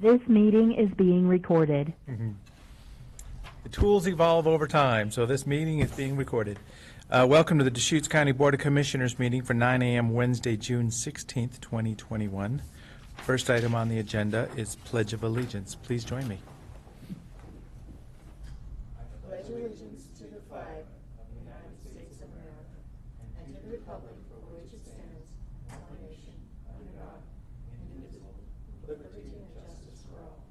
This meeting is being recorded. The tools evolve over time, so this meeting is being recorded. Welcome to the Deschutes County Board of Commissioners meeting for 9 a.m. Wednesday, June 16th, 2021. First item on the agenda is Pledge of Allegiance. Please join me. I pledge allegiance to the flag of the United States of America and to the republic for which it stands, one nation, under God, indivisible, with liberty and justice for all.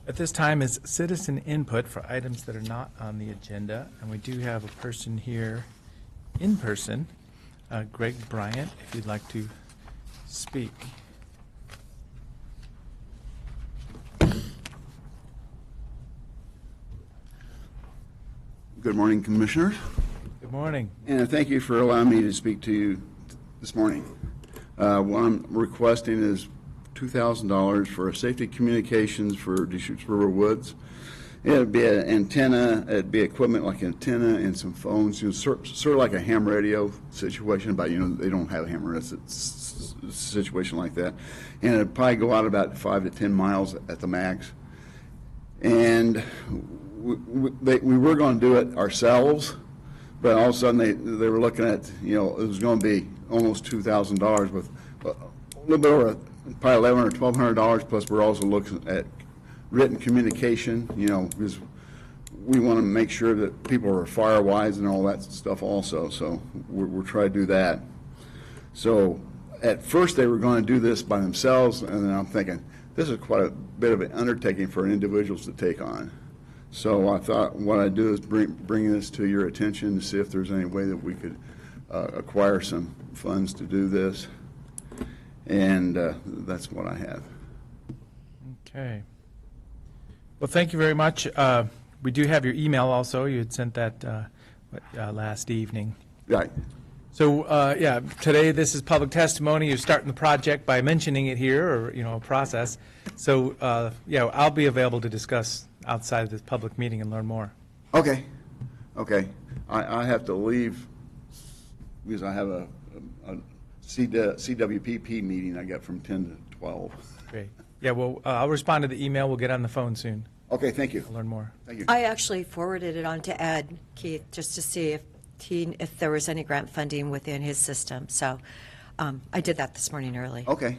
At this time is citizen input for items that are not on the agenda, and we do have a person here in person, Greg Bryant, if you'd like to speak. Good morning, Commissioners, Good morning. and thank you for allowing me to speak to you this morning. What I'm requesting is $2,000 for safety communications for Deschutes River Woods. It'd be an antenna, it'd be equipment like an antenna and some phones, sort of like a ham radio situation, but they don't have a ham radio, it's a situation like that. And it'd probably go out about 5 to 10 miles at the max. And we were going to do it ourselves, but all of a sudden they were looking at, it was going to be almost $2,000 with a little bit over probably $1,100 or $1,200, plus we're also looking at written communication, because we want to make sure that people are fire-wise and all that stuff also, so we're trying to do that. So at first they were going to do this by themselves, and then I'm thinking, this is quite a bit of an undertaking for individuals to take on. So I thought what I'd do is bring this to your attention to see if there's any way that we could acquire some funds to do this. And that's what I have. Okay. Well, thank you very much. We do have your email also. You had sent that last evening. Right. So, today this is public testimony. You're starting the project by mentioning it here, or, a process. So, I'll be available to discuss outside of this public meeting and learn more. Okay. I have to leave because I have a CWPP meeting I got from 10 to 12. Great. Yeah, well, I'll respond to the email. We'll get on the phone soon. Okay, thank you. I'll learn more. Thank you. I actually forwarded it on to Ed, Keith, just to see if there was any grant funding within his system. So I did that this morning early. Okay.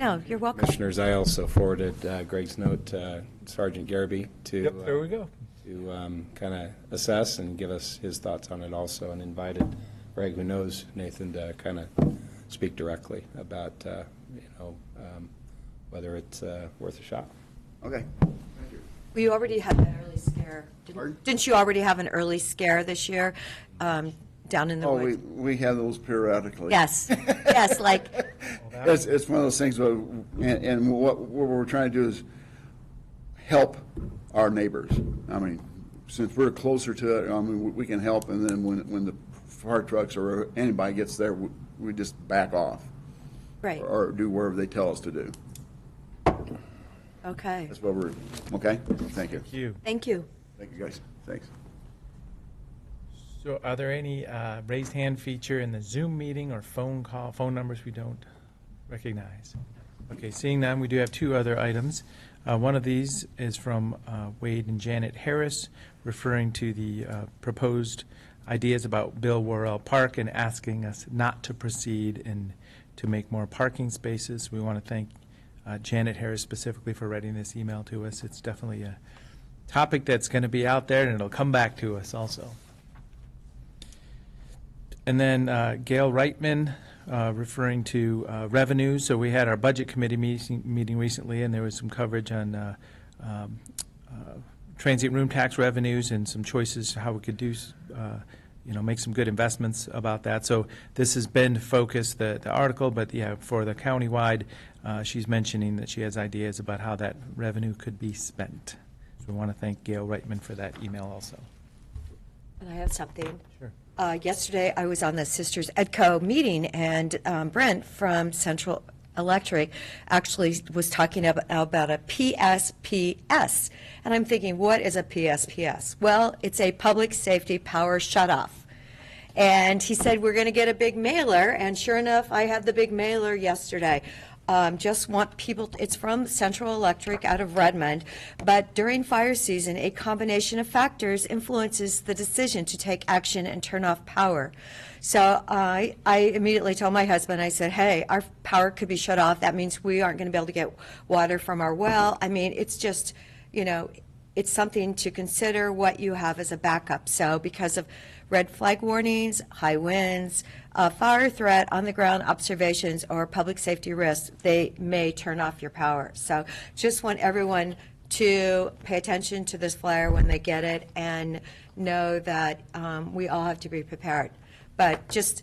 No, you're welcome. Commissioners, I also forwarded Greg's note to Sergeant Garrity to Yep, there we go. kind of assess and give us his thoughts on it also, and invited Greg, who knows Nathan, to kind of speak directly about whether it's worth a shot. Okay. Well, you already had that early scare. Didn't you already have an early scare this year down in the Oh, woods? we have those periodically. Yes, like, It's one of those things, and what we're trying to do is help our neighbors. I mean, since we're closer to it, we can help, and then when the fire trucks or anybody gets there, we just back off. right, Or do whatever they tell us to do. okay. That's what we're, okay? Thank you. Thank you. Thank you. Thank you, guys. Thanks. So are there any raised hand feature in the Zoom meeting or phone numbers we don't recognize? Okay, seeing none, we do have two other items. One of these is from Wade and Janet Harris, referring to the proposed ideas about Bill Worrell Park and asking us not to proceed and to make more parking spaces. We want to thank Janet Harris specifically for writing this email to us. It's definitely a topic that's going to be out there, and it'll come back to us also. And then Gail Reitman, referring to revenue. So we had our budget committee meeting recently, and there was some coverage on transient room tax revenues and some choices how we could do, make some good investments about that. So this has been focused, the article, but for the countywide, she's mentioning that she has ideas about how that revenue could be spent. So we want to thank Gail Reitman for that email also. And I have something. Sure. Yesterday, I was on the Sisters EDCO meeting, and Brent from Central Electric actually was talking about a PSPS. And I'm thinking, what is a PSPS? Well, it's a public safety power shutoff. And he said, we're going to get a big mailer, and sure enough, I had the big mailer yesterday. Just want people, it's from Central Electric out of Redmond, but during fire season, a combination of factors influences the decision to take action and turn off power. So I immediately told my husband, I said, hey, our power could be shut off. That means we aren't going to be able to get water from our well. I mean, it's just, it's something to consider what you have as a backup. So because of red flag warnings, high winds, fire threat, on-the-ground observations, or public safety risks, they may turn off your power. So just want everyone to pay attention to this flyer when they get it and know that we all have to be prepared. But just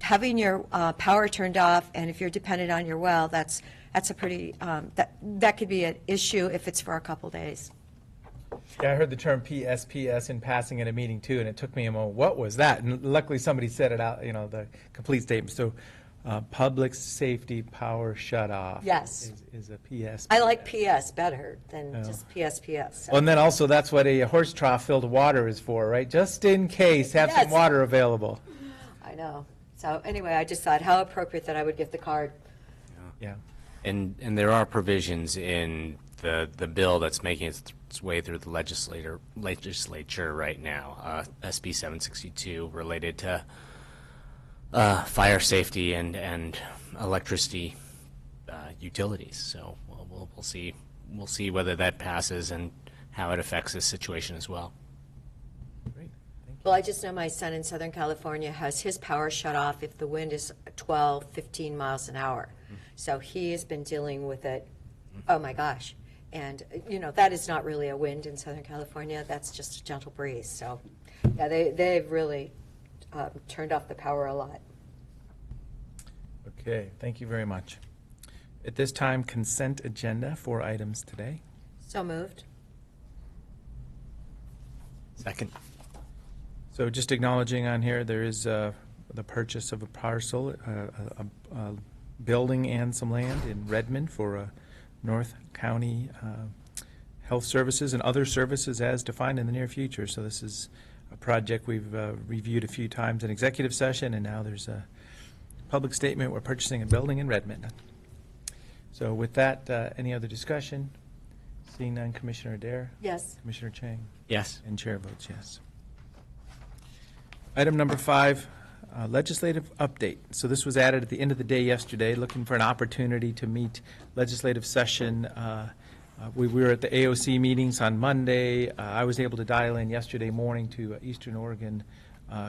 having your power turned off, and if you're dependent on your well, that's a pretty, that could be an issue if it's for a couple days. Yeah, I heard the term PSPS in passing at a meeting too, and it took me a moment. What was that? And luckily somebody said it out, the complete statement. So public safety power shutoff Yes. is a PS. I like PS better than just PSPS. So. Well, and then also that's what a horse trough filled water is for, right? Just in case, have some Yes. water available. I know. So anyway, I just thought how appropriate that I would give the card. Yeah. And there are provisions in the bill that's making its way through the legislature right now, SB 762, related to fire safety and electricity utilities. So we'll see whether that passes and how it affects this situation as well. Great. Thank you. Well, I just know my son in Southern California has his power shut off if the wind is 12, 15 miles an hour. So he has been dealing with it, oh my gosh. And, that is not really a wind in Southern California. That's just a gentle breeze. So, yeah, they've really turned off the power a lot. Okay, thank you very much. At this time, consent agenda, 4 items today. So moved. Second. So just acknowledging on here, there is the purchase of a parcel, a building and some land in Redmond for North County Health Services and other services as defined in the near future. So this is a project we've reviewed a few times in executive session, and now there's a public statement. We're purchasing a building in Redmond. So with that, any other discussion? Seeing none, Commissioner Adair? Yes. Commissioner Chang? Yes. And chair votes yes. Item number 5, legislative update. So this was added at the end of the day yesterday, looking for an opportunity to meet legislative session. We were at the AOC meetings on Monday. I was able to dial in yesterday morning to Eastern Oregon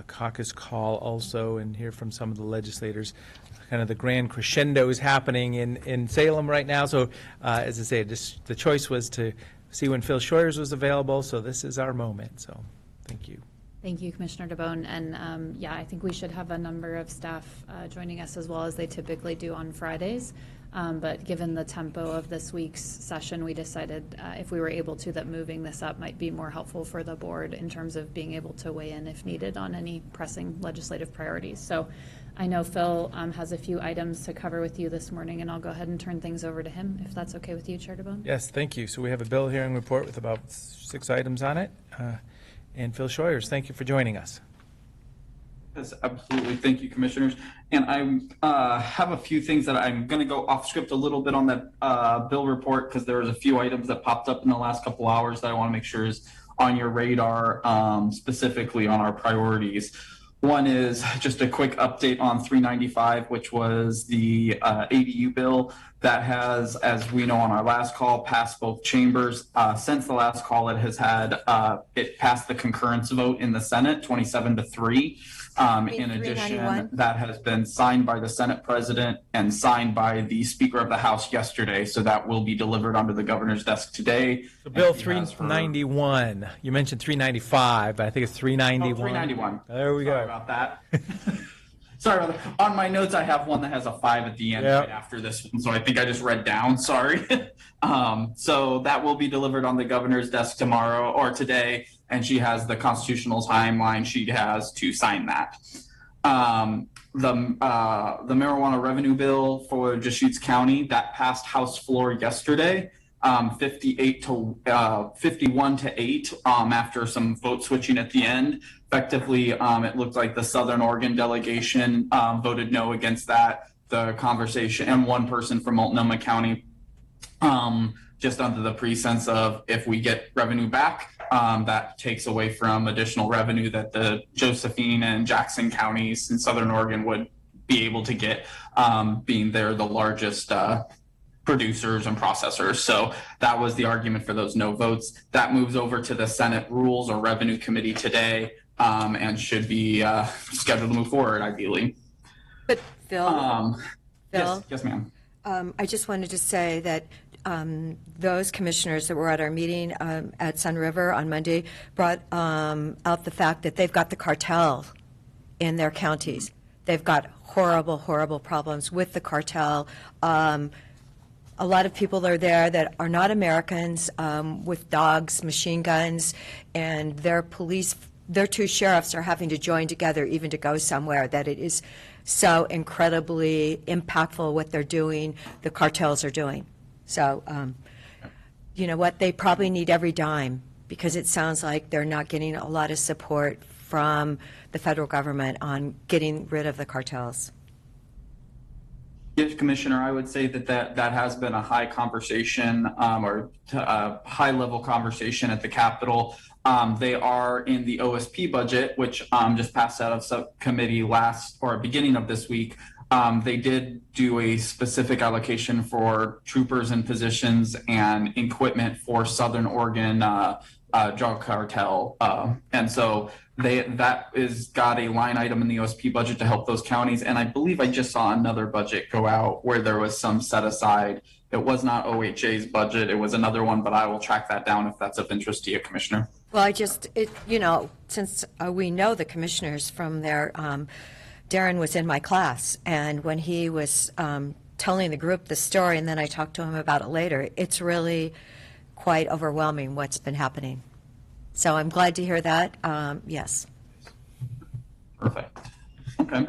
caucus call also and hear from some of the legislators. Kind of the grand crescendo is happening in Salem right now. So as I say, the choice was to see when Phil Schroers was available. So this is our moment. So thank you. Thank you, Commissioner DeBonne. And yeah, I think we should have a number of staff joining us as well as they typically do on Fridays. But given the tempo of this week's session, we decided if we were able to, that moving this up might be more helpful for the board in terms of being able to weigh in if needed on any pressing legislative priorities. So I know Phil has a few items to cover with you this morning, and I'll go ahead and turn things over to him if that's okay with you, Chair DeBonne. Yes, thank you. So we have a bill hearing report with about 6 items on it. And Phil Schroers, thank you for joining us. Yes, absolutely. Thank you, commissioners. And I have a few things that I'm going to go off script a little bit on that bill report because there was a few items that popped up in the last couple hours that I want to make sure is on your radar, specifically on our priorities. One is just a quick update on 395, which was the ADU bill that has, as we know on our last call, passed both chambers. Since the last call, it has had, it passed the concurrence vote in the Senate, 27-3. In addition, that has been signed by the Senate President and signed by the Speaker of the House yesterday. So that will be delivered onto the governor's desk today. So Bill 391, you mentioned 395, but I think it's 391. Oh, 391. There we go. Sorry about that. Sorry about that. On my notes, I have one that has a 5 at the end right after this one, so I think I just read down. Sorry. So that will be delivered on the governor's desk tomorrow or today, and she has the constitutional timeline she has to sign that. The marijuana revenue bill for Deschutes County that passed House floor yesterday. 58 to 51 to 8 after some vote switching at the end. Effectively, it looked like the Southern Oregon delegation voted no against that. The conversation, and one person from Multnomah County, just under the pretense of if we get revenue back, that takes away from additional revenue that the Josephine and Jackson counties in Southern Oregon would be able to get, being they're the largest producers and processors. So that was the argument for those no votes. That moves over to the Senate Rules or Revenue Committee today, and should be scheduled to move forward, ideally. But Phil, Yes, ma'am. I just wanted to say that those commissioners that were at our meeting at Sun River on Monday brought out the fact that they've got the cartel in their counties. They've got horrible, horrible problems with the cartel. A lot of people are there that are not Americans, with dogs, machine guns, and their two sheriffs are having to join together even to go somewhere, that it is so incredibly impactful what they're doing, the cartels are doing. So, you know what, they probably need every dime, because it sounds like they're not getting a lot of support from the federal government on getting rid of the cartels. Yes, Commissioner, I would say that has been a high conversation, or a high-level conversation at the Capitol. They are in the OSP budget, which just passed out of subcommittee beginning of this week. They did do a specific allocation for troopers and positions and equipment for Southern Oregon drug cartel, and so that is got a line item in the OSP budget to help those counties. And I believe I just saw another budget go out where there was some set aside. It was not OHA's budget; it was another one, but I will track that down if that's of interest to you, Commissioner. Well, since we know the commissioners from there, Darren was in my class, and when he was telling the group the story, and then I talked to him about it later, it's really quite overwhelming what's been happening. So I'm glad to hear that. Yes. Perfect. Okay.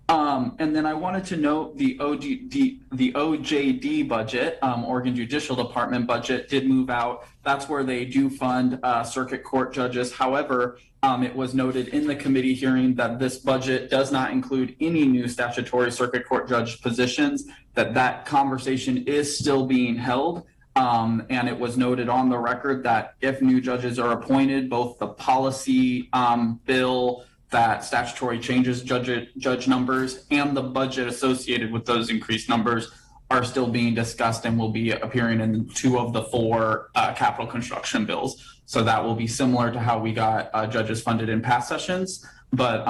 And then I wanted to note the OJD budget, Oregon Judicial Department budget, did move out. That's where they do fund circuit court judges. However, it was noted in the committee hearing that this budget does not include any new statutory circuit court judge positions, that conversation is still being held. And it was noted on the record that if new judges are appointed, both the policy bill that statutory changes judge numbers and the budget associated with those increased numbers are still being discussed and will be appearing in 2 of the 4 capital construction bills. So that will be similar to how we got judges funded in past sessions. But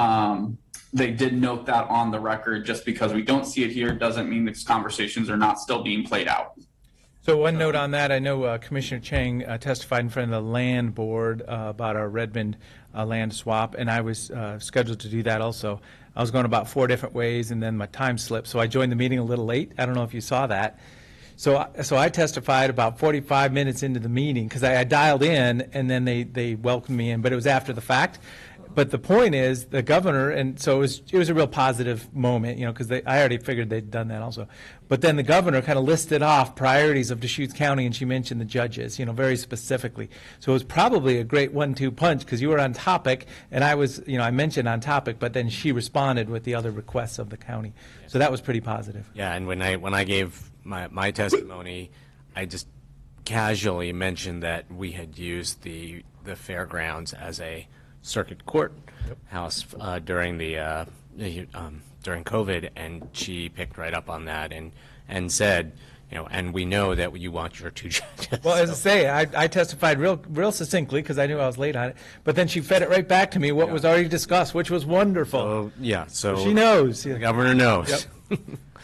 they did note that on the record. Just because we don't see it here doesn't mean these conversations are not still being played out. So one note on that, I know Commissioner Chang testified in front of the Land Board about our Redmond land swap, and I was scheduled to do that also. I was going about 4 different ways, and then my time slipped, so I joined the meeting a little late. I don't know if you saw that. So I testified about 45 minutes into the meeting, because I dialed in, and then they welcomed me in, but it was after the fact. But the point is, the governor, and so it was a real positive moment, because I already figured they'd done that also. But then the governor kind of listed off priorities of Deschutes County, and she mentioned the judges, very specifically. So it was probably a great 1-2 punch, because you were on topic, and I was, I mentioned on topic, but then she responded with the other requests of the county. So that was pretty positive. Yeah, and when I gave my testimony, I just casually mentioned that we had used the fairgrounds as a circuit court house during during COVID, and she picked right up on that and said, and we know that you want your 2 judges. Well, as I say, I testified real succinctly because I knew I was late on it, but then she fed it right back to me what was already discussed, which was wonderful. So she knows. The governor knows. Yep.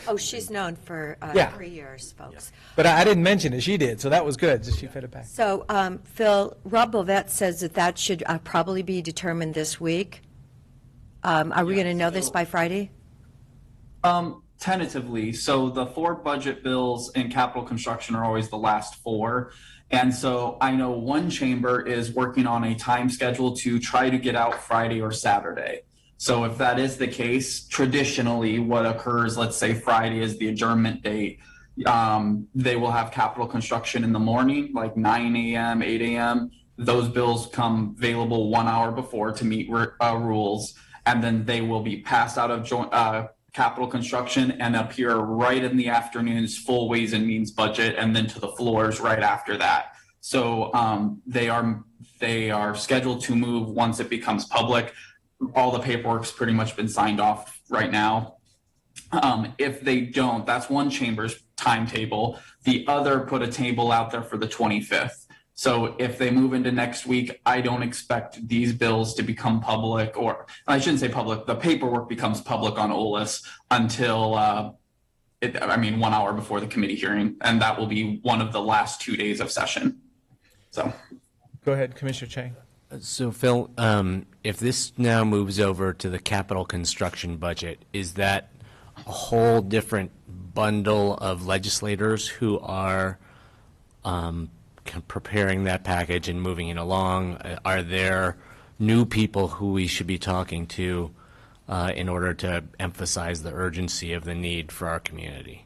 Oh, she's known for 3 years, folks. But I didn't mention it. She did, so that was good. So she fed it back. So, Phil, Rob Bovett says that should probably be determined this week. Are we going to know this by Friday? Tentatively. So the 4 budget bills in capital construction are always the last 4. And so I know one chamber is working on a time schedule to try to get out Friday or Saturday. So if that is the case, traditionally what occurs, let's say Friday is the adjournment date. They will have capital construction in the morning, like 9 a.m., 8 a.m. Those bills come available 1 hour before to meet rules, and then they will be passed out of capital construction and appear right in the afternoon's full Ways and Means budget, and then to the floors right after that. So they are scheduled to move once it becomes public. All the paperwork's pretty much been signed off right now. If they don't, that's one chamber's timetable. The other put a table out there for the 25th. So if they move into next week, I don't expect these bills to become public, or I shouldn't say public, the paperwork becomes public on OLS until 1 hour before the committee hearing, and that will be one of the last 2 days of session. So Go ahead, Commissioner Chang. So Phil, if this now moves over to the capital construction budget, is that a whole different bundle of legislators who are preparing that package and moving it along? Are there new people who we should be talking to in order to emphasize the urgency of the need for our community?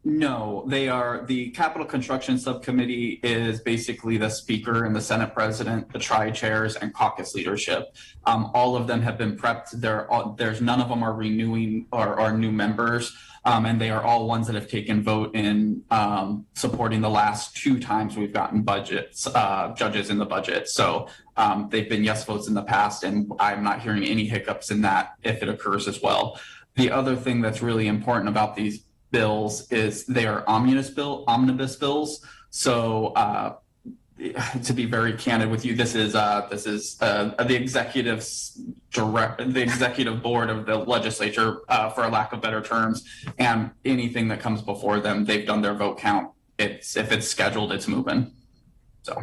No, they are. The Capital Construction Subcommittee is basically the Speaker and the Senate President, the Tri-Chairs, and caucus leadership. All of them have been prepped. There's none of them are renewing or are new members, and they are all ones that have taken vote in supporting the last 2 times we've gotten judges in the budget. So they've been yes votes in the past, and I'm not hearing any hiccups in that if it occurs as well. The other thing that's really important about these bills is they are omnibus bills. So to be very candid with you, this is the executive board of the legislature, for a lack of better terms, and anything that comes before them, they've done their vote count. If it's scheduled, it's moving. So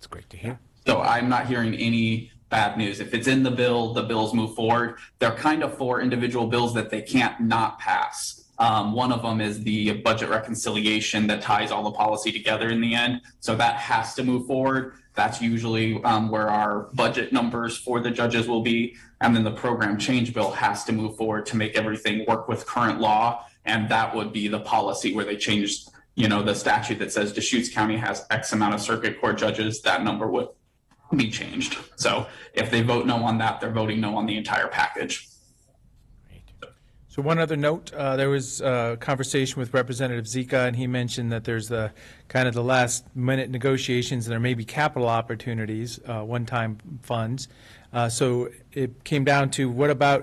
That's great to hear. So I'm not hearing any bad news. If it's in the bill, the bills move forward. They're kind of 4 individual bills that they can't not pass. One of them is the budget reconciliation that ties all the policy together in the end. So that has to move forward. That's usually where our budget numbers for the judges will be. And then the program change bill has to move forward to make everything work with current law. And that would be the policy where they changed, the statute that says Deschutes County has X amount of circuit court judges. That number would be changed. So if they vote no on that, they're voting no on the entire package. So one other note, there was a conversation with Representative Zika, and he mentioned that there's the kind of the last minute negotiations, and there may be capital opportunities, one-time funds. So it came down to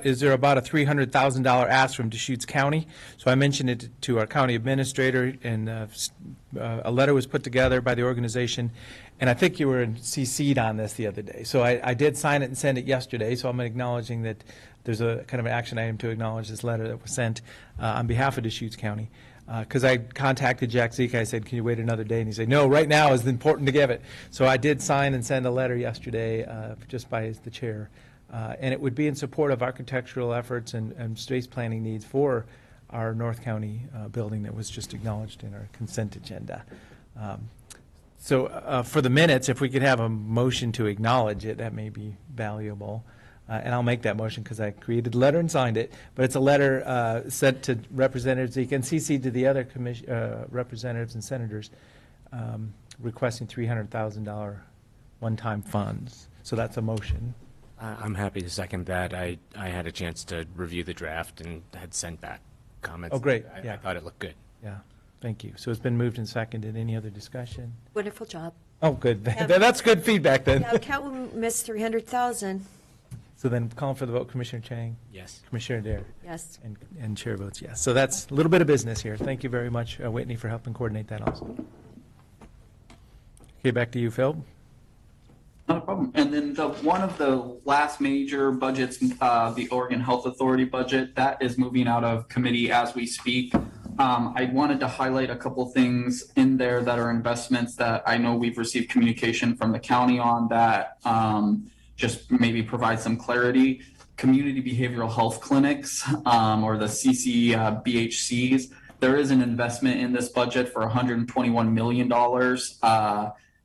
is there about a $300,000 ask from Deschutes County? So I mentioned it to our county administrator, and a letter was put together by the organization, and I think you were CC'd on this the other day. So I did sign it and send it yesterday, so I'm acknowledging that there's a kind of an action item to acknowledge this letter that was sent on behalf of Deschutes County. Because I contacted Jack Zika, I said, can you wait another day? And he said, no, right now is important to give it. So I did sign and send a letter yesterday just by the chair. And it would be in support of architectural efforts and space planning needs for our North County building that was just acknowledged in our consent agenda. So for the minutes, if we could have a motion to acknowledge it, that may be valuable. And I'll make that motion because I created the letter and signed it. But it's a letter sent to Representative Zeke and CC'd to the other representatives and senators requesting $300,000 one-time funds. So that's a motion. I'm happy to second that. I had a chance to review the draft and had sent back comments. Oh, great. I thought it looked good. Yeah, thank you. So it's been moved and seconded. Any other discussion? Wonderful job. Oh, good. That's good feedback then. Now, Catwoman missed 300,000. So then calling for the vote, Commissioner Chang. Yes. Commissioner Dare. Yes. And chair votes yes. So that's a little bit of business here. Thank you very much, Whitney, for helping coordinate that also. Okay, back to you, Phil. Not a problem. And then one of the last major budgets, the Oregon Health Authority budget, that is moving out of committee as we speak. I wanted to highlight a couple things in there that are investments that I know we've received communication from the county on that just maybe provide some clarity. Community behavioral health clinics, or the CCBHCs, there is an investment in this budget for $121 million,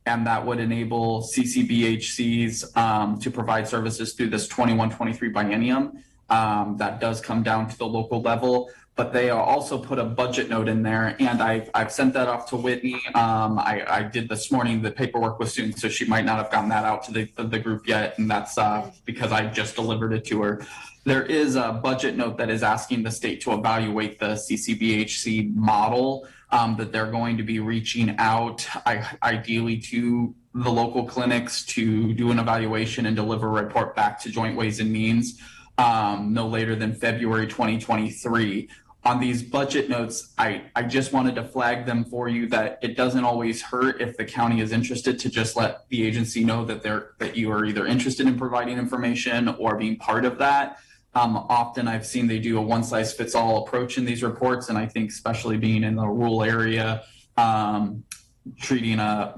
and that would enable CCBHCs to provide services through this 21-23 biennium. That does come down to the local level. but they also put a budget note in there, and I've sent that off to Whitney. I did this morning. The paperwork was soon, so she might not have gotten that out to the group yet, and that's because I just delivered it to her. There is a budget note that is asking the state to evaluate the CCBHC model, that they're going to be reaching out ideally to the local clinics to do an evaluation and deliver a report back to Joint Ways and Means no later than February 2023. On these budget notes, I just wanted to flag them for you that it doesn't always hurt if the county is interested to just let the agency know that you are either interested in providing information or being part of that. Often I've seen they do a one-size-fits-all approach in these reports, and I think especially being in the rural area, treating a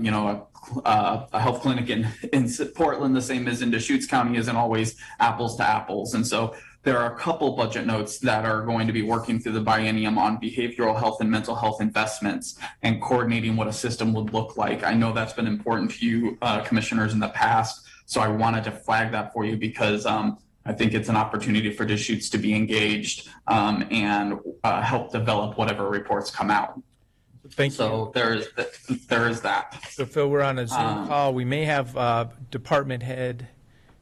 health clinic in Portland the same as in Deschutes County isn't always apples to apples. And so there are a couple budget notes that are going to be working through the biennium on behavioral health and mental health investments and coordinating what a system would look like. I know that's been important to you, commissioners, in the past, so I wanted to flag that for you because I think it's an opportunity for Deschutes to be engaged and help develop whatever reports come out. Thank you. So there is that. So Phil, we're on a Zoom call. We may have department head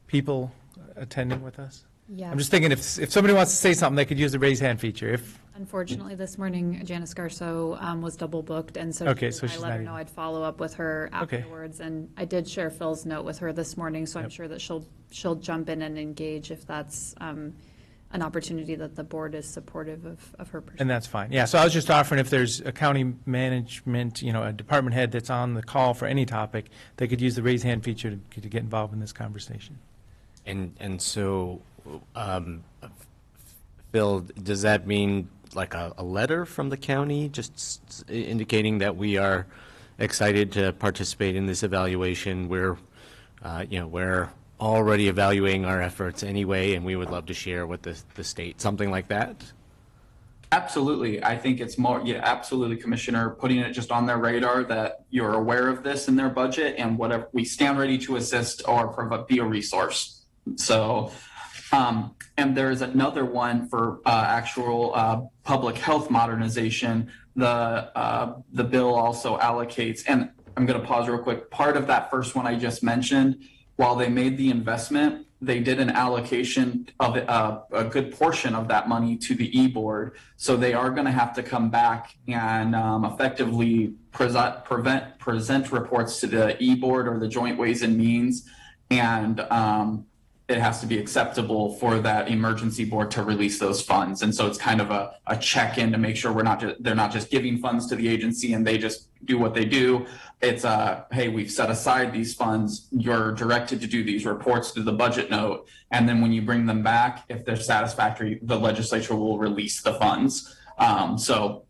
people attending with us. Yeah. I'm just thinking if somebody wants to say something, they could use the raise hand feature. Unfortunately, this morning, Janice Garso was double booked, and so, Okay, so I she's let not her even- know I'd follow up with her Okay. afterwards, and I did share Phil's note with her this morning, so I'm Yep. sure that she'll jump in and engage if that's an opportunity that the board is supportive of her perspective. And that's fine. Yeah, so I was just offering if there's a county management, a department head that's on the call for any topic, they could use the raise hand feature to get involved in this conversation. And so, Phil, does that mean like a letter from the county just indicating that we are excited to participate in this evaluation? We're already evaluating our efforts anyway, and we would love to share with the state, something like that? Absolutely. I think it's more, absolutely, Commissioner, putting it just on their radar that you're aware of this in their budget and whatever, we stand ready to assist or be a resource. So, and there's another one for actual public health modernization. The bill also allocates, and I'm going to pause real quick. Part of that first one I just mentioned, while they made the investment, they did an allocation of a good portion of that money to the e-board. So they are going to have to come back and effectively present reports to the e-board or the Joint Ways and Means. And it has to be acceptable for that emergency board to release those funds. And so it's kind of a check-in to make sure they're not just giving funds to the agency and they just do what they do. It's hey, we've set aside these funds. You're directed to do these reports through the budget note. And then when you bring them back, if they're satisfactory, the legislature will release the funds. So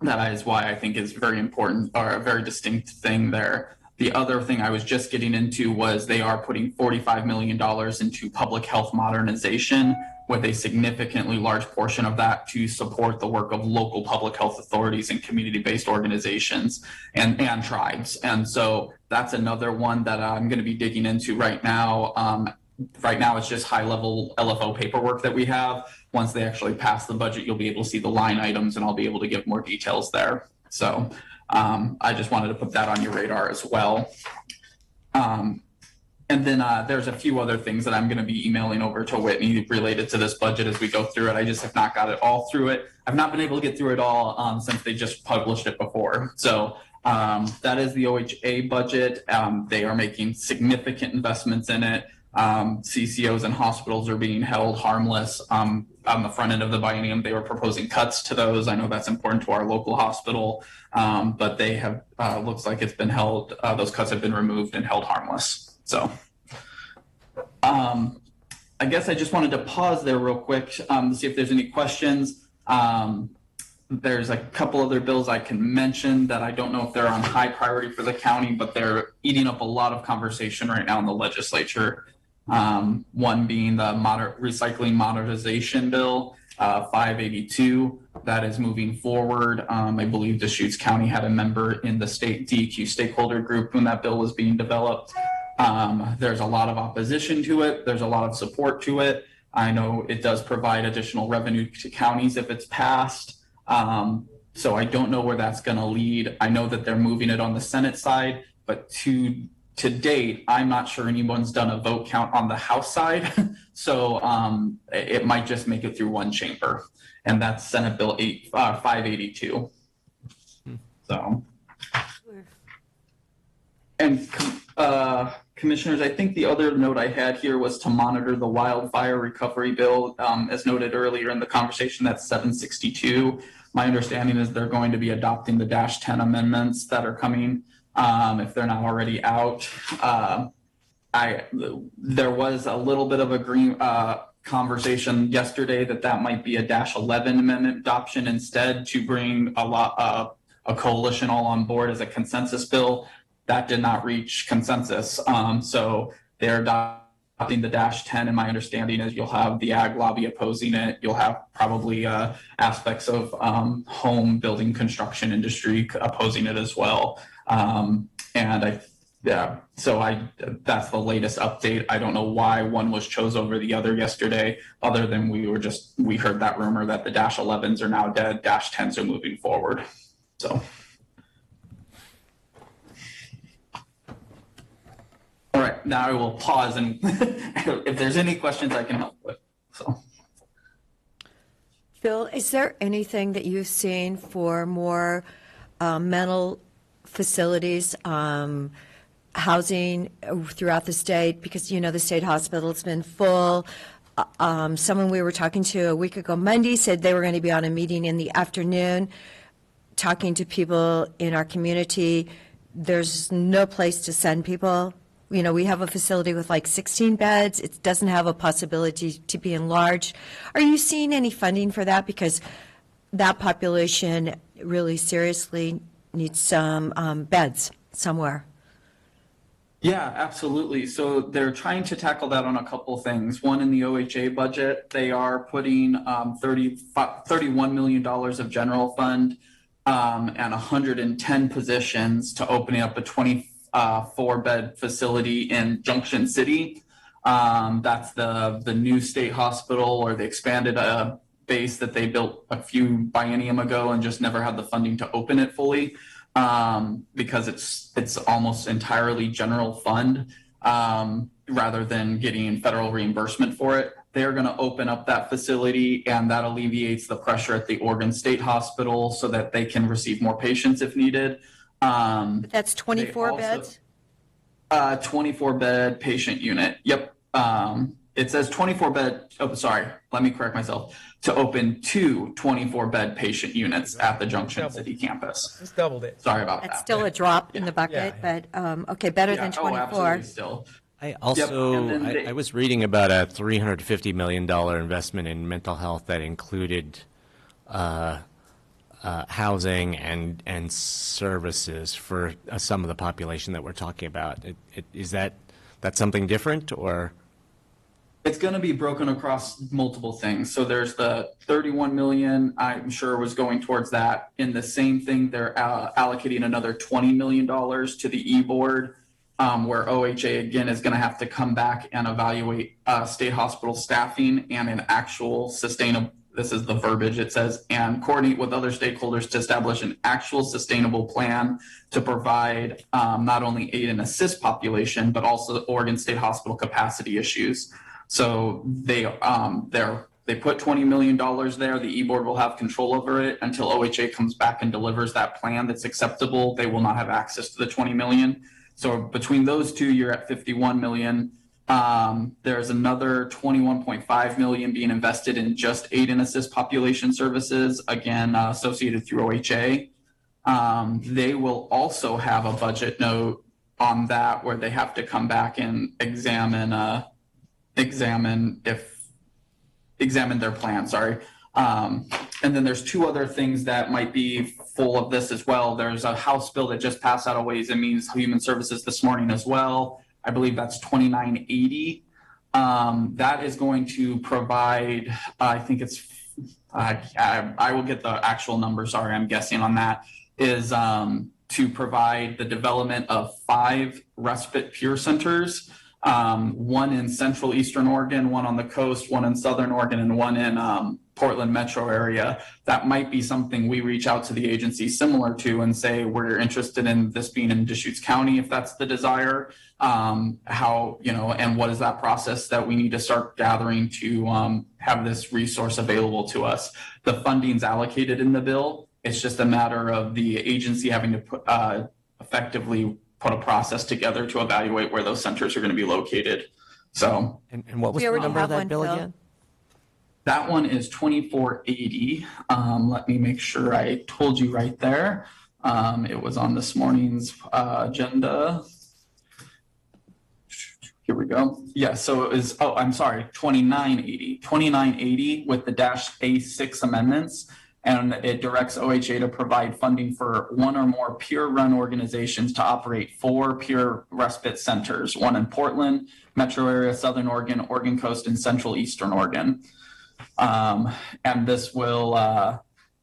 that is why I think is very important, or a very distinct thing there. The other thing I was just getting into was they are putting $45 million into public health modernization, with a significantly large portion of that to support the work of local public health authorities and community-based organizations and tribes. And so that's another one that I'm going to be digging into right now. Right now, it's just high-level LFO paperwork that we have. Once they actually pass the budget, you'll be able to see the line items, and I'll be able to give more details there. So I just wanted to put that on your radar as well. And then there's a few other things that I'm going to be emailing over to Whitney related to this budget as we go through it. I just have not got it all through it. I've not been able to get through it all since they just published it before. So that is the OHA budget. They are making significant investments in it. CCOs and hospitals are being held harmless. On the front end of the biennium, they were proposing cuts to those. I know that's important to our local hospital, but they have, looks like it's been held, those cuts have been removed and held harmless. So I guess I just wanted to pause there real quick to see if there's any questions. There's a couple other bills I can mention that I don't know if they're on high priority for the county, but they're eating up a lot of conversation right now in the legislature. One being the recycling modernization bill, 582, that is moving forward. I believe Deschutes County had a member in the state DEQ stakeholder group when that bill was being developed. There's a lot of opposition to it. There's a lot of support to it. I know it does provide additional revenue to counties if it's passed. So I don't know where that's going to lead. I know that they're moving it on the Senate side, but to date, I'm not sure anyone's done a vote count on the House side. So it might just make it through one chamber, and that's Senate Bill 582. So, and commissioners, I think the other note I had here was to monitor the wildfire recovery bill. As noted earlier in the conversation, that's 762. My understanding is they're going to be adopting the -10 amendments that are coming, if they're not already out. There was a little bit of a conversation yesterday that might be a -11 amendment adoption instead, to bring a coalition all on board as a consensus bill. That did not reach consensus. So they're adopting the -10, and my understanding is you'll have the ag lobby opposing it. You'll have probably aspects of home building construction industry opposing it as well. That's the latest update. I don't know why one was chose over the other yesterday, other than we heard that rumor that the -11s are now dead, -10s are moving forward. So. All right, now I will pause, and if there's any questions I can help with. So, Phil, is there anything that you've seen for more mental facilities, housing throughout the state? Because, the state hospital's been full. Someone we were talking to a week ago, Monday, said they were going to be on a meeting in the afternoon talking to people in our community. There's no place to send people. We have a facility with like 16 beds. It doesn't have a possibility to be enlarged. Are you seeing any funding for that? Because that population really seriously needs some beds somewhere. yeah, absolutely. So they're trying to tackle that on a couple things. One, in the OHA budget, they are putting $31 million of general fund and 110 positions to opening up a 24-bed facility in Junction City. That's the new state hospital, or the expanded base that they built a few biennium ago and just never had the funding to open it fully, because it's almost entirely general fund, rather than getting federal reimbursement for it. They're going to open up that facility, and that alleviates the pressure at the Oregon State Hospital so that they can receive more patients if needed. But that's 24 beds? 24-bed patient unit. Yep. It says 24-bed. Oh, sorry. Let me correct myself. To open 2 24-bed patient units at the Junction City campus. Just doubled it. Sorry about that. That's still a drop in the bucket, Yeah. but okay, better than 24. Oh, absolutely still. I also, and then I was reading about a $350 million investment in mental health that included housing and services for some of the population that we're talking about. Is that something different, or? It's going to be broken across multiple things. So there's the 31 million, I'm sure, was going towards that. In the same thing, they're allocating another $20 million to the e-board, where OHA again is going to have to come back and evaluate state hospital staffing and an actual sustainable, this is the verbiage it says, and coordinate with other stakeholders to establish an actual sustainable plan to provide not only aid and assist population, but also Oregon State Hospital capacity issues. So they put $20 million there. The e-board will have control over it until OHA comes back and delivers that plan that's acceptable. They will not have access to the $20 million. So between those two, you're at $51 million. There's another $21.5 million being invested in just aid and assist population services, again, associated through OHA. They will also have a budget note on that where they have to come back and examine their plan, sorry. And then there's 2 other things that might be full of this as well. There's a House bill that just passed out of Ways and Means Human Services this morning as well. I believe that's 2980. That is going to provide, I think it's, I will get the actual number, sorry, I'm guessing on that, is to provide the development of 5 respite peer centers one in central eastern Oregon, one on the coast, one in southern Oregon, and one in Portland metro area. That might be something we reach out to the agency similar to and say, we're interested in this being in Deschutes County, if that's the desire. How, and what is that process that we need to start gathering to have this resource available to us? The funding's allocated in the bill. It's just a matter of the agency having to effectively put a process together to evaluate where those centers are going to be located. So, And what was We the already number of have that one, bill Phil. again? that one is 2480. Let me make sure I told you right there. It was on this morning's agenda. Here we go. Yeah, so it was, I'm sorry, 2980. 2980 with the -A6 amendments. And it directs OHA to provide funding for one or more peer-run organizations to operate 4 peer respite centers, one in Portland, metro area, Southern Oregon, Oregon coast, and central Eastern Oregon. And this will,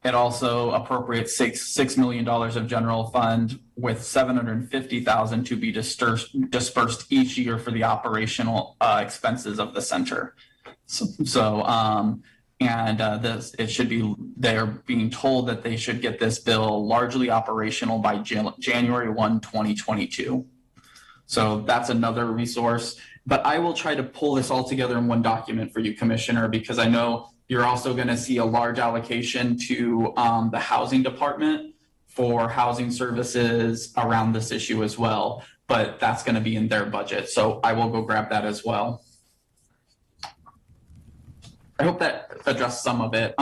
it also appropriates $6 million of general fund with $750,000 to be dispersed each year for the operational expenses of the center. It should be, they're being told that they should get this bill largely operational by January 1, 2022. So that's another resource. But I will try to pull this all together in one document for you, Commissioner, because I know you're also going to see a large allocation to the housing department for housing services around this issue as well. But that's going to be in their budget. So I will go grab that as well. I hope that addressed some of it.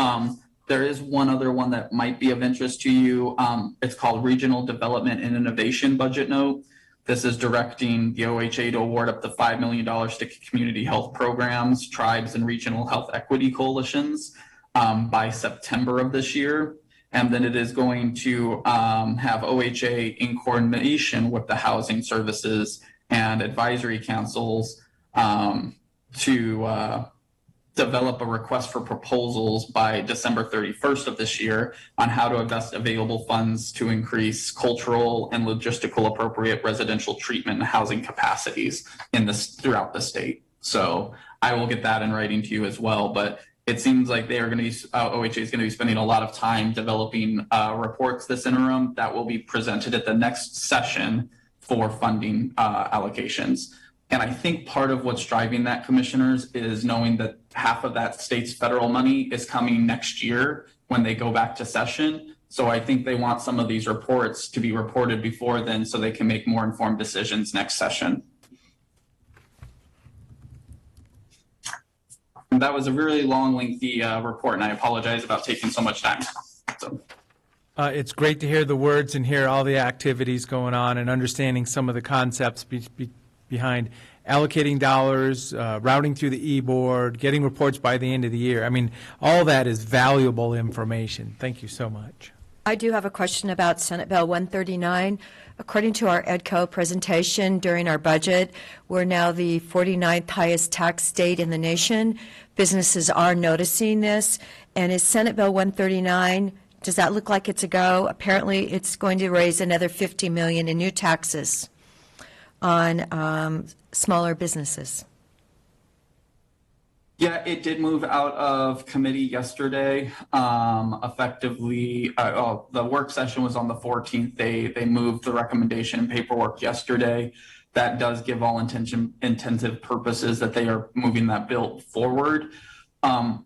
There is one other one that might be of interest to you. It's called Regional Development and Innovation Budget Note. This is directing the OHA to award up to $5 million to community health programs, tribes, and regional health equity coalitions by September of this year. And then it is going to have OHA in coordination with the housing services and advisory councils to develop a request for proposals by December 31st of this year on how to invest available funds to increase cultural and logistical appropriate residential treatment and housing capacities throughout the state. So I will get that in writing to you as well, but it seems like they are going to be, OHA is going to be spending a lot of time developing reports this interim that will be presented at the next session for funding allocations. And I think part of what's driving that, commissioners, is knowing that half of that state's federal money is coming next year when they go back to session. So I think they want some of these reports to be reported before then so they can make more informed decisions next session. And that was a really long, lengthy report, and I apologize about taking so much time. So. It's great to hear the words and hear all the activities going on and understanding some of the concepts behind allocating dollars, routing through the e-board, getting reports by the end of the year. I mean, all that is valuable information. Thank you so much. I do have a question about Senate Bill 139. According to our EDCO presentation during our budget, we're now the 49th highest tax state in the nation. Businesses are noticing this. And is Senate Bill 139, does that look like it's a go? Apparently, it's going to raise another $50 million in new taxes on smaller businesses. Yeah, it did move out of committee yesterday. Effectively, the work session was on the 14th. They moved the recommendation and paperwork yesterday. That does give all intensive purposes that they are moving that bill forward.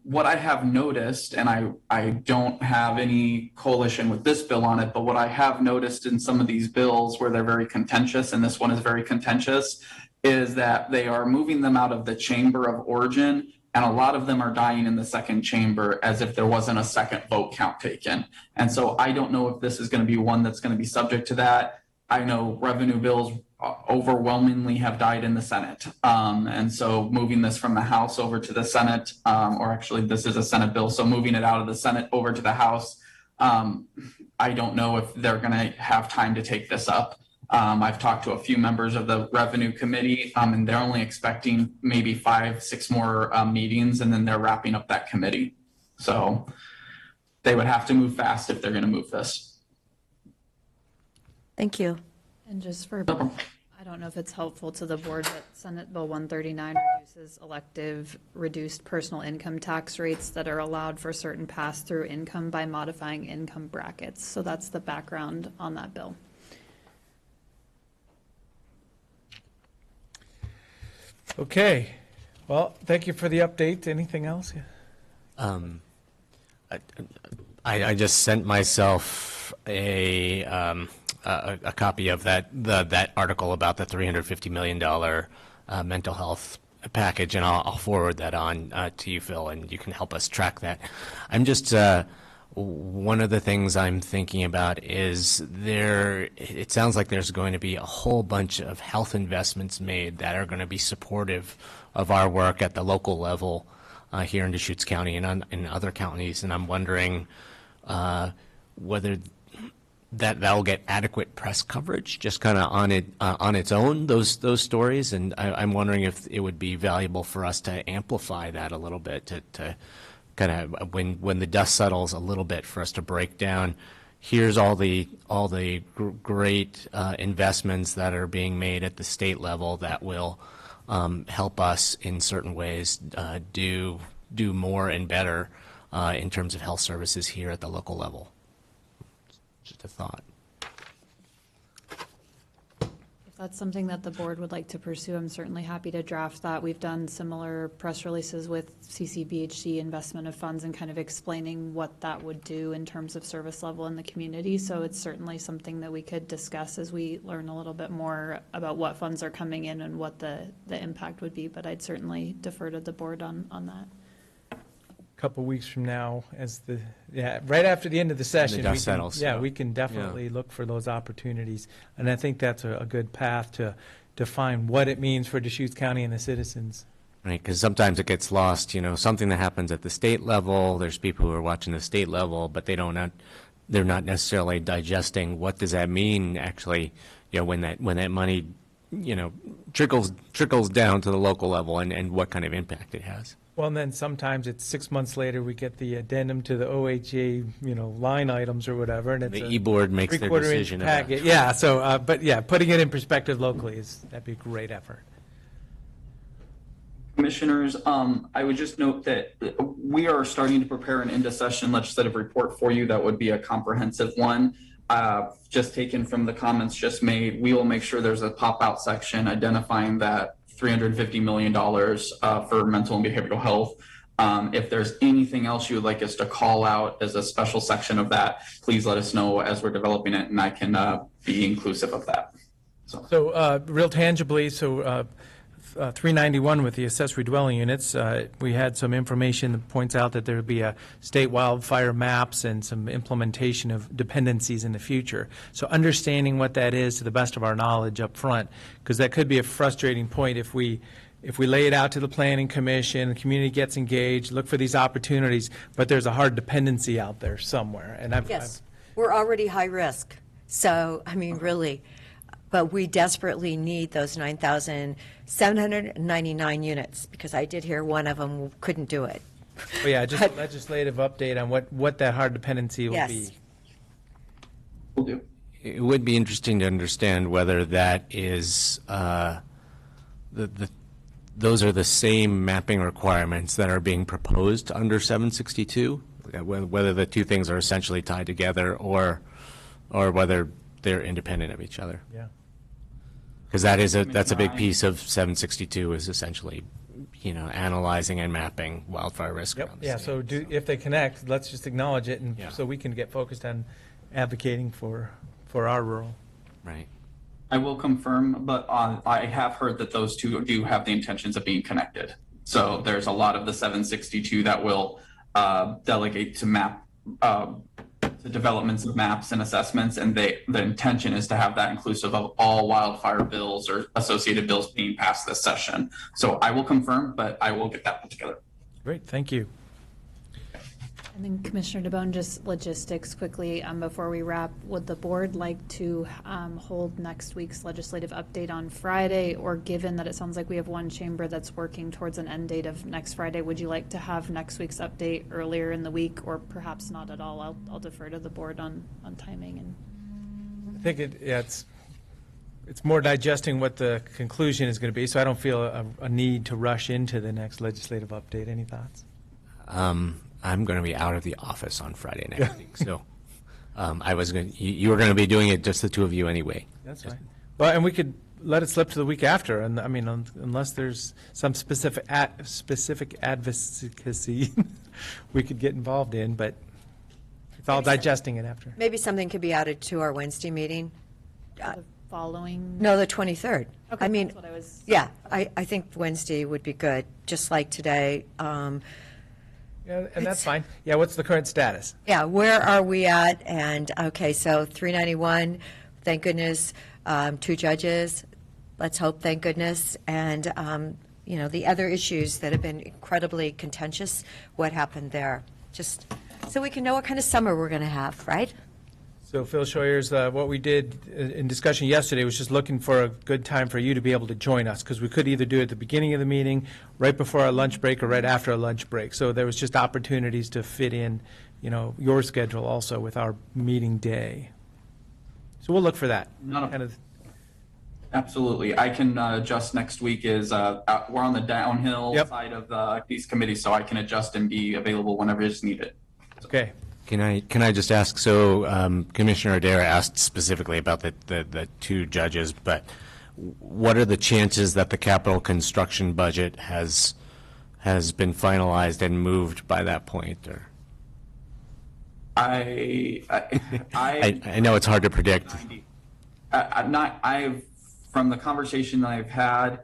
What I have noticed, and I don't have any coalition with this bill on it, but what I have noticed in some of these bills where they're very contentious, and this one is very contentious, is that they are moving them out of the chamber of origin, and a lot of them are dying in the second chamber as if there wasn't a second vote count taken. And so I don't know if this is going to be one that's going to be subject to that. I know revenue bills overwhelmingly have died in the Senate. And so moving this from the House over to the Senate, or actually this is a Senate bill, so moving it out of the Senate over to the House, I don't know if they're going to have time to take this up. I've talked to a few members of the Revenue Committee, and they're only expecting maybe 5-6 more meetings, and then they're wrapping up that committee. So they would have to move fast if they're going to move this. Thank you. And just for, I don't know if it's helpful to the board, but Senate Bill 139 reduces elective reduced personal income tax rates that are allowed for certain pass-through income by modifying income brackets. So that's the background on that bill. Okay. Well, thank you for the update. Anything else? I just sent myself a copy of that article about the $350 million mental health package, and I'll forward that on to you, Phil, and you can help us track that. I'm just one of the things I'm thinking about is it sounds like there's going to be a whole bunch of health investments made that are going to be supportive of our work at the local level here in Deschutes County and in other counties, and I'm wondering whether that'll get adequate press coverage, just kind of on its own, those stories, and I'm wondering if it would be valuable for us to amplify that a little bit, to kind of when the dust settles a little bit, for us to break down. Here's all the great investments that are being made at the state level that will help us in certain ways do more and better in terms of health services here at the local level. Just a thought. If that's something that the board would like to pursue, I'm certainly happy to draft that. We've done similar press releases with CCBHC investment of funds and kind of explaining what that would do in terms of service level in the community. So it's certainly something that we could discuss as we learn a little bit more about what funds are coming in and what the impact would be. But I'd certainly defer to the board on that. Couple weeks from now, right after the end of the session, dust settles. we can definitely look for those opportunities, and I think that's a good path to define what it means for Deschutes County and the citizens. Right, because sometimes it gets lost. Something that happens at the state level. There's people who are watching the state level, but they're not necessarily digesting what does that mean actually. When that money, trickles down to the local level and what kind of impact it has. Well, and then sometimes it's 6 months later, we get the addendum to the OHA, line items or whatever, and it's The e-board makes their decision about packet. Yeah, so, putting it in perspective locally that'd be a great effort. Commissioners, I would just note that we are starting to prepare an end-of-session legislative report for you that would be a comprehensive one. Just taken from the comments just made, we will make sure there's a pop-out section identifying that $350 million for mental and behavioral health. If there's anything else you would like us to call out as a special section of that, please let us know as we're developing it, and I can be inclusive of that. So real tangibly, 391 with the accessory dwelling units, we had some information that points out that there would be a state wildfire maps and some implementation of dependencies in the future. So understanding what that is to the best of our knowledge up front, because that could be a frustrating point if we lay it out to the Planning Commission, the community gets engaged, look for these opportunities, but there's a hard dependency out there somewhere. And we're already high risk. So, really. But we desperately need those 9,799 units, because I did hear one of them couldn't do it. Well, yeah, just a legislative update on what that hard dependency will be. Will do. It would be interesting to understand whether that is those are the same mapping requirements that are being proposed under 762, whether the two things are essentially tied together or whether they're independent of each other. Yeah. Because that's a big piece of 762 is essentially, analyzing and mapping wildfire risk. Yep. around the Yeah. state. So if they connect, let's just acknowledge it, and Yeah. so we can get focused on advocating for our rural. Right. I will confirm, but I have heard that those two do have the intentions of being connected. So there's a lot of the 762 that will delegate to map the developments of maps and assessments, and the intention is to have that inclusive of all wildfire bills or associated bills being passed this session. So I will confirm, but I will get that put together. Great. Thank you. And then Commissioner DeBonne, just logistics quickly before we wrap. Would the board like to hold next week's legislative update on Friday, or given that it sounds like we have one chamber that's working towards an end date of next Friday, would you like to have next week's update earlier in the week, or perhaps not at all? I'll defer to the board on timing. And I think it's it's more digesting what the conclusion is going to be, so I don't feel a need to rush into the next legislative update. Any thoughts? I'm going to be out of the office on Friday next week, so I was going. You were going to be doing it, just the two of you anyway. That's fine. Well, and we could let it slip to the week after, and I mean, unless there's some specific advocacy we could get involved in, but it's all digesting it after. Maybe something could be added to our Wednesday meeting. The following. No, the 23rd. Okay, I mean, that's what I was. yeah, I think Wednesday would be good, just like today. Yeah, and that's fine. Yeah, what's the current status? Yeah, where are we at? And, okay, so 391, thank goodness, 2 judges, let's hope, thank goodness. And, the other issues that have been incredibly contentious, what happened there? Just so we can know what kind of summer we're going to have, right? So Phil Shoyers, what we did in discussion yesterday was just looking for a good time for you to be able to join us, because we could either do it at the beginning of the meeting, right before our lunch break, or right after our lunch break. So there was just opportunities to fit in, your schedule also with our meeting day. So we'll look for that. Absolutely. I can adjust next week. We're on the downhill side of these committees, so I can adjust and be available whenever it's needed. Okay. Can I just ask? So Commissioner Adair asked specifically about the 2 judges, but what are the chances that the capital construction budget has been finalized and moved by that point? Or I know it's hard to predict. From the conversation that I've had,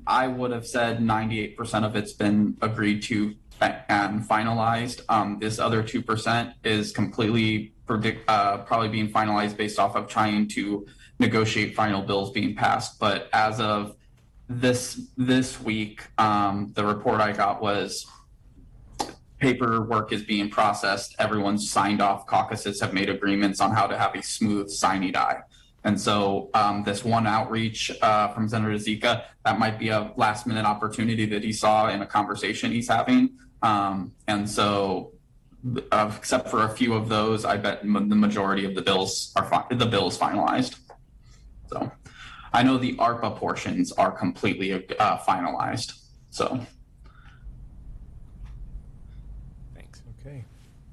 I would have said 98% of it's been agreed to and finalized. This other 2% is completely probably being finalized based off of trying to negotiate final bills being passed. But as of this week, the report I got was paperwork is being processed. Everyone's signed off. Caucuses have made agreements on how to have a smooth sine die. And so this one outreach from Senator Zika, that might be a last minute opportunity that he saw in a conversation he's having. And so except for a few of those, I bet the majority of the bills the bill is finalized. So I know the ARPA portions are completely finalized. So Thanks. Okay.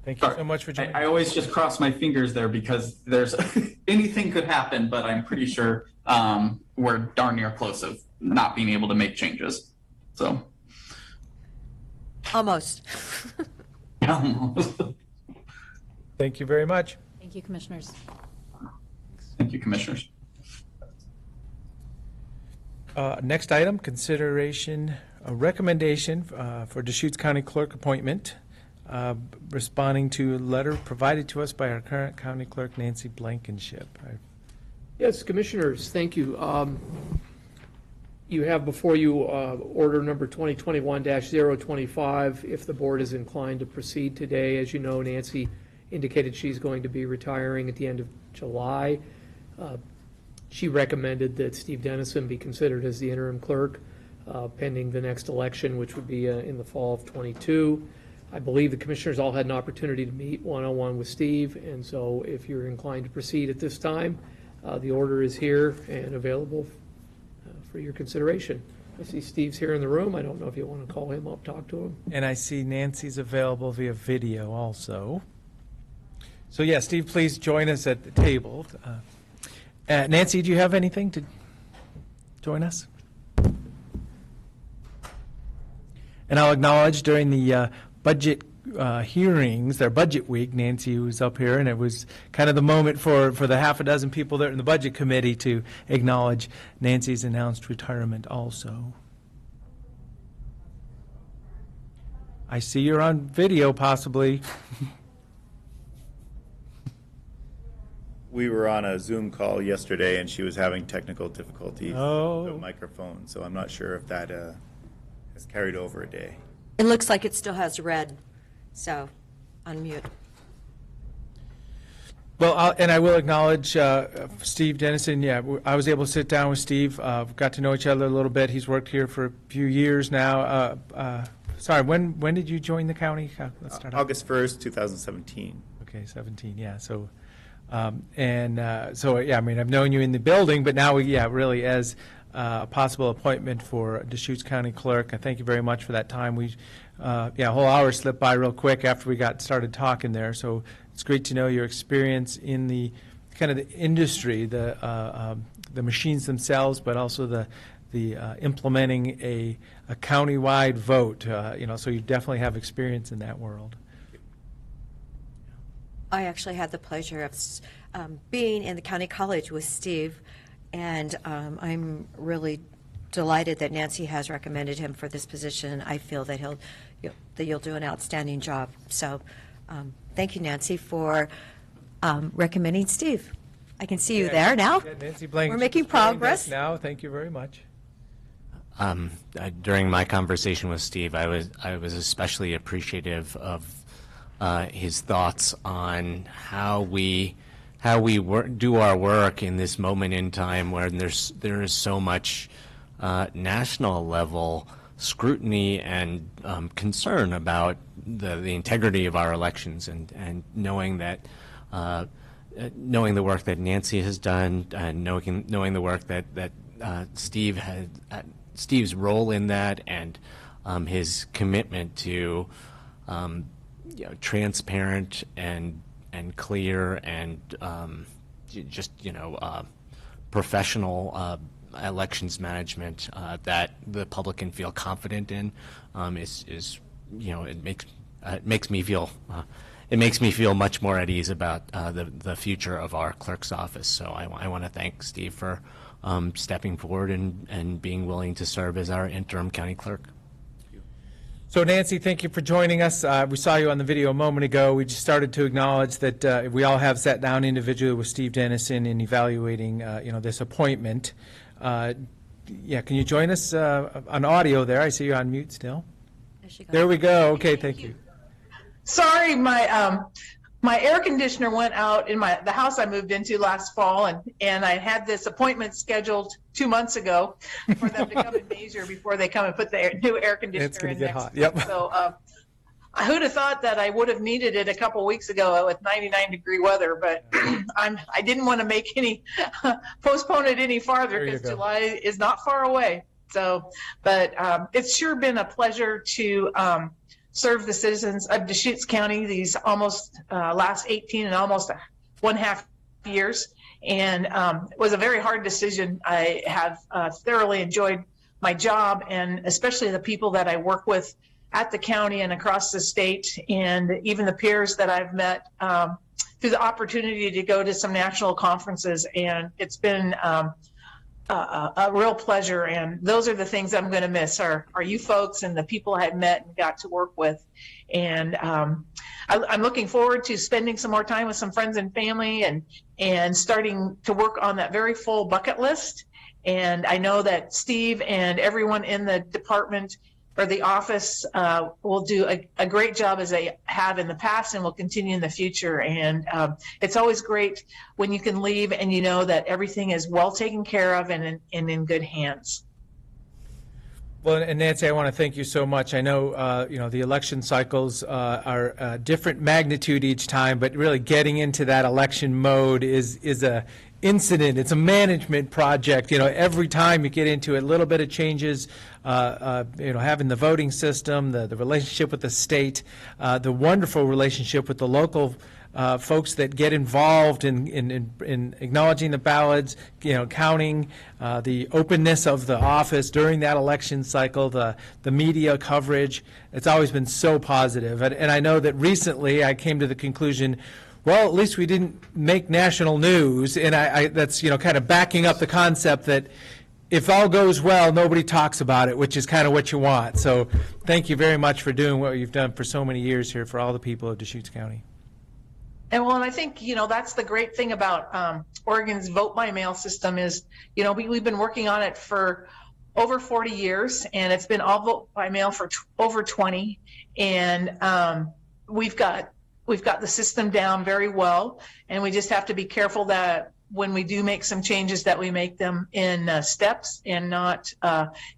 Thank you so much for joining. I always just cross my fingers there because there's anything could happen, but I'm pretty sure we're darn near close of not being able to make changes. So Almost. almost. Thank you very much. Thank you, Commissioners. Thank you, Commissioners. Next item, consideration, a recommendation for Deschutes County Clerk appointment, responding to a letter provided to us by our current County Clerk, Nancy Blankenship. Yes, Commissioners, thank you. You have before you order number 2021-025. If the board is inclined to proceed today, as you know, Nancy indicated she's going to be retiring at the end of July. She recommended that Steve Dennison be considered as the interim clerk pending the next election, which would be in the fall of '22. I believe the commissioners all had an opportunity to meet one-on-one with Steve, and so if you're inclined to proceed at this time, the order is here and available for your consideration. I see Steve's here in the room. I don't know if you want to call him up, talk to him. And I see Nancy's available via video also. So yeah, Steve, please join us at the table. Nancy, do you have anything to join us? And I'll acknowledge during the budget hearings, their budget week, Nancy was up here, and it was kind of the moment for the half a dozen people there in the budget committee to acknowledge Nancy's announced retirement also. I see you're on video, possibly. We were on a Zoom call yesterday, and she was having technical difficulties with the microphone, so I'm not sure if that has carried over a day. It looks like it still has red, so unmute. Well, and I will acknowledge Steve Dennison. Yeah, I was able to sit down with Steve. Got to know each other a little bit. He's worked here for a few years now. Sorry, when did you join the county? Let's start August 1st, 2017. Okay, 17. Yeah, so So, yeah, I mean, I've known you in the building, but now, really as a possible appointment for Deschutes County Clerk. I thank you very much for that time. A whole hour slipped by real quick after we got started talking there. So it's great to know your experience in the kind of the industry, the machines themselves, but also the implementing a county-wide vote. So you definitely have experience in that world. I actually had the pleasure of being in the county college with Steve, and I'm really delighted that Nancy has recommended him for this position. I feel that you'll do an outstanding job. So thank you, Nancy, for recommending Steve. I can see you there now. Yeah, Nancy Blank, we're making progress now. Thank you very much. During my conversation with Steve, I was especially appreciative of his thoughts on how we do our work in this moment in time where there is so much national level scrutiny and concern about the integrity of our elections, and knowing that knowing the work that Nancy has done, and knowing the work that Steve had, Steve's role in that, and his commitment to transparent and clear and professional elections management that the public can feel confident in it makes me feel much more at ease about the future of our clerk's office. So I want to thank Steve for stepping forward and being willing to serve as our interim county clerk. So Nancy, thank you for joining us. We saw you on the video a moment ago. We just started to acknowledge that we all have sat down individually with Steve Dennison in evaluating this appointment. Can you join us on audio there? I see you on mute still. There we go. Okay, thank you. Sorry, my air conditioner went out in the house I moved into last fall, and I had this appointment scheduled 2 months ago for them to come and measure before they come and put the new air conditioner it's gonna in get next hot. week. Yep. So I would have thought that I would have needed it a couple weeks ago with 99-degree weather, but I didn't want to make postpone it any farther because July is not far away. So, but it's sure been a pleasure to serve the citizens of Deschutes County these almost last 18 and almost 1.5 years. And it was a very hard decision. I have thoroughly enjoyed my job, and especially the people that I work with at the county and across the state, and even the peers that I've met through the opportunity to go to some national conferences. And it's been a real pleasure, and those are the things I'm going to miss are you folks and the people I've met and got to work with. And I'm looking forward to spending some more time with some friends and family and starting to work on that very full bucket list. And I know that Steve and everyone in the department or the office will do a great job as they have in the past and will continue in the future. And it's always great when you can leave and you know that everything is well taken care of and in good hands. Well, and Nancy, I want to thank you so much. I know, the election cycles are different magnitude each time, but really getting into that election mode is a incident. It's a management project. Every time you get into it, a little bit of changes, having the voting system, the relationship with the state, the wonderful relationship with the local folks that get involved in acknowledging the ballots, counting, the openness of the office during that election cycle, the media coverage. It's always been so positive. And I know that recently I came to the conclusion, well, at least we didn't make national news, and I that's kind of backing up the concept that if all goes well, nobody talks about it, which is kind of what you want. So thank you very much for doing what you've done for so many years here for all the people of Deschutes County. And I think, that's the great thing about Oregon's vote by mail system is, we've been working on it for over 40 years, and it's been all vote by mail for over 20. And we've got the system down very well, and we just have to be careful that when we do make some changes that we make them in steps and not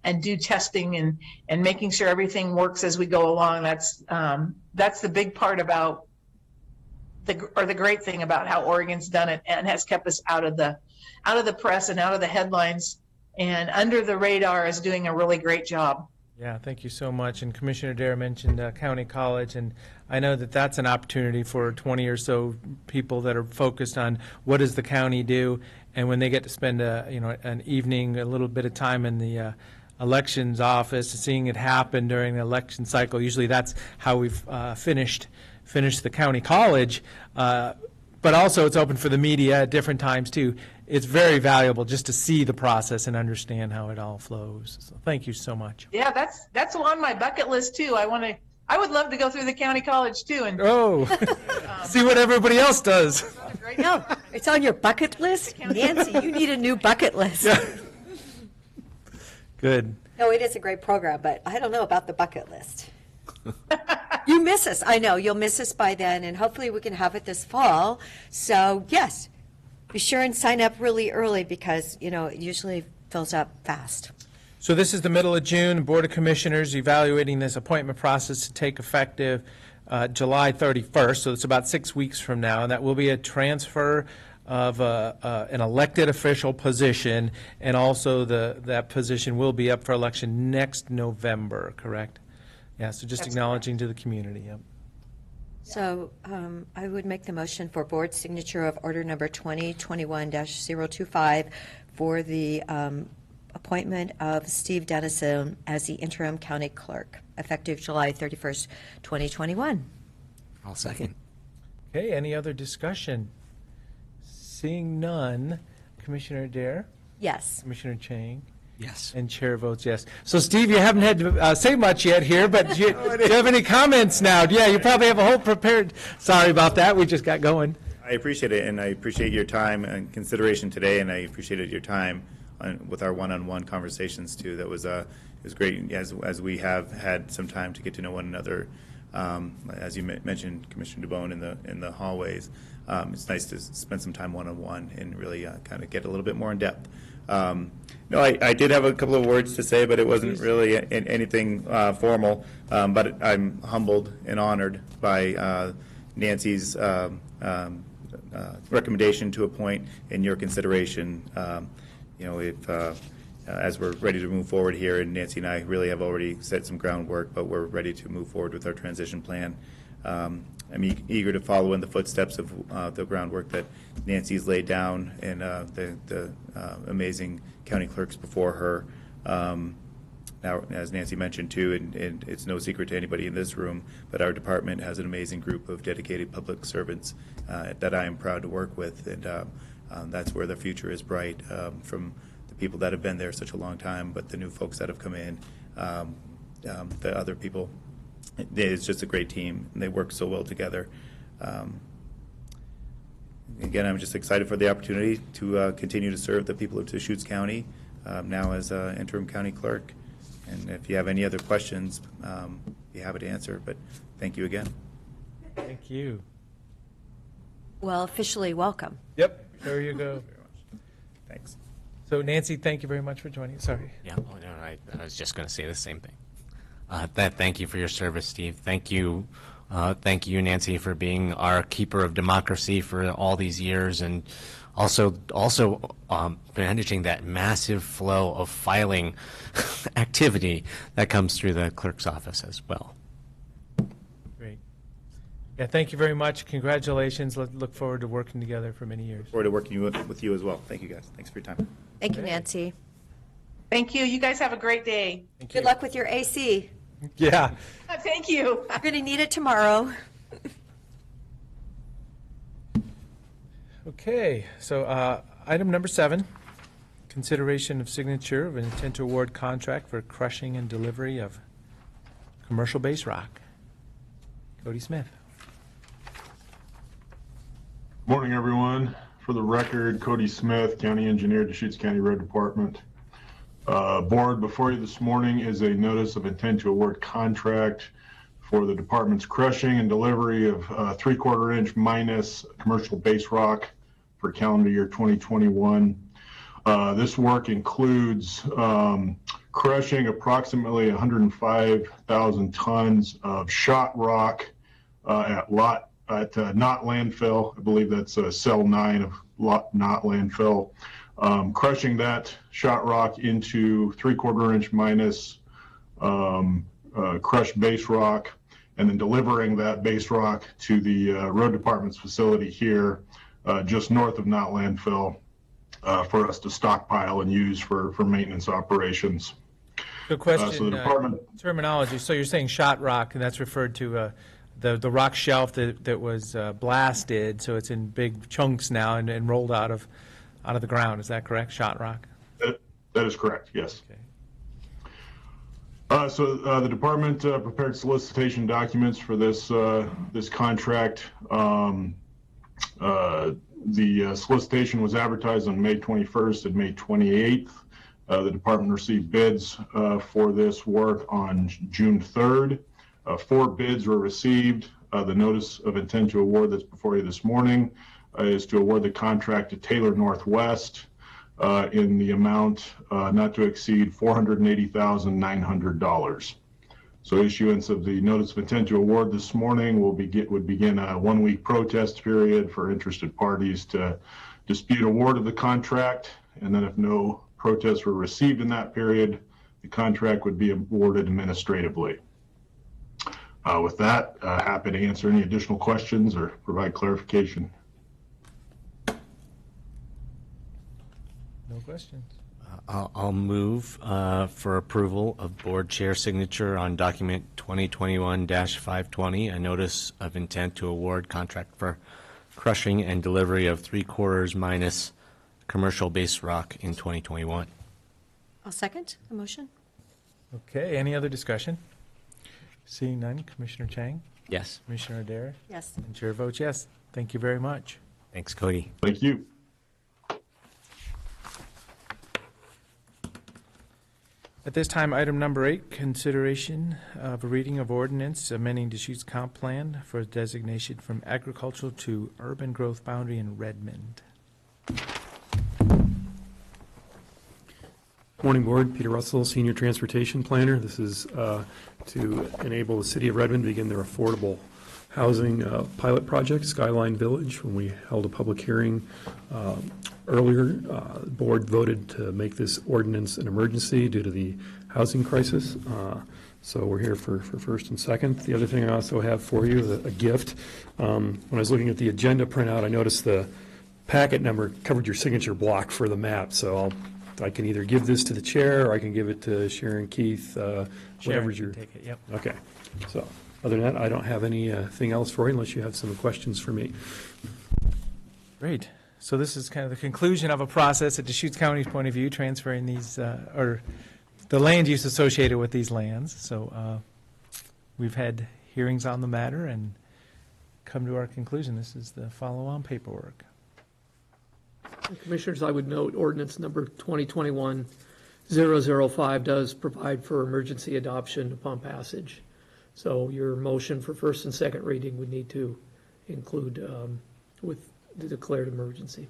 and do testing and making sure everything works as we go along. That's the big part about the great thing about how Oregon's done it and has kept us out of the press and out of the headlines and under the radar is doing a really great job. Yeah, thank you so much. And Commissioner Dare mentioned County College, and I know that that's an opportunity for 20 or so people that are focused on what does the county do, and when they get to spend an evening, a little bit of time in the elections office, seeing it happen during the election cycle. Usually, that's how we've finished the County College. But also, it's open for the media at different times too. It's very valuable just to see the process and understand how it all flows. So thank you so much. Yeah, that's on my bucket list too. I would love to go through the county college too and See what everybody else does. No, it's on your bucket list? Nancy, you need a new bucket list. Yeah. Good. No, it is a great program, but I don't know about the bucket list. You miss us. I know. You'll miss us by then, and hopefully we can have it this fall. So, yes, be sure and sign up really early because, it usually fills up fast. So this is the middle of June. Board of Commissioners evaluating this appointment process to take effective July 31st. So it's about 6 weeks from now, and that will be a transfer of an elected official position, and also that position will be up for election next November, correct? Yeah, so just acknowledging to the community. Yep. So I would make the motion for board signature of order number 2021-025 for the appointment of Steve Dennison as the interim county clerk, effective July 31st, 2021. I'll second. Okay, any other discussion? Seeing none, Commissioner Dare? Yes. Commissioner Chang? Yes. And chair votes yes. So, Steve, you haven't had to say much yet here, but do you have any comments now? Yeah, you probably have a whole prepared. Sorry about that. We just got going. I appreciate it, and I appreciate your time and consideration today, and I appreciated your time with our one-on-one conversations too. That was it was great as we have had some time to get to know one another. As you mentioned, Commissioner DeBone in the hallways. It's nice to spend some time one-on-one and really kind of get a little bit more in depth. No, I did have a couple of words to say, but it wasn't really anything formal. But I'm humbled and honored by Nancy's recommendation to appoint and your consideration. As we're ready to move forward here, and Nancy and I really have already set some groundwork, but we're ready to move forward with our transition plan. I'm eager to follow in the footsteps of the groundwork that Nancy's laid down and the amazing county clerks before her. Now, as Nancy mentioned too, and it's no secret to anybody in this room, but our department has an amazing group of dedicated public servants that I am proud to work with, and that's where the future is bright, from the people that have been there such a long time, but the new folks that have come in, the other people. It's just a great team, and they work so well together. Again, I'm just excited for the opportunity to continue to serve the people of Deschutes County, now as interim county clerk. And if you have any other questions, be happy to answer. But thank you again. Thank you. Well, officially welcome. Yep, there you go. Thanks. So, Nancy, thank you very much for joining. Sorry. Yeah, I was just going to say the same thing. Thank you for your service, Steve. Thank you, Nancy, for being our keeper of democracy for all these years, and also managing that massive flow of filing activity that comes through the clerk's office as well. Great. Yeah, thank you very much. Congratulations. Look forward to working together for many years. Look forward to working with you as well. Thank you, guys. Thanks for your time. Thank you, Nancy. Thank you. You guys have a great day. Good luck with your AC. Yeah. Thank you. You're going to need it tomorrow. Okay, so item number 7, consideration of signature of an intent to award contract for crushing and delivery of commercial base rock. Cody Smith. Morning, everyone. For the record, Cody Smith, County Engineer, Deschutes County Road Department. Board, before you this morning is a notice of intent to award contract for the department's crushing and delivery of 3/4 inch minus commercial base rock for calendar year 2021. This work includes crushing approximately 105,000 tons of shot rock at lot Knott Landfill. I believe that's cell 9 of Knott Landfill. Crushing that shot rock into 3/4 inch minus crushed base rock, and then delivering that base rock to the road department's facility here just north of Knott Landfill for us to stockpile and use for maintenance operations. The question, So the department, terminology, so you're saying shot rock, and that's referred to the rock shelf that was blasted, so it's in big chunks now and rolled out of the ground. Is that correct? Shot rock? that is correct, yes. Okay. So the department prepared solicitation documents for this contract. The solicitation was advertised on May 21st and May 28th. The department received bids for this work on June 3rd. 4 bids were received. The notice of intent to award that's before you this morning is to award the contract to Taylor Northwest in the amount not to exceed $480,900. So issuance of the notice of intent to award this morning would begin a 1-week protest period for interested parties to dispute award of the contract. And then if no protests were received in that period, the contract would be awarded administratively. With that, happy to answer any additional questions or provide clarification. No questions. I'll move for approval of board chair signature on document 2021-520, a notice of intent to award contract for crushing and delivery of 3/4 minus commercial base rock in 2021. I'll second the motion. Okay, any other discussion? Seeing none, Commissioner Chang, Yes. Commissioner Adair, Yes. and Chair votes yes. Thank you very much. Thanks, Cody. Thank you. At this time, item number 8, consideration of a reading of ordinance amending Deschutes comp plan for designation from agricultural to urban growth boundary in Redmond. Morning, Board. Peter Russell, Senior Transportation Planner. This is to enable the City of Redmond to begin their affordable housing pilot project, Skyline Village. When we held a public hearing earlier, the Board voted to make this ordinance an emergency due to the housing crisis. So we're here for first and second. The other thing I also have for you is a gift. When I was looking at the agenda printout, I noticed the packet number covered your signature block for the map. So I can either give this to the chair, or I can give it to Sharon, Keith, whatever's your. Take it, yep. Okay. So other than that, I don't have anything else for you unless you have some questions for me. Great. So this is kind of the conclusion of a process at Deschutes County's point of view, transferring these, or the land use associated with these lands. So we've had hearings on the matter and come to our conclusion. This is the follow-on paperwork. Commissioners, I would note ordinance number 2021-005 does provide for emergency adoption upon passage. So your motion for first and second reading would need to include with the declared emergency.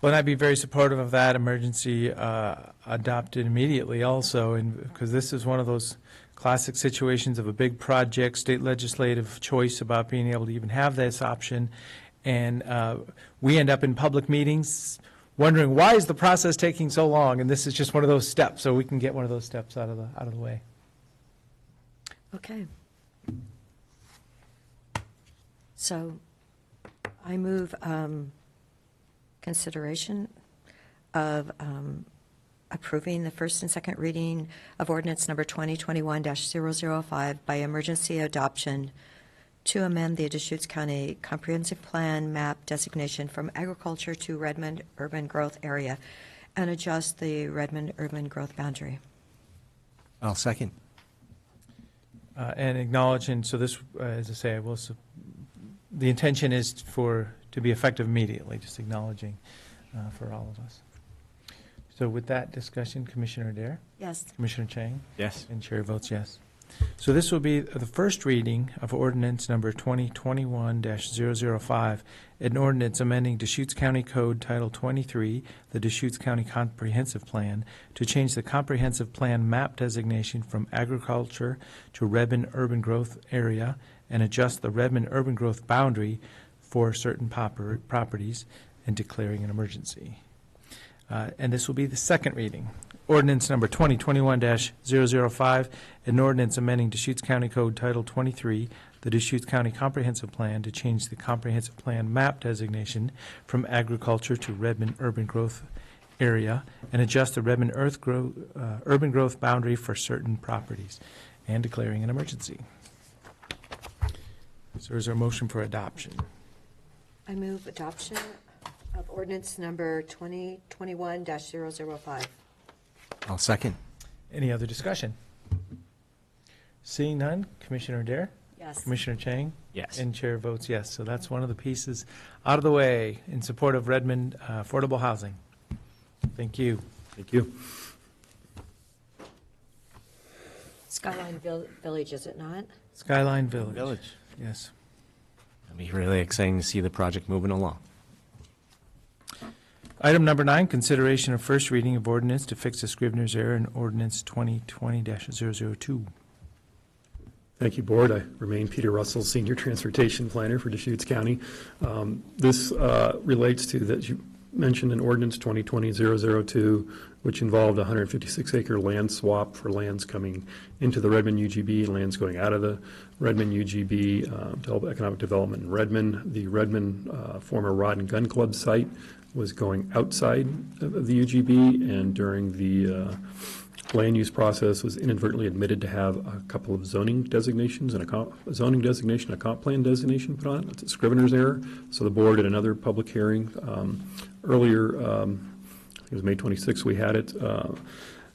Well, and I'd be very supportive of that emergency adopted immediately also, and because this is one of those classic situations of a big project, state legislative choice about being able to even have this option. And we end up in public meetings wondering, why is the process taking so long? And this is just one of those steps, so we can get one of those steps out of the way. Okay. So I move consideration of approving the first and second reading of ordinance number 2021-005 by emergency adoption to amend the Deschutes County Comprehensive Plan map designation from agriculture to Redmond urban growth area and adjust the Redmond urban growth boundary. I'll second. And acknowledge, and so this, as I say, the intention is to be effective immediately, just acknowledging for all of us. So with that discussion, Commissioner Adair? Yes. Commissioner Chang? Yes. And Chair votes yes. So this will be the first reading of ordinance number 2021-005, an ordinance amending Deschutes County Code Title 23, the Deschutes County Comprehensive Plan, to change the comprehensive plan map designation from agriculture to Redmond urban growth area and adjust the Redmond urban growth boundary for certain properties and declaring an emergency. And this will be the second reading. Ordinance number 2021-005, an ordinance amending Deschutes County Code Title 23, the Deschutes County Comprehensive Plan, to change the comprehensive plan map designation from agriculture to Redmond urban growth area and adjust the Redmond urban growth boundary for certain properties and declaring an emergency. So is there a motion for adoption? I move adoption of ordinance number 2021-005. I'll second. Any other discussion? Seeing none, Commissioner Dare? Yes. Commissioner Chang? Yes. And Chair votes yes. So that's one of the pieces out of the way in support of Redmond affordable housing. Thank you. Thank you. Skyline Village, is it not? Skyline Village. Yes. It'll be really exciting to see the project moving along. Item number 9, consideration of first reading of ordinance to fix a Scrivener's error in ordinance 2020-002. Thank you, Board. I remain Peter Russell, Senior Transportation Planner for Deschutes County. This relates to, that you mentioned, an ordinance 2020-002, which involved a 156-acre land swap for lands coming into the Redmond UGB, lands going out of the Redmond UGB to help economic development in Redmond. The Redmond former Rod and Gun Club site was going outside of the UGB, and during the land use process was inadvertently admitted to have a couple of zoning designations and a zoning designation, a comp plan designation put on it. It's a Scrivener's error. So the board at another public hearing earlier, I think it was May 26th, we had it,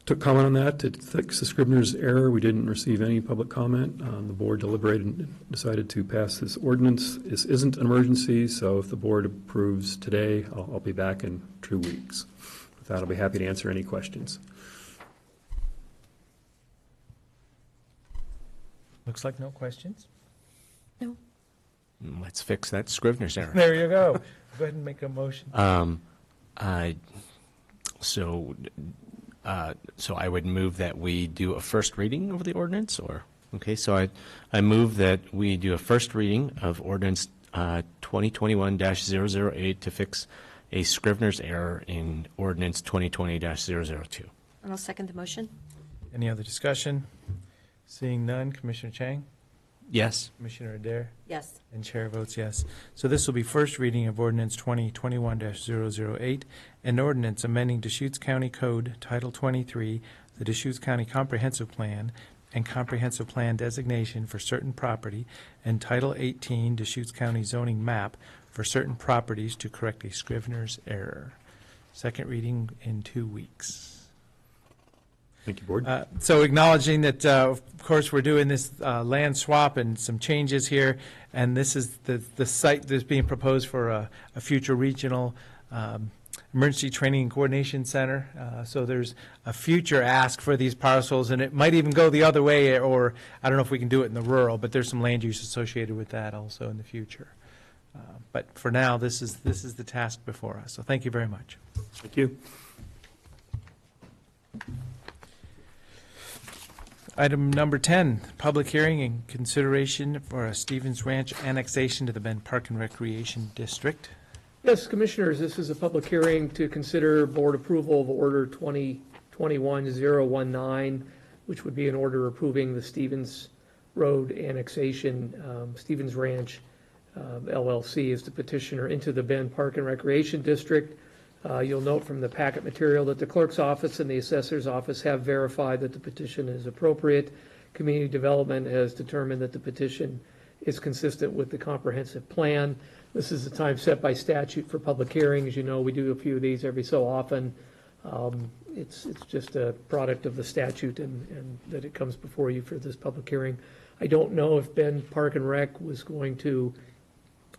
took comment on that to fix the Scrivener's error. We didn't receive any public comment. The board deliberated and decided to pass this ordinance. This isn't an emergency, so if the board approves today, I'll be back in 2 weeks. With that, I'll be happy to answer any questions. Looks like no questions. No. Let's fix that Scrivener's error. There you go. Go ahead and make a motion. So I would move that we do a first reading of the ordinance, or, okay, so I move that we do a first reading of ordinance 2021-008 to fix a Scrivener's error in ordinance 2020-002. And I'll second the motion. Any other discussion? Seeing none, Commissioner Chang? Yes. Commissioner Adair? Yes. And Chair votes yes. So this will be first reading of ordinance 2021-008, an ordinance amending Deschutes County Code Title 23, the Deschutes County Comprehensive Plan, and Comprehensive Plan designation for certain property, and Title 18 Deschutes County zoning map for certain properties to correct a Scrivener's error. Second reading in 2 weeks. Thank you, Board. So acknowledging that, of course, we're doing this land swap and some changes here, and this is the site that's being proposed for a future regional emergency training and coordination center. So there's a future ask for these parcels, and it might even go the other way, or I don't know if we can do it in the rural, but there's some land use associated with that also in the future. But for now, this is the task before us. So thank you very much. Thank you. Item number 10, public hearing and consideration for a Stevens Ranch annexation to the Bend Park and Recreation District. Yes, Commissioners, this is a public hearing to consider board approval of Order 2021-019, which would be an order approving the Stevens Road annexation. Stevens Ranch LLC is the petitioner into the Bend Park and Recreation District. You'll note from the packet material that the clerk's office and the assessor's office have verified that the petition is appropriate. Community Development has determined that the petition is consistent with the comprehensive plan. This is the time set by statute for public hearings. You know, we do a few of these every so often. It's just a product of the statute and that it comes before you for this public hearing. I don't know if Bend Park and Rec was going to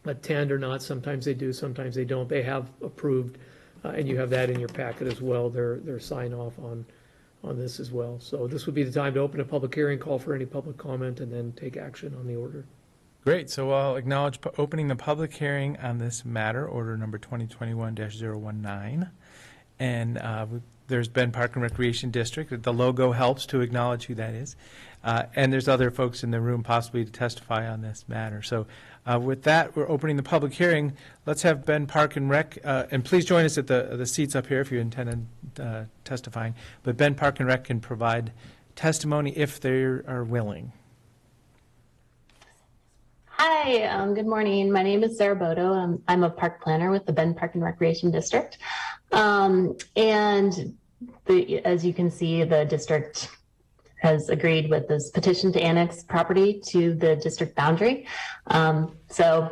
attend or not. Sometimes they do, sometimes they don't. They have approved. And you have that in your packet as well, their sign off on this as well. So this would be the time to open a public hearing, call for any public comment, and then take action on the order. Great, so I'll acknowledge opening the public hearing on this matter, order number 2021-019. And there's Bend Park and Recreation District. The logo helps to acknowledge who that is. And there's other folks in the room possibly to testify on this matter. So with that, we're opening the public hearing. Let's have Ben Park and Rec, and please join us at the seats up here if you intend on testifying. But Ben Park and Rec can provide testimony if they are willing. Hi, good morning. My name is Sarah Bodo. I'm a park planner with the Bend Park and Recreation District. As you can see, the district has agreed with this petition to annex property to the district boundary. So,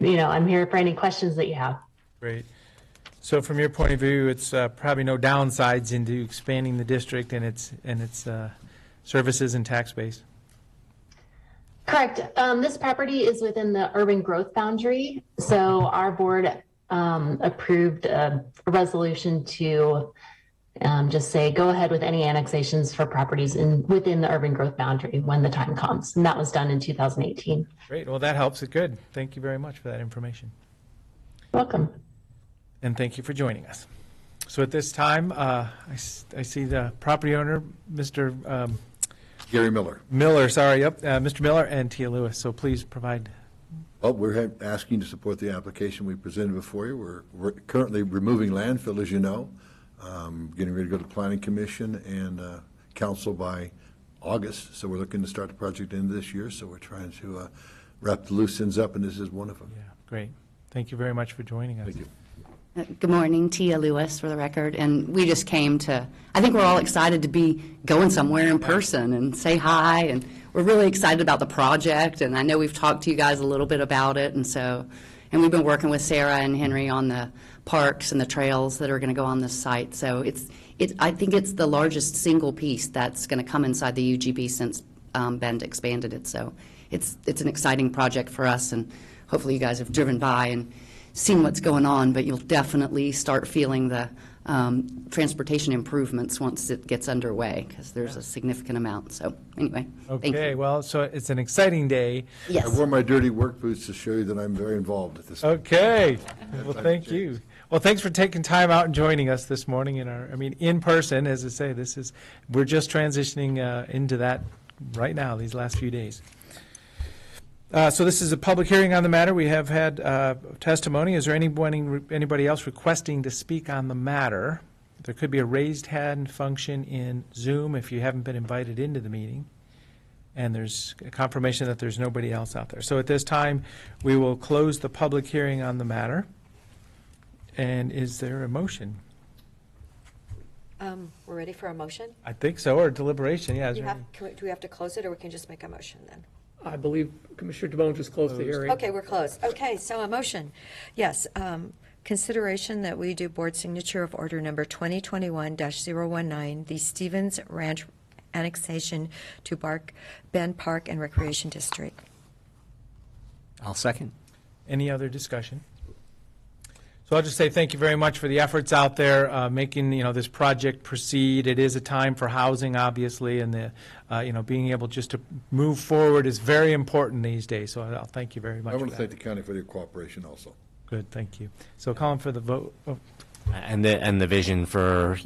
I'm here for any questions that you have. Great. So from your point of view, it's probably no downsides into expanding the district and its services and tax base. Correct. This property is within the urban growth boundary. So our board approved a resolution to just say go ahead with any annexations for properties within the urban growth boundary when the time comes. And that was done in 2018. Great. Well, that helps it. Good. Thank you very much for that information. Welcome. And thank you for joining us. So at this time, I see the property owner, Mr. Gary Miller. Mr. Miller and Tia Lewis. So please provide. Well, we're asking to support the application we presented before you. We're currently removing landfill, as you know, getting ready to go to Planning Commission and Council by August. So we're looking to start the project in this year. So we're trying to wrap the loose ends up, and this is one of them. Yeah, great. Thank you very much for joining us. Thank you. Good morning, Tia Lewis for the record. And we just came to, I think we're all excited to be going somewhere in person and say hi. And we're really excited about the project. And I know we've talked to you guys a little bit about it. And we've been working with Sarah and Henry on the parks and the trails that are going to go on this site. So I think it's the largest single piece that's going to come inside the UGB since Bend expanded it. So it's an exciting project for us. And hopefully you guys have driven by and seen what's going on, but you'll definitely start feeling the transportation improvements once it gets underway, because there's a significant amount. So anyway, thank you. Okay, well, so it's an exciting day. Yes. I wore my dirty work boots to show you that I'm very involved at this. Okay. Well, thank you. Well, thanks for taking time out and joining us this morning in person. As I say, we're just transitioning into that right now, these last few days. So this is a public hearing on the matter. We have had testimony. Is there anybody else requesting to speak on the matter? There could be a raised hand function in Zoom if you haven't been invited into the meeting. And there's a confirmation that there's nobody else out there. So at this time, we will close the public hearing on the matter. And is there a motion? We're ready for a motion? I think so, or deliberation, yeah. Do we have to close it, or we can just make a motion then? I believe Commissioner DeBonne just closed the hearing. Okay, we're closed. Okay, so a motion. Yes, consideration that we do board signature of order number 2021-019, the Stevens Ranch annexation to Bend Park and Recreation District. I'll second. Any other discussion? So I'll just say thank you very much for the efforts out there making this project proceed. It is a time for housing, obviously, and being able just to move forward is very important these days. So I'll thank you very much. I want to thank the county for their cooperation also. Good, thank you. So calling for the vote. Oh. And the vision for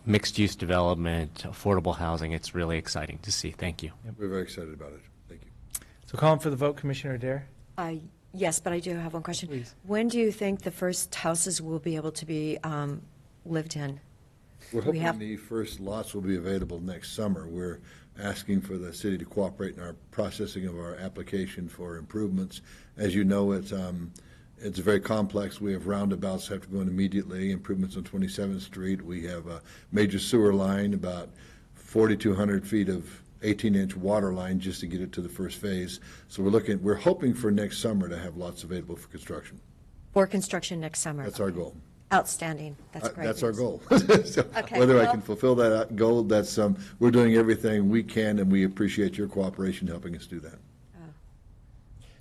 mixed use development, affordable housing. It's really exciting to see. Thank you. Yep. We're very excited about it. Thank you. So calling for the vote, Commissioner Adair. Yes, but I do have one question. Please. When do you think the first houses will be able to be lived in? We're hoping the first lots will be available next summer. We're asking for the city to cooperate in our processing of our application for improvements. As you know, it's very complex. We have roundabouts that have to go in immediately, improvements on 27th Street. We have a major sewer line, about 4,200 feet of 18-inch water line just to get it to the first phase. So we're hoping for next summer to have lots available for construction. For construction next summer. That's our goal. Outstanding. That's great. That's our goal. So okay, whether I can fulfill that goal, that's we're doing everything we can, and we appreciate your cooperation helping us do that.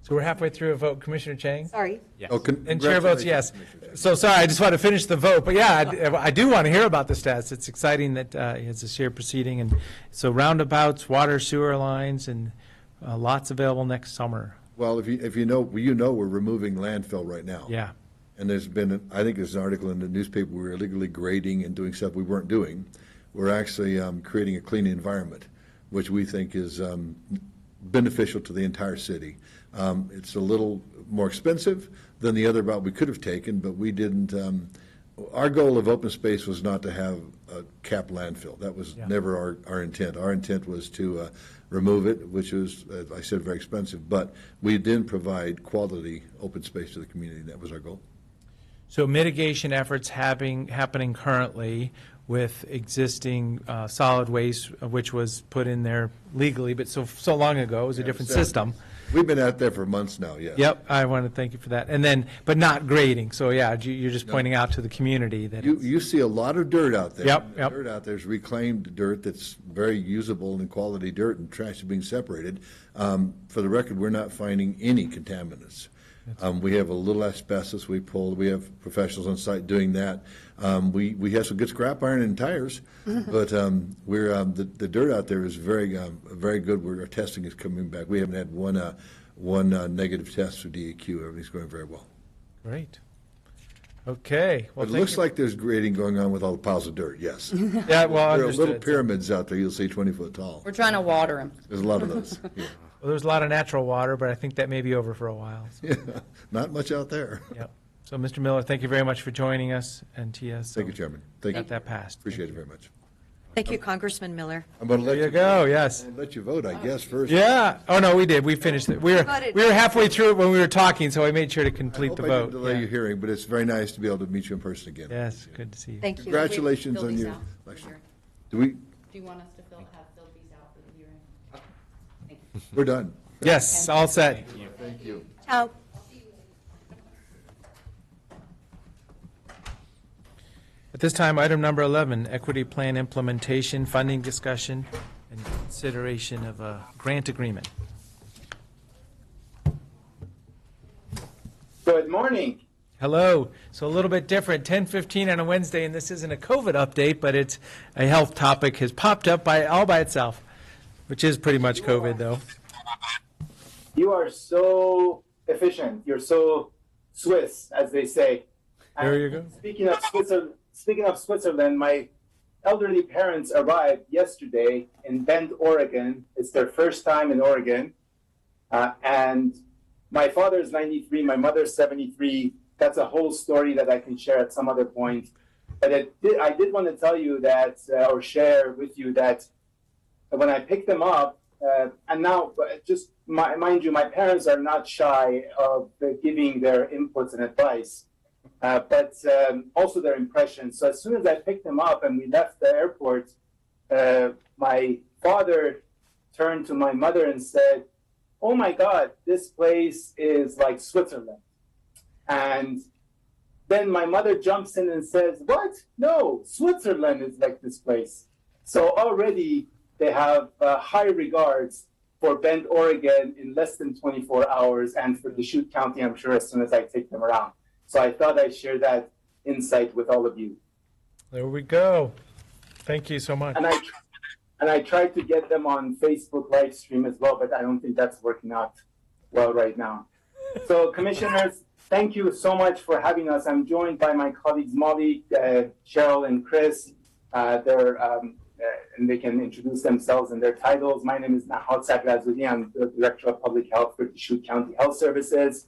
So we're halfway through a vote. Commissioner Chang? Sorry. Yes. And chair votes yes. So sorry, I just want to finish the vote. But yeah, I do want to hear about the stats. It's exciting that it's a shared proceeding. And so roundabouts, water, sewer lines, and lots available next summer. Well, if you know, we're removing landfill right now. Yeah. And there's been, I think there's an article in the newspaper, we're illegally grading and doing stuff we weren't doing. We're actually creating a clean environment. which we think is beneficial to the entire city. It's a little more expensive than the other route we could have taken, but we didn't. Our goal of open space was not to have a capped landfill. That was never our intent. Our intent was to remove it, which was, as I said, very expensive, but we didn't provide quality open space to the community. That was our goal. So mitigation efforts happening currently with existing solid waste, which was put in there legally, but so long ago, it was a different system. We've been out there for months now, yes. Yep, I want to thank you for that. And then, but not grading, so yeah, you're just pointing out to the community that You see a lot of dirt out there. Yep. Dirt out there is reclaimed dirt that's very usable and quality dirt, and trash is being separated. For the record, we're not finding any contaminants. We have a little asbestos we pulled. We have professionals on site doing that. We have some good scrap iron and tires, but the dirt out there is very good. Our testing is coming back. We haven't had one negative test for DEQ. Everything's going very well. Great. Okay. Well, But it looks like there's grading going on with all the piles of dirt, yes. Yeah, well, there are little understood. pyramids out there you'll see 20 foot tall. We're trying to water them. There's a lot of those. Yeah. Well, there's a lot of natural water, but I think that may be over for a while. So. Yeah, not much out there. Yep. So, Mr. Miller, thank you very much for joining us, and TS. Thank you, Chairman. Thank you. Got that passed. Appreciate it very much. Thank you, Congressman Miller. I'm going to let There you go, yes. let you vote, I guess, first. Yeah. Oh, no, we did. We finished it. We were voted. halfway through it when we were talking, so I made sure to complete I the hope I vote. didn't delay Yeah. your hearing, but it's very nice to be able to meet you in person again. Yes, good to see you. Thank you. Congratulations Fill on these your out for election. your- Do we, Do you want us to fill these out for the hearing? Thank you. we're done. Yes, all set. Thank you. Ciao. At this time, item number 11, equity plan implementation, funding discussion, and consideration of a grant agreement. Good morning. Hello. So a little bit different, 10:15 on a Wednesday, and this isn't a COVID update, but it's a health topic has popped up all by itself, which is pretty much COVID, though. You are so efficient. You're so Swiss, as they say. There you go. Speaking of Switzerland, my elderly parents arrived yesterday in Bend, Oregon. It's their first time in Oregon. And my father's 93, my mother's 73. That's a whole story that I can share at some other point. But I did want to tell you that, or share with you that when I picked them up, and now just mind you, my parents are not shy of giving their inputs and advice. But also their impressions. So as soon as I picked them up and we left the airport, my father turned to my mother and said, "Oh my God, this place is like Switzerland." And then my mother jumps in and says, "What? No, Switzerland is like this place." So already they have high regards for Bend, Oregon in less than 24 hours, and for Deschutes County, I'm sure, as soon as I take them around. So I thought I'd share that insight with all of you. There we go. Thank you so much. And I tried to get them on Facebook live stream as well, but I don't think that's working out well right now. So commissioners, thank you so much for having us. I'm joined by my colleagues Molly, Cheryl, and Chris. And they can introduce themselves and their titles. My name is Nahat Sagrazoudi. I'm the Director of Public Health for Deschutes County Health Services.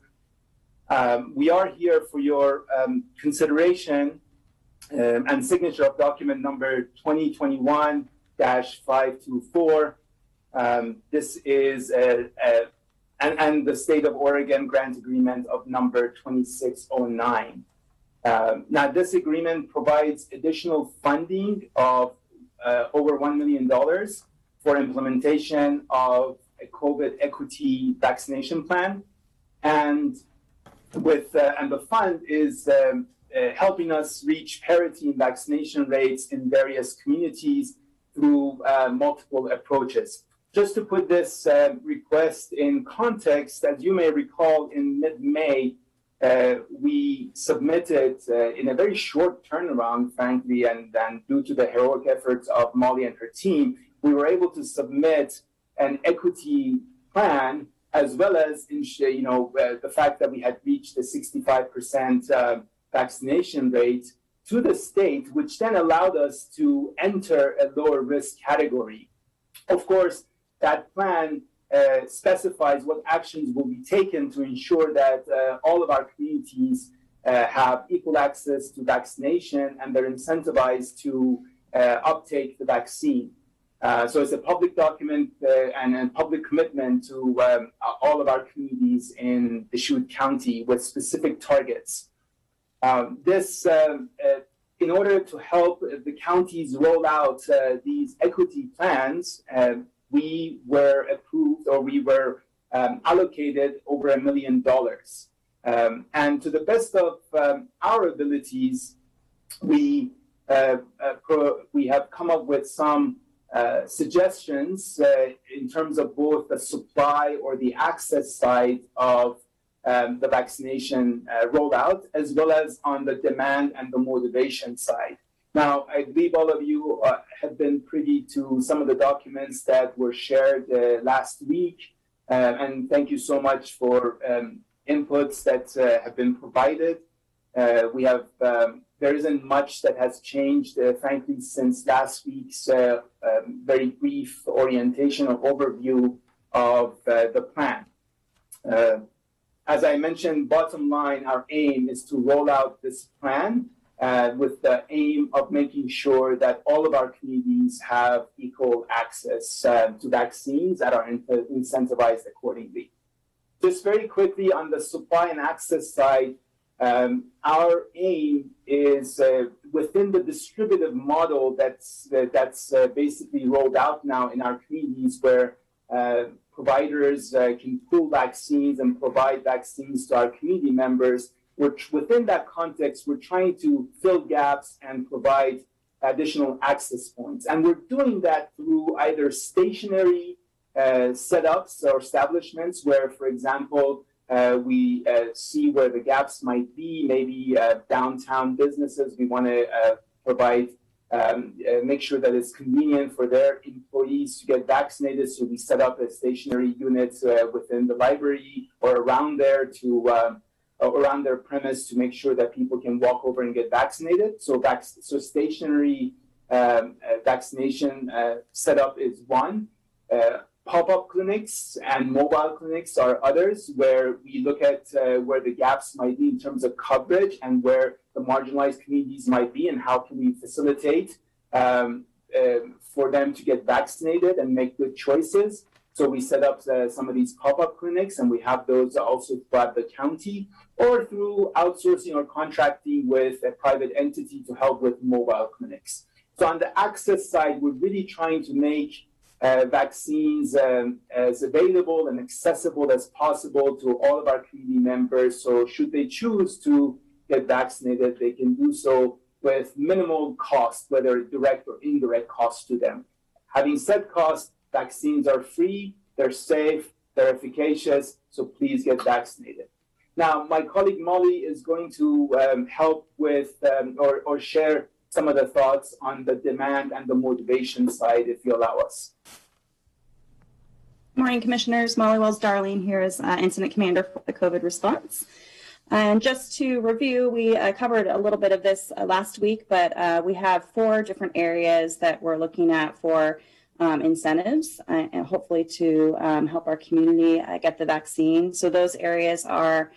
We are here for your consideration and signature of document number 2021-524. This is and the State of Oregon grant agreement of number 2609. Now, this agreement provides additional funding of over $1 million for implementation of a COVID equity vaccination plan, and the fund is helping us reach parity in vaccination rates in various communities through multiple approaches. Just to put this request in context, as you may recall, in mid-May, we submitted in a very short turnaround, frankly, and due to the heroic efforts of Molly and her team, we were able to submit an equity plan, as well as the fact that we had reached the 65% vaccination rate to the state, which then allowed us to enter a lower risk category. Of course, that plan specifies what actions will be taken to ensure that all of our communities have equal access to vaccination and they're incentivized to uptake the vaccine. So it's a public document and a public commitment to all of our communities in Deschutes County with specific targets. In order to help the counties roll out these equity plans, we were approved or we were allocated over $1 million. And to the best of our abilities, we have come up with some suggestions in terms of both the supply or the access side of the vaccination rollout, as well as on the demand and the motivation side. Now, I believe all of you have been privy to some of the documents that were shared last week, and thank you so much for inputs that have been provided. There isn't much that has changed, frankly, since last week's very brief orientation or overview of the plan. As I mentioned, bottom line, our aim is to roll out this plan with the aim of making sure that all of our communities have equal access to vaccines that are incentivized accordingly. Just very quickly on the supply and access side, our aim is within the distributive model that's basically rolled out now in our communities, where providers can pool vaccines and provide vaccines to our community members. Which within that context, we're trying to fill gaps and provide additional access points. And we're doing that through either stationary setups or establishments where, for example, we see where the gaps might be, maybe downtown businesses. We want to provide, make sure that it's convenient for their employees to get vaccinated. So we set up a stationary unit within the library or around there to around their premise to make sure that people can walk over and get vaccinated. So stationary vaccination setup is one. Pop-up clinics and mobile clinics are others, where we look at where the gaps might be in terms of coverage and where the marginalized communities might be, and how can we facilitate for them to get vaccinated and make good choices. So we set up some of these pop-up clinics, and we have those also throughout the county, or through outsourcing or contracting with a private entity to help with mobile clinics. So on the access side, we're really trying to make vaccines as available and accessible as possible to all of our community members. So should they choose to get vaccinated, they can do so with minimal cost, whether direct or indirect cost to them. Having said cost, vaccines are free, they're safe, they're efficacious, so please get vaccinated. Now, my colleague Molly is going to help with or share some of the thoughts on the demand and the motivation side, if you allow us. Morning, Commissioners. Molly Wells-Darling here as Incident Commander for the COVID response. And just to review, we covered a little bit of this last week, but we have 4 different areas that we're looking at for incentives and hopefully to help our community get the vaccine. So those areas are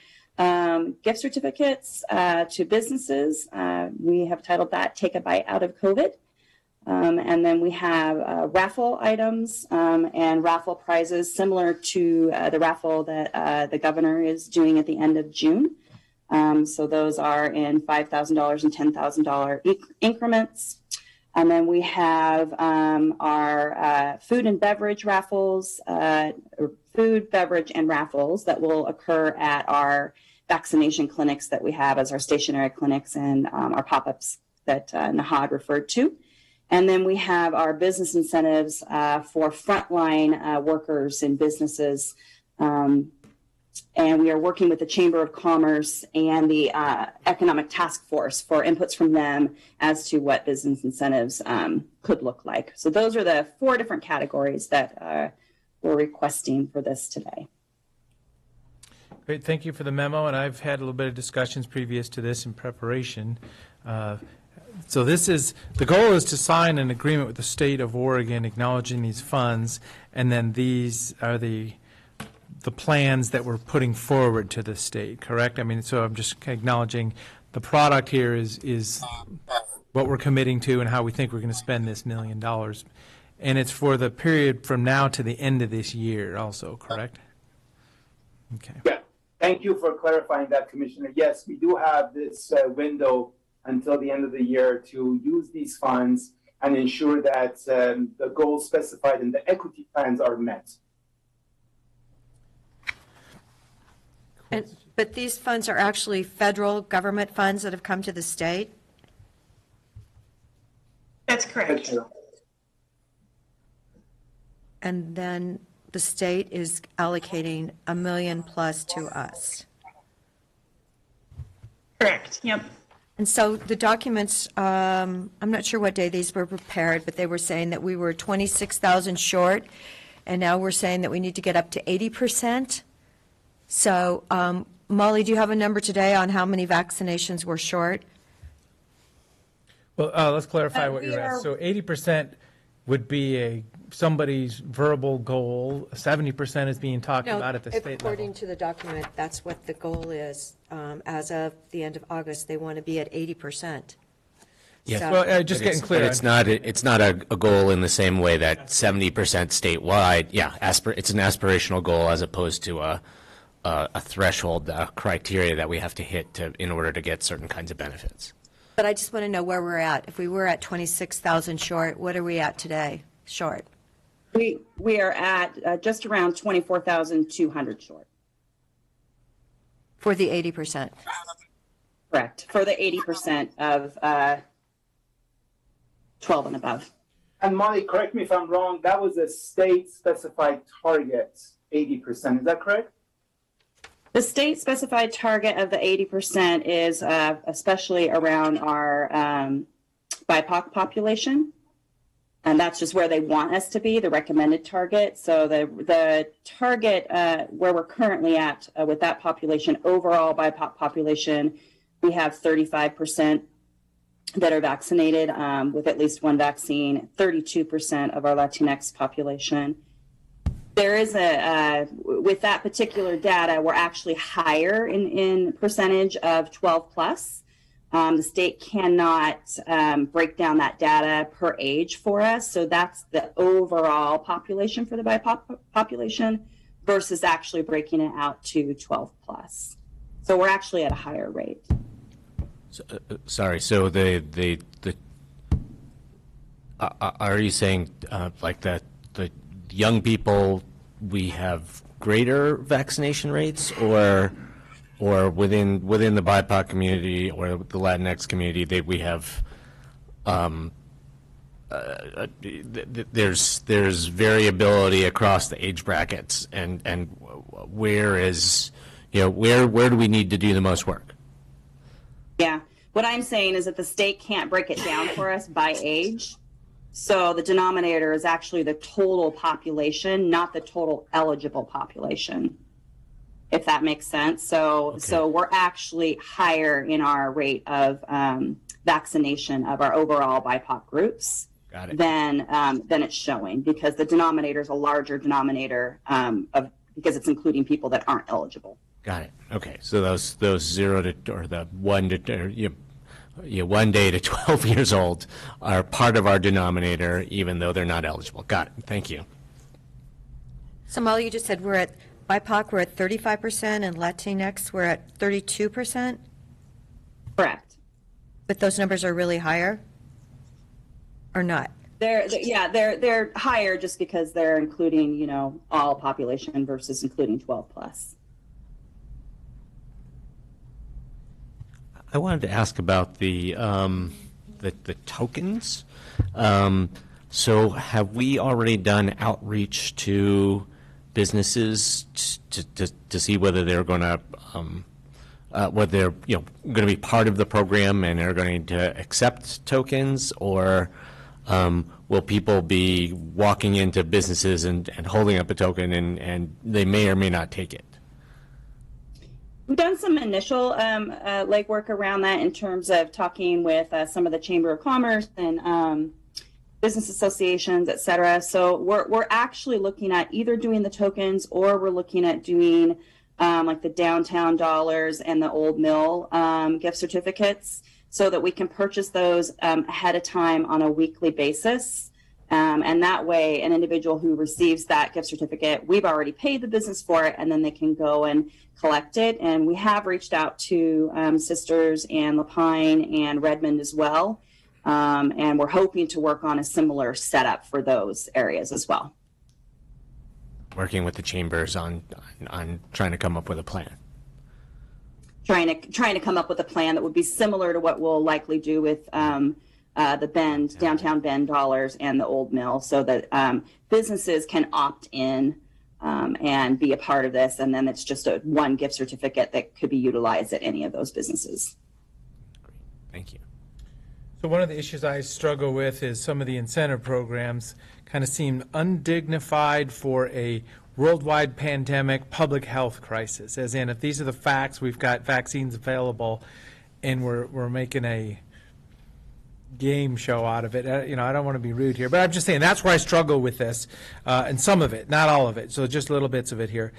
gift certificates to businesses. We have titled that Take a Bite Out of COVID. And then we have raffle items and raffle prizes similar to the raffle that the governor is doing at the end of June. So those are in $5,000 and $10,000 increments. And then we have our food and beverage raffles, food, beverage, and raffles that will occur at our vaccination clinics that we have as our stationary clinics and our pop-ups that Nahad referred to. And then we have our business incentives for frontline workers in businesses. And we are working with the Chamber of Commerce and the Economic Task Force for inputs from them as to what business incentives could look like. So those are the 4 different categories that we're requesting for this today. Great, thank you for the memo, and I've had a little bit of discussions previous to this in preparation. So the goal is to sign an agreement with the state of Oregon acknowledging these funds, and then these are the plans that we're putting forward to the state, correct? I mean, so I'm just acknowledging the product here is what we're committing to and how we think we're going to spend this $1 million. And it's for the period from now to the end of this year also, correct? Okay. Yeah, thank you for clarifying that, Commissioner. Yes, we do have this window until the end of the year to use these funds and ensure that the goals specified in the equity plans are met. But these funds are actually federal government funds that have come to the state? That's correct. And then the state is allocating $1 million plus to us. Correct, yep. And so the documents, I'm not sure what day these were prepared, but they were saying that we were 26,000 short, and now we're saying that we need to get up to 80%. So, Molly, do you have a number today on how many vaccinations we're short? Well, let's clarify what you're asking. So 80% would be somebody's verbal goal. 70% is being talked about at the state level. According to the document, that's what the goal is. As of the end of August, they want to be at 80%. Yes. So- Well, just getting clear. But it's not a goal in the same way that 70% statewide. Yeah, it's an aspirational goal as opposed to a threshold criteria that we have to hit in order to get certain kinds of benefits. But I just want to know where we're at. If we were at 26,000 short, what are we at today short? We are at just around 24,200 short. For the 80%? Correct, for the 80% of 12 and above. And Molly, correct me if I'm wrong, that was a state-specified target, 80%, is that correct? The state-specified target of the 80% is especially around our BIPOC population. And that's just where they want us to be, the recommended target. So the target where we're currently at with that population, overall BIPOC population, we have 35% that are vaccinated with at least one vaccine, 32% of our Latinx population. There is with that particular data, we're actually higher in percentage of 12 plus. The state cannot break down that data per age for us. So that's the overall population for the BIPOC population versus actually breaking it out to 12 plus. So we're actually at a higher rate. So, sorry, so are you saying like that the young people, we have greater vaccination rates, or within the BIPOC community or the Latinx community we have there's variability across the age brackets, and where do we need to do the most work? Yeah, what I'm saying is that the state can't break it down for us by age. So the denominator is actually the total population, not the total eligible population, if that makes sense. So we're actually higher in our rate of vaccination of our overall BIPOC groups than it's showing, because the denominator is a larger denominator because it's including people that aren't eligible. Got it. Okay, so those 0 to, or the 1 to, 1 day to 12 years old are part of our denominator, even though they're not eligible. Got it. Thank you. So Molly, you just said we're at BIPOC, we're at 35%, and Latinx, we're at 32%? Correct. But those numbers are really higher, or not? They're higher just because they're including, all population versus including 12 plus. I wanted to ask about the tokens. So have we already done outreach to businesses to see whether they're going to whether they're going to be part of the program and are going to accept tokens, or will people be walking into businesses and holding up a token and they may or may not take it? We've done some initial legwork around that in terms of talking with some of the Chamber of Commerce and business associations, et cetera. So we're actually looking at either doing the tokens or we're looking at doing like the downtown dollars and the Old Mill gift certificates so that we can purchase those ahead of time on a weekly basis. And that way, an individual who receives that gift certificate, we've already paid the business for it, and then they can go and collect it. And we have reached out to Sisters and Lapine and Redmond as well. And we're hoping to work on a similar setup for those areas as well. Working with the chambers on trying to come up with a plan. Trying to come up with a plan that would be similar to what we'll likely do with the Bend, downtown Bend dollars and the Old Mill, so that businesses can opt in and be a part of this, and then it's just one gift certificate that could be utilized at any of those businesses. Thank you. So one of the issues I struggle with is some of the incentive programs kind of seem undignified for a worldwide pandemic public health crisis, as in if these are the facts, we've got vaccines available, and we're making a game show out of it. I don't want to be rude here, but I'm just saying that's where I struggle with this, and some of it, not all of it, so just little bits of it here.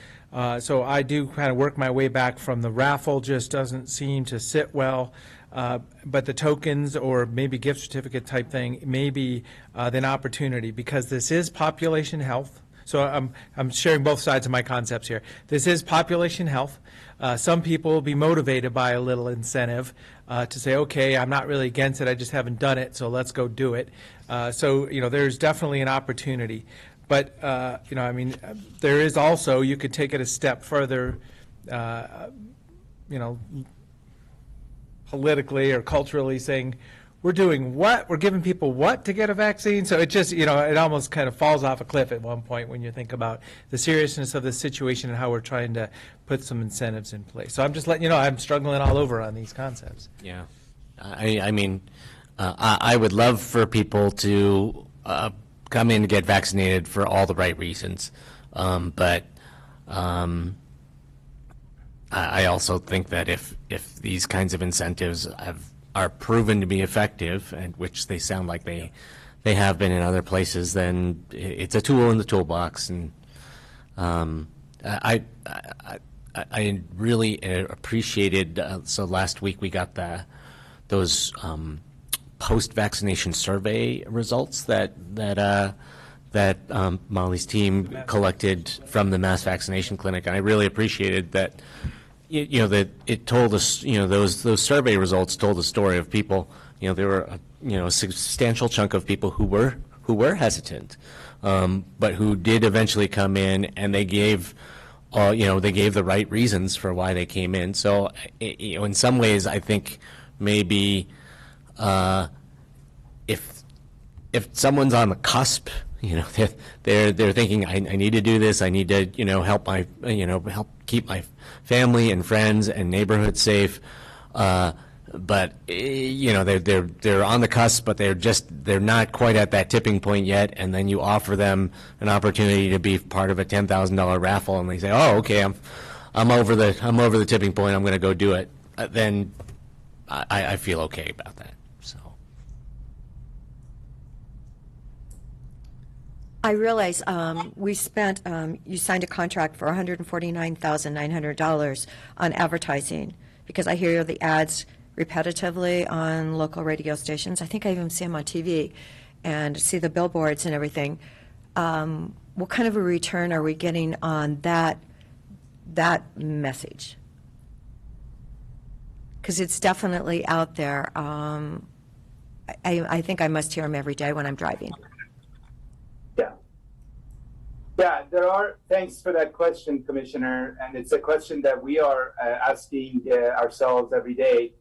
So I do kind of work my way back from the raffle, just doesn't seem to sit well, but the tokens or maybe gift certificate type thing may be an opportunity, because this is population health. So I'm sharing both sides of my concepts here. This is population health. Some people will be motivated by a little incentive to say, okay, I'm not really against it, I just haven't done it, so let's go do it. So there's definitely an opportunity. But, there is also, you could take it a step further, politically or culturally, saying, we're doing what? We're giving people what to get a vaccine? So it just, it almost kind of falls off a cliff at one point when you think about the seriousness of the situation and how we're trying to put some incentives in place. So I'm just letting you know I'm struggling all over on these concepts. Yeah. I would love for people to come in and get vaccinated for all the right reasons. But I also think that if these kinds of incentives are proven to be effective, and which they sound like they have been in other places, then it's a tool in the toolbox. And I really appreciated. So last week we got those post-vaccination survey results that Molly's team collected from the mass vaccination clinic, and I really appreciated that. That it told us, those survey results told a story of people. There were a substantial chunk of people who were hesitant, but who did eventually come in, and they gave the right reasons for why they came in. So in some ways, I think maybe if someone's on the cusp, they're thinking, I need to do this. I need to help help keep my family and friends and neighborhood safe. But they're on the cusp, but they're not quite at that tipping point yet. And then you offer them an opportunity to be part of a $10,000 raffle, and they say, "Oh, okay, I'm over the tipping point. I'm going to go do it." Then I feel okay about that. I realize we spent, you signed a contract for $149,900 on advertising, because I hear the ads repetitively on local radio stations. I think I even see them on TV and see the billboards and everything. What kind of a return are we getting on that message? Because it's definitely out there. I think I must hear them every day when I'm driving. Yeah, there are. Thanks for that question, Commissioner. And it's a question that we are asking ourselves every day.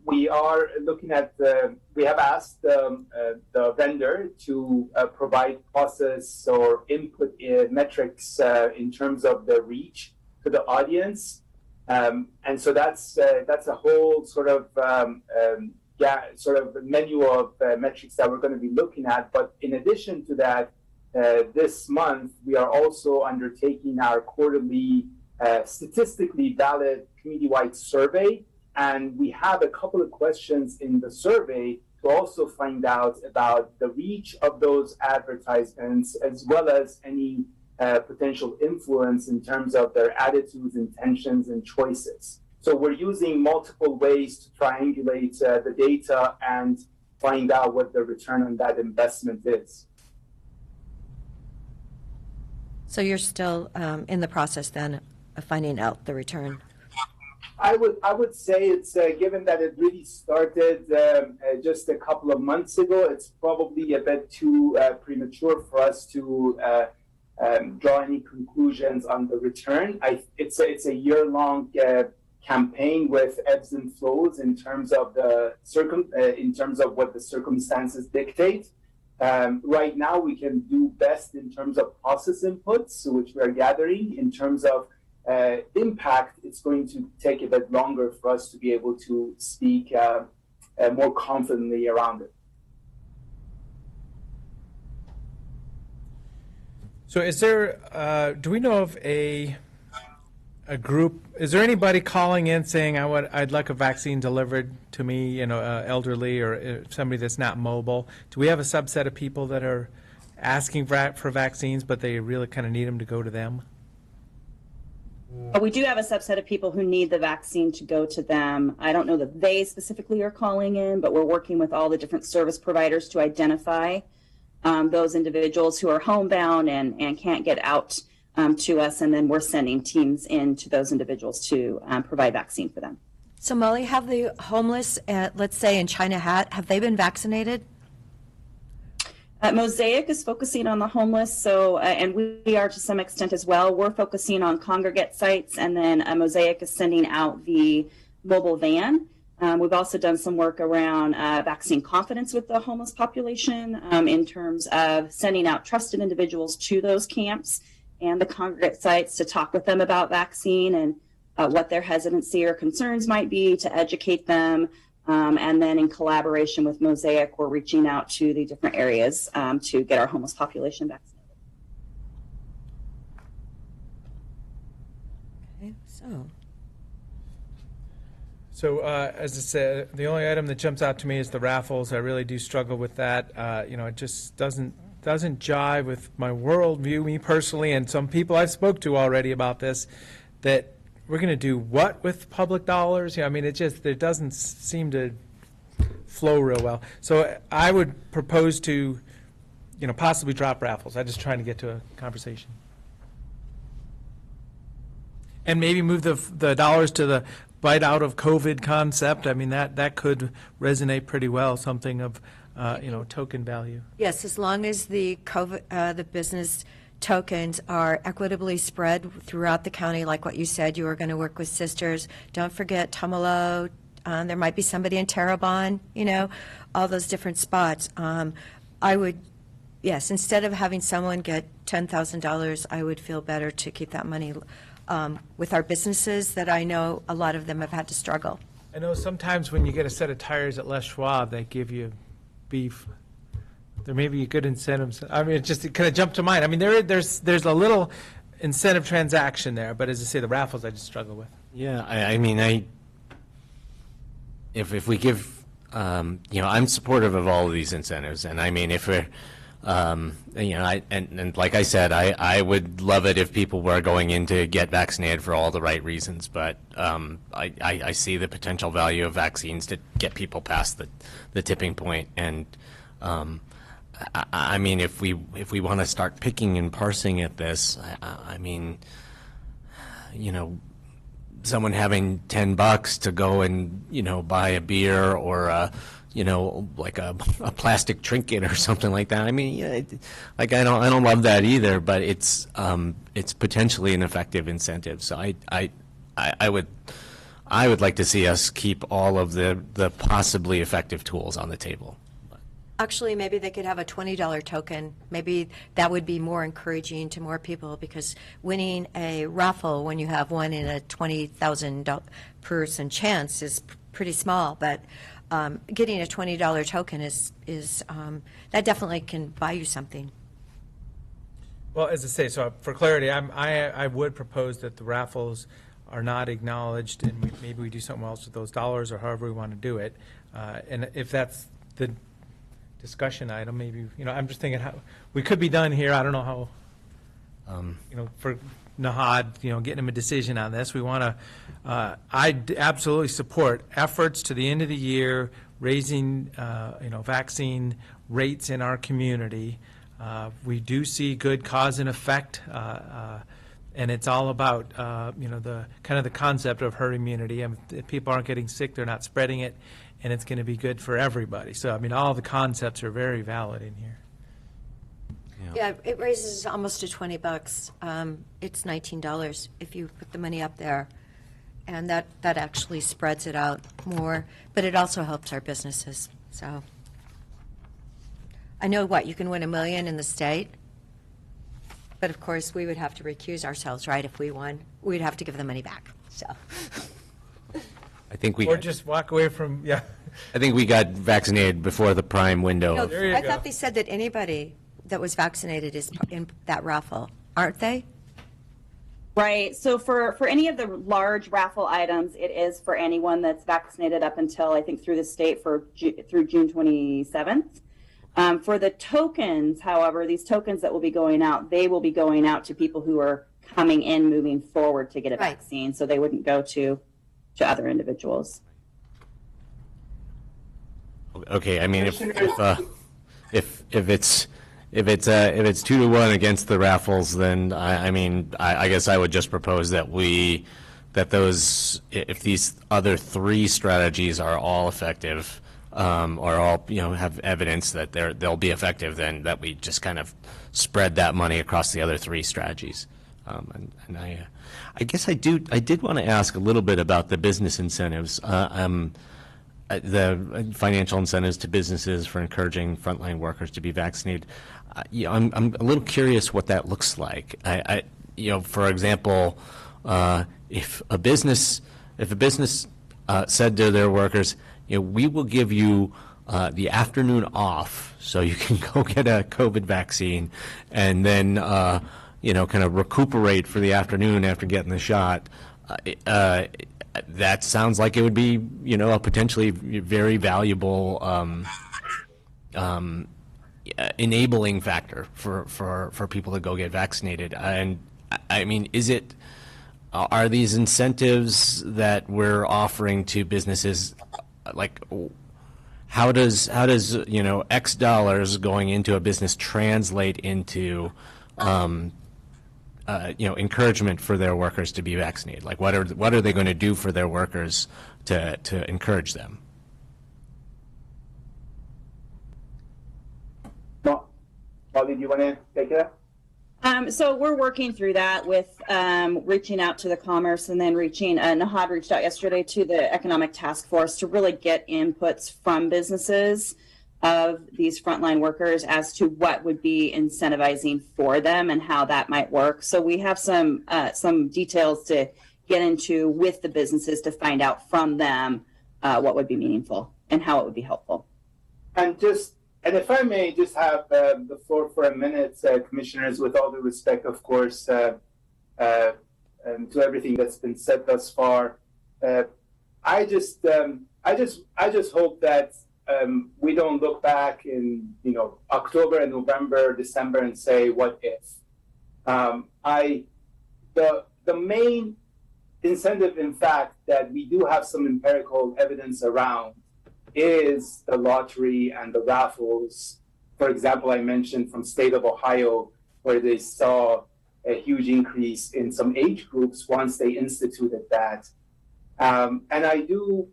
We are looking at, we have asked the vendor to provide process or input metrics in terms of the reach to the audience. And so that's a whole sort of menu of metrics that we're going to be looking at. But in addition to that, this month, we are also undertaking our quarterly statistically valid community-wide survey, and we have a couple of questions in the survey to also find out about the reach of those advertisements, as well as any potential influence in terms of their attitudes, intentions, and choices. So we're using multiple ways to triangulate the data and find out what the return on that investment is. So you're still in the process then of finding out the return? I would say it's given that it really started just a couple of months ago, it's probably a bit too premature for us to draw any conclusions on the return. It's a year-long campaign with ebbs and flows in terms of what the circumstances dictate. Right now, we can do best in terms of process inputs, which we are gathering. In terms of impact, it's going to take a bit longer for us to be able to speak more confidently around it. So is there, do we know of a group, is there anybody calling in saying, I'd like a vaccine delivered to me, elderly or somebody that's not mobile? Do we have a subset of people that are asking for vaccines, but they really kind of need them to go to them? We do have a subset of people who need the vaccine to go to them. I don't know that they specifically are calling in, but we're working with all the different service providers to identify those individuals who are homebound and can't get out to us, and then we're sending teams in to those individuals to provide vaccine for them. So Molly, have the homeless, let's say in China Hat, have they been vaccinated? Mosaic is focusing on the homeless, so and we are to some extent as well. We're focusing on congregate sites, and then Mosaic is sending out the mobile van. We've also done some work around vaccine confidence with the homeless population in terms of sending out trusted individuals to those camps and the congregate sites to talk with them about vaccine and what their hesitancy or concerns might be, to educate them. And then in collaboration with Mosaic, we're reaching out to the different areas to get our homeless population vaccinated. Okay, so. So as I said, the only item that jumps out to me is the raffles. I really do struggle with that. It just doesn't jive with my worldview, me personally, and some people I've spoke to already about this, that we're going to do what with public dollars? It doesn't seem to flow real well. So I would propose to, possibly drop raffles. I'm just trying to get to a conversation. And maybe move the dollars to the bite out of COVID concept. That could resonate pretty well, something of, token value. Yes, as long as the COVID, the business tokens are equitably spread throughout the county, like what you said, you were going to work with Sisters. Don't forget Tumalo. There might be somebody in Terrebonne, all those different spots. I would, yes, instead of having someone get $10,000, I would feel better to keep that money with our businesses that I know a lot of them have had to struggle. I know sometimes when you get a set of tires at Les Schwab, they give you beef. There may be good incentives. It kind of jumped to mind. There's a little incentive transaction there, but as I say, the raffles I just struggle with. Yeah, if we give, I'm supportive of all of these incentives, and if we're, and like I said, I would love it if people were going in to get vaccinated for all the right reasons, but I see the potential value of vaccines to get people past the tipping point, and if we want to start picking and parsing at this, someone having $10 to go and buy a beer or like a plastic trinket or something like that. I don't love that either, but it's potentially an effective incentive. So I would like to see us keep all of the possibly effective tools on the table. Actually, maybe they could have a $20 token. Maybe that would be more encouraging to more people, because winning a raffle when you have one in a 20,000 person chance is pretty small. But getting a $20 token is that definitely can buy you something. Well, as I say, so for clarity, I would propose that the raffles are not acknowledged, and maybe we do something else with those dollars, or however we want to do it. And if that's the discussion item, maybe, I'm just thinking how, we could be done here, I don't know how, for Nahad, getting him a decision on this. We want to, I absolutely support efforts to the end of the year, raising, vaccine rates in our community. We do see good cause and effect, and it's all about, the kind of the concept of herd immunity. If people aren't getting sick, they're not spreading it, and it's going to be good for everybody. So, all the concepts are very valid in here. Yeah, it raises almost to $20. It's $19 if you put the money up there. And that actually spreads it out more, but it also helps our businesses. So I know you can win $1 million in the state, but of course we would have to recuse ourselves, right? If we won, we'd have to give the money back. So I think or just walk away from, I think we got vaccinated before the prime window. No, There you I go. thought they said that anybody that was vaccinated is in that raffle, aren't they? Right. So for any of the large raffle items, it is for anyone that's vaccinated up until, I think, through the state through June 27th. For the tokens, however, these tokens that will be going out, they will be going out to people who are coming in, moving forward to get a vaccine. So they wouldn't go to other individuals. Okay, if it's 2-1 against the raffles, then I guess I would just propose that if these other 3 strategies are all effective, or all have evidence that they'll be effective, then that we just kind of spread that money across the other 3 strategies. I guess I did want to ask a little bit about the business incentives. The financial incentives to businesses for encouraging frontline workers to be vaccinated. I'm a little curious what that looks like. For example, if a business said to their workers, we will give you the afternoon off so you can go get a COVID vaccine, and then kind of recuperate for the afternoon after getting the shot. That sounds like it would be, a potentially very valuable enabling factor for people to go get vaccinated. And are these incentives that we're offering to businesses, like, how does X dollars going into a business translate into encouragement for their workers to be vaccinated? Like, what are they going to do for their workers to encourage them? Molly, do you want to take it up? So we're working through that with reaching out to the Commerce, and then Nahad reached out yesterday to the Economic Task Force to really get inputs from businesses of these frontline workers as to what would be incentivizing for them and how that might work. So we have some details to get into with the businesses to find out from them what would be meaningful and how it would be helpful. And if I may just have the floor for a minute, commissioners, with all due respect, of course, to everything that's been said thus far, I just hope that we don't look back in October and November, December, and say, what if? The main incentive, in fact, that we do have some empirical evidence around is the lottery and the raffles. For example, I mentioned from state of Ohio, where they saw a huge increase in some age groups once they instituted that. And I do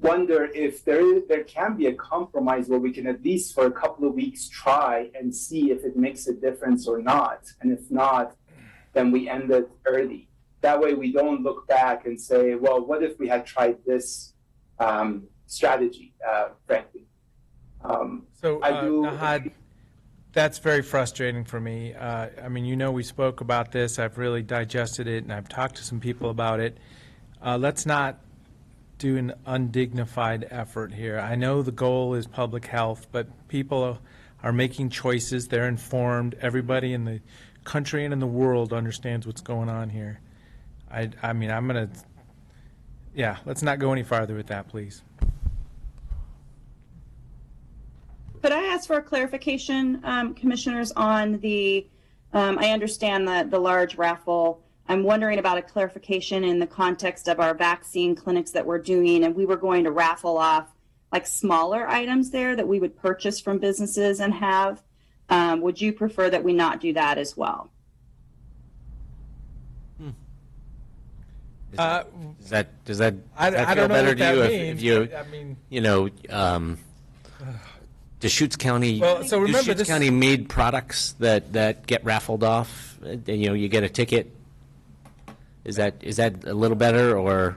wonder if there can be a compromise where we can, at least for a couple of weeks, try and see if it makes a difference or not. And if not, then we end it early. That way we don't look back and say, well, what if we had tried this strategy, frankly. Nahad, that's very frustrating for me. We spoke about this. I've really digested it, and I've talked to some people about it. Let's not do an undignified effort here. I know the goal is public health, but people are making choices. They're informed. Everybody in the country and in the world understands what's going on here. I mean, I'm going to, yeah, let's not go any farther with that, please. Could I ask for a clarification, commissioners, on the, I understand the large raffle. I'm wondering about a clarification in the context of our vaccine clinics that we're doing, and we were going to raffle off like smaller items there that we would purchase from businesses and have. Would you prefer that we not do that as well? Does that I feel don't know better what to that you means, if you, but, I mean, you know, Deschutes County, Well, so remember Deschutes this- County made products that get raffled off, and, you know, you get a ticket. Is that a little better, or?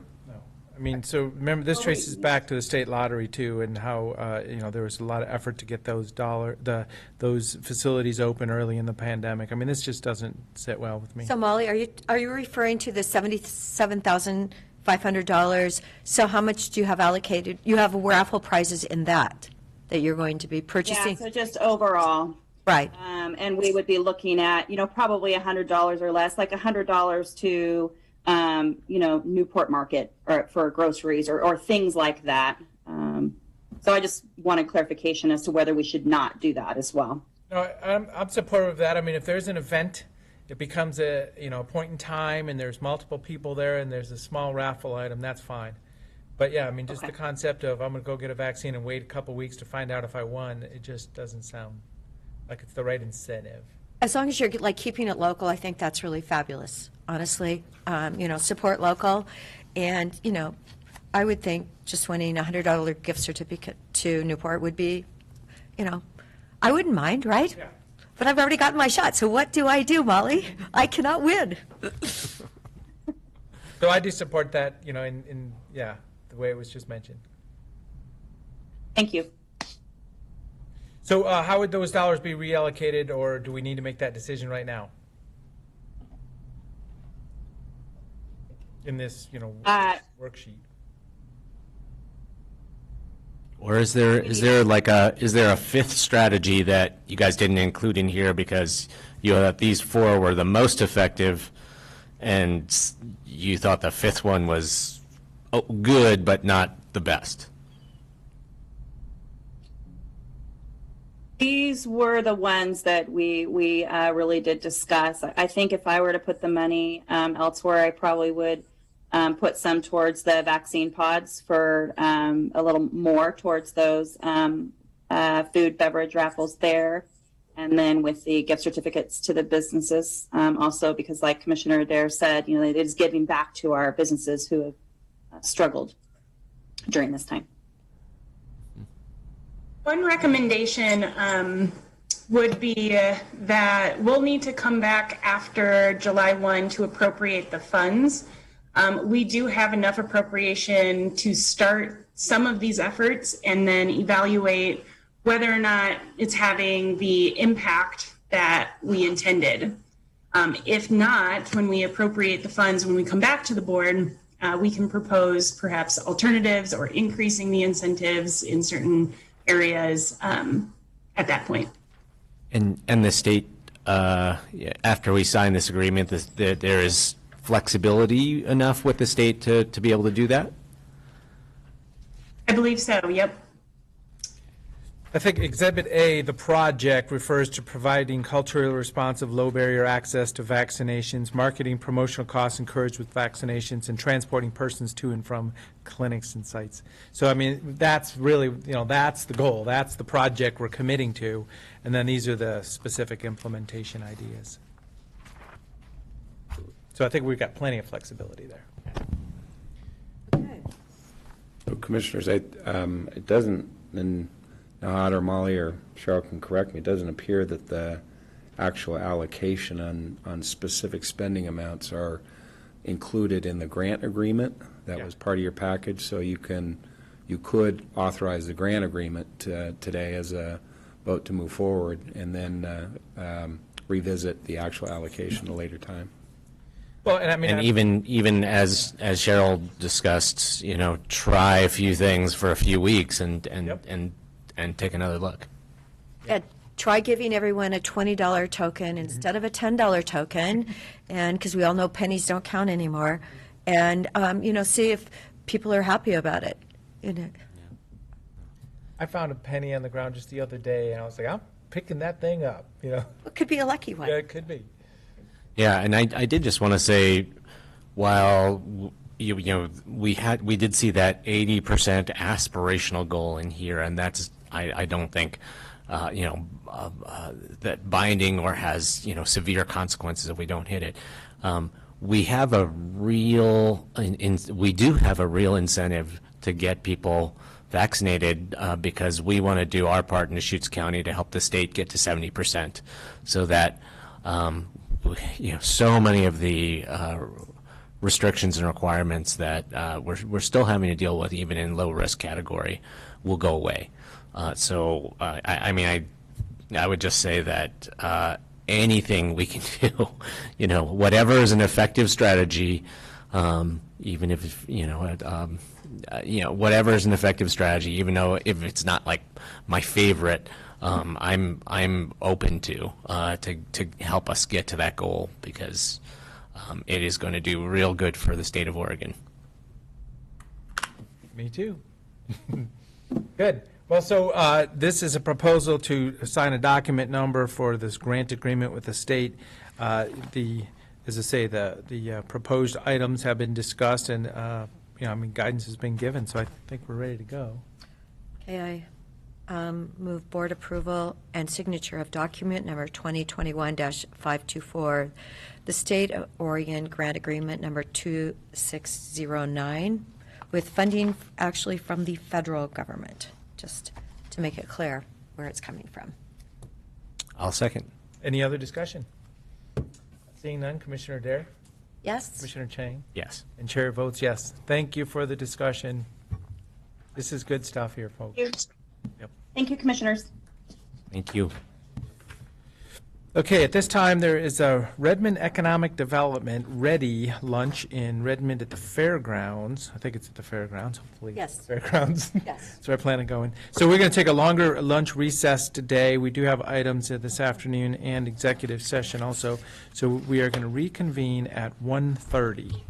I mean, so remember, this traces back to the state lottery too, and how you know, there was a lot of effort to get those facilities open early in the pandemic. I mean, this just doesn't sit well with me. So Molly, are you referring to the $77,500? So how much do you have allocated? You have raffle prizes in that you're going to be purchasing? Yeah, so just overall. Right. And we would be looking at, you know, probably $100 or less, like $100 to, you know, Newport Market or for groceries or things like that. So I just wanted clarification as to whether we should not do that as well. No, I'm supportive of that. I mean, if there's an event, it becomes a, you know, a point in time, and there's multiple people there, and there's a small raffle item, that's fine. But yeah, I mean, just the concept of I'm going to go get a vaccine and wait a couple weeks to find out if I won, it just doesn't sound like it's the right incentive. As long as you're like keeping it local, I think that's really fabulous, honestly. You know, support local. And, you know, I would think just winning a $100 gift certificate to Newport would be, you know, I wouldn't mind, right? Yeah. But I've already gotten my shot, so what do I do, Molly? I cannot win. So I do support that, you know, in yeah, the way it was just mentioned. Thank you. So how would those dollars be reallocated, or do we need to make that decision right now? In this, you know, worksheet. Or is there a fifth strategy that you guys didn't include in here because you thought these four were the most effective, and you thought the fifth one was good but not the best? These were the ones that we really did discuss. I think if I were to put the money elsewhere, I probably would put some towards the vaccine pods for a little more towards those food beverage raffles there. And then with the gift certificates to the businesses also, because like Commissioner Adair said, you know, it is giving back to our businesses who have struggled during this time. One recommendation would be that we'll need to come back after July 1 to appropriate the funds. We do have enough appropriation to start some of these efforts and then evaluate whether or not it's having the impact that we intended. If not, when we appropriate the funds, when we come back to the board, we can propose perhaps alternatives or increasing the incentives in certain areas at that point. And the state, after we sign this agreement, there is flexibility enough with the state to be able to do that? I believe so, yep. I think Exhibit A, the project, refers to providing culturally responsive, low-barrier access to vaccinations, marketing promotional costs encouraged with vaccinations, and transporting persons to and from clinics and sites. So, I mean, that's really, you know, that's the goal. That's the project we're committing to. And then these are the specific implementation ideas. So I think we've got plenty of flexibility there. So Commissioners, it doesn't, and Nahat or Molly or Cheryl can correct me, it doesn't appear that the actual allocation on specific spending amounts are included in the grant agreement that was part of your package. So you could authorize the grant agreement today as a vote to move forward, and then revisit the actual allocation at a later time. Well, and I mean, even as Cheryl discussed, you know, try a few things for a few weeks and take another look. Ed. try giving everyone a $20 token instead of a $10 token, and, because we all know pennies don't count anymore, and, see if people are happy about it. I found a penny on the ground just the other day, and I was like, I'm picking that thing up, It could be a lucky one. Yeah, it could be. Yeah, and I did just want to say, while we did see that 80% aspirational goal in here, and that's I don't think that binding or has severe consequences if we don't hit it. We have a real we do have a real incentive to get people vaccinated because we want to do our part in Deschutes County to help the state get to 70%, so that so many of the restrictions and requirements that we're still having to deal with, even in low risk category, will go away. I would just say that anything we can do, whatever is an effective strategy, even if whatever is an effective strategy, even though if it's not like my favorite, I'm open to help us get to that goal, because it is going to do real good for the state of Oregon. Me too. Good. Well, so this is a proposal to assign a document number for this grant agreement with the state. As I say, the proposed items have been discussed, and guidance has been given, so I think we're ready to go. Okay, I move board approval and signature of document number 2021-524, the State of Oregon Grant Agreement number 2609, with funding actually from the federal government, just to make it clear where it's coming from. I'll second. Any other discussion? Seeing none, Commissioner Dare? Yes. Commissioner Chang? Yes. And Chair votes yes. Thank you for the discussion. This is good stuff here, folks. Thank you. Yep. Thank you, commissioners. Thank you. Okay, at this time, there is a Redmond Economic Development Ready lunch in Redmond at the fairgrounds. I think it's at the fairgrounds, hopefully. Yes. Fairgrounds. Yes. So I plan on going. So we're going to take a longer lunch recess today. We do have items this afternoon and executive session also. So we are going to reconvene at 1:30.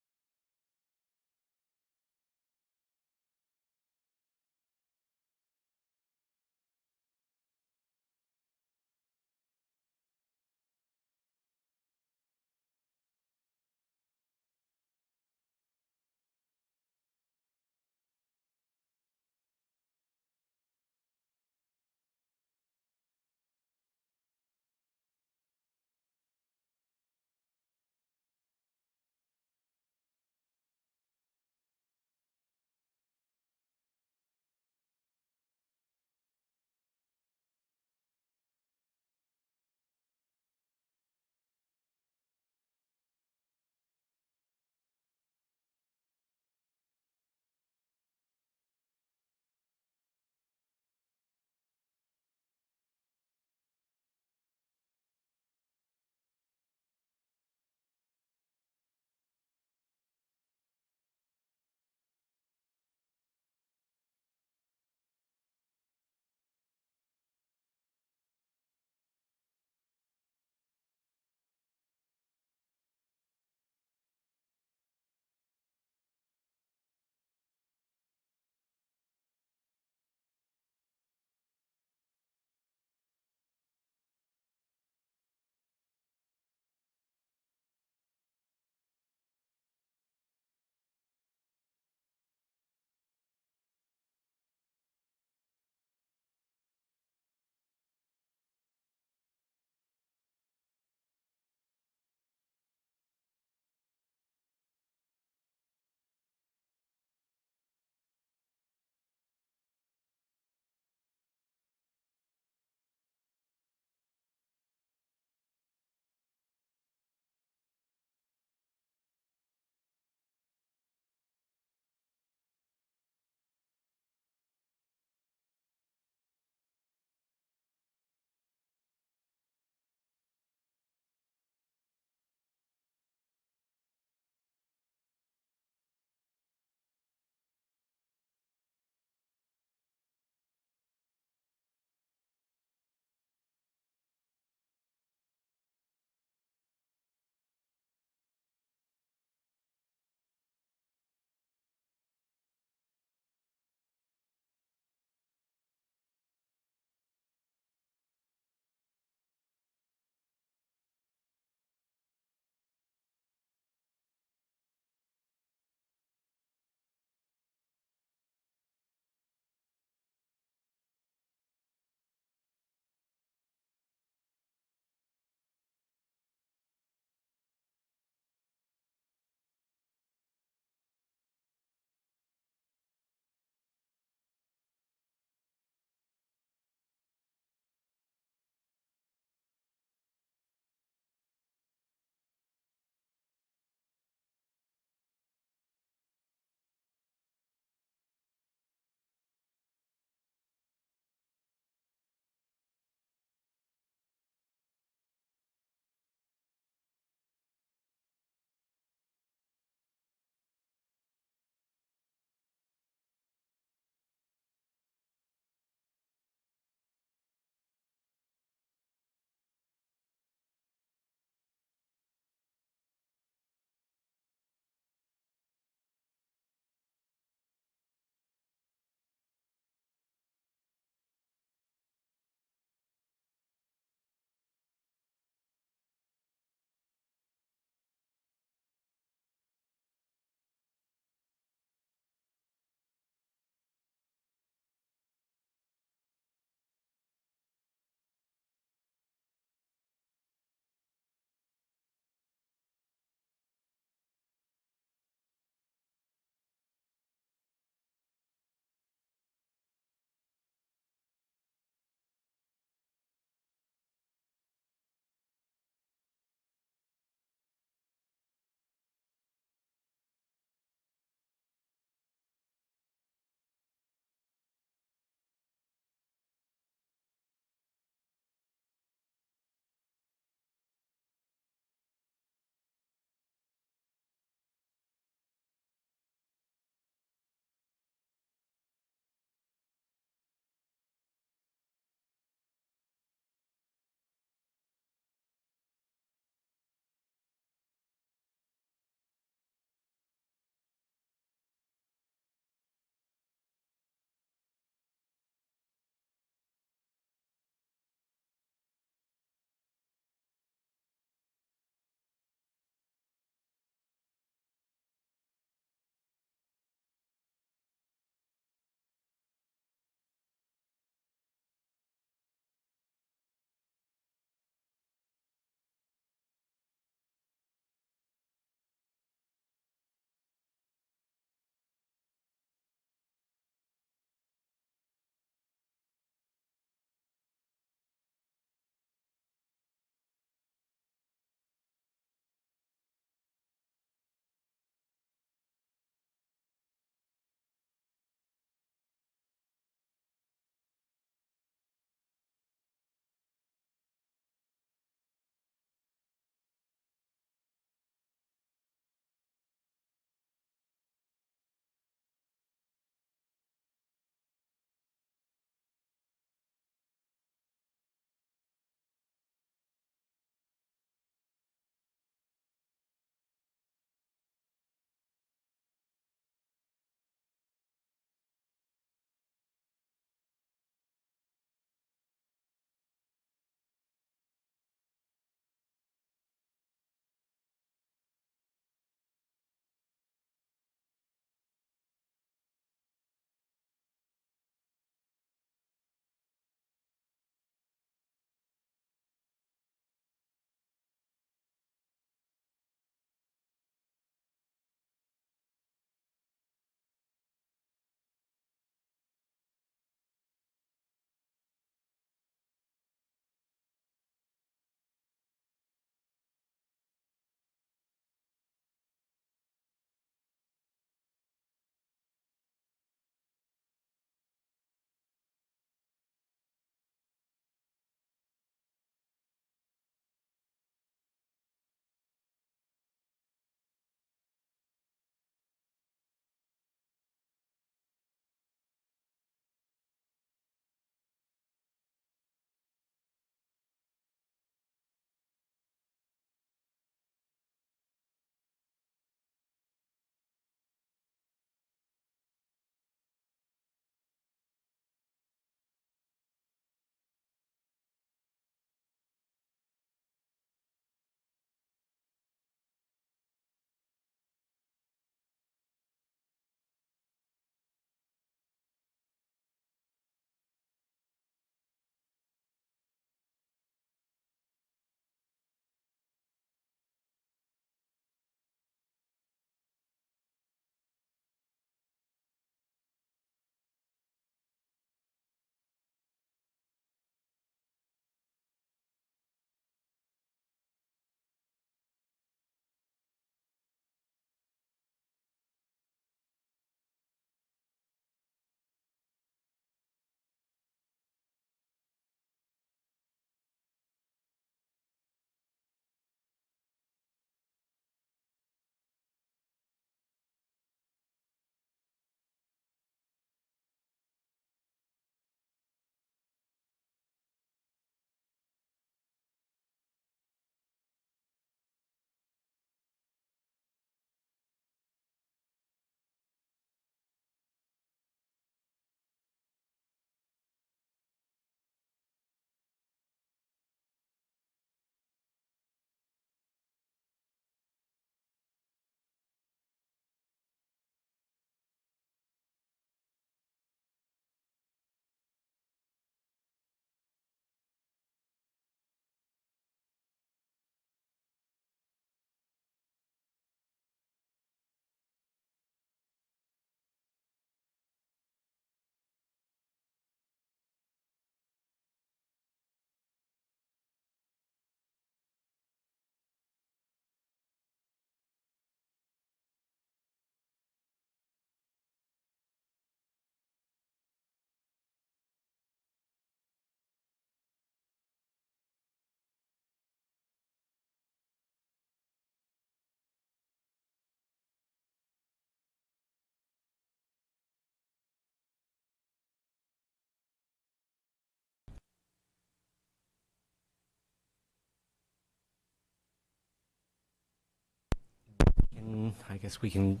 I guess we can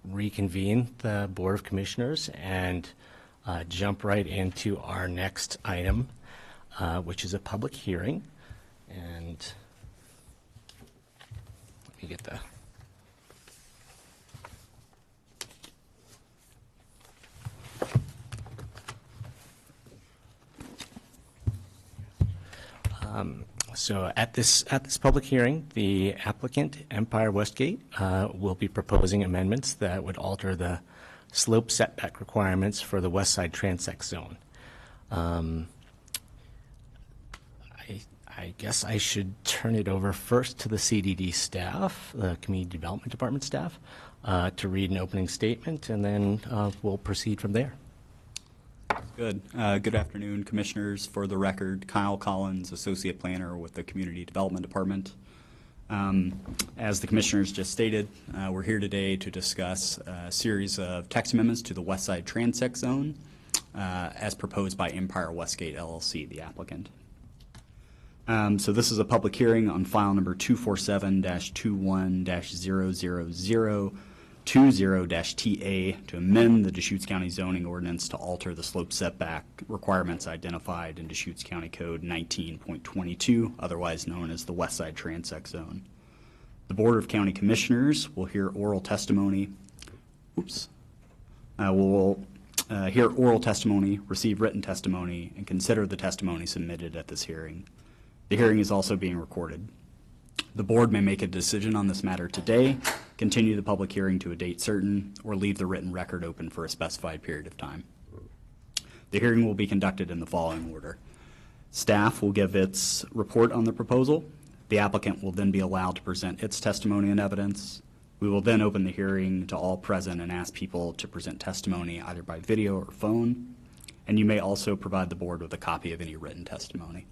reconvene the Board of Commissioners and jump right into our next item, which is a public hearing. And let me get the... So at this public hearing, the applicant, Empire Westgate, will be proposing amendments that would alter the slope setback requirements for the West Side Transect Zone. I guess I should turn it over first to the CDD staff, the Community Development Department staff, to read an opening statement, and then we'll proceed from there. Good. Good afternoon, Commissioners. For the record, Kyle Collins, Associate Planner with the Community Development Department. As the Commissioners just stated, we're here today to discuss a series of text amendments to the West Side Transect Zone as proposed by Empire Westgate LLC, the applicant. So this is a public hearing on file number 247-21-00020-TA to amend the Deschutes County zoning ordinance to alter the slope setback requirements identified in Deschutes County Code 19.22, otherwise known as the West Side Transect Zone. The Board of County Commissioners will hear oral testimony. Will hear oral testimony, receive written testimony, and consider the testimony submitted at this hearing. The hearing is also being recorded. The board may make a decision on this matter today, continue the public hearing to a date certain, or leave the written record open for a specified period of time. The hearing will be conducted in the following order. Staff will give its report on the proposal. The applicant will then be allowed to present its testimony and evidence. We will then open the hearing to all present and ask people to present testimony either by video or phone, and you may also provide the board with a copy of any written testimony.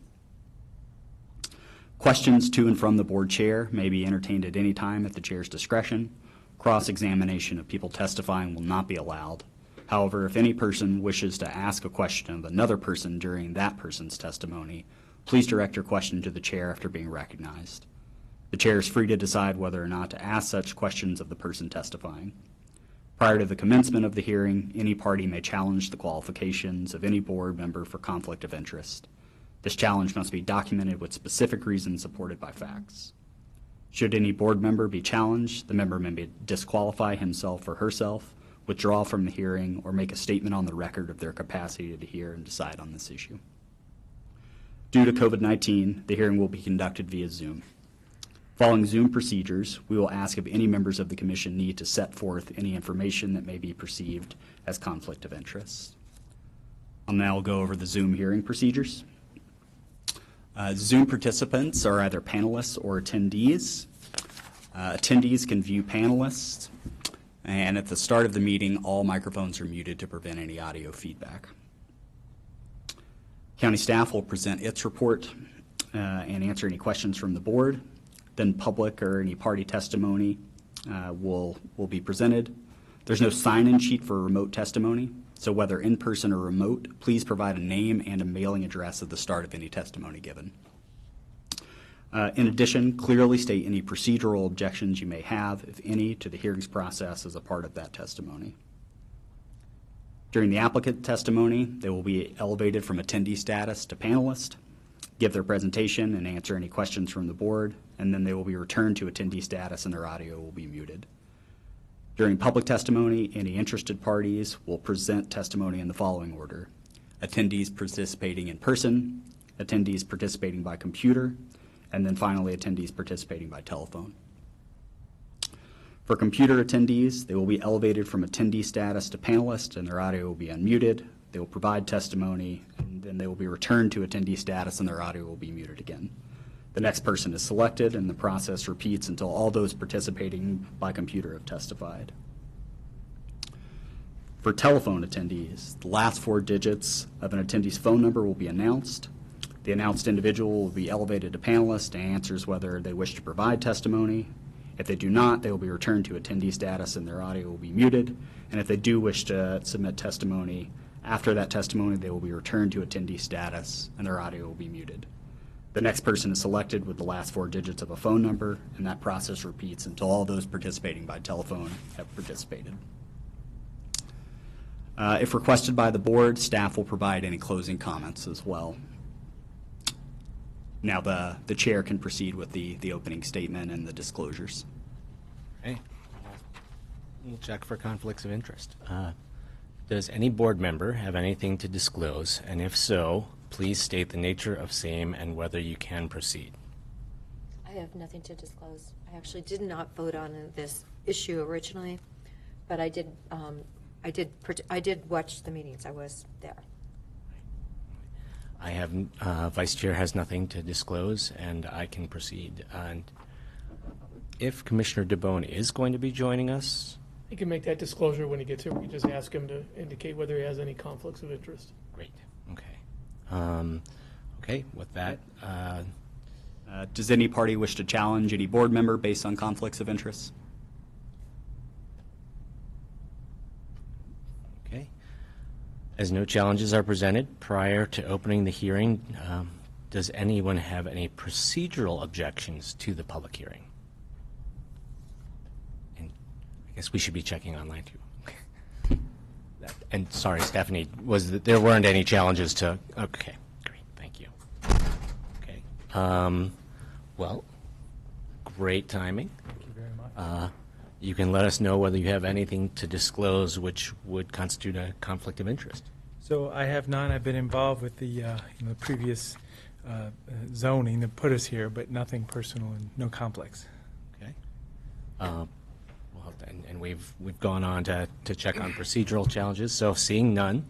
Questions to and from the board chair may be entertained at any time at the chair's discretion. Cross-examination of people testifying will not be allowed. However, if any person wishes to ask a question of another person during that person's testimony, please direct your question to the chair after being recognized. The chair is free to decide whether or not to ask such questions of the person testifying. Prior to the commencement of the hearing, any party may challenge the qualifications of any board member for conflict of interest. This challenge must be documented with specific reasons supported by facts. Should any board member be challenged, the member may disqualify himself or herself, withdraw from the hearing, or make a statement on the record of their capacity to hear and decide on this issue. Due to COVID-19, the hearing will be conducted via Zoom. Following Zoom procedures, we will ask if any members of the Commission need to set forth any information that may be perceived as conflict of interest. I'll now go over the Zoom hearing procedures. Zoom participants are either panelists or attendees. Attendees can view panelists, and at the start of the meeting, all microphones are muted to prevent any audio feedback. County staff will present its report and answer any questions from the board. Then public or any party testimony will be presented. There's no sign-in sheet for remote testimony, so whether in person or remote, please provide a name and a mailing address at the start of any testimony given. In addition, clearly state any procedural objections you may have, if any, to the hearings process as a part of that testimony. During the applicant testimony, they will be elevated from attendee status to panelist, give their presentation and answer any questions from the board, and then they will be returned to attendee status and their audio will be muted. During public testimony, any interested parties will present testimony in the following order: attendees participating in person, attendees participating by computer, and then finally attendees participating by telephone. For computer attendees, they will be elevated from attendee status to panelist and their audio will be unmuted. They will provide testimony and then they will be returned to attendee status and their audio will be muted again. The next person is selected and the process repeats until all those participating by computer have testified. For telephone attendees, the last 4 digits of an attendee's phone number will be announced. The announced individual will be elevated to panelist and answers whether they wish to provide testimony. If they do not, they will be returned to attendee status and their audio will be muted. And if they do wish to submit testimony, after that testimony, they will be returned to attendee status and their audio will be muted. The next person is selected with the last 4 digits of a phone number, and that process repeats until all those participating by telephone have participated. If requested by the board, staff will provide any closing comments as well. Now the chair can proceed with the opening statement and the disclosures. Okay. We'll check for conflicts of interest. Does any board member have anything to disclose? And if so, please state the nature of same and whether you can proceed. I have nothing to disclose. I actually did not vote on this issue originally, but I did watch the meetings. I was there. I have, Vice Chair has nothing to disclose, and I can proceed. And if Commissioner DeBonne is going to be joining us, He can make that disclosure when he gets here. We can just ask him to indicate whether he has any conflicts of interest. great. Okay. Okay. With that, Does any party wish to challenge any board member based on conflicts of interest? okay. As no challenges are presented prior to opening the hearing, does anyone have any procedural objections to the public hearing? And I guess we should be checking online too. And sorry, Stephanie, there weren't any challenges to, okay, great, thank you. Okay, well, great timing. Thank you very much. You can let us know whether you have anything to disclose which would constitute a conflict of interest. So I have none. I've been involved with the previous zoning that put us here, but nothing personal and no conflicts. Okay. Well, and we've gone on to check on procedural challenges. So seeing none,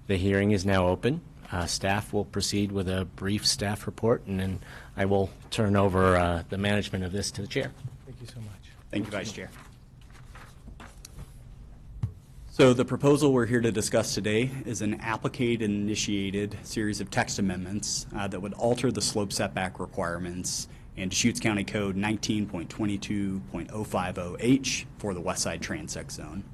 the hearing is now open. Staff will proceed with a brief staff report, and then I will turn over the management of this to the chair. Thank you so much. Thank you, Vice Chair. So the proposal we're here to discuss today is an applicant-initiated series of text amendments that would alter the slope setback requirements in Deschutes County Code 19.22.050H for the West Side Transect Zone.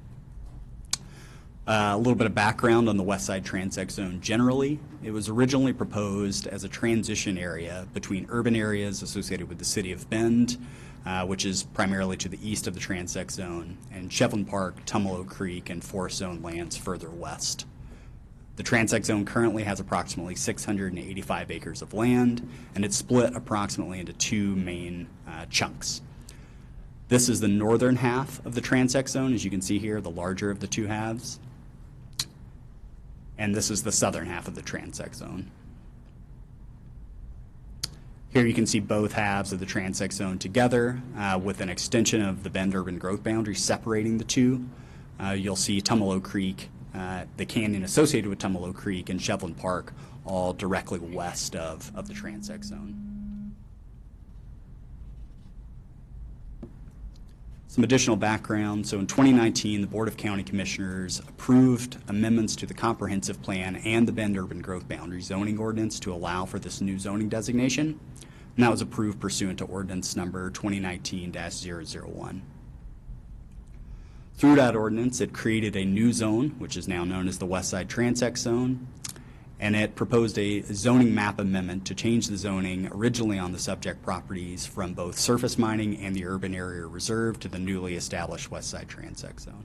A little bit of background on the West Side Transect Zone generally. It was originally proposed as a transition area between urban areas associated with the city of Bend, which is primarily to the east of the Transect Zone, and Shevlin Park, Tumalo Creek, and Forest Zone lands further west. The Transect Zone currently has approximately 685 acres of land, and it's split approximately into 2 main chunks. This is the northern half of the Transect Zone, as you can see here, the larger of the 2 halves. And this is the southern half of the Transect Zone. Here you can see both halves of the Transect Zone together with an extension of the Bend urban growth boundary separating the 2. You'll see Tumalo Creek, the canyon associated with Tumalo Creek, and Shevlin Park all directly west of the Transect Zone. Some additional background. So in 2019, the Board of County Commissioners approved amendments to the comprehensive plan and the Bend urban growth boundary zoning ordinance to allow for this new zoning designation. And that was approved pursuant to ordinance number 2019-001. Through that ordinance, it created a new zone, which is now known as the West Side Transect Zone, and it proposed a zoning map amendment to change the zoning originally on the subject properties from both surface mining and the urban area reserve to the newly established West Side Transect Zone.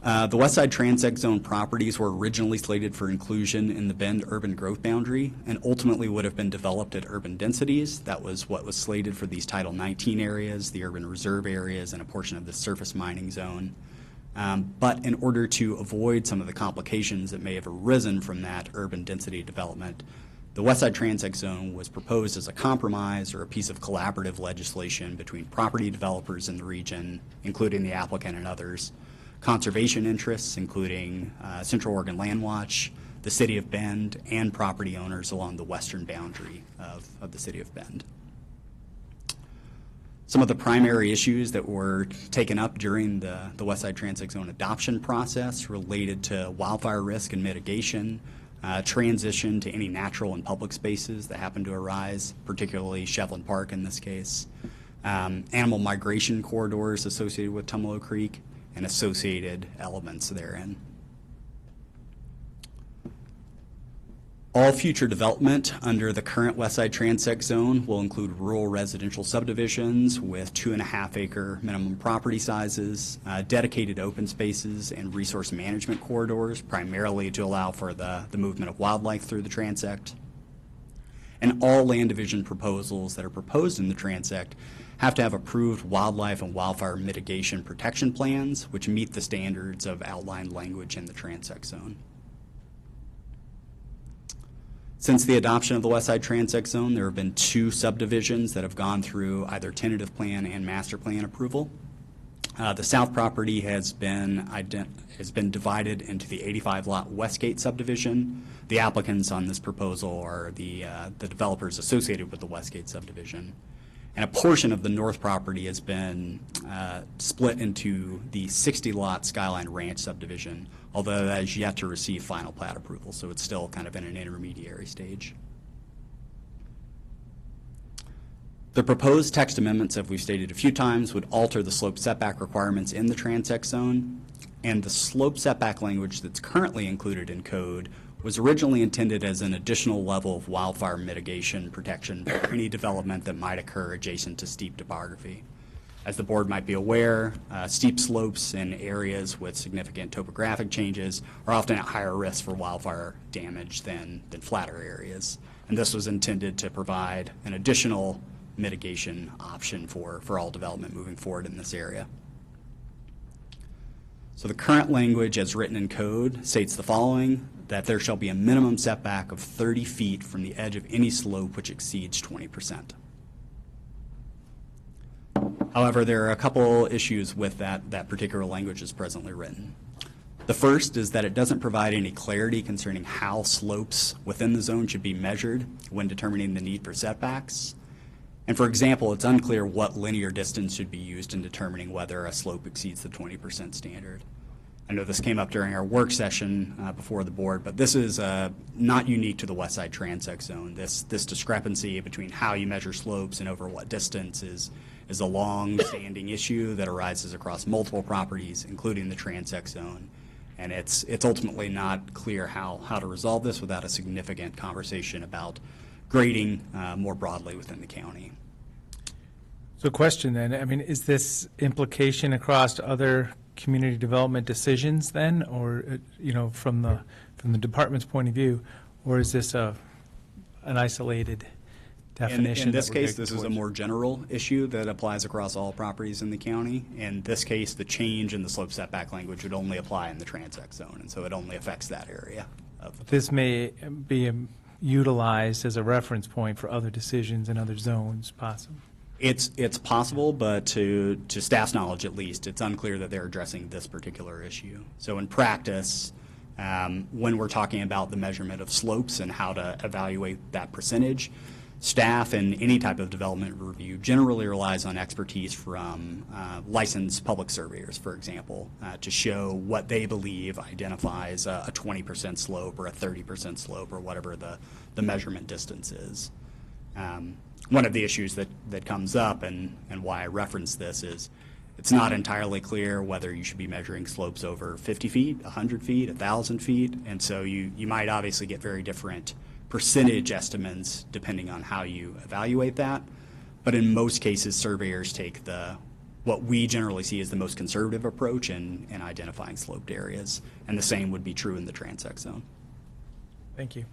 The West Side Transect Zone properties were originally slated for inclusion in the Bend urban growth boundary and ultimately would have been developed at urban densities. That was what was slated for these Title 19 areas, the urban reserve areas, and a portion of the surface mining zone. But in order to avoid some of the complications that may have arisen from that urban density development, the West Side Transect Zone was proposed as a compromise or a piece of collaborative legislation between property developers in the region, including the applicant and others, conservation interests, including Central Oregon Land Watch, the City of Bend, and property owners along the western boundary of the City of Bend. Some of the primary issues that were taken up during the West Side Transect Zone adoption process related to wildfire risk and mitigation, transition to any natural and public spaces that happen to arise, particularly Shevlin Park in this case, animal migration corridors associated with Tumalo Creek, and associated elements therein. All future development under the current Westside Transect Zone will include rural residential subdivisions with 2.5 acre minimum property sizes, dedicated open spaces, and resource management corridors, primarily to allow for the movement of wildlife through the transect. And all land division proposals that are proposed in the transect have to have approved wildlife and wildfire mitigation protection plans, which meet the standards of outlined language in the transect zone. Since the adoption of the Westside Transect Zone, there have been 2 subdivisions that have gone through either tentative plan and master plan approval. The south property has been divided into the 85-lot Westgate subdivision. The applicants on this proposal are the developers associated with the Westgate subdivision. And a portion of the north property has been split into the 60-lot Skyline Ranch subdivision, although that is yet to receive final plat approval, so it's still kind of in an intermediary stage. The proposed text amendments, as we've stated a few times, would alter the slope setback requirements in the transect zone, and the slope setback language that's currently included in code was originally intended as an additional level of wildfire mitigation protection for any development that might occur adjacent to steep topography. As the board might be aware, steep slopes in areas with significant topographic changes are often at higher risk for wildfire damage than flatter areas. And this was intended to provide an additional mitigation option for all development moving forward in this area. So the current language as written in code states the following: that there shall be a minimum setback of 30 feet from the edge of any slope which exceeds 20%. However, there are a couple issues with that particular language as presently written. The first is that it doesn't provide any clarity concerning how slopes within the zone should be measured when determining the need for setbacks. And for example, it's unclear what linear distance should be used in determining whether a slope exceeds the 20% standard. I know this came up during our work session before the board, but this is not unique to the Westside Transect Zone. This discrepancy between how you measure slopes and over what distance is a long-standing issue that arises across multiple properties, including the Transect Zone. And it's ultimately not clear how to resolve this without a significant conversation about grading more broadly within the county. So question then, I mean, is this implication across other community development decisions then, or, from the department's point of view, or is this an isolated definition? In this case, this is a more general issue that applies across all properties in the county. In this case, the change in the slope setback language would only apply in the transect zone, and so it only affects that area. This may be utilized as a reference point for other decisions in other zones, possibly. It's possible, but to staff's knowledge at least, it's unclear that they're addressing this particular issue. So in practice, when we're talking about the measurement of slopes and how to evaluate that percentage, staff in any type of development review generally relies on expertise from licensed public surveyors, for example, to show what they believe identifies a 20% slope or a 30% slope or whatever the measurement distance is. One of the issues that comes up and why I reference this is it's not entirely clear whether you should be measuring slopes over 50 feet, 100 feet, 1,000 feet, and so you might obviously get very different percentage estimates depending on how you evaluate that. But in most cases, surveyors take what we generally see as the most conservative approach in identifying sloped areas, and the same would be true in the transect zone. Thank you.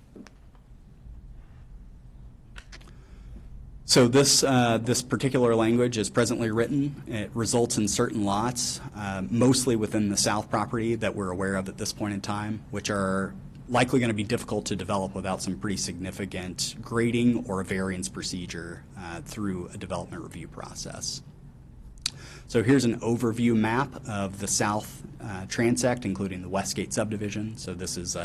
So this particular language is presently written. It results in certain lots, mostly within the south property that we're aware of at this point in time, which are likely going to be difficult to develop without some pretty significant grading or a variance procedure through a development review process. So here's an overview map of the south transect, including the Westgate subdivision. So this is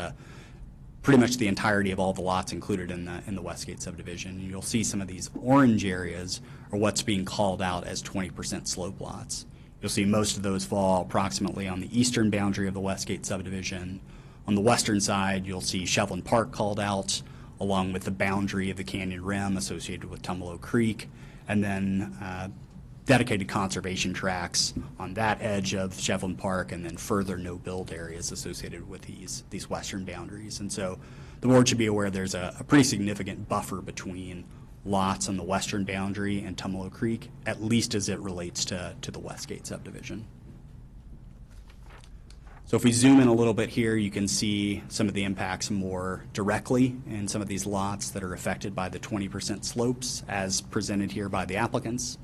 pretty much the entirety of all the lots included in the Westgate subdivision. You'll see some of these orange areas are what's being called out as 20% slope lots. You'll see most of those fall approximately on the eastern boundary of the Westgate subdivision. On the western side, you'll see Shevlin Park called out, along with the boundary of the canyon rim associated with Tumalo Creek. And then dedicated conservation tracts on that edge of Shevlin Park, and then further no-build areas associated with these western boundaries. And so the board should be aware there's a pretty significant buffer between lots on the western boundary and Tumalo Creek, at least as it relates to the Westgate subdivision. So if we zoom in a little bit here, you can see some of the impacts more directly in some of these lots that are affected by the 20% slopes as presented here by the applicants.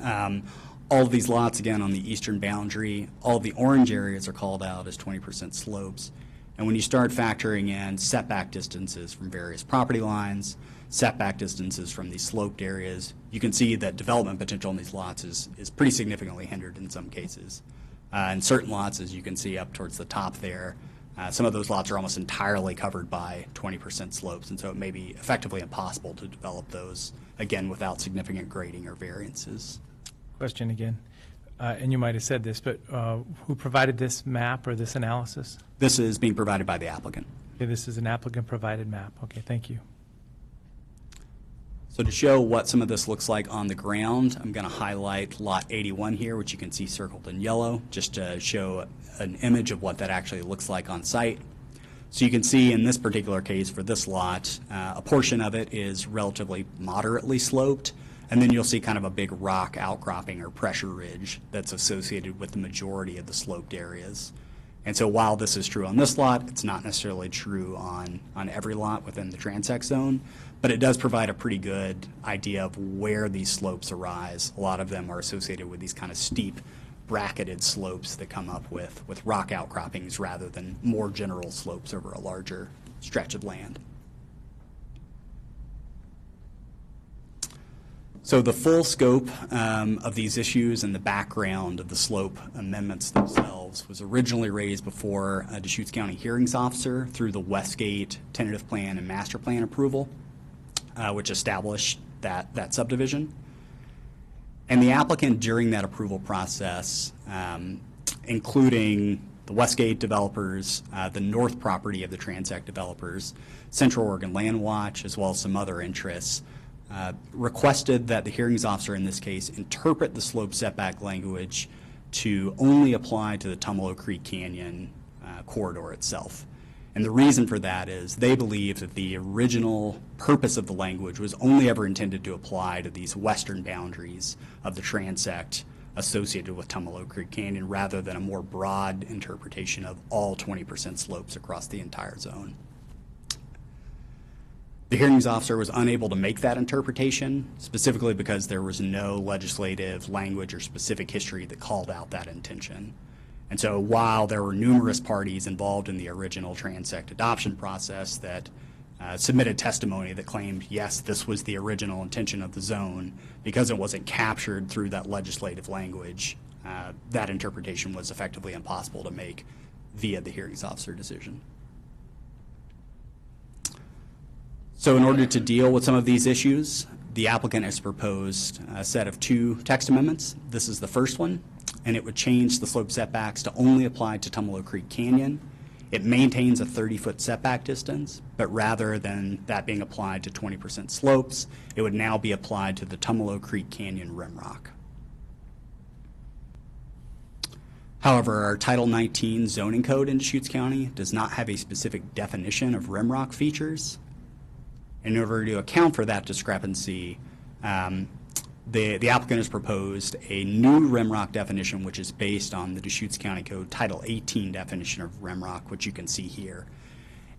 All of these lots, again, on the eastern boundary, all of the orange areas are called out as 20% slopes. And when you start factoring in setback distances from various property lines, setback distances from these sloped areas, you can see that development potential in these lots is pretty significantly hindered in some cases. In certain lots, as you can see up towards the top there, some of those lots are almost entirely covered by 20% slopes, and so it may be effectively impossible to develop those, again, without significant grading or variances. Question again, and you might have said this, but who provided this map or this analysis? This is being provided by the applicant. Okay, this is an applicant-provided map. Okay, thank you. So to show what some of this looks like on the ground, I'm going to highlight lot 81 here, which you can see circled in yellow, just to show an image of what that actually looks like on site. So you can see in this particular case for this lot, a portion of it is relatively moderately sloped, and then you'll see kind of a big rock outcropping or pressure ridge that's associated with the majority of the sloped areas. And so while this is true on this lot, it's not necessarily true on every lot within the transect zone, but it does provide a pretty good idea of where these slopes arise. A lot of them are associated with these kind of steep bracketed slopes that come up with rock outcroppings rather than more general slopes over a larger stretch of land. So the full scope of these issues and the background of the slope amendments themselves was originally raised before a Deschutes County hearings officer through the Westgate tentative plan and master plan approval, which established that subdivision. And the applicant during that approval process, including the Westgate developers, the north property of the Transect developers, Central Oregon Land Watch, as well as some other interests, requested that the hearings officer in this case interpret the slope setback language to only apply to the Tumalo Creek Canyon corridor itself. And the reason for that is they believe that the original purpose of the language was only ever intended to apply to these western boundaries of the transect associated with Tumalo Creek Canyon rather than a more broad interpretation of all 20% slopes across the entire zone. The hearings officer was unable to make that interpretation, specifically because there was no legislative language or specific history that called out that intention. And so while there were numerous parties involved in the original transect adoption process that submitted testimony that claimed, yes, this was the original intention of the zone, because it wasn't captured through that legislative language, that interpretation was effectively impossible to make via the hearings officer decision. So in order to deal with some of these issues, the applicant has proposed a set of 2 text amendments. This is the first one, and it would change the slope setbacks to only apply to Tumalo Creek Canyon. It maintains a 30-foot setback distance, but rather than that being applied to 20% slopes, it would now be applied to the Tumalo Creek Canyon rimrock. However, our Title 19 zoning code in Deschutes County does not have a specific definition of rimrock features. In order to account for that discrepancy, the applicant has proposed a new rimrock definition, which is based on the Deschutes County Code Title 18 definition of rimrock, which you can see here.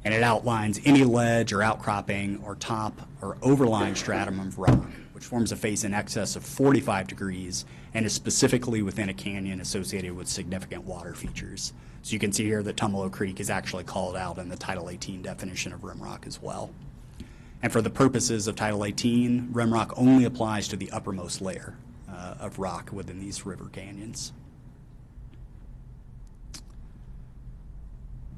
And it outlines any ledge or outcropping or top or overlying stratum of rock, which forms a face in excess of 45 degrees and is specifically within a canyon associated with significant water features. So you can see here that Tumalo Creek is actually called out in the Title 18 definition of rimrock as well. And for the purposes of Title 18, rimrock only applies to the uppermost layer of rock within these river canyons.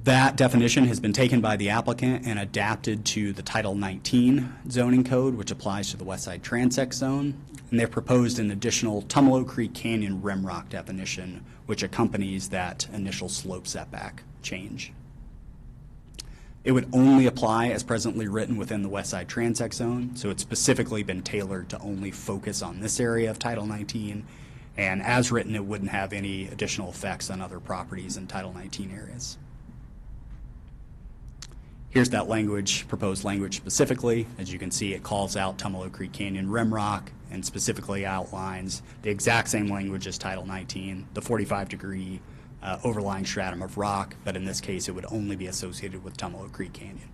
That definition has been taken by the applicant and adapted to the Title 19 zoning code, which applies to the Westside Transect Zone. And they've proposed an additional Tumalo Creek Canyon rimrock definition, which accompanies that initial slope setback change. It would only apply as presently written within the West Side Transect Zone, so it's specifically been tailored to only focus on this area of Title 19, and as written, it wouldn't have any additional effects on other properties in Title 19 areas. Here's that language, proposed language specifically. As you can see, it calls out Tumalo Creek Canyon Rimrock and specifically outlines the exact same language as Title 19, the 45-degree overlying stratum of rock, but in this case, it would only be associated with Tumalo Creek Canyon.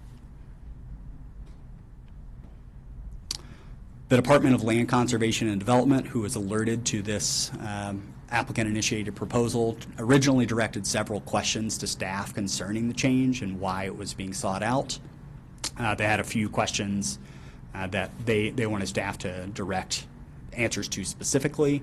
The Department of Land Conservation and Development, who was alerted to this applicant-initiated proposal, originally directed several questions to staff concerning the change and why it was being sought out. They had a few questions that they wanted staff to direct answers to specifically.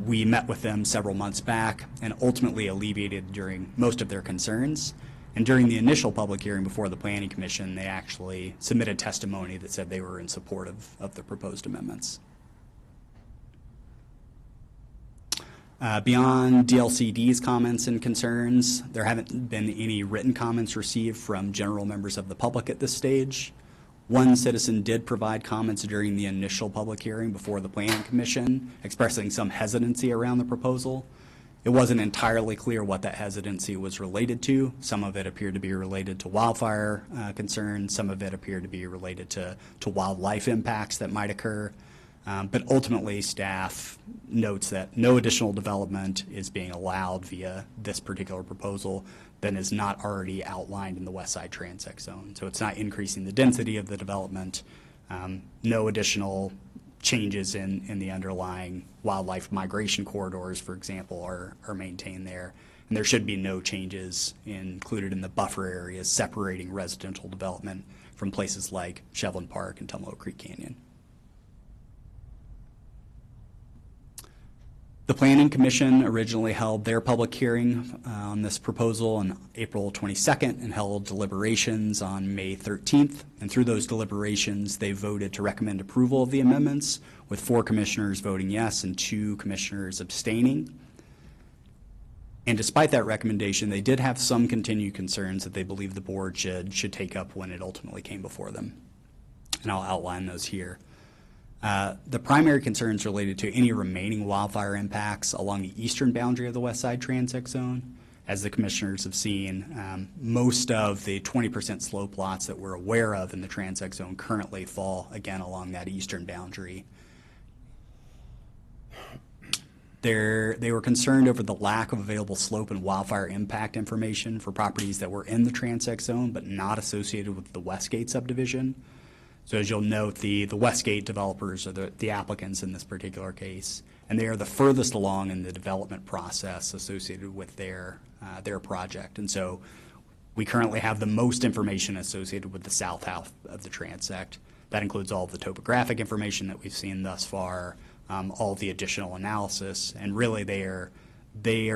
We met with them several months back and ultimately alleviated during most of their concerns. And during the initial public hearing before the Planning Commission, they actually submitted testimony that said they were in support of the proposed amendments. Beyond DLCD's comments and concerns, there haven't been any written comments received from general members of the public at this stage. One citizen did provide comments during the initial public hearing before the Planning Commission, expressing some hesitancy around the proposal. It wasn't entirely clear what that hesitancy was related to. Some of it appeared to be related to wildfire concerns. Some of it appeared to be related to wildlife impacts that might occur. But ultimately, staff notes that no additional development is being allowed via this particular proposal that is not already outlined in the West Side Transect Zone. So it's not increasing the density of the development. No additional changes in the underlying wildlife migration corridors, for example, are maintained there. And there should be no changes included in the buffer areas separating residential development from places like Shevlin Park and Tumalo Creek Canyon. The Planning Commission originally held their public hearing on this proposal on April 22nd and held deliberations on May 13th. And through those deliberations, they voted to recommend approval of the amendments, with 4 commissioners voting yes and 2 commissioners abstaining. And despite that recommendation, they did have some continued concerns that they believe the board should take up when it ultimately came before them. And I'll outline those here. The primary concerns related to any remaining wildfire impacts along the eastern boundary of the West Side Transect Zone. As the commissioners have seen, most of the 20% slope lots that we're aware of in the Transect Zone currently fall, again, along that eastern boundary. They were concerned over the lack of available slope and wildfire impact information for properties that were in the Transect Zone but not associated with the Westgate subdivision. So as you'll note, the Westgate developers are the applicants in this particular case, and they are the furthest along in the development process associated with their project. And so we currently have the most information associated with the south half of the transect. That includes all of the topographic information that we've seen thus far, all the additional analysis, and really they are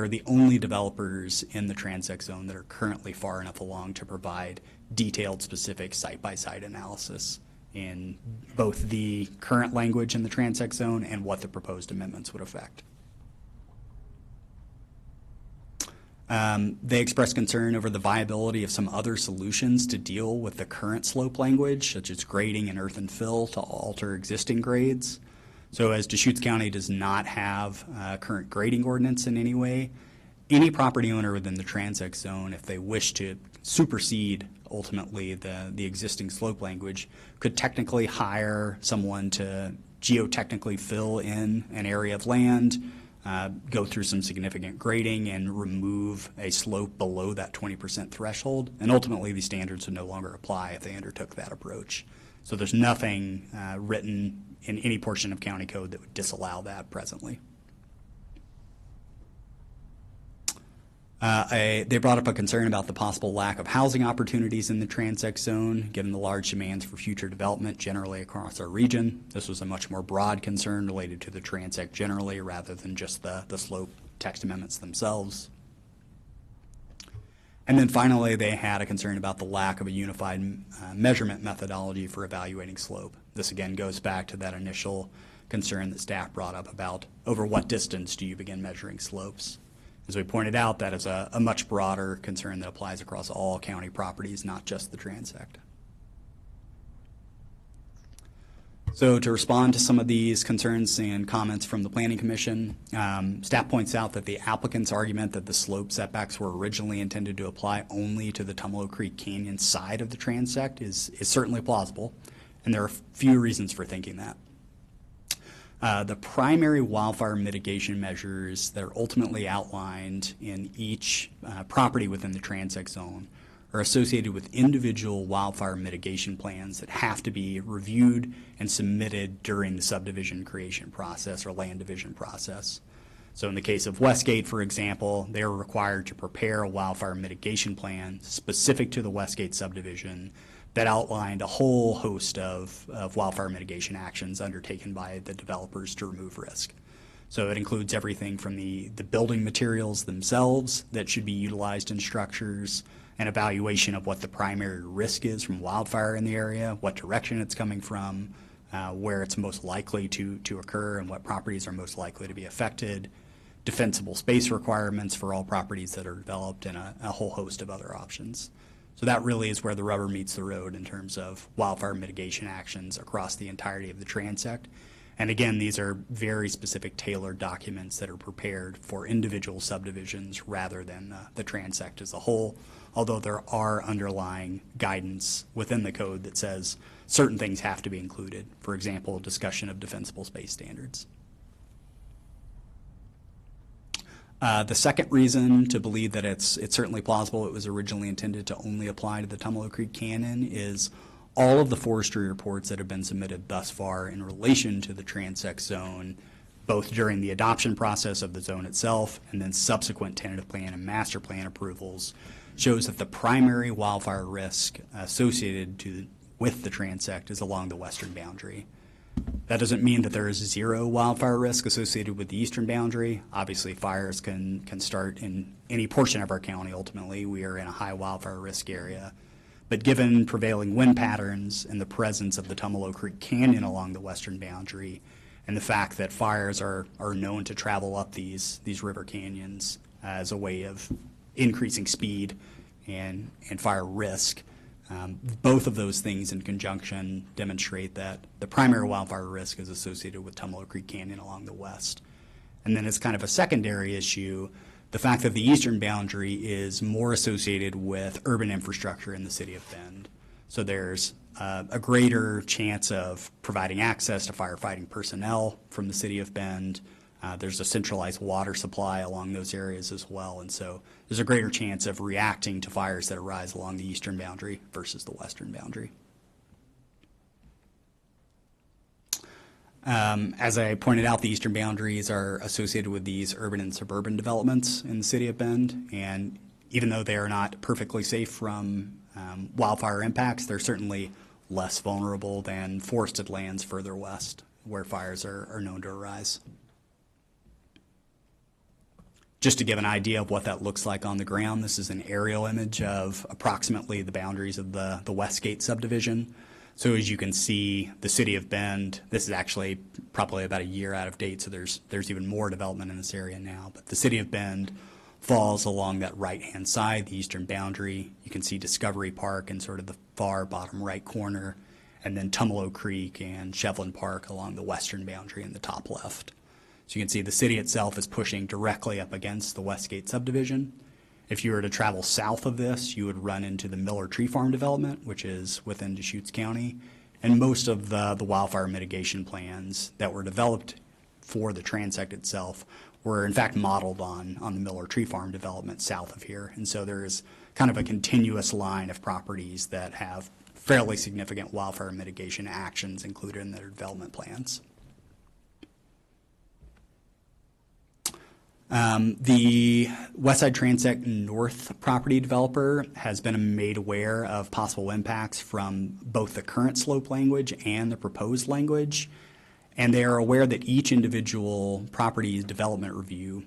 the only developers in the Transect Zone that are currently far enough along to provide detailed, specific site-by-site analysis in both the current language in the Transect Zone and what the proposed amendments would affect. They expressed concern over the viability of some other solutions to deal with the current slope language, such as grading and earth and fill to alter existing grades. So as Deschutes County does not have a current grading ordinance in any way, any property owner within the Transect Zone, if they wish to supersede ultimately the existing slope language, could technically hire someone to geotechnically fill in an area of land, go through some significant grading and remove a slope below that 20% threshold. And ultimately these standards would no longer apply if they undertook that approach. So there's nothing written in any portion of county code that would disallow that presently. They brought up a concern about the possible lack of housing opportunities in the Transect Zone, given the large demands for future development generally across our region. This was a much more broad concern related to the Transect generally rather than just the slope text amendments themselves. And then finally, they had a concern about the lack of a unified measurement methodology for evaluating slope. This again goes back to that initial concern that staff brought up about over what distance do you begin measuring slopes. As we pointed out, that is a much broader concern that applies across all county properties, not just the transect. So to respond to some of these concerns and comments from the Planning Commission, staff points out that the applicant's argument that the slope setbacks were originally intended to apply only to the Tumalo Creek Canyon side of the transect is certainly plausible, and there are a few reasons for thinking that. The primary wildfire mitigation measures that are ultimately outlined in each property within the transect zone are associated with individual wildfire mitigation plans that have to be reviewed and submitted during the subdivision creation process or land division process. So in the case of Westgate, for example, they are required to prepare a wildfire mitigation plan specific to the Westgate subdivision that outlined a whole host of wildfire mitigation actions undertaken by the developers to remove risk. So it includes everything from the building materials themselves that should be utilized in structures, an evaluation of what the primary risk is from wildfire in the area, what direction it's coming from, where it's most likely to occur, and what properties are most likely to be affected, defensible space requirements for all properties that are developed, and a whole host of other options. So that really is where the rubber meets the road in terms of wildfire mitigation actions across the entirety of the transect. And again, these are very specific tailored documents that are prepared for individual subdivisions rather than the transect as a whole, although there are underlying guidance within the code that says certain things have to be included. For example, discussion of defensible space standards. The second reason to believe that it's certainly plausible it was originally intended to only apply to the Tumalo Creek Canyon is all of the forestry reports that have been submitted thus far in relation to the transect zone, both during the adoption process of the zone itself and then subsequent tentative plan and master plan approvals, shows that the primary wildfire risk associated with the transect is along the western boundary. That doesn't mean that there is zero wildfire risk associated with the eastern boundary. Obviously, fires can start in any portion of our county. Ultimately, we are in a high wildfire risk area. But given prevailing wind patterns and the presence of the Tumalo Creek Canyon along the western boundary, and the fact that fires are known to travel up these river canyons as a way of increasing speed and fire risk, both of those things in conjunction demonstrate that the primary wildfire risk is associated with Tumalo Creek Canyon along the west. And then as kind of a secondary issue, the fact that the eastern boundary is more associated with urban infrastructure in the city of Bend. So there's a greater chance of providing access to firefighting personnel from the city of Bend. There's a centralized water supply along those areas as well. And so there's a greater chance of reacting to fires that arise along the eastern boundary versus the western boundary. As I pointed out, the eastern boundaries are associated with these urban and suburban developments in the city of Bend. And even though they are not perfectly safe from wildfire impacts, they're certainly less vulnerable than forested lands further west where fires are known to arise. Just to give an idea of what that looks like on the ground, this is an aerial image of approximately the boundaries of the Westgate subdivision. So as you can see, the city of Bend, this is actually probably about a year out of date, so there's even more development in this area now. But the city of Bend falls along that right-hand side, the eastern boundary. You can see Discovery Park in sort of the far bottom right corner, and then Tumalo Creek and Shevlin Park along the western boundary in the top left. So you can see the city itself is pushing directly up against the Westgate subdivision. If you were to travel south of this, you would run into the Miller Tree Farm development, which is within Deschutes County. And most of the wildfire mitigation plans that were developed for the transect itself were in fact modeled on the Miller Tree Farm development south of here. And so there is kind of a continuous line of properties that have fairly significant wildfire mitigation actions included in their development plans. The Westside Transect North property developer has been made aware of possible impacts from both the current slope language and the proposed language, and they are aware that each individual property development review,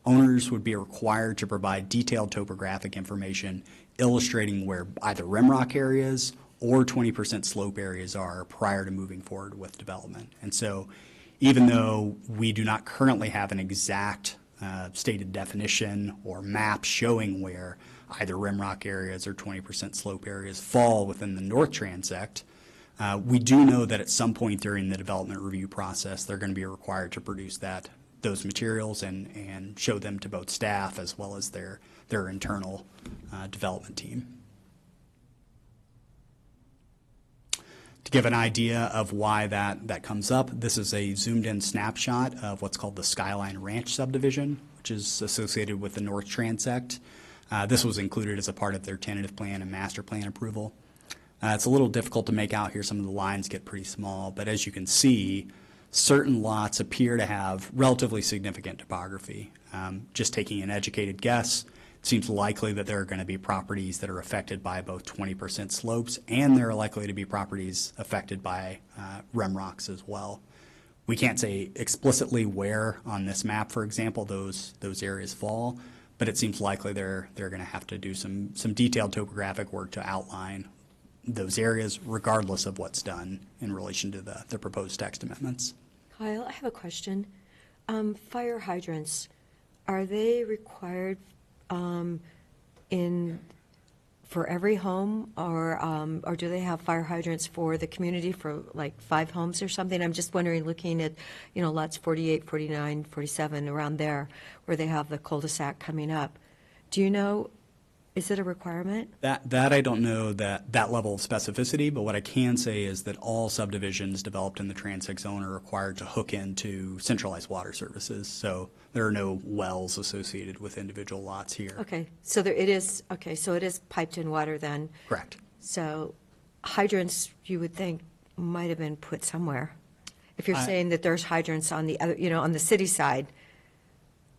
owners would be required to provide detailed topographic information illustrating where either rimrock areas or 20% slope areas are prior to moving forward with development. And so even though we do not currently have an exact stated definition or map showing where either rimrock areas or 20% slope areas fall within the north transect. We do know that at some point during the development review process, they're going to be required to produce those materials and show them to both staff as well as their internal development team. To give an idea of why that comes up, this is a zoomed-in snapshot of what's called the Skyline Ranch subdivision, which is associated with the North Transect. This was included as a part of their tentative plan and master plan approval. It's a little difficult to make out here. Some of the lines get pretty small, but as you can see, certain lots appear to have relatively significant topography. Just taking an educated guess, it seems likely that there are going to be properties that are affected by both 20% slopes, and there are likely to be properties affected by rimrocks as well. We can't say explicitly where on this map, for example, those areas fall, but it seems likely they're going to have to do some detailed topographic work to outline those areas, regardless of what's done in relation to the proposed text amendments. Kyle, I have a question. Fire hydrants, are they required for every home, or do they have fire hydrants for the community for like 5 homes or something? I'm just wondering, looking at, lots 48, 49, 47, around there, where they have the cul-de-sac coming up. Do you know, is it a requirement? That I don't know that level of specificity, but what I can say is that all subdivisions developed in the Transect zone are required to hook into centralized water services. So there are no wells associated with individual lots here. Okay, so it is piped in water then? Correct. So hydrants, you would think, might have been put somewhere. If you're saying that there's hydrants on the other, on the city side.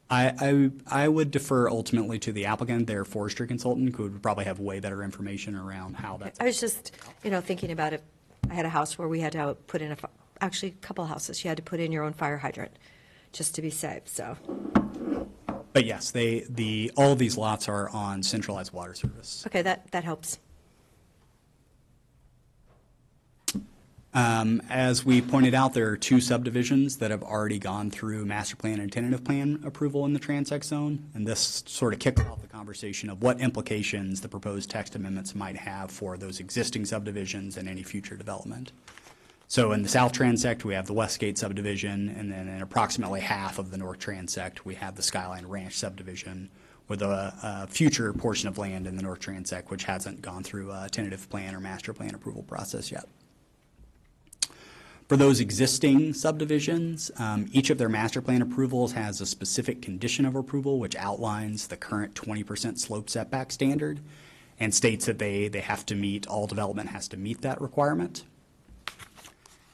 I would defer ultimately to the applicant, their forestry consultant, who would probably have way better information around how that's. I was just, thinking about it. I had a house where we had to put in actually a couple of houses. You had to put in your own fire hydrant just to be safe, so. But yes, all of these lots are on centralized water service. Okay, that helps. As we pointed out, there are 2 subdivisions that have already gone through master plan and tentative plan approval in the Transect zone, and this sort of kicked off the conversation of what implications the proposed text amendments might have for those existing subdivisions and any future development. So in the South Transect, we have the Westgate subdivision, and then in approximately half of the North Transect, we have the Skyline Ranch subdivision, with a future portion of land in the North Transect which hasn't gone through a tentative plan or master plan approval process yet. For those existing subdivisions, each of their master plan approvals has a specific condition of approval which outlines the current 20% slope setback standard and states that they have to meet, all development has to meet that requirement.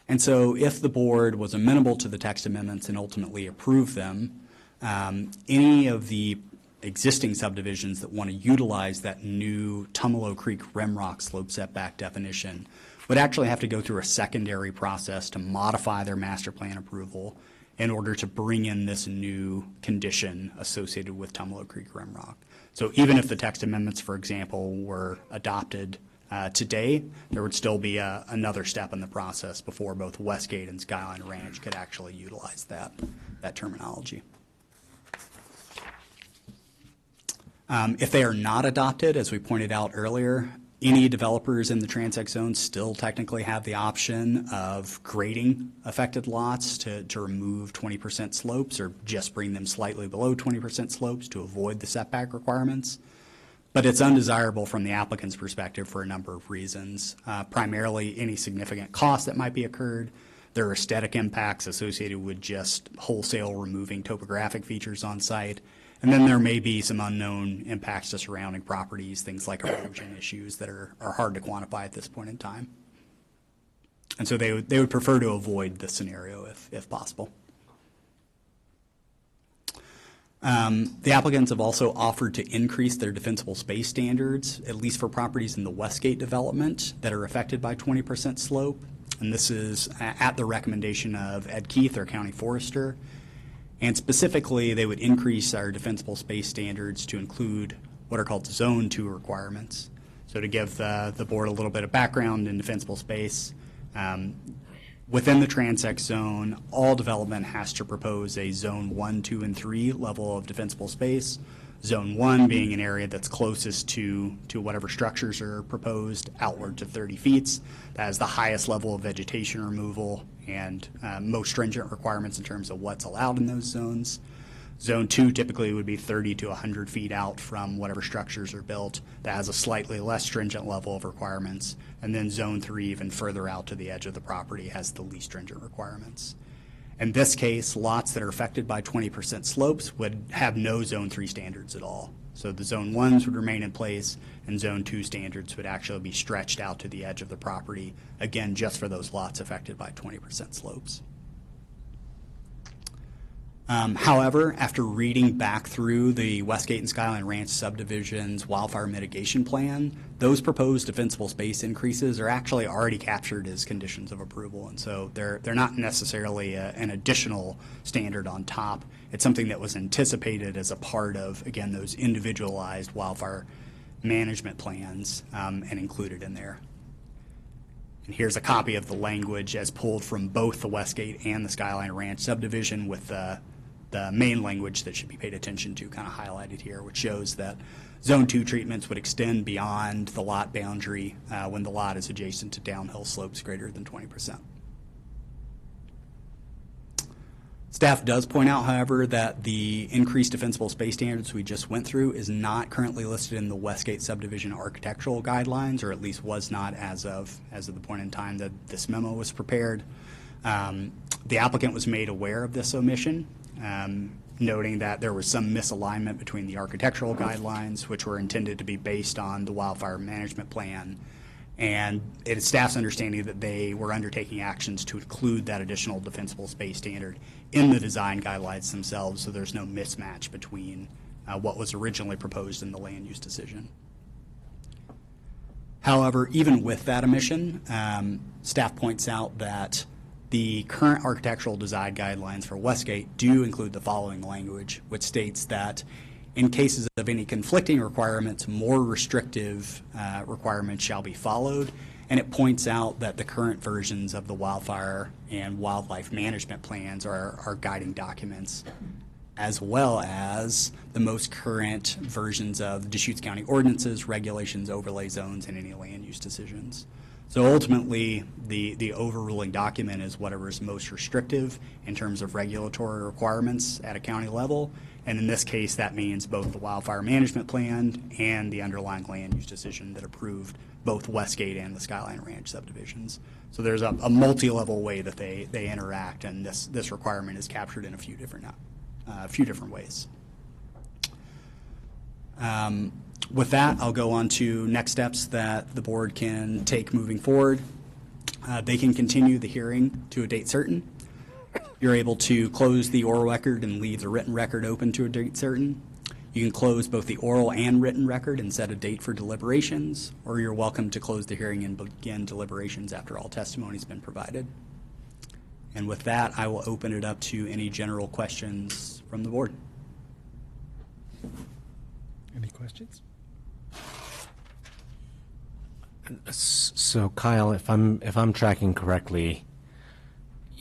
And so if the board was amenable to the text amendments and ultimately approved them, any of the existing subdivisions that want to utilize that new Tumalo Creek rimrock slope setback definition would actually have to go through a secondary process to modify their master plan approval in order to bring in this new condition associated with Tumalo Creek rimrock. So even if the text amendments, for example, were adopted today, there would still be another step in the process before both Westgate and Skyline Ranch could actually utilize that terminology. If they are not adopted, as we pointed out earlier, any developers in the Transect zone still technically have the option of grading affected lots to remove 20% slopes or just bring them slightly below 20% slopes to avoid the setback requirements. But it's undesirable from the applicant's perspective for a number of reasons. Primarily, any significant cost that might be occurred. There are aesthetic impacts associated with just wholesale removing topographic features on site. And then there may be some unknown impacts to surrounding properties, things like erosion issues that are hard to quantify at this point in time. And so they would prefer to avoid this scenario if possible. The applicants have also offered to increase their defensible space standards, at least for properties in the Westgate development that are affected by 20% slope. And this is at the recommendation of Ed Keith, our county forester. And specifically, they would increase our defensible space standards to include what are called Zone 2 requirements. So to give the board a little bit of background in defensible space, Within the transect zone, all development has to propose a zone 1, 2, and 3 level of defensible space. Zone 1 being an area that's closest to whatever structures are proposed outward to 30 feet. That is the highest level of vegetation removal and most stringent requirements in terms of what's allowed in those zones. Zone 2 typically would be 30 to 100 feet out from whatever structures are built. That has a slightly less stringent level of requirements. And then Zone 3, even further out to the edge of the property, has the least stringent requirements. In this case, lots that are affected by 20% slopes would have no Zone 3 standards at all. So the Zone 1s would remain in place, and Zone 2 standards would actually be stretched out to the edge of the property, again, just for those lots affected by 20% slopes. However, after reading back through the Westgate and Skyline Ranch subdivision's wildfire mitigation plan, those proposed defensible space increases are actually already captured as conditions of approval. And so they're not necessarily an additional standard on top. It's something that was anticipated as a part of, again, those individualized wildfire management plans and included in there. And here's a copy of the language as pulled from both the Westgate and the Skyline Ranch subdivision with the main language that should be paid attention to kind of highlighted here, which shows that Zone 2 treatments would extend beyond the lot boundary when the lot is adjacent to downhill slopes greater than 20%. Staff does point out, however, that the increased defensible space standards we just went through is not currently listed in the Westgate subdivision architectural guidelines, or at least was not as of the point in time that this memo was prepared. The applicant was made aware of this omission, noting that there was some misalignment between the architectural guidelines, which were intended to be based on the wildfire management plan, and it is staff's understanding that they were undertaking actions to include that additional defensible space standard in the design guidelines themselves, so there's no mismatch between what was originally proposed in the land use decision. However, even with that omission, staff points out that the current architectural design guidelines for Westgate do include the following language, which states that in cases of any conflicting requirements, more restrictive requirements shall be followed. And it points out that the current versions of the wildfire and wildlife management plans are guiding documents, as well as the most current versions of Deschutes County ordinances, regulations, overlay zones, and any land use decisions. So ultimately, the overruling document is whatever is most restrictive in terms of regulatory requirements at a county level. And in this case, that means both the wildfire management plan and the underlying land use decision that approved both Westgate and the Skyline Ranch subdivisions. So there's a multi-level way that they interact, and this requirement is captured in a few different ways. With that, I'll go on to next steps that the board can take moving forward. They can continue the hearing to a date certain. You're able to close the oral record and leave the written record open to a date certain. You can close both the oral and written record and set a date for deliberations, or you're welcome to close the hearing and begin deliberations after all testimony has been provided. And with that, I will open it up to any general questions from the board. Any questions? So Kyle, if I'm tracking correctly,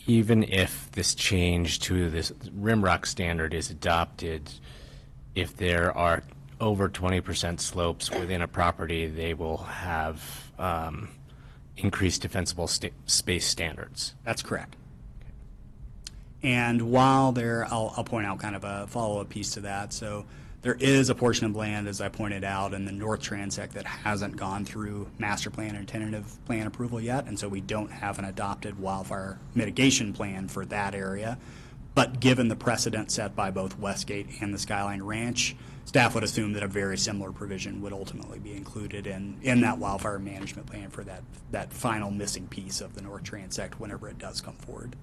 even if this change to this RIMROC standard is adopted, if there are over 20% slopes within a property, they will have increased defensible space standards. That's correct. And while I'll point out kind of a follow-up piece to that. So there is a portion of land, as I pointed out, in the North Transect that hasn't gone through master plan or tentative plan approval yet, and so we don't have an adopted wildfire mitigation plan for that area. But given the precedent set by both Westgate and the Skyline Ranch, staff would assume that a very similar provision would ultimately be included in that wildfire management plan for that final missing piece of the North Transect whenever it does come forward.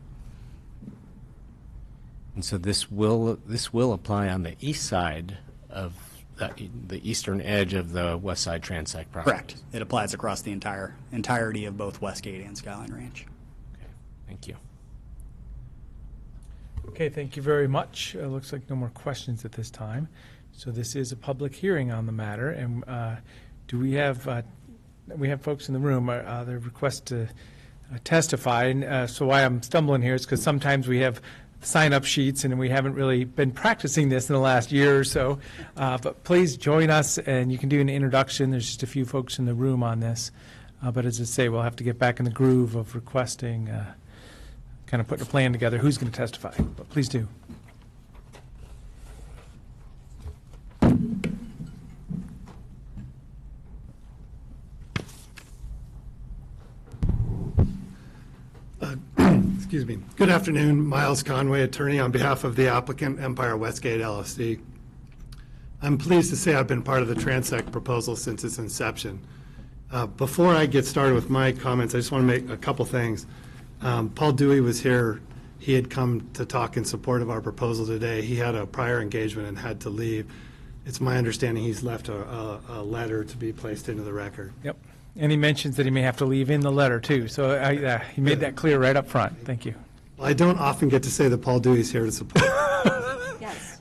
And so this will apply on the east side of the eastern edge of the West Side Transect property. Correct. It applies across the entirety of both Westgate and Skyline Ranch. Okay, thank you. Okay, thank you very much. Looks like no more questions at this time. So this is a public hearing on the matter, and do we have folks in the room? Are there requests to testify. And so why I'm stumbling here is because sometimes we have sign-up sheets, and we haven't really been practicing this in the last year or so. But please join us, and you can do an introduction. There's just a few folks in the room on this. But as I say, we'll have to get back in the groove of requesting, kind of putting a plan together, who's going to testify. But please do. Excuse me. Good afternoon. Miles Conway, attorney on behalf of the applicant, Empire Westgate LLC. I'm pleased to say I've been part of the Transect proposal since its inception. Before I get started with my comments, I just want to make a couple things. Paul Dewey was here. He had come to talk in support of our proposal today. He had a prior engagement and had to leave. It's my understanding he's left a letter to be placed into the record. Yep. And he mentions that he may have to leave in the letter, too. So he made that clear right up front. Thank you. Well, I don't often get to say that Paul Dewey's here to support. Yes.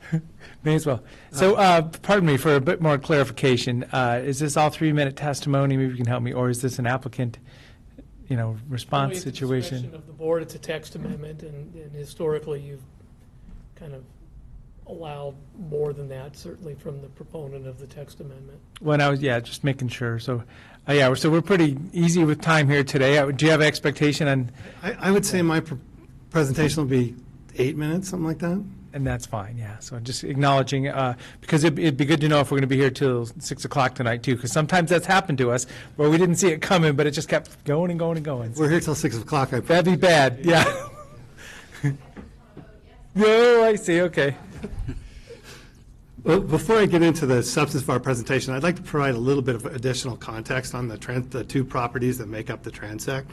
May as well. So, pardon me for a bit more clarification. Is this all 3-minute testimony? Maybe you can help me. Or is this an applicant, response It's situation? discretion of the board. It's a text amendment, and historically, you've kind of allowed more than that, certainly from the proponent of the text amendment. When I was, just making sure. So, so we're pretty easy with time here today. Do you have expectation on? I would say my presentation will be 8 minutes, something like that. And that's fine, yeah. So just acknowledging, because it'd be good to know if we're going to be here till 6 o'clock tonight, too, because sometimes that's happened to us, where we didn't see it coming, but it just kept going and going and going. We're here till 6 o'clock. That'd be bad, yeah. No, I see, okay. Well, before I get into the substance of our presentation, I'd like to provide a little bit of additional context on the two properties that make up the Transect.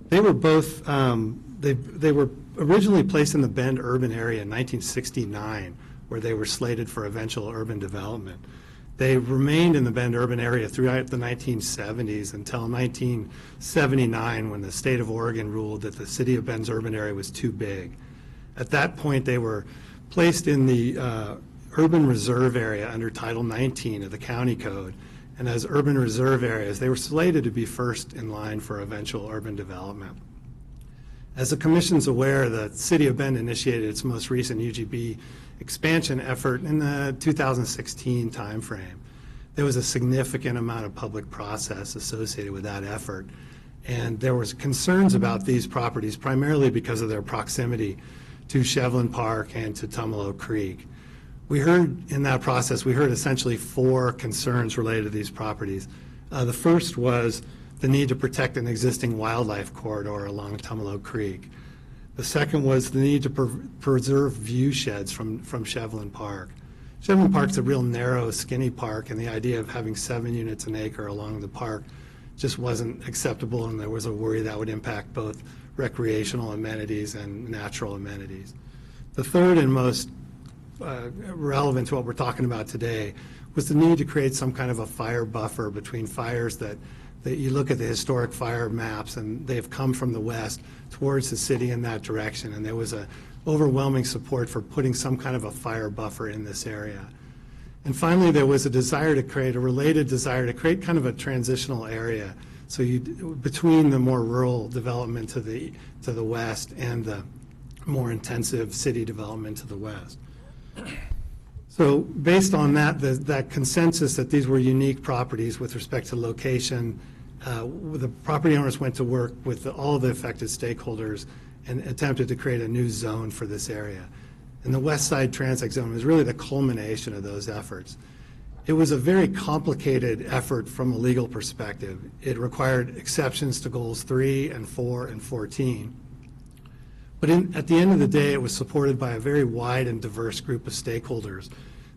They were both, they were originally placed in the Bend urban area in 1969, where they were slated for eventual urban development. They remained in the Bend urban area throughout the 1970s until 1979, when the state of Oregon ruled that the city of Bend's urban area was too big. At that point, they were placed in the urban reserve area under Title 19 of the county code. And as urban reserve areas, they were slated to be first in line for eventual urban development. As the Commission's aware, the City of Bend initiated its most recent UGB expansion effort in the 2016 timeframe. There was a significant amount of public process associated with that effort, and there was concerns about these properties primarily because of their proximity to Shevlin Park and to Tumalo Creek. We heard in that process, we heard essentially 4 concerns related to these properties. The first was the need to protect an existing wildlife corridor along Tumalo Creek. The second was the need to preserve view sheds from Shevlin Park. Shevlin Park's a real narrow, skinny park, and the idea of having 7 units an acre along the park just wasn't acceptable, and there was a worry that would impact both recreational amenities and natural amenities. The third and most relevant to what we're talking about today was the need to create some kind of a fire buffer between fires that you look at the historic fire maps, and they've come from the west towards the city in that direction, and there was a overwhelming support for putting some kind of a fire buffer in this area. And finally, there was a related desire to create kind of a transitional area, so between the more rural development to the west and the more intensive city development to the west. So based on that consensus that these were unique properties with respect to location, the property owners went to work with all the affected stakeholders and attempted to create a new zone for this area. And the West Side Transect Zone was really the culmination of those efforts. It was a very complicated effort from a legal perspective. It required exceptions to goals 3 and 4 and 14. But at the end of the day, it was supported by a very wide and diverse group of stakeholders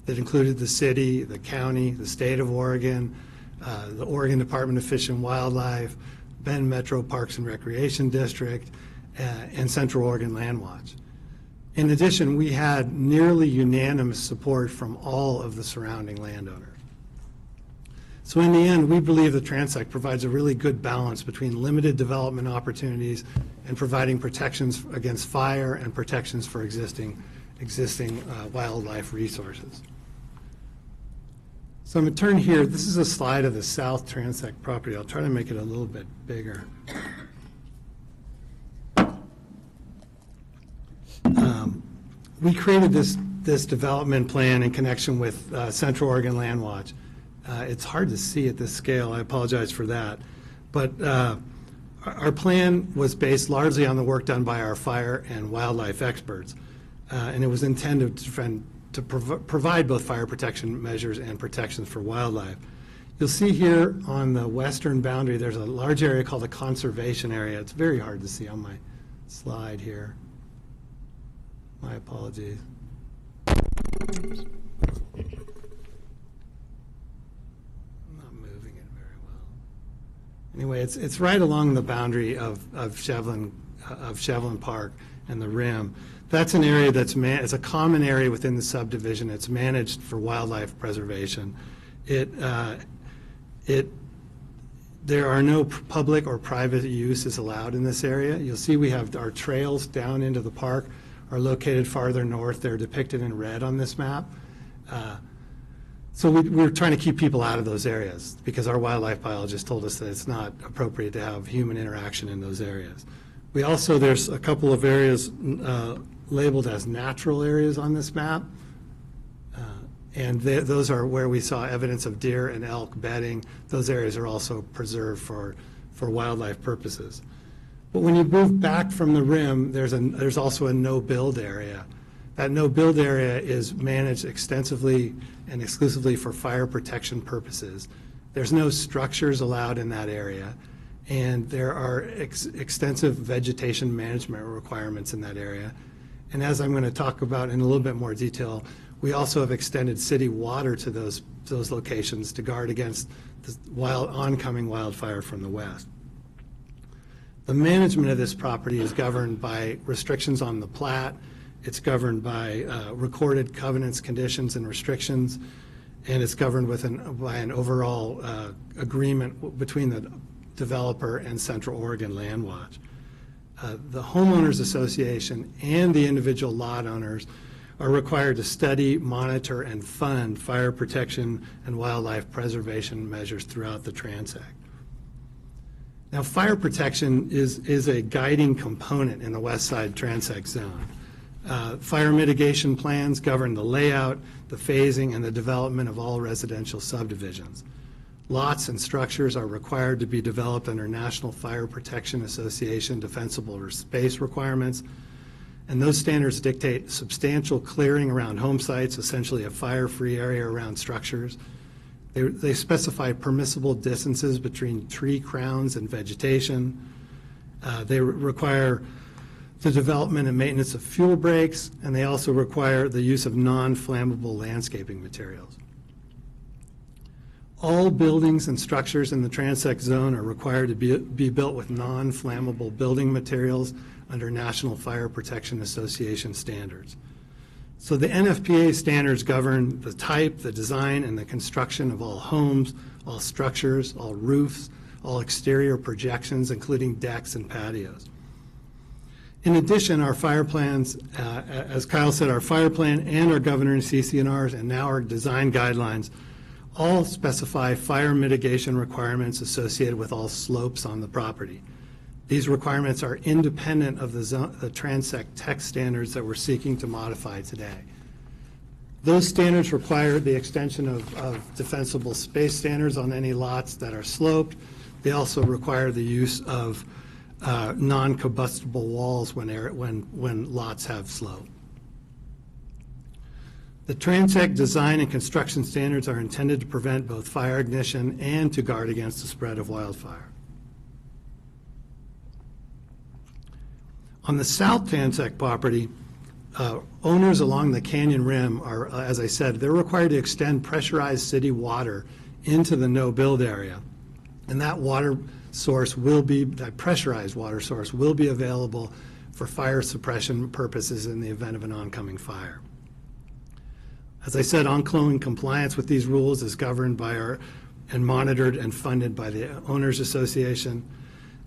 that included the city, the county, the state of Oregon, the Oregon Department of Fish and Wildlife, Bend Metro Parks and Recreation District, and Central Oregon Land Watch. In addition, we had nearly unanimous support from all of the surrounding landowners. So in the end, we believe the Transect provides a really good balance between limited development opportunities and providing protections against fire and protections for existing wildlife resources. So I'm going to turn here. This is a slide of the South Transect property. I'll try to make it a little bit bigger. We created this development plan in connection with Central Oregon Land Watch. It's hard to see at this scale. I apologize for that. But our plan was based largely on the work done by our fire and wildlife experts. And it was intended to provide both fire protection measures and protections for wildlife. You'll see here on the western boundary, there's a large area called a conservation area. It's very hard to see on my slide here. My apologies. Oops. Anyway, it's right along the boundary of Shevlin Park and the rim. That's an area it's a common area within the subdivision. It's managed for wildlife preservation. There are no public or private uses allowed in this area. You'll see we have our trails down into the park are located farther north. They're depicted in red on this map. So we're trying to keep people out of those areas because our wildlife biologist told us that it's not appropriate to have human interaction in those areas. There's a couple of areas labeled as natural areas on this map. And those are where we saw evidence of deer and elk bedding. Those areas are also preserved for wildlife purposes. But when you move back from the rim, there's also a no-build area. That no-build area is managed extensively and exclusively for fire protection purposes. There's no structures allowed in that area, and there are extensive vegetation management requirements in that area. And as I'm going to talk about in a little bit more detail, we also have extended city water to those locations to guard against the oncoming wildfire from the west. The management of this property is governed by restrictions on the plat. It's governed by recorded covenants, conditions, and restrictions, and it's governed by an overall agreement between the developer and Central Oregon Land Watch. The homeowners association and the individual lot owners are required to study, monitor, and fund fire protection and wildlife preservation measures throughout the Transect. Now, fire protection is a guiding component in the West Side Transect zone. Fire mitigation plans govern the layout, the phasing, and the development of all residential subdivisions. Lots and structures are required to be developed under National Fire Protection Association defensible space requirements, and those standards dictate substantial clearing around home sites, essentially a fire-free area around structures. They specify permissible distances between tree crowns and vegetation. They require the development and maintenance of fuel breaks, and they also require the use of non-flammable landscaping materials. All buildings and structures in the Transect zone are required to be built with non-flammable building materials under National Fire Protection Association standards. So the NFPA standards govern the type, the design, and the construction of all homes, all structures, all roofs, all exterior projections, including decks and patios. In addition, our fire plans, as Kyle said, our fire plan and our governing CC&Rs and now our design guidelines all specify fire mitigation requirements associated with all slopes on the property. These requirements are independent of the Transect text standards that we're seeking to modify today. Those standards require the extension of defensible space standards on any lots that are sloped. They also require the use of non-combustible walls when lots have slope. The Transect design and construction standards are intended to prevent both fire ignition and to guard against the spread of wildfire. On the South Transect property, owners along the canyon rim are, as I said, they're required to extend pressurized city water into the no-build area. And that pressurized water source will be available for fire suppression purposes in the event of an oncoming fire. As I said, ongoing compliance with these rules is governed by and monitored and funded by the Owners Association.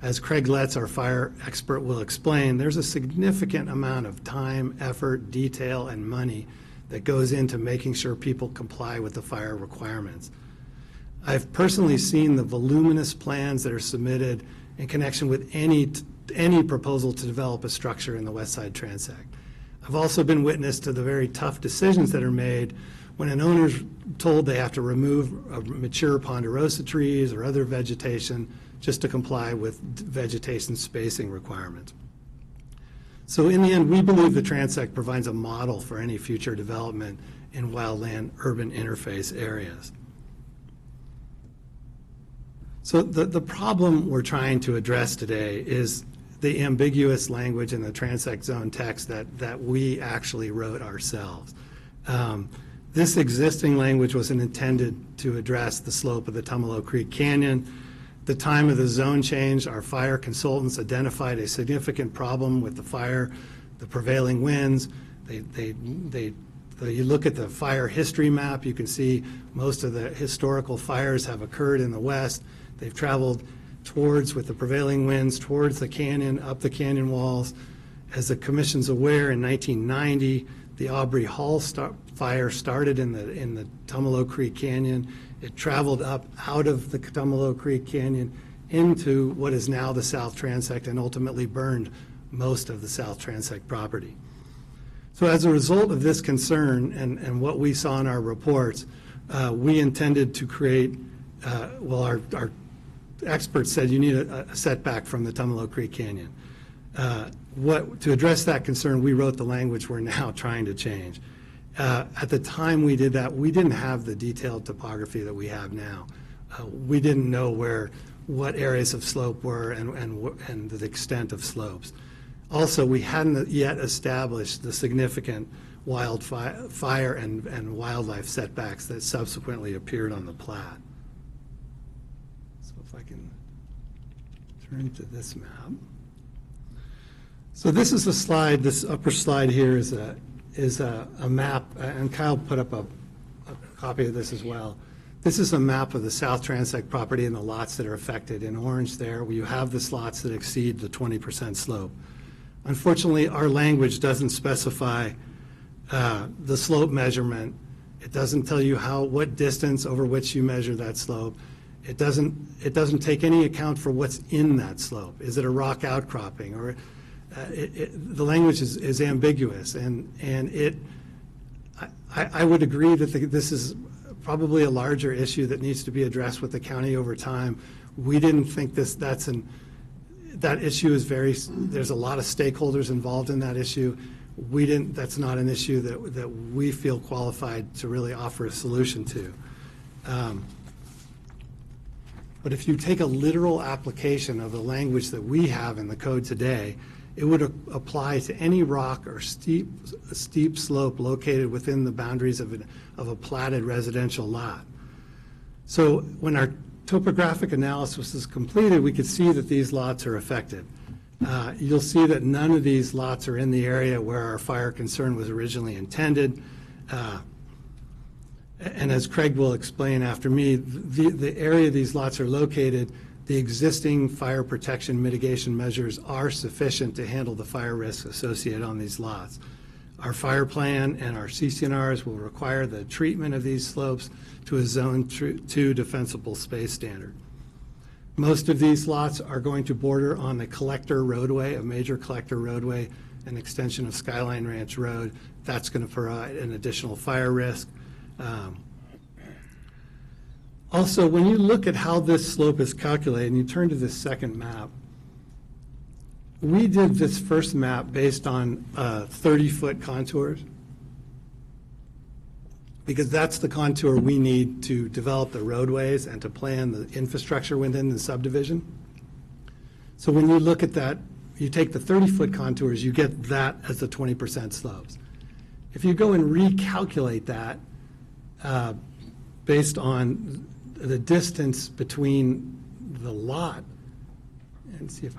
As Craig Letts, our fire expert, will explain, there's a significant amount of time, effort, detail, and money that goes into making sure people comply with the fire requirements. I've personally seen the voluminous plans that are submitted in connection with any proposal to develop a structure in the West Side Transect. I've also been witness to the very tough decisions that are made when an owner's told they have to remove mature ponderosa trees or other vegetation just to comply with vegetation spacing requirements. So in the end, we believe the transect provides a model for any future development in wildland-urban interface areas. So the problem we're trying to address today is the ambiguous language in the transect zone text that we actually wrote ourselves. This existing language wasn't intended to address the slope of the Tumalo Creek Canyon. The time of the zone change, our fire consultants identified a significant problem with the fire, the prevailing winds. You look at the fire history map, you can see most of the historical fires have occurred in the west. They've traveled towards, with the prevailing winds, towards the canyon, up the canyon walls. As the commission's aware, in 1990, the Aubrey Hall fire started in the Tumalo Creek Canyon. It traveled up out of the Tumalo Creek Canyon into what is now the South Transect and ultimately burned most of the South Transect property. So as a result of this concern and what we saw in our reports, we intended to create, our experts said you need a setback from the Tumalo Creek Canyon. To address that concern, we wrote the language we're now trying to change. At the time we did that, we didn't have the detailed topography that we have now. We didn't know what areas of slope were and the extent of slopes. Also, we hadn't yet established the significant wildfire and wildlife setbacks that subsequently appeared on the plat. So if I can turn to this map. So this is a slide, this upper slide here is a map, and Kyle put up a copy of this as well. This is a map of the South Transect property and the lots that are affected. In orange there, where you have the slots that exceed the 20% slope. Unfortunately, our language doesn't specify the slope measurement. It doesn't tell you what distance over which you measure that slope. It doesn't take any account for what's in that slope. Is it a rock outcropping? Or the language is ambiguous, and I would agree that this is probably a larger issue that needs to be addressed with the county over time. We didn't think that issue is there's a lot of stakeholders involved in that issue. That's not an issue that we feel qualified to really offer a solution to. But if you take a literal application of the language that we have in the code today, it would apply to any rock or steep slope located within the boundaries of a platted residential lot. So when our topographic analysis is completed, we could see that these lots are affected. You'll see that none of these lots are in the area where our fire concern was originally intended. And as Craig will explain after me, the area these lots are located, the existing fire protection mitigation measures are sufficient to handle the fire risks associated on these lots. Our fire plan and our CCNRs will require the treatment of these slopes to a Zone 2 defensible space standard. Most of these lots are going to border on the collector roadway, a major collector roadway, an extension of Skyline Ranch Road. That's going to provide an additional fire risk. Also, when you look at how this slope is calculated, and you turn to this second map, we did this first map based on 30-foot contours, because that's the contour we need to develop the roadways and to plan the infrastructure within the subdivision. So when you look at that, you take the 30-foot contours, you get that as the 20% slopes. If you go and recalculate that based on the distance between the lot, and see if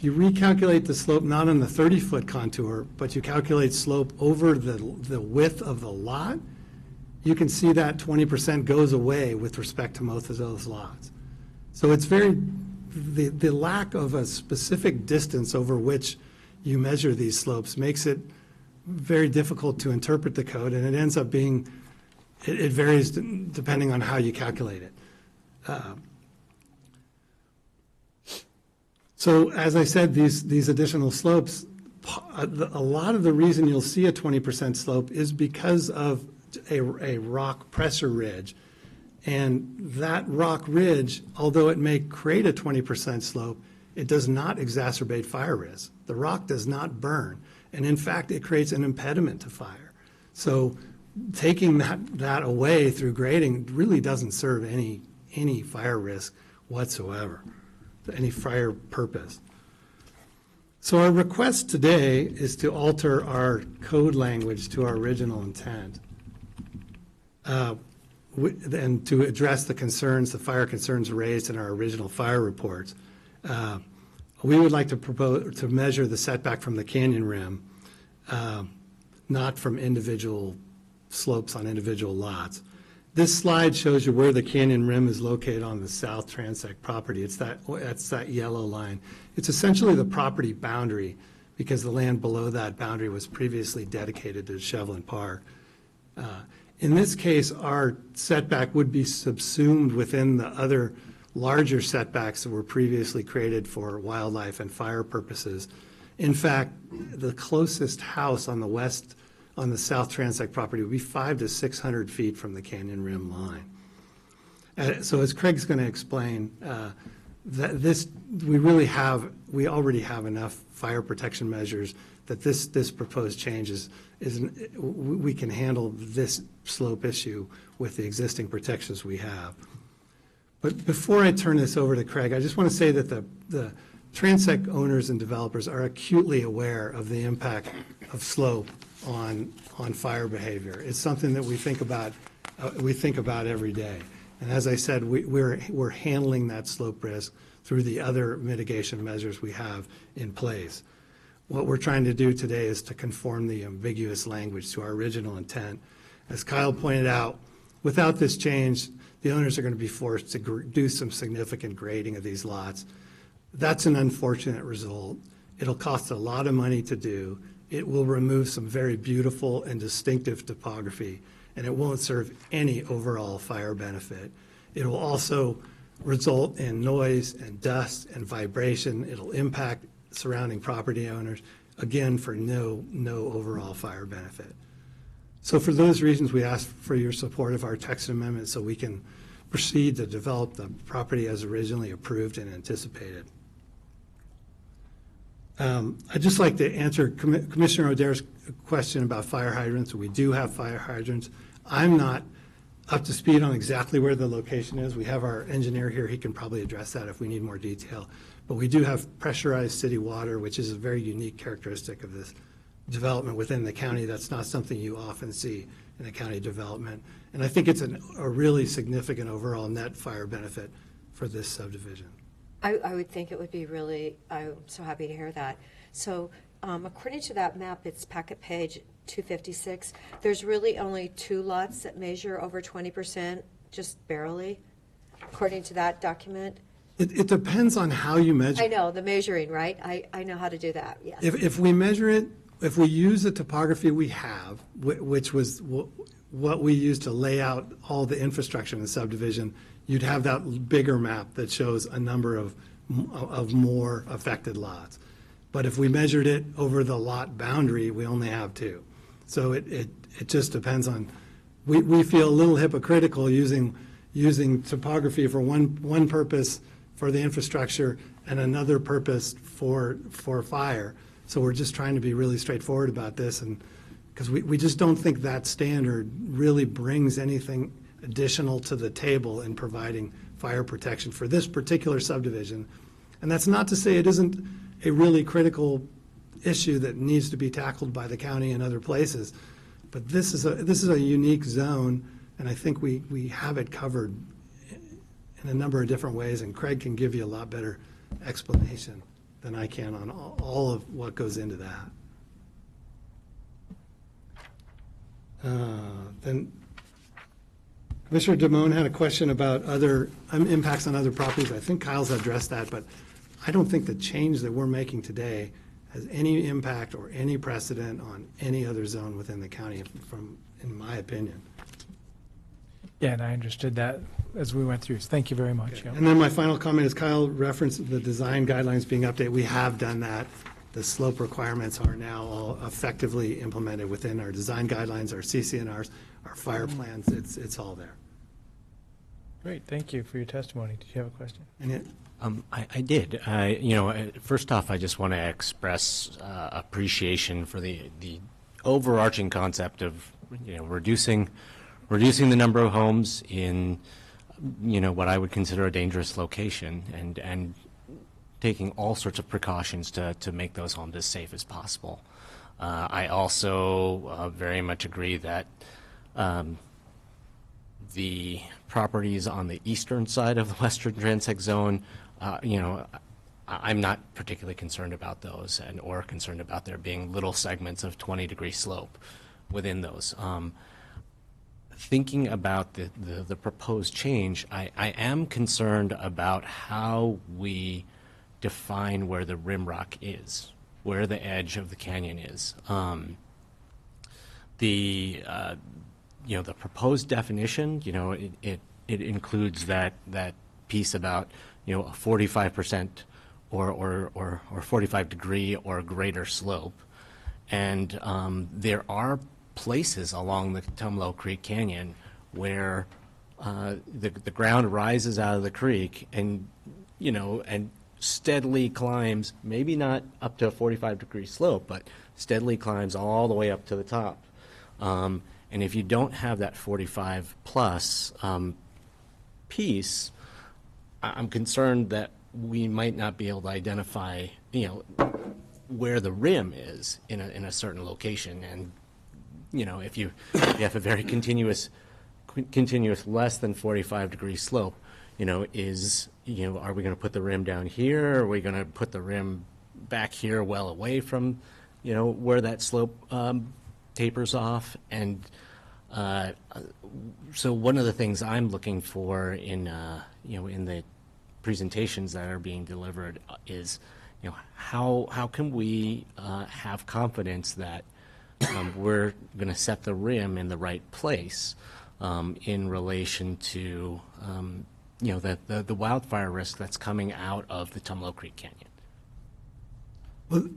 you recalculate the slope not on the 30-foot contour, but you calculate slope over the width of the lot, you can see that 20% goes away with respect to most of those lots. So it's the lack of a specific distance over which you measure these slopes makes it very difficult to interpret the code, and it ends up being, it varies depending on how you calculate it. So as I said, these additional slopes a lot of the reason you'll see a 20% slope is because of a rock pressure ridge. And that rock ridge, although it may create a 20% slope, it does not exacerbate fire risk. The rock does not burn. And in fact, it creates an impediment to fire. So taking that away through grading really doesn't serve any fire risk whatsoever, any fire purpose. So our request today is to alter our code language to our original intent, and to address the concerns, the fire concerns raised in our original fire reports. We would like to propose to measure the setback from the canyon rim, not from individual slopes on individual lots. This slide shows you where the canyon rim is located on the South Transect property. That's that yellow line. It's essentially the property boundary because the land below that boundary was previously dedicated to Shevlin Park. In this case, our setback would be subsumed within the other larger setbacks that were previously created for wildlife and fire purposes. In fact, the closest house on the South Transect property would be 500 to 600 feet from the canyon rim line. So as Craig's going to explain, we already have enough fire protection measures that this proposed change we can handle this slope issue with the existing protections we have. But before I turn this over to Craig, I just want to say that the Transect owners and developers are acutely aware of the impact of slope on fire behavior. It's something that we think about every day. And as I said, we're handling that slope risk through the other mitigation measures we have in place. What we're trying to do today is to conform the ambiguous language to our original intent. As Kyle pointed out, without this change, the owners are going to be forced to do some significant grading of these lots. That's an unfortunate result. It'll cost a lot of money to do. It will remove some very beautiful and distinctive topography, and it won't serve any overall fire benefit. It will also result in noise and dust and vibration. It'll impact surrounding property owners, again, for no overall fire benefit. So for those reasons, we ask for your support of our text amendment so we can proceed to develop the property as originally approved and anticipated. I'd just like to answer Commissioner O'Dare's question about fire hydrants. We do have fire hydrants. I'm not up to speed on exactly where the location is. We have our engineer here. He can probably address that if we need more detail. But we do have pressurized city water, which is a very unique characteristic of this development within the county. That's not something you often see in a county development. And I think it's a really significant overall net fire benefit for this subdivision. I would think it would be really, I'm so happy to hear that. So according to that map, it's packet page 256. There's really only 2 lots that measure over 20%, just barely, according to that document. It depends on how you measure. I know, the measuring, right? I know how to do that, yes. If we measure it, if we use the topography we have, which was what we used to lay out all the infrastructure in the subdivision, you'd have that bigger map that shows a number of more affected lots. But if we measured it over the lot boundary, we only have 2. So it just depends on, we feel a little hypocritical using topography for one purpose for the infrastructure and another purpose for fire. So we're just trying to be really straightforward about this, and because we just don't think that standard really brings anything additional to the table in providing fire protection for this particular subdivision. And that's not to say it isn't a really critical issue that needs to be tackled by the county and other places. But this is a unique zone, and I think we have it covered in a number of different ways, and Craig can give you a lot better explanation than I can on all of what goes into that. Then Commissioner Damone had a question about other impacts on other properties. I think Kyle's addressed that, but I don't think the change that we're making today has any impact or any precedent on any other zone within the county, in my opinion. Yeah, and I understood that as we went through. So thank you very much. Okay. And then my final comment is Kyle referenced the design guidelines being updated. We have done that. The slope requirements are now all effectively implemented within our design guidelines, our CCNRs, our fire plans. It's all there. Great, thank you for your testimony. Did you have a question? I did. First off, I just want to express appreciation for the overarching concept of reducing the number of homes in what I would consider a dangerous location, and taking all sorts of precautions to make those homes as safe as possible. I also very much agree that the properties on the eastern side of the Western Transect Zone, I'm not particularly concerned about those, or concerned about there being little segments of 20-degree slope within those. Thinking about the proposed change, I am concerned about how we define where the rim rock is, where the edge of the canyon is. The proposed definition, it includes that piece about a 45% or 45 degree or greater slope, and there are places along the Tumalo Creek Canyon where the ground rises out of the creek and steadily climbs, maybe not up to a 45-degree slope, but steadily climbs all the way up to the top. And if you don't have that 45 plus piece, I'm concerned that we might not be able to identify, where the rim is in a certain location. And, if you have a very continuous less than 45-degree slope, are we going to put the rim down here? Are we going to put the rim back here well away from, where that slope tapers off? And so one of the things I'm looking for in the presentations that are being delivered is, how can we have confidence that we're going to set the rim in the right place in relation to the wildfire risk that's coming out of the Tumalo Creek Canyon? Well,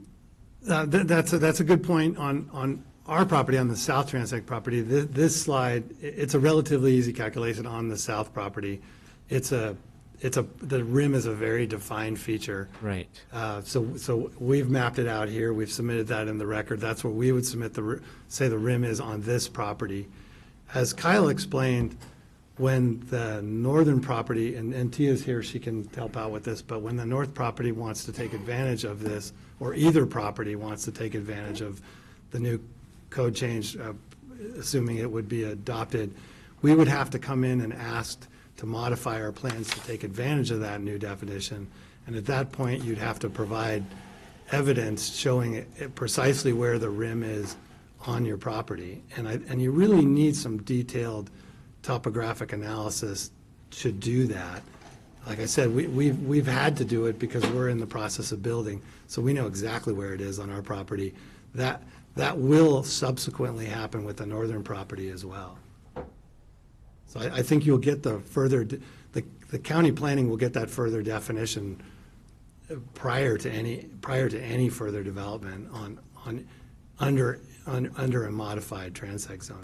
that's a good point on our property, on the South Transect property. This slide, it's a relatively easy calculation on the south property. The rim is a very defined feature. Right. So we've mapped it out here. We've submitted that in the record. That's where we would say the rim is on this property. As Kyle explained, when the northern property, and Tia's here, she can help out with this, but when the north property wants to take advantage of this, or either property wants to take advantage of the new code change, assuming it would be adopted, we would have to come in and ask to modify our plans to take advantage of that new definition. And at that point, you'd have to provide evidence showing precisely where the rim is on your property. And you really need some detailed topographic analysis to do that. Like I said, we've had to do it because we're in the process of building, so we know exactly where it is on our property. That will subsequently happen with the northern property as well. So I think you'll get the county planning will get that further definition prior to any further development under a modified transect zone.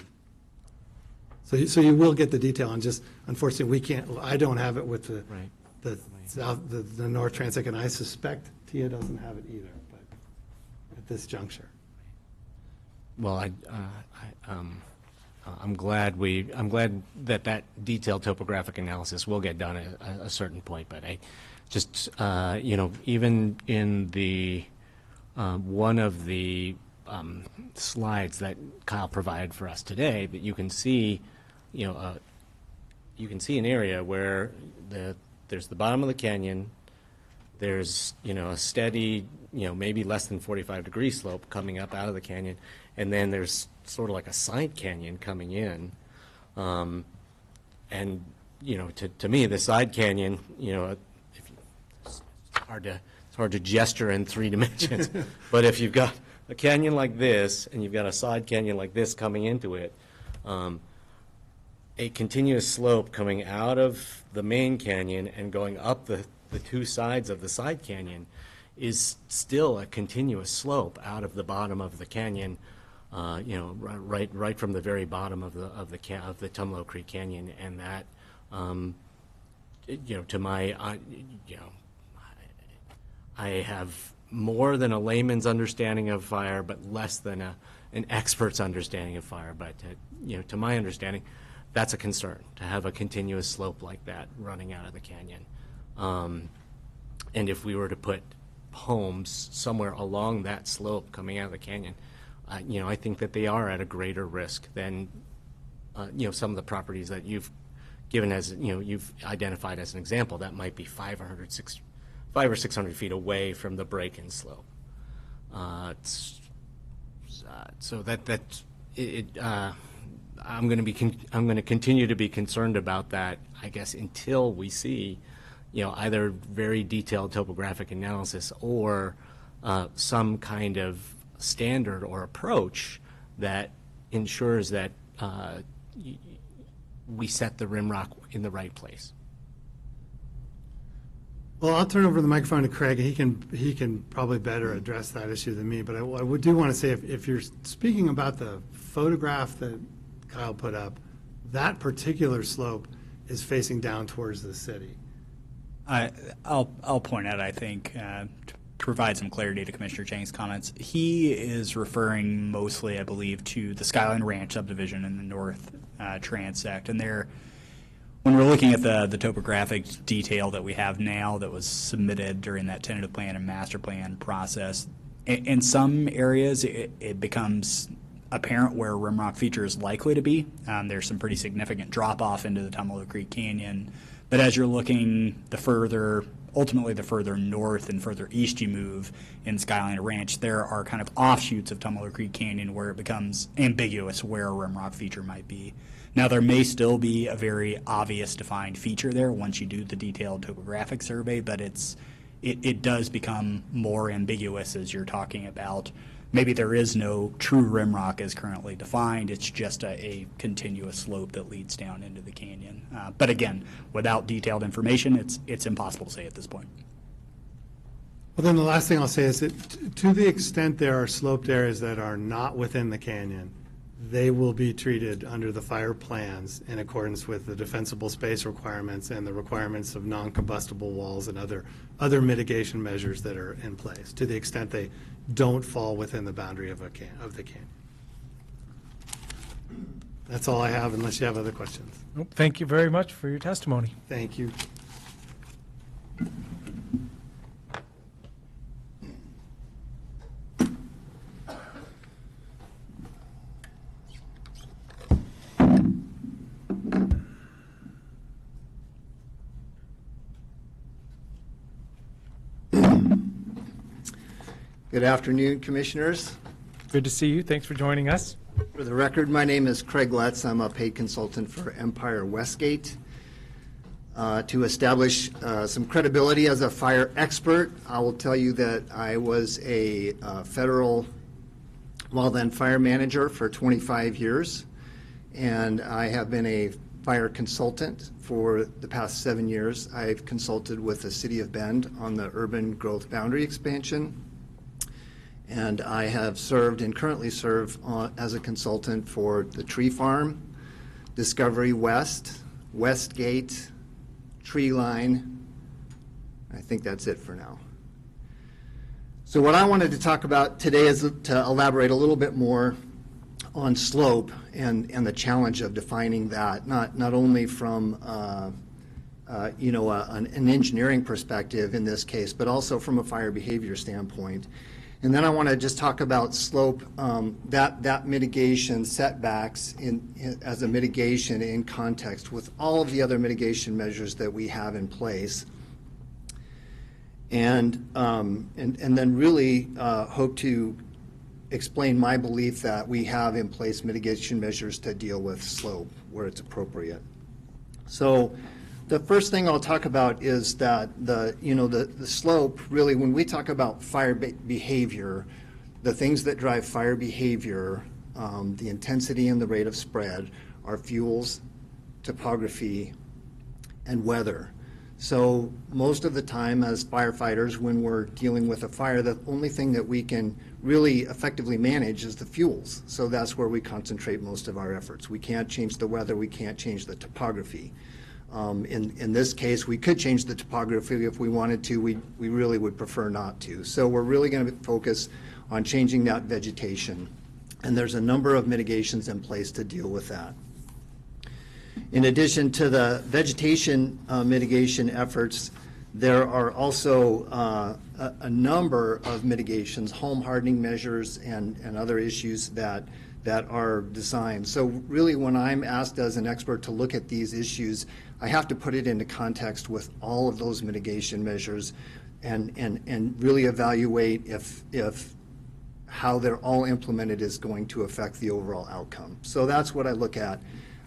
So you will get the detail, and just unfortunately I don't have it with the North Transect, and I suspect Tia doesn't have it either, but at this juncture. Well, I'm glad that detailed topographic analysis will get done at a certain point, but I just, even in the, one of the slides that Kyle provided for us today, that you can see, you can see an area where there's the bottom of the canyon, there's, a steady, maybe less than 45-degree slope coming up out of the canyon, and then there's sort of like a side canyon coming in. And, to me, the side canyon, it's hard to gesture in 3 dimensions. But if you've got a canyon like this, and you've got a side canyon like this coming into it, a continuous slope coming out of the main canyon and going up the 2 sides of the side canyon is still a continuous slope out of the bottom of the canyon, right from the very bottom of the Tumalo Creek Canyon, and that, to my, I have more than a layman's understanding of fire, but less than an expert's understanding of fire. But to my understanding, that's a concern, to have a continuous slope like that running out of the canyon. And if we were to put homes somewhere along that slope coming out of the canyon, I think that they are at a greater risk than some of the properties that you've given as you've identified as an example that might be 500 or 600 feet away from the break-in slope. So I'm going to continue to be concerned about that, I guess, until we see, either very detailed topographic analysis or some kind of standard or approach that ensures that we set the rim rock in the right place. Well, I'll turn over the microphone to Craig, and he can probably better address that issue than me. But I do want to say, if you're speaking about the photograph that Kyle put up, that particular slope is facing down towards the city. I'll point out, I think, to provide some clarity to Commissioner Chang's comments, he is referring mostly, I believe, to the Skyline Ranch subdivision in the north transect. And there, when we're looking at the topographic detail that we have now that was submitted during that tentative plan and master plan process, in some areas it becomes apparent where a rim rock feature is likely to be. There's some pretty significant drop off into the Tumalo Creek Canyon. But as you're looking ultimately the further north and further east you move in Skyline Ranch, there are kind of offshoots of Tumalo Creek Canyon where it becomes ambiguous where a rim rock feature might be. Now, there may still be a very obvious defined feature there once you do the detailed topographic survey, but it does become more ambiguous as you're talking about maybe there is no true rim rock as currently defined. It's just a continuous slope that leads down into the canyon. But again, without detailed information, it's impossible to say at this point. Well, then the last thing I'll say is that to the extent there are sloped areas that are not within the canyon, they will be treated under the fire plans in accordance with the defensible space requirements and the requirements of non-combustible walls and other mitigation measures that are in place, to the extent they don't fall within the boundary of the canyon. That's all I have, unless you have other questions. Nope. Thank you very much for your testimony. Thank you. Good afternoon, Commissioners. Good to see you. Thanks for joining us. For the record, my name is Craig Letts. I'm a paid consultant for Empire Westgate. To establish some credibility as a fire expert, I will tell you that I was a federal, then fire manager for 25 years, and I have been a fire consultant for the past 7 years. I've consulted with the City of Bend on the urban growth boundary expansion. And I have served and currently serve as a consultant for the Tree Farm, Discovery West, Westgate, Tree Line. I think that's it for now. So what I wanted to talk about today is to elaborate a little bit more on slope and the challenge of defining that, not only from an engineering perspective in this case, but also from a fire behavior standpoint. And then I want to just talk about slope, that mitigation setbacks as a mitigation in context with all of the other mitigation measures that we have in place. And then really hope to explain my belief that we have in place mitigation measures to deal with slope where it's appropriate. So the first thing I'll talk about is that the slope, really, when we talk about fire behavior, the things that drive fire behavior, the intensity and the rate of spread, are fuels, topography, and weather. So most of the time as firefighters, when we're dealing with a fire, the only thing that we can really effectively manage is the fuels. So that's where we concentrate most of our efforts. We can't change the weather, we can't change the topography. In this case, we could change the topography if we wanted to. We really would prefer not to. So we're really going to focus on changing that vegetation. And there's a number of mitigations in place to deal with that. In addition to the vegetation mitigation efforts, there are also a number of mitigations, home hardening measures and other issues that are designed. So really when I'm asked as an expert to look at these issues, I have to put it into context with all of those mitigation measures and really evaluate if how they're all implemented is going to affect the overall outcome. So that's what I look at.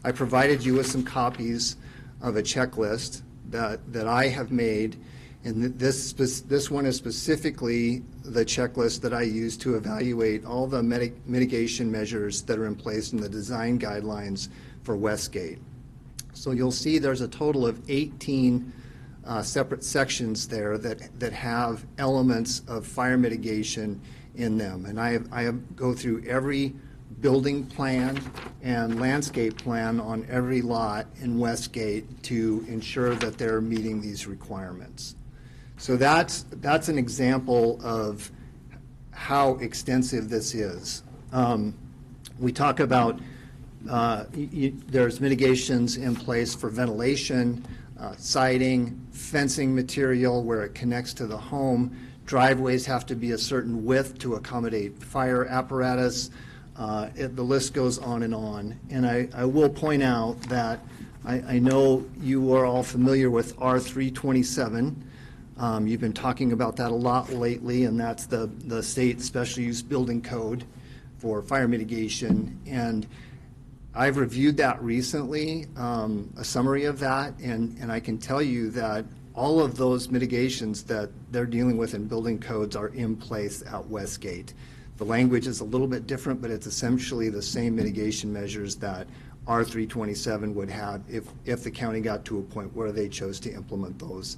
I provided you with some copies of a checklist that I have made, and this one is specifically the checklist that I use to evaluate all the mitigation measures that are in place in the design guidelines for Westgate. So you'll see there's a total of 18 separate sections there that have elements of fire mitigation in them. And I go through every building plan and landscape plan on every lot in Westgate to ensure that they're meeting these requirements. So that's an example of how extensive this is. We talk about there's mitigations in place for ventilation, siding, fencing material where it connects to the home. Driveways have to be a certain width to accommodate fire apparatus. The list goes on. And I will point out that I know you are all familiar with R327. You've been talking about that a lot lately, and that's the state special use building code for fire mitigation. And I've reviewed that recently, a summary of that, and I can tell you that all of those mitigations that they're dealing with in building codes are in place at Westgate. The language is a little bit different, but it's essentially the same mitigation measures that R327 would have if the county got to a point where they chose to implement those,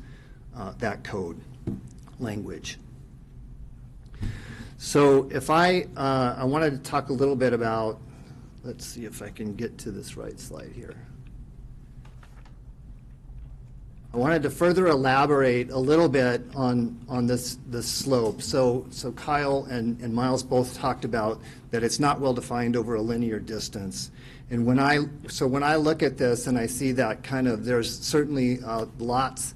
that code language. So if I wanted to talk a little bit about, let's see if I can get to this right slide here. I wanted to further elaborate a little bit on this slope. So Kyle and Miles both talked about that it's not well defined over a linear distance. And when I look at this and I see that there's certainly lots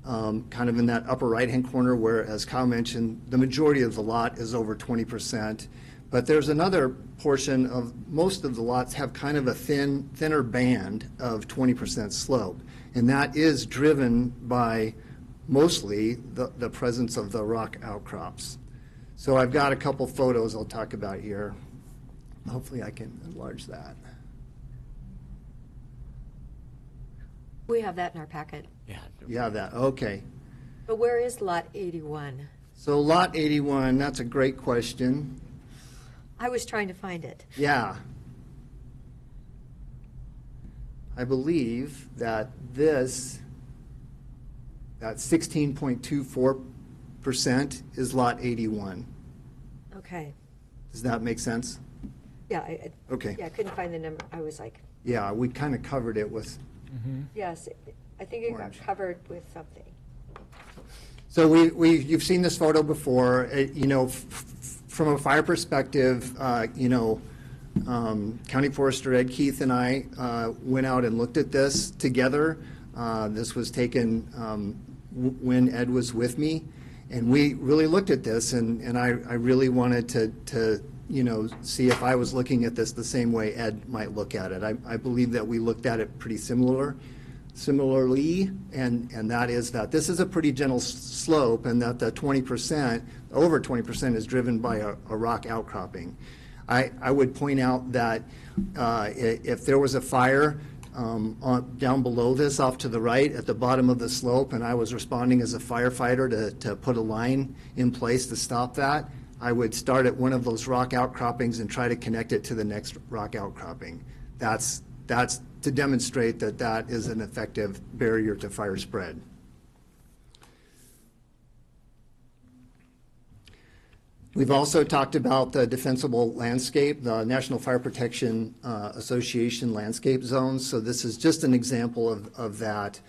kind of in that upper right-hand corner where, as Kyle mentioned, the majority of the lot is over 20%. But there's another portion of most of the lots have kind of a thinner band of 20% slope. And that is driven by mostly the presence of the rock outcrops. So I've got a couple photos I'll talk about here. Hopefully I can enlarge that. We have that in our packet. Yeah. You have that, okay. But where is Lot 81? So Lot 81, that's a great question. I was trying to find it. Yeah. I believe that that 16.24% is Lot 81. Okay. Does that make sense? Yeah. Okay. Yeah, I couldn't find the number. I was like. Yeah, we kind of covered it with. Yes, I think it got covered with something. So you've seen this photo before. From a fire perspective, County Forester Ed Keith and I went out and looked at this together. This was taken when Ed was with me, and we really looked at this, and I really wanted to see if I was looking at this the same way Ed might look at it. I believe that we looked at it pretty similarly, and that is that this is a pretty gentle slope, and that the 20%, over 20%, is driven by a rock outcropping. I would point out that if there was a fire down below this, off to the right, at the bottom of the slope, and I was responding as a firefighter to put a line in place to stop that, I would start at one of those rock outcroppings and try to connect it to the next rock outcropping. That's to demonstrate that that is an effective barrier to fire spread. We've also talked about the defensible landscape, the National Fire Protection Association landscape zones. So this is just an example of that.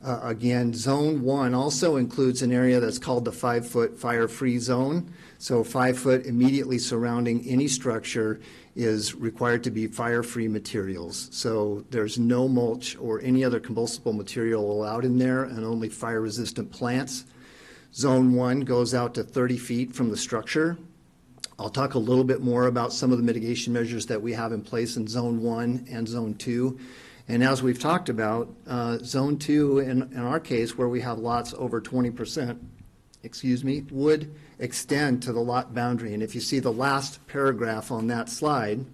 Again, Zone 1 also includes an area that's called the 5-foot fire-free zone. So 5 foot immediately surrounding any structure is required to be fire-free materials. So there's no mulch or any other combustible material allowed in there, and only fire-resistant plants. Zone 1 goes out to 30 feet from the structure. I'll talk a little bit more about some of the mitigation measures that we have in place in Zone 1 and Zone 2. And as we've talked about, Zone 2, in our case, where we have lots over 20%, would extend to the lot boundary. And if you see the last paragraph on that slide,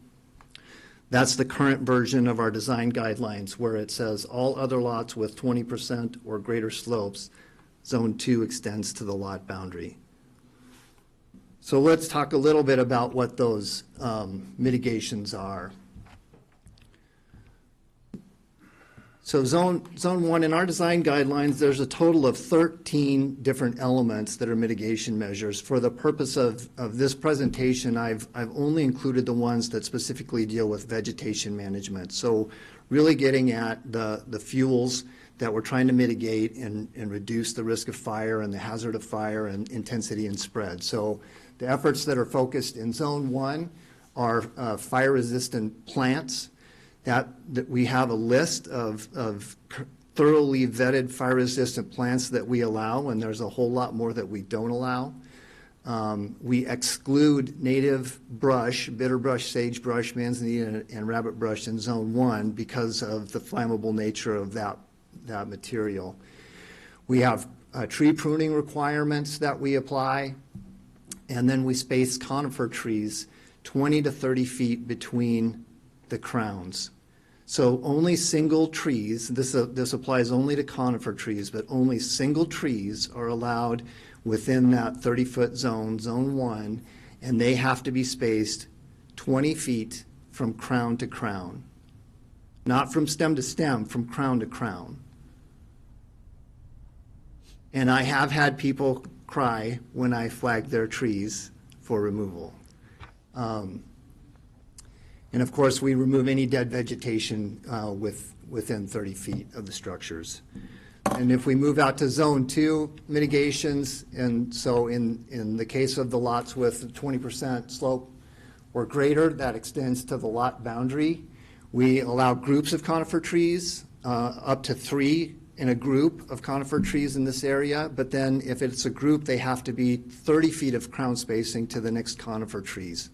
that's the current version of our design guidelines, where it says all other lots with 20% or greater slopes, Zone 2 extends to the lot boundary. So let's talk a little bit about what those mitigations are. So Zone 1, in our design guidelines, there's a total of 13 different elements that are mitigation measures. For the purpose of this presentation, I've only included the ones that specifically deal with vegetation management. So really getting at the fuels that we're trying to mitigate and reduce the risk of fire and the hazard of fire and intensity and spread. So the efforts that are focused in Zone 1 are fire-resistant plants. That we have a list of thoroughly vetted fire-resistant plants that we allow, and there's a whole lot more that we don't allow. We exclude native brush, bitter brush, sagebrush, manzanita, and rabbit brush in Zone 1 because of the flammable nature of that material. We have tree pruning requirements that we apply, and then we space conifer trees 20 to 30 feet between the crowns. So only single trees, this applies only to conifer trees, but only single trees are allowed within that 30-foot zone, Zone 1, and they have to be spaced 20 feet from crown to crown. Not from stem to stem, from crown to crown. And I have had people cry when I flag their trees for removal. And of course, we remove any dead vegetation within 30 feet of the structures. And if we move out to Zone 2 mitigations, and so in the case of the lots with 20% slope or greater, that extends to the lot boundary. We allow groups of conifer trees, up to 3 in a group of conifer trees in this area, but then if it's a group, they have to be 30 feet of crown spacing to the next conifer trees.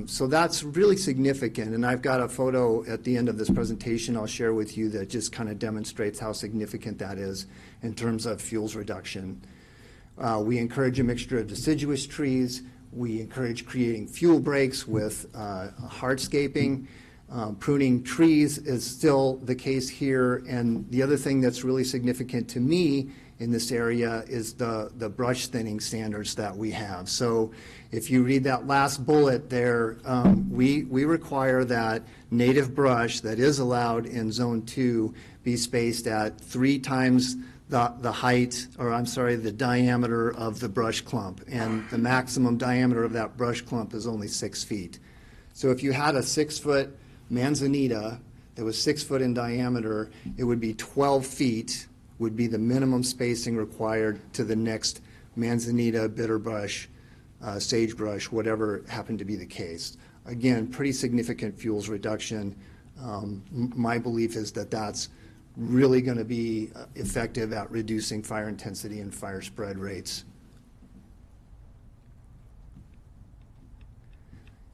So that's really significant, and I've got a photo at the end of this presentation I'll share with you that just kind of demonstrates how significant that is in terms of fuels reduction. We encourage a mixture of deciduous trees. We encourage creating fuel breaks with hardscaping. Pruning trees is still the case here, and the other thing that's really significant to me in this area is the brush thinning standards that we have. So if you read that last bullet there, we require that native brush that is allowed in Zone 2 be spaced at 3 times the height, or I'm sorry, the diameter of the brush clump. And the maximum diameter of that brush clump is only 6 feet. So if you had a 6-foot manzanita that was 6 foot in diameter, it would be 12 feet would be the minimum spacing required to the next manzanita, bitterbrush, sagebrush, whatever happened to be the case. Again, pretty significant fuels reduction. My belief is that that's really going to be effective at reducing fire intensity and fire spread rates.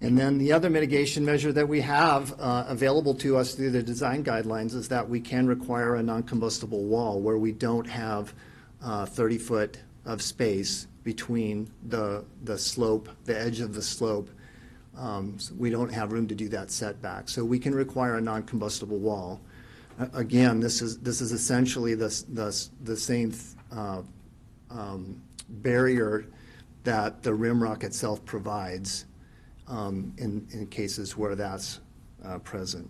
And then the other mitigation measure that we have available to us through the design guidelines is that we can require a non-combustible wall where we don't have 30 foot of space between the slope, the edge of the slope. So we don't have room to do that setback. So we can require a non-combustible wall. Again, this is essentially the same barrier that the rimrock itself provides. In cases where that's present.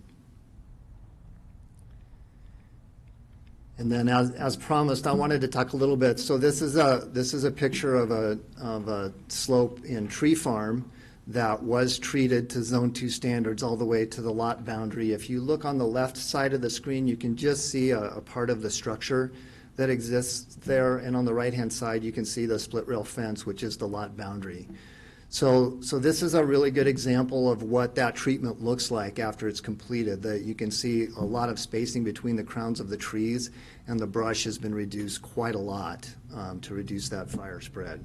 And then, as promised, I wanted to talk a little bit. So this is a picture of a slope in Tree Farm that was treated to Zone 2 standards all the way to the lot boundary. If you look on the left side of the screen, you can just see a part of the structure that exists there, and on the right-hand side, you can see the split rail fence, which is the lot boundary. So this is a really good example of what that treatment looks like after it's completed. That you can see a lot of spacing between the crowns of the trees, and the brush has been reduced quite a lot to reduce that fire spread.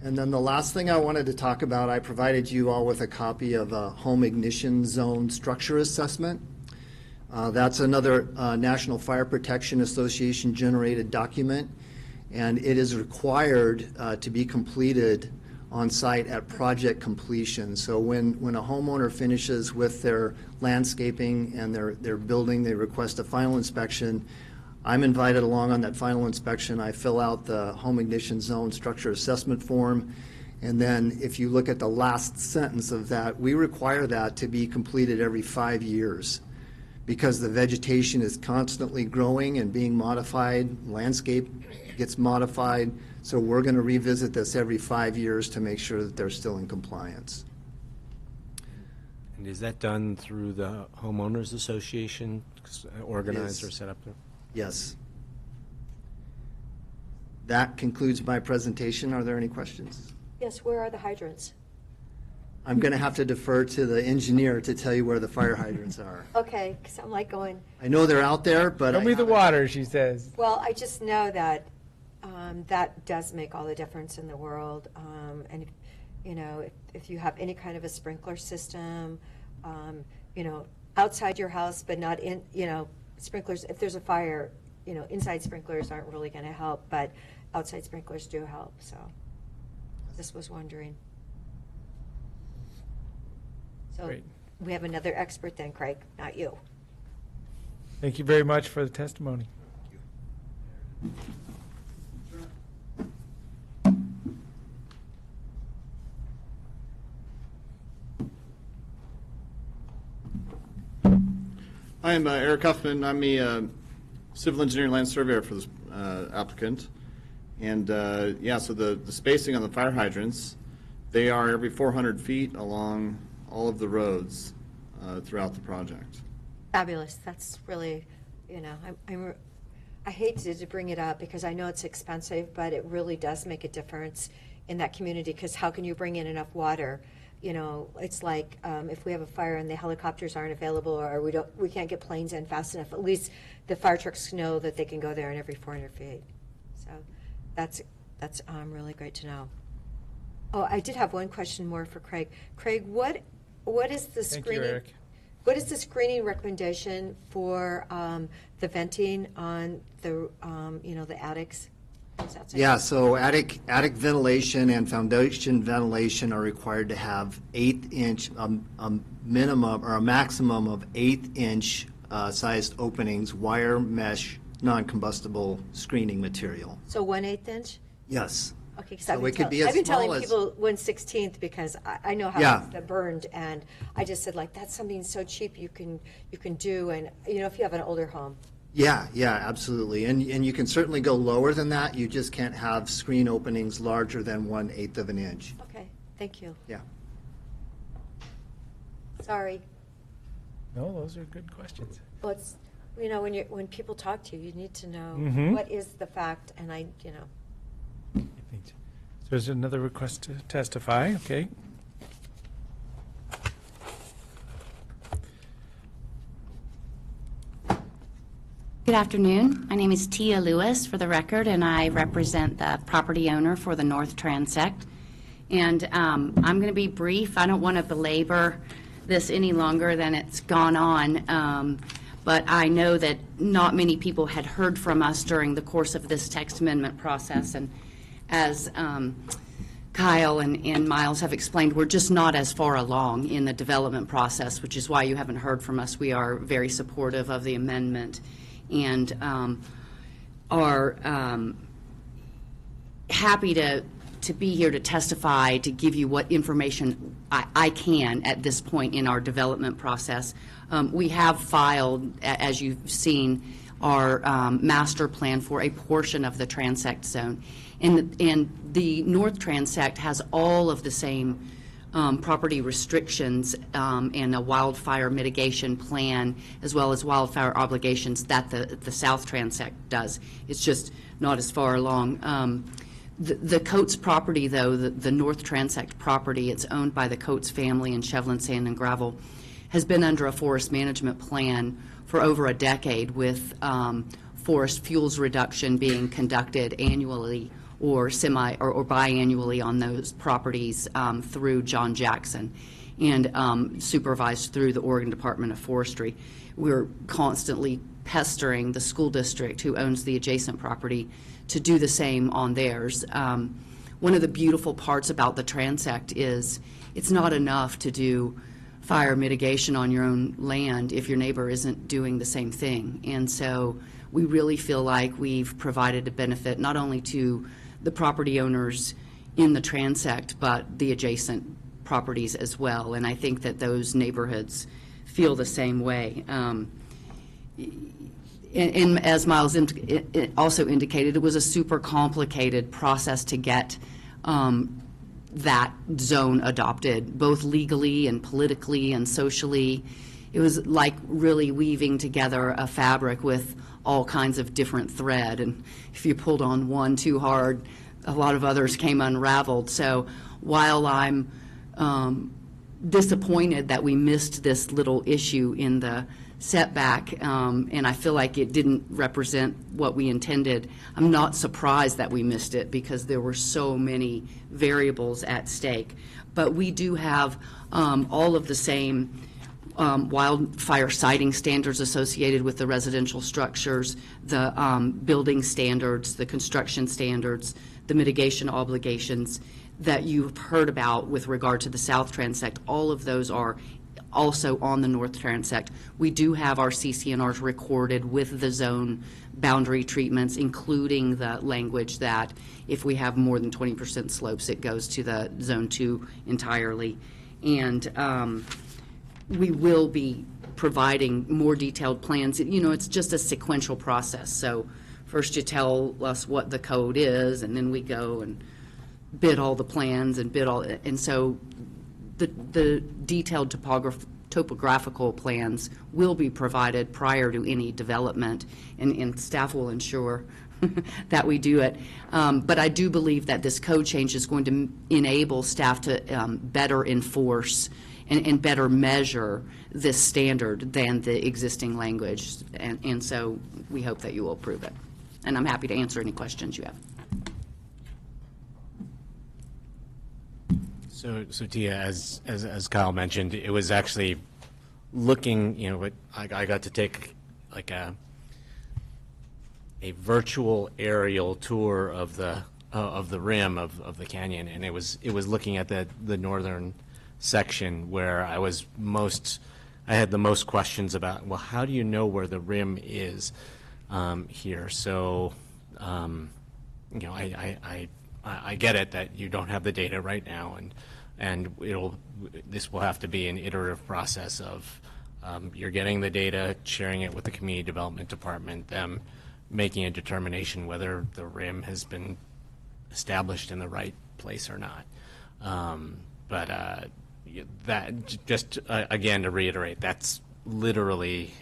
And then the last thing I wanted to talk about, I provided you all with a copy of a home ignition zone structure assessment. That's another National Fire Protection Association generated document, and it is required to be completed on site at project completion. So when a homeowner finishes with their landscaping and their building, they request a final inspection. I'm invited along on that final inspection. I fill out the home ignition zone structure assessment form, and then if you look at the last sentence of that, we require that to be completed every 5 years, because the vegetation is constantly growing and being modified, landscape gets modified, so we're going to revisit this every 5 years to make sure that they're still in compliance. And is that done through the homeowners association organized Yes. or set up there? Yes. That concludes my presentation. Are there any questions? Yes, where are the hydrants? I'm going to have to defer to the engineer to tell you where the fire hydrants are. Okay, because I'm like going, I know they're out there, but Show me the water, she says. well, I just know that that does make all the difference in the world. And, you know, if you have any kind of a sprinkler system, you know, outside your house, but not in, you know, sprinklers, if there's a fire, you know, inside sprinklers aren't really going to help, but outside sprinklers do help. So just was wondering. So Great. we have another expert then, Craig, not you. Thank you very much for the testimony. Hi, I'm Eric Huffman. I'm the civil engineer and land surveyor for this applicant. And yeah, so the spacing on the fire hydrants, they are every 400 feet along all of the roads throughout the project. Fabulous. That's really, you know, I hate to bring it up because I know it's expensive, but it really does make a difference in that community, because how can you bring in enough water? You know, it's like if we have a fire and the helicopters aren't available, or we can't get planes in fast enough, at least the fire trucks know that they can go there in every 400 feet. So that's really great to know. Oh, I did have one question more for Craig. Craig, what is the Thank screening? you, Eric. What is the screening recommendation for the venting on the you know, the attics? Yeah, so attic ventilation and foundation ventilation are required to have 1/8-inch, a minimum or a maximum of 1/8-inch sized openings, wire mesh, non-combustible screening material. So 1/8 inch? Yes. Okay, because So it could be as I've been telling small as- people 1/16 because I know how Yeah. they're burned, and I just said, like, that's something so cheap you can do, and you know, if you have an older home. Yeah, absolutely. And you can certainly go lower than that. You just can't have screen openings larger than 1/8 of an inch. Okay, thank you. Yeah. Sorry. No, those are good questions. Well, it's, you know, when people talk to you, you need to know Mhm. what is the fact, and you know. So there's another request to testify, okay? Good afternoon. My name is Tia Lewis, for the record, and I represent the property owner for the North Transect. And I'm going to be brief. I don't want to belabor this any longer than it's gone on, but I know that not many people had heard from us during the course of this text amendment process. And as Kyle and Miles have explained, we're just not as far along in the development process, which is why you haven't heard from us. We are very supportive of the amendment and are happy to to be here to testify, to give you what information I can at this point in our development process. We have filed, as you've seen, our master plan for a portion of the transect zone. And the North Transect has all of the same property restrictions and a wildfire mitigation plan, as well as wildfire obligations that the South Transect does. It's just not as far along. The Coates property, though, the North Transect property, it's owned by the Coates family in Shevlin Sand and Gravel, has been under a forest management plan for over a decade, with forest fuels reduction being conducted annually or biannually on those properties through John Jackson, and supervised through the Oregon Department of Forestry. We're constantly pestering the school district, who owns the adjacent property, to do the same on theirs. One of the beautiful parts about the transect is it's not enough to do fire mitigation on your own land if your neighbor isn't doing the same thing. And so we really feel like we've provided a benefit not only to the property owners in the transect, but the adjacent properties as well. And I think that those neighborhoods feel the same way. And as Miles also indicated, it was a super complicated process to get that zone adopted, both legally and politically and socially. It was like really weaving together a fabric with all kinds of different thread, and if you pulled on one too hard, a lot of others came unraveled. So while I'm disappointed that we missed this little issue in the setback, and I feel like it didn't represent what we intended, I'm not surprised that we missed it, because there were so many variables at stake. But we do have all of the same wildfire siting standards associated with the residential structures, the building standards, the construction standards, the mitigation obligations that you've heard about with regard to the South Transect. All of those are also on the North Transect. We do have our CCNRs recorded with the zone boundary treatments, including the language that if we have more than 20% slopes, it goes to the Zone 2 entirely. And we will be providing more detailed plans. You know, it's just a sequential process. So first you tell us what the code is, and then we go and bid all the plans and bid all, and so the detailed topographical plans will be provided prior to any development, and staff will ensure that we do it. But I do believe that this code change is going to enable staff to better enforce and better measure this standard than the existing language. And so we hope that you will approve it. And I'm happy to answer any questions you have. So Tia, as Kyle mentioned, it was actually looking, you know, I got to take like a virtual aerial tour of the rim of the canyon, and it was looking at the northern section where I had the most questions about, well, how do you know where the rim is here? So, you know, I get it that you don't have the data right now, and this will have to be an iterative process of you're getting the data, sharing it with the community development department, them making a determination whether the rim has been established in the right place or not. But that just again to reiterate, that's literally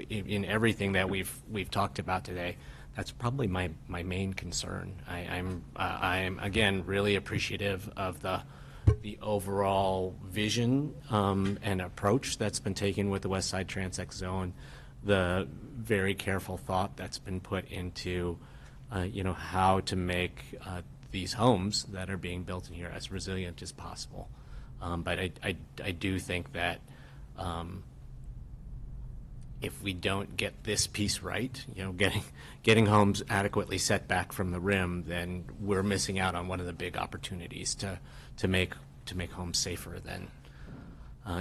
in everything that we've talked about today. That's probably my main concern. I'm again really appreciative of the overall vision and approach that's been taken with the West Side Transect Zone, the very careful thought that's been put into you know, how to make these homes that are being built in here as resilient as possible. But I do think that if we don't get this piece right, you know, getting homes adequately set back from the rim, then we're missing out on one of the big opportunities to make homes safer than,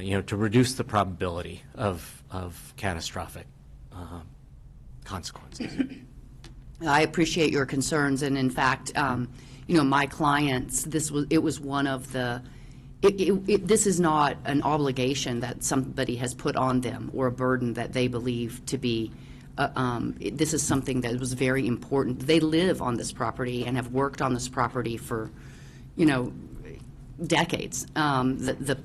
you know, to reduce the probability of catastrophic consequences. I appreciate your concerns, and in fact, my clients, it was one of the, this is not an obligation that somebody has put on them or a burden that they believe to be, this is something that was very important. They live on this property and have worked on this property for, decades. The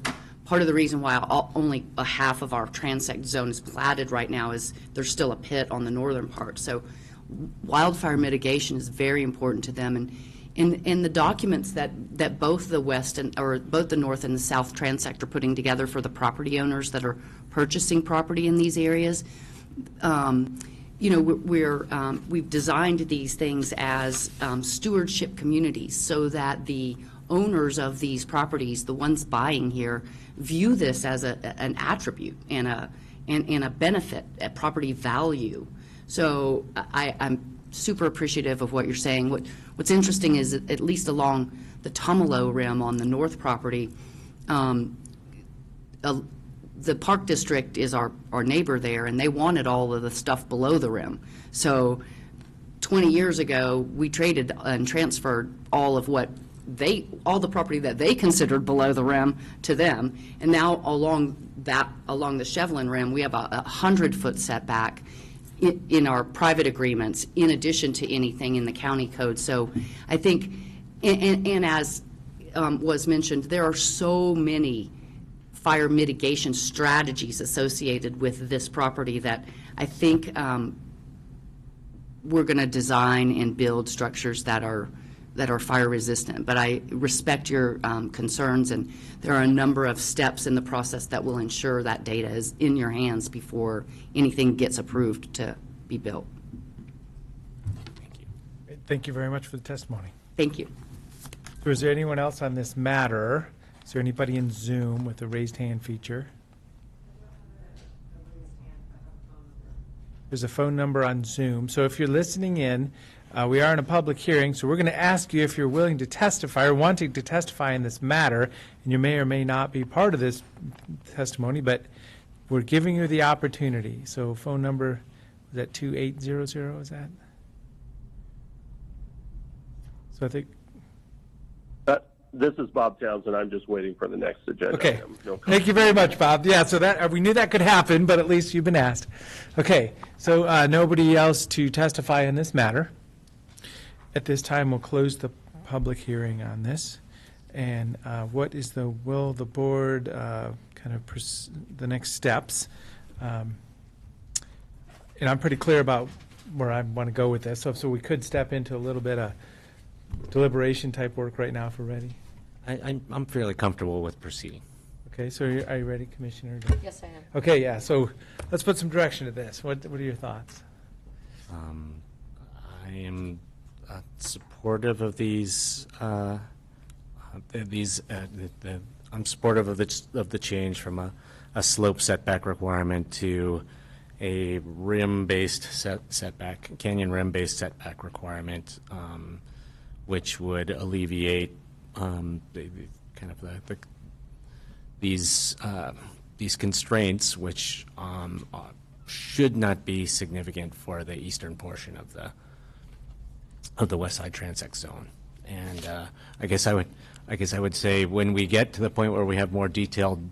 part of the reason why only a half of our transect zone is platted right now is there's still a pit on the northern part. So wildfire mitigation is very important to them. And the documents that both the west or both the north and the south transect are putting together for the property owners that are purchasing property in these areas, we've designed these things as stewardship communities so that the owners of these properties, the ones buying here, view this as an attribute and a benefit, a property value. So I'm super appreciative of what you're saying. What's interesting is that at least along the Tumalo Rim on the north property, the Park District is our neighbor there, and they wanted all of the stuff below the rim. So 20 years ago, we traded and transferred all the property that they considered below the rim to them. And now along the Shevlin Rim, we have a 100-foot setback in our private agreements, in addition to anything in the county code. So I think, and as was mentioned, there are so many fire mitigation strategies associated with this property that I think we're going to design and build structures that are fire resistant. But I respect your concerns, and there are a number of steps in the process that will ensure that data is in your hands before anything gets approved to be built. Thank you very much for the testimony. Thank you. So is there anyone else on this matter? Is there anybody in Zoom with a raised hand feature? There's a phone number on Zoom. So if you're listening in, we are in a public hearing, so we're going to ask you if you're willing to testify or wanting to testify in this matter, and you may or may not be part of this testimony, but we're giving you the opportunity. So phone number, is that 2800, is that? So I think... This is Bob Townsend. I'm just waiting for the next agenda. Okay. No Thank you very much, Bob. Yeah, so that we knew that could happen, but at least you've been asked. Okay, so nobody else to testify in this matter. At this time, we'll close the public hearing on this. And what is the will of the board, kind of the next steps? And I'm pretty clear about where I want to go with this. So we could step into a little bit of deliberation type work right now if we're ready. I'm fairly comfortable with proceeding. Okay, so are you ready, Commissioner? Yes, I am. Okay, yeah, so let's put some direction to this. What are your thoughts? I am supportive of these. I'm supportive of the change from a slope setback requirement to a rim-based setback, canyon rim-based setback requirement, which would alleviate these constraints, which should not be significant for the eastern portion of the West Side Transect Zone. And I guess I would say when we get to the point where we have more detailed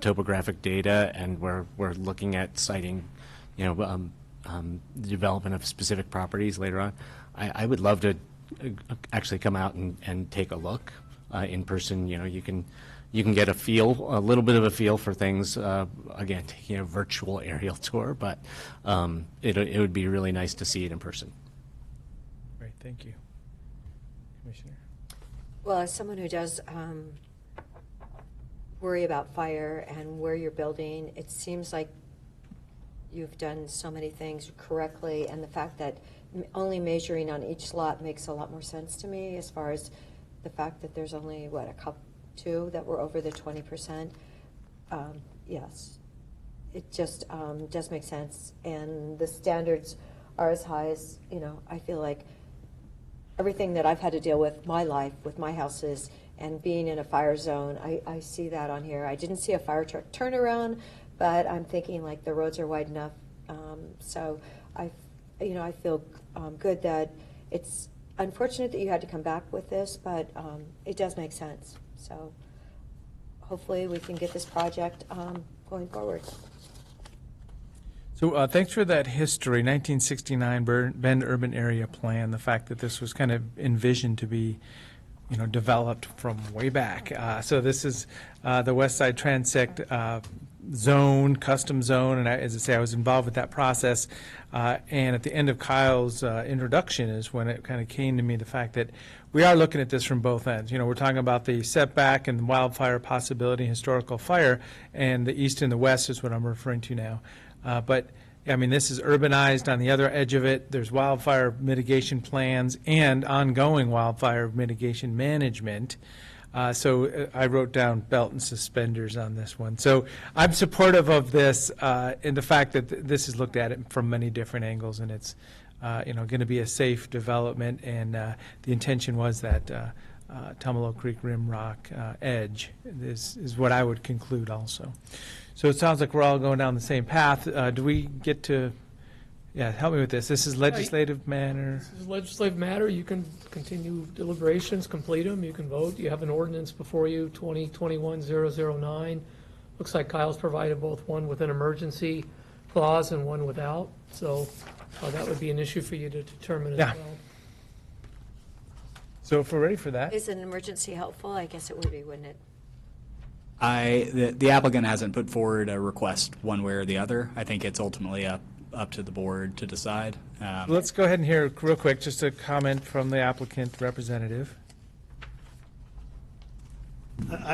topographic data and we're looking at citing, the development of specific properties later on, I would love to actually come out and take a look in person. You can get a little bit of a feel for things. Again, taking a virtual aerial tour, but it would be really nice to see it in person. Great, thank you, Commissioner. Well, as someone who does worry about fire and where you're building, it seems like you've done so many things correctly, and the fact that only measuring on each lot makes a lot more sense to me, as far as the fact that there's only, two that were over the 20%. Yes, it just does make sense, and the standards are as high as, I feel like everything that I've had to deal with my life, with my houses, and being in a fire zone, I see that on here. I didn't see a fire truck turnaround, but I'm thinking like the roads are wide enough. So I feel good that it's unfortunate that you had to come back with this, but it does make sense. So hopefully we can get this project going forward. So thanks for that history, 1969 Bend Urban Area Plan, the fact that this was kind of envisioned to be, developed from way back. So this is the West Side Transect zone, custom zone, and as I say, I was involved with that process. And at the end of Kyle's introduction is when it kind of came to me, the fact that we are looking at this from both ends. We're talking about the setback and wildfire possibility, historical fire, and the east and the west is what I'm referring to now. But I mean, this is urbanized on the other edge of it. There's wildfire mitigation plans and ongoing wildfire mitigation management. So I wrote down belt and suspenders on this one. So I'm supportive of this in the fact that this is looked at it from many different angles, and it's going to be a safe development. And the intention was that Tumalo Creek Rim Rock edge is what I would conclude also. So it sounds like we're all going down the same path. Do we get to, help me with this. This is legislative matter. This is legislative matter. You can continue deliberations, complete them, you can vote. You have an ordinance before you, 2021-009. Looks like Kyle's provided both one with an emergency clause and one without. So that would be an issue for you to determine as well. So if we're ready for that. Is an emergency helpful? I guess it would be, wouldn't it? The applicant hasn't put forward a request one way or the other. I think it's ultimately up to the board to decide. Let's go ahead and hear real quick just a comment from the applicant representative.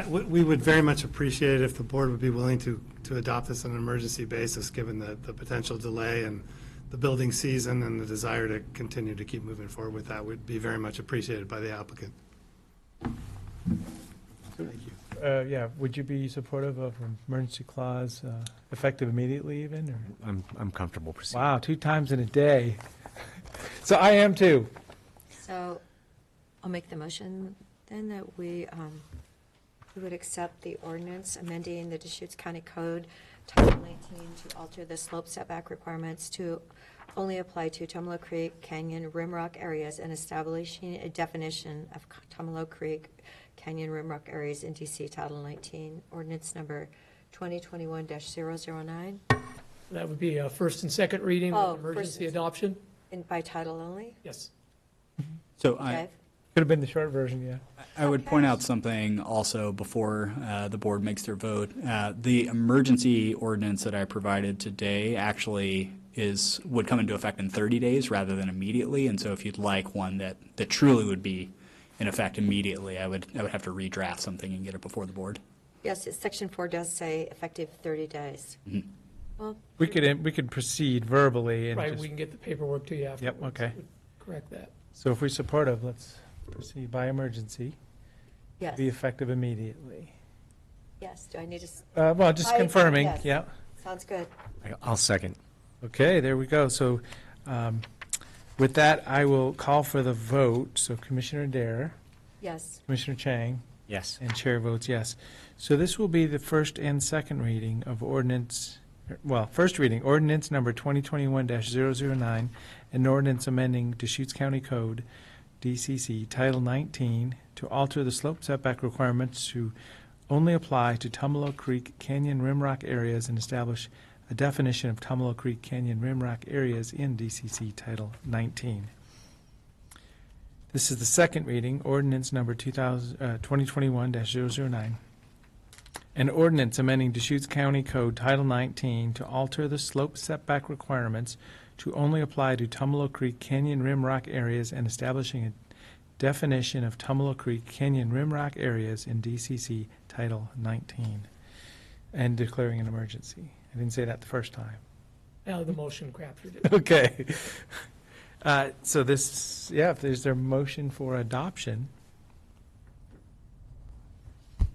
We would very much appreciate it if the board would be willing to adopt this on an emergency basis, given the potential delay and the building season and the desire to continue to keep moving forward with that would be very much appreciated by the applicant. Thank you. Would you be supportive of an emergency clause effective immediately even? Or? I'm comfortable proceeding. Wow, 2 times in a day. So I am too. So I'll make the motion then that we would accept the ordinance amending the Deschutes County Code Title 19 to alter the slope setback requirements to only apply to Tumalo Creek, Canyon, Rimrock areas and establishing a definition of Tumalo Creek, Canyon, Rimrock areas in DC Title 19, ordinance number 2021-009. That would be a first and second reading with emergency adoption. And by title only? Yes. So Okay. Could have been the short version, yeah. I would point out something also before the board makes their vote. The emergency ordinance that I provided today actually would come into effect in 30 days rather than immediately. And so if you'd like one that truly would be in effect immediately, I would have to redraft something and get it before the board. Yes, Section 4 does say effective 30 days. Mm-hmm. Well, We could proceed verbally and Right, just, we can get the paperwork to you afterwards. Yep, okay. Correct that. So if we're supportive, let's proceed by emergency. yes. Be effective immediately. Yes, do I need to? Well, just I- confirming, yes. yeah. Sounds good. I'll second. Okay, there we go. So with that, I will call for the vote. So Commissioner Dare, Yes. Commissioner Chang, Yes. and Chair votes yes. So this will be the first and second reading of ordinance, first reading, ordinance number 2021-009, an ordinance amending Deschutes County Code, DCC, Title 19, to alter the slope setback requirements to only apply to Tumalo Creek, Canyon, Rimrock areas and establish a definition of Tumalo Creek, Canyon, Rimrock areas in DCC Title 19. This is the second reading, ordinance number 2021-009. An ordinance amending Deschutes County Code Title 19 to alter the slope setback requirements to only apply to Tumalo Creek, Canyon, Rimrock areas and establishing a definition of Tumalo Creek, Canyon, Rimrock areas in DCC Title 19 and declaring an emergency. I didn't say that the first time. Now the motion captured it. Okay. So this, if there's their motion for adoption, Do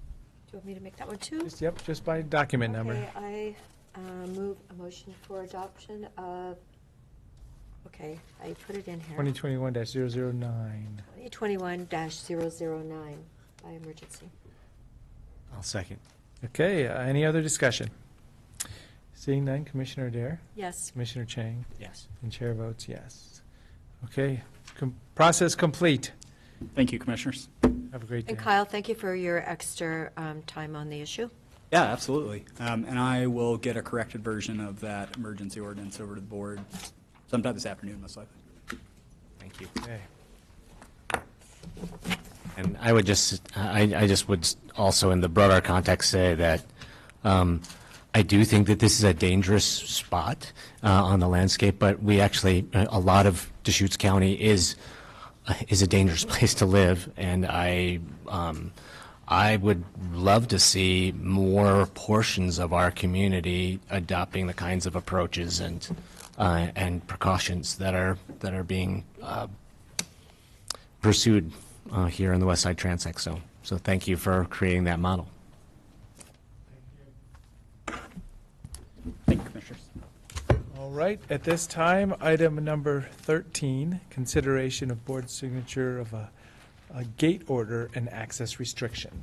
you want me to make that one too? just by document number. Okay, I move a motion for adoption of, I put it in here. 2021-009. 2021-009 by emergency. I'll second. Okay, any other discussion? Seeing none, Commissioner Dare? Yes. Commissioner Chang? Yes. And Chair votes yes. Okay, Process complete. Thank you, Commissioners. Have a great day. And Kyle, thank you for your extra time on the issue. Yeah, absolutely. And I will get a corrected version of that emergency ordinance over to the board sometime this afternoon, most likely. Thank you. Okay. And I would I just would also, in the broader context, say that I do think that this is a dangerous spot on the landscape, but we actually, a lot of Deschutes County is a dangerous place to live, and I would love to see more portions of our community adopting the kinds of approaches and precautions that are being pursued here in the West Side Transect. So thank you for creating that model. Thank you, Commissioners. All right, at this time, item number 13, consideration of board signature of a gate order and access restriction.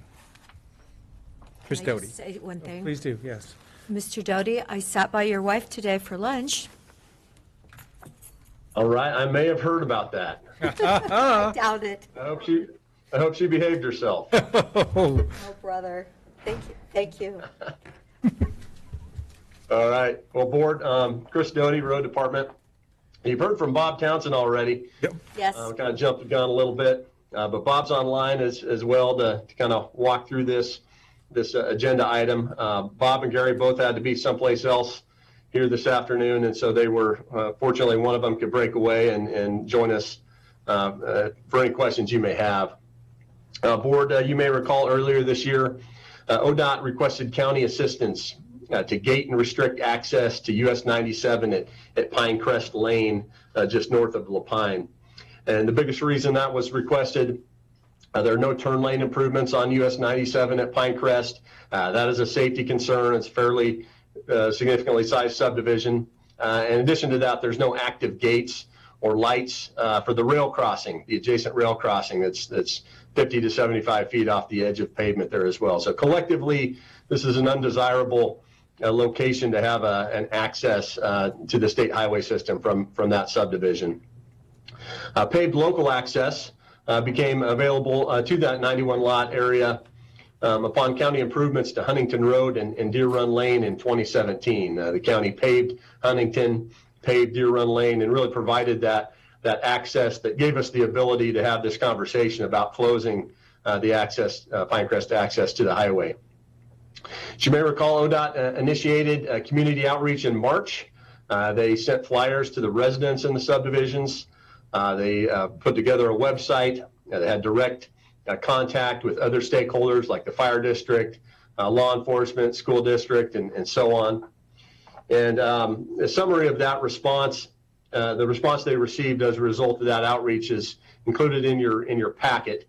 Chris Can I Doty. just say one thing? Please do, yes. Mr. Doty, I sat by your wife today for lunch. All right, I may have heard about that. I doubt it. I hope she behaved herself. Oh, brother. Thank you. All right. Well, board, Chris Doty, Road Department. You've heard from Bob Townsend already. Yep. Yes. Kind of jumped the gun a little bit, but Bob's online as well to kind of walk through this agenda item. Bob and Gary both had to be someplace else here this afternoon, and so they were, fortunately, one of them could break away and join us for any questions you may have. Board, you may recall earlier this year, ODOT requested county assistance to gate and restrict access to US 97 at Pinecrest Lane, just north of La Pine. And the biggest reason that was requested, there are no turn lane improvements on US 97 at Pinecrest. That is a safety concern. It's fairly significantly sized subdivision. In addition to that, there's no active gates or lights for the rail crossing, the adjacent rail crossing that's 50 to 75 feet off the edge of pavement there as well. So collectively, this is an undesirable location to have an access to the state highway system from that subdivision. Paved local access became available to that 91 lot area upon county improvements to Huntington Road and Deer Run Lane in 2017. The county paved Huntington, paved Deer Run Lane, and really provided that access that gave us the ability to have this conversation about closing the access, Pinecrest access to the highway. As you may recall, ODOT initiated community outreach in March. They sent flyers to the residents in the subdivisions. They put together a website that had direct contact with other stakeholders like the fire district, law enforcement, school district, and so on. And a summary of that response, the response they received as a result of that outreach is included in your packet.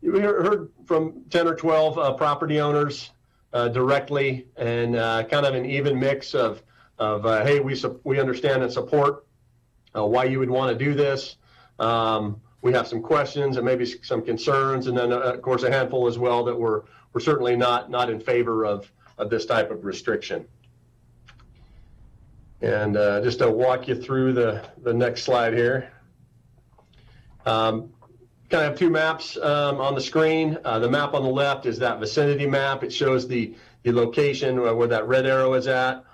We heard from 10 or 12 property owners directly, and kind of an even mix of hey, we understand and support why you would want to do this. We have some questions and maybe some concerns, and then of course a handful as well that we're certainly not in favor of this type of restriction. And just to walk you through the next slide here. Kind of have two maps on the screen. The map on the left is that vicinity map. It shows the location where that red arrow is at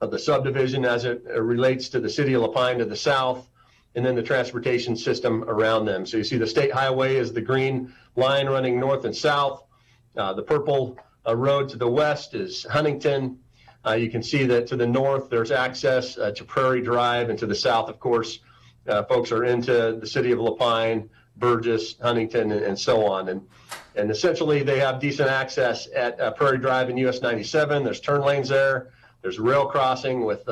of the subdivision as it relates to the city of La Pine to the south, and then the transportation system around them. So you see the state highway is the green line running north and south. The purple road to the west is Huntington. You can see that to the north there's access to Prairie Drive, and to the south, of course, folks are into the city of La Pine, Burgess, Huntington, and so on. And essentially they have decent access at Prairie Drive and US 97. There's turn lanes there. There's a rail crossing with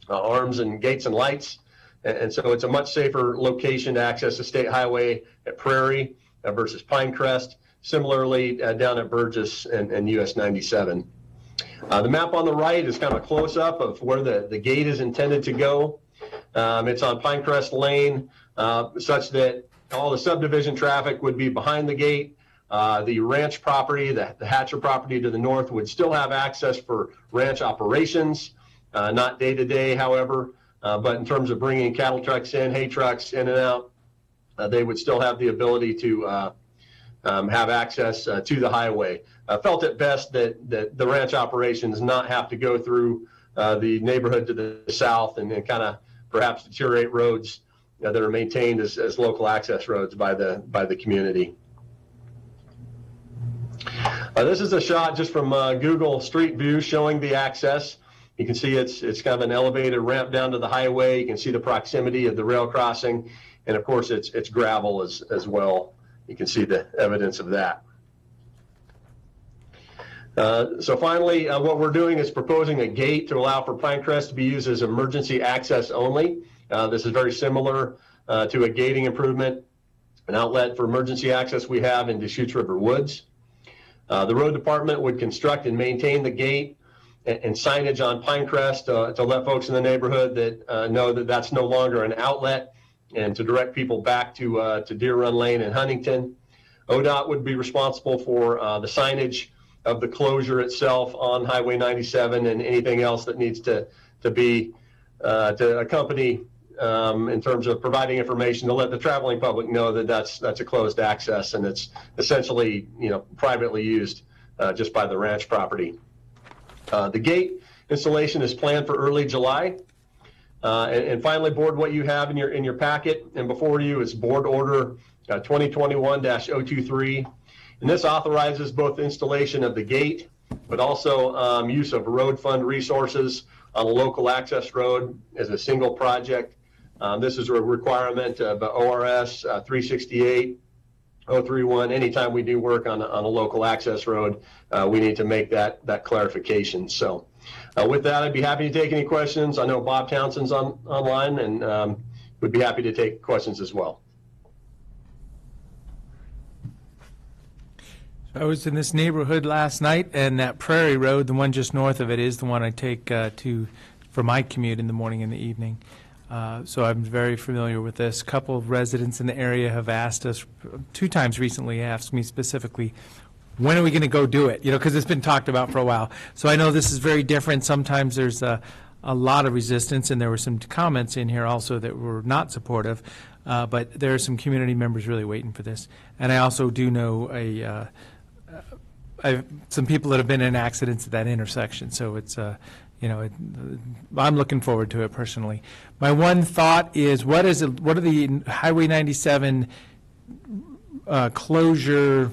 arms and gates and lights. And so it's a much safer location to access the state highway at Prairie versus Pinecrest. Similarly, down at Burgess and US 97. The map on the right is kind of a close-up of where the gate is intended to go. It's on Pinecrest Lane, such that all the subdivision traffic would be behind the gate. The ranch property, the Hatcher property to the north, would still have access for ranch operations, not day-to-day, however. But in terms of bringing cattle trucks in, hay trucks in and out, they would still have the ability to have access to the highway. Felt it best that the ranch operations not have to go through the neighborhood to the south and kind of perhaps deteriorate roads that are maintained as local access roads by the community. This is a shot just from Google Street View showing the access. You can see it's kind of an elevated ramp down to the highway. You can see the proximity of the rail crossing, and of course it's gravel as well. You can see the evidence of that. So finally, what we're doing is proposing a gate to allow for Pinecrest to be used as emergency access only. This is very similar to a gating improvement, an outlet for emergency access we have in Deschutes River Woods. The road department would construct and maintain the gate and signage on Pinecrest to let folks in the neighborhood that know that that's no longer an outlet and to direct people back to Deer Run Lane and Huntington. ODOT would be responsible for the signage of the closure itself on Highway 97 and anything else that needs to be to accompany in terms of providing information to let the traveling public know that that's a closed access and it's essentially privately used just by the ranch property. The gate installation is planned for early July. And finally, board, what you have in your packet and before you is board order 2021-023. And this authorizes both installation of the gate, but also use of road fund resources on a local access road as a single project. This is a requirement of ORS 368-031. Anytime we do work on a local access road, we need to make that clarification. So with that, I'd be happy to take any questions. I know Bob Townsend's online and would be happy to take questions as well. I was in this neighborhood last night, and that Prairie Road, the one just north of it, is the one I take for my commute in the morning and the evening. So I'm very familiar with this. A couple of residents in the area have asked us, 2 times recently, asked me specifically, when are we going to go do it? Because it's been talked about for a while. So I know this is very different. Sometimes there's a lot of resistance, and there were some comments in here also that were not supportive. But there are some community members really waiting for this. And I also do know some people that have been in accidents at that intersection. So it's, I'm looking forward to it personally. My one thought is, what are the Highway 97 closure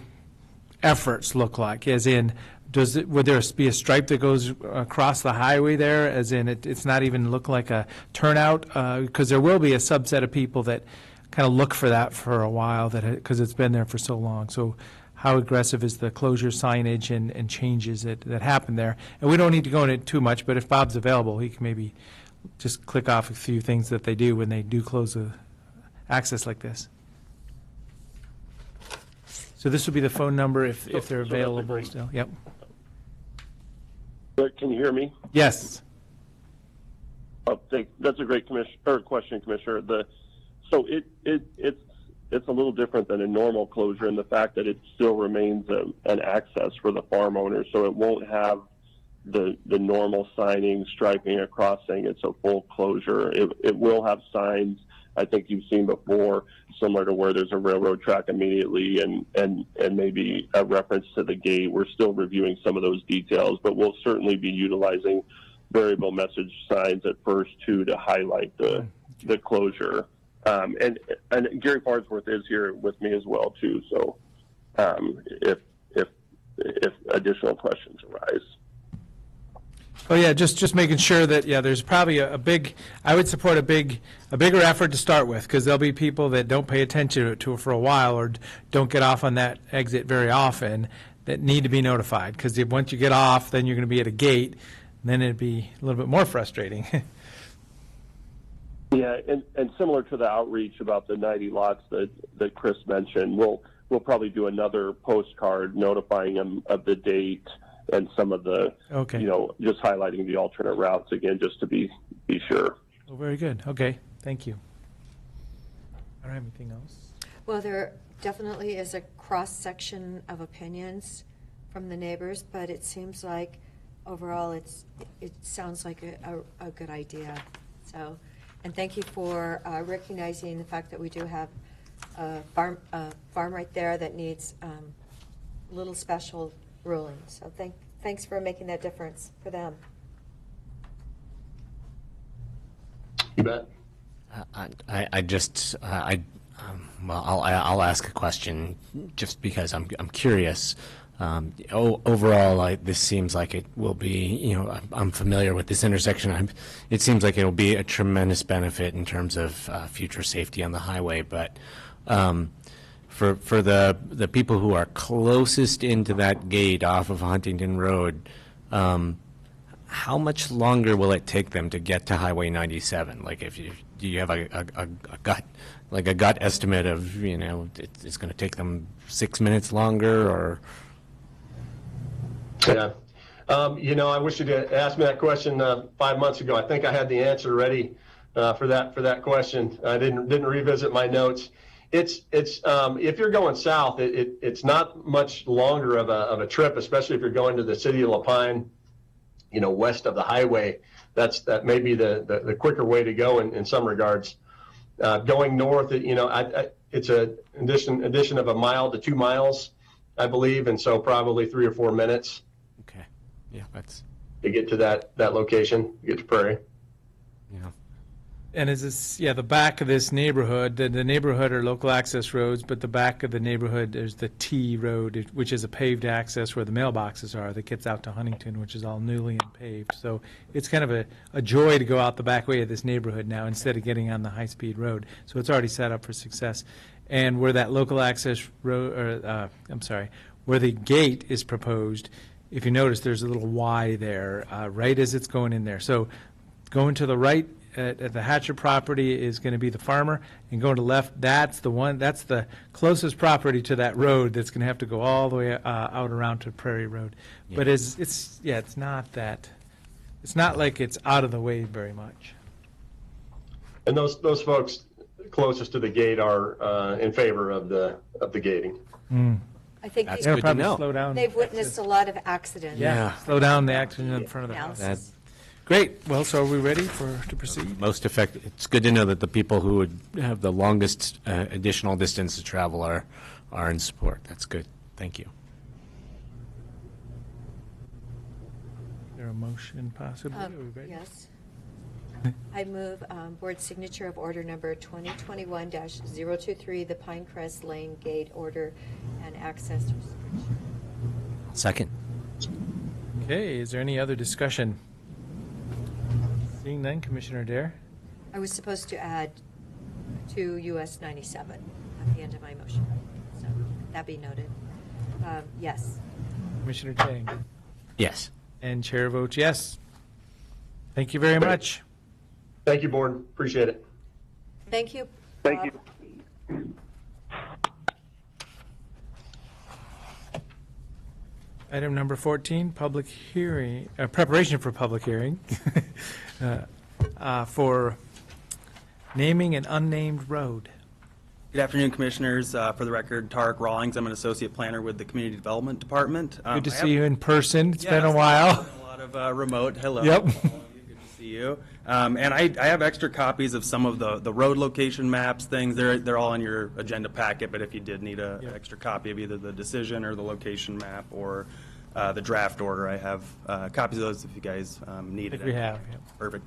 efforts look like? As in, would there be a stripe that goes across the highway there? As in, it's not even look like a turnout? Because there will be a subset of people that kind of look for that for a while, because it's been there for so long. So how aggressive is the closure signage and changes that happen there? And we don't need to go into it too much, but if Bob's available, he can maybe just click off a few things that they do when they do close the access like this. So this would be the phone number if they're available still. Yep. Can you hear me? Yes. That's a great question, Commissioner. So it's a little different than a normal closure in the fact that it still remains an access for the farm owners. So it won't have the normal signing, striping across saying it's a full closure. It will have signs, I think you've seen before, similar to where there's a railroad track immediately and maybe a reference to the gate. We're still reviewing some of those details, but we'll certainly be utilizing variable message signs at first too to highlight the closure. And Gary Farnsworth is here with me as well too. So if additional questions arise. Oh yeah, just making sure that there's probably I would support a bigger effort to start with, because there'll be people that don't pay attention to it for a while or don't get off on that exit very often that need to be notified, because once you get off, then you're going to be at a gate, and then it'd be a little bit more frustrating. Yeah, and similar to the outreach about the 90 lots that Chris mentioned, we'll probably do another postcard notifying them of the date and some of the, just highlighting the alternate routes again, just to be sure. Oh, very good. Okay, thank you. I don't have anything else. Well, there definitely is a cross-section of opinions from the neighbors, but it seems like overall it sounds like a good idea. So And thank you for recognizing the fact that we do have a farm right there that needs little special ruling. So thanks for making that difference for them. You bet. I'll ask a question just because I'm curious. Overall, this seems like it will be, I'm familiar with this intersection. It seems like it'll be a tremendous benefit in terms of future safety on the highway. But for the people who are closest into that gate off of Huntington Road, how much longer will it take them to get to Highway 97? Like, do you have a gut estimate of, it's going to take them 6 minutes longer, or? Yeah. I wish you'd asked me that question 5 months ago. I think I had the answer ready for that question. I didn't revisit my notes. It's if you're going south, it's not much longer of a trip, especially if you're going to the city of La Pine, west of the highway. That may be the quicker way to go in some regards. Going north, it's an addition of a mile to 2 miles, I believe, and so probably 3 or 4 minutes. Okay. Yeah, that's to get to that location, get to Prairie. Yeah. And is this, the back of this neighborhood, the neighborhood are local access roads, but the back of the neighborhood, there's the T road, which is a paved access where the mailboxes are, that gets out to Huntington, which is all newly paved. So it's kind of a joy to go out the back way of this neighborhood now instead of getting on the high-speed road. So it's already set up for success. And where that local access road, where the gate is proposed, if you notice, there's a little Y there, right as it's going in there. So going to the right at the Hatcher property is going to be the farmer, and going to the left, that's the closest property to that road that's going to have to go all the way out around to Prairie Road. Yeah. But it's not like it's out of the way very much. And those folks closest to the gate are in favor of the gating. Mm. I think that's good to know. Slow down. They've witnessed a lot of accidents. Yeah, slow down the accident in front of the house. Great. Well, so are we ready to proceed? Most effective. It's good to know that the people who would have the longest additional distance to travel are in support. That's good. Thank you. Is there a motion possibly? Are we ready? Yes. I move board signature of order number 2021-023, the Pinecrest Lane Gate Order and Access Restriction. Second. Okay. Is there any other discussion? Seeing none, Commissioner Dare. I was supposed to add to US 97 at the end of my motion, so that be noted. Yes. Commissioner Chang. Yes. And chair votes yes. Thank you very much. Thank you, board. Appreciate it. Thank you. Thank you. Item number 14, public hearing, preparation for public hearing for naming an unnamed road. Good afternoon, Commissioners. For the record, Tarek Rawlings. I'm an associate planner with the Community Development Department. Good to see you in person. It's been a while. A lot of remote. Hello. Yep. Good to see you. And I have extra copies of some of the road location maps, things. They're all in your agenda packet, but if you did need an extra copy of either the decision or the location map or the draft order, I have copies of those if you guys need it. We have. Yeah. Perfect.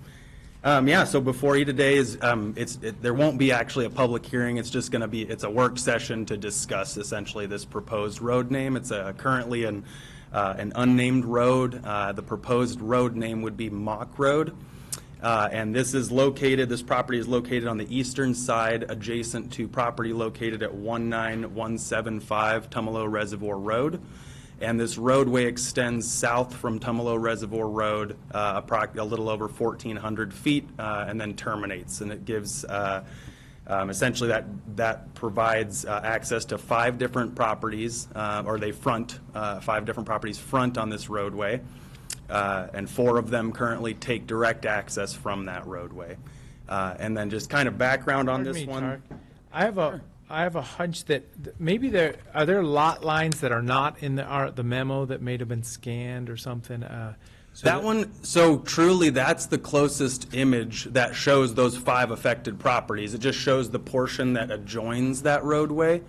So before you today is there won't be actually a public hearing. It's just going to be a work session to discuss essentially this proposed road name. It's currently an unnamed road. The proposed road name would be Mock Road, and this property is located on the eastern side, adjacent to property located at 19175 Tumalo Reservoir Road. And this roadway extends south from Tumalo Reservoir Road a little over 1,400 feet and then terminates. And it gives, essentially that provides access to 5 different properties, or they front, 5 different properties front on this roadway. And 4 of them currently take direct access from that roadway. And then just kind of background on this one. Tarek. I have a hunch that maybe there lot lines that are not in the memo that may have been scanned or something. That one, so truly, that's the closest image that shows those 5 affected properties. It just shows the portion that adjoins that roadway.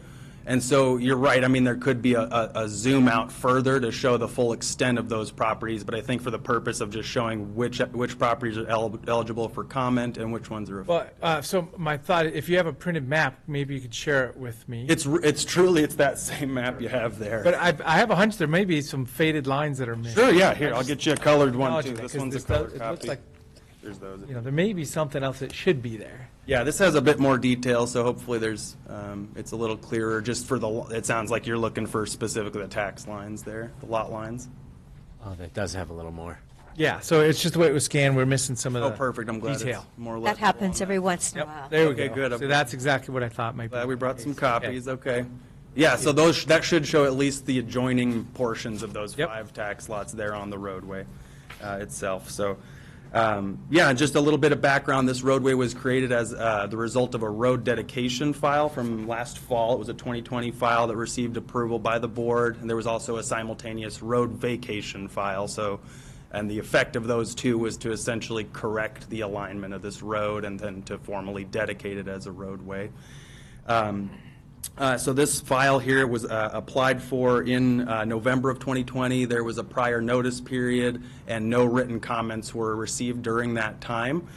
And so you're right, I mean, there could be a zoom out further to show the full extent of those properties, but I think for the purpose of just showing which properties are eligible for comment and which ones are. Well, so my thought, if you have a printed map, maybe you could share it with me. It's truly, it's that same map you have there. But I have a hunch there may be some faded lines that are missing. Sure, yeah, here, I'll get you a colored one Acknowledge too. that, This 'cause one's a this colored does- it copy. looks like, There's those. there may be something else that should be there. Yeah, this has a bit more detail, so hopefully there's, it's a little clearer, just for it sounds like you're looking for specifically the tax lines there, the lot lines. Oh, that does have a little more. Yeah, so it's just the way it was scanned, we're missing some of the Oh, perfect, I'm glad detail. it's more or That less. happens every once in a while. There we Okay, go. good. So that's exactly what I thought might be. Glad we brought some the case. copies, okay. Yeah, so that should show at least the adjoining portions of those 5 tax lots there on the roadway itself, so. Yeah, and just a little bit of background, this roadway was created as the result of a road dedication file from last fall. It was a 2020 file that received approval by the board, and there was also a simultaneous road vacation file, so, and the effect of those two was to essentially correct the alignment of this road and then to formally dedicate it as a roadway. So this file here was applied for in November of 2020. There was a prior notice period, and no written comments were received during that time.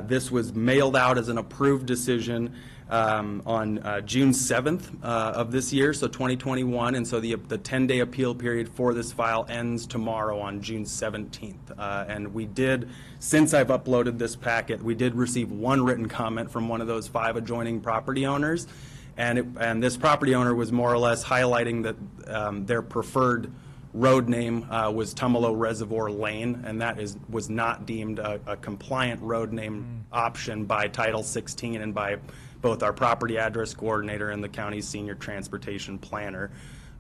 This was mailed out as an approved decision on June 7th of this year, so 2021, and so the 10-day appeal period for this file ends tomorrow on June 17th. And we did, since I've uploaded this packet, we did receive one written comment from one of those 5 adjoining property owners. And this property owner was more or less highlighting that their preferred road name was Tumalo Reservoir Lane, and that was not deemed a compliant road name option by Title 16 and by both our property address coordinator and the county's senior transportation planner.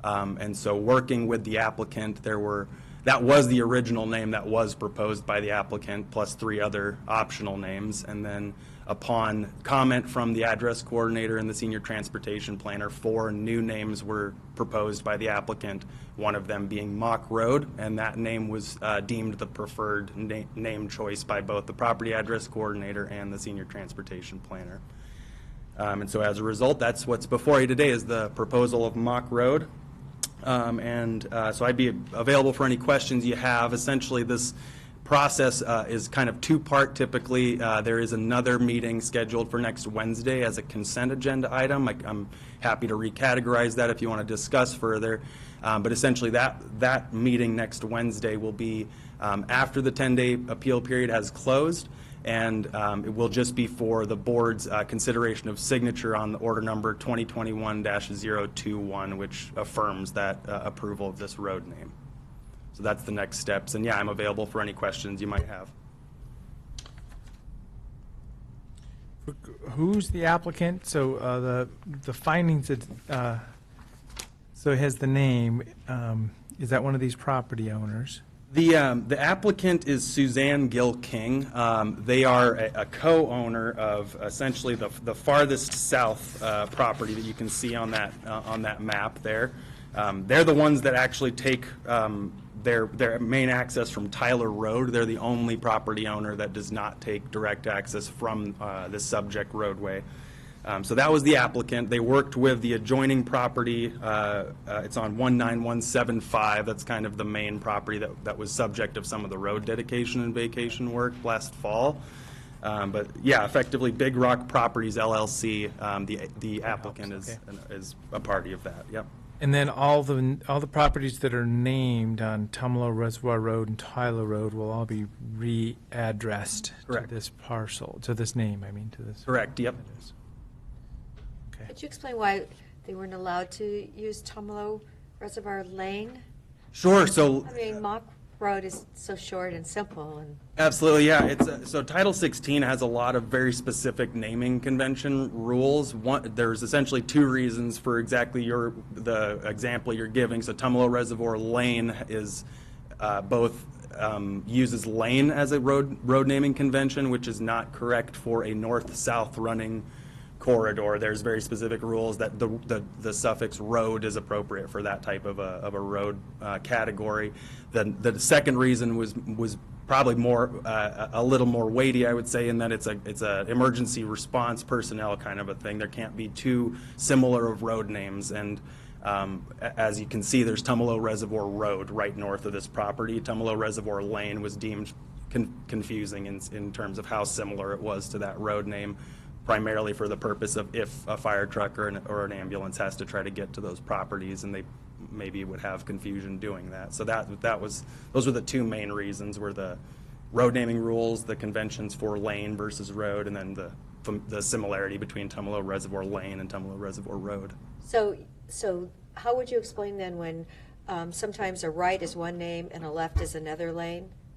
And so working with the applicant, that was the original name that was proposed by the applicant, plus 3 other optional names. And then upon comment from the address coordinator and the senior transportation planner, 4 new names were proposed by the applicant, one of them being Mock Road, and that name was deemed the preferred name choice by both the property address coordinator and the senior transportation planner. And so as a result, that's what's before you today is the proposal of Mock Road. So I'd be available for any questions you have. Essentially, this process is kind of 2-part typically. There is another meeting scheduled for next Wednesday as a consent agenda item. I'm happy to recategorize that if you want to discuss further. But essentially that meeting next Wednesday will be after the 10-day appeal period has closed, and it will just be for the board's consideration of signature on the order number 2021-021, which affirms that approval of this road name. So that's the next steps. And yeah, I'm available for any questions you might have. Who's the applicant? So the findings that, so it has the name, is that one of these property owners? The applicant is Suzanne Gill King. They are a co-owner of essentially the farthest south property that you can see on that map there. They're the ones that actually take their main access from Tyler Road. They're the only property owner that does not take direct access from the subject roadway. So that was the applicant. They worked with the adjoining property. It's on 19175. That's kind of the main property that was subject of some of the road dedication and vacation work last fall. But yeah, effectively Big Rock Properties LLC, the applicant is a party of that. Yep. And then all the properties that are named on Tumalo Reservoir Road and Tyler Road will all be readdressed to this parcel, to this name, I mean, to this. Correct, yep. Could you explain why they weren't allowed to use Tumalo Reservoir Lane? Sure, so. I mean, Mock Road is so short and simple and. Absolutely, yeah. It's so Title 16 has a lot of very specific naming convention rules. There's essentially 2 reasons for exactly the example you're giving. So Tumalo Reservoir Lane is both uses lane as a road naming convention, which is not correct for a north-south running corridor, there's very specific rules that the suffix road is appropriate for that type of a road category. The second reason was probably more a little more weighty, I would say, in that it's a emergency response personnel kind of a thing. There can't be two similar of road names, and as you can see, there's Tumalo Reservoir Road right north of this property. Tumalo Reservoir Lane was deemed confusing in terms of how similar it was to that road name, primarily for the purpose of if a fire truck or an ambulance has to try to get to those properties, and they maybe would have confusion doing that. So those were the two main reasons, were the road naming rules, the conventions for lane versus road, and then the similarity between Tumalo Reservoir Lane and Tumalo Reservoir Road. So how would you explain then when sometimes a right is one name and a left is another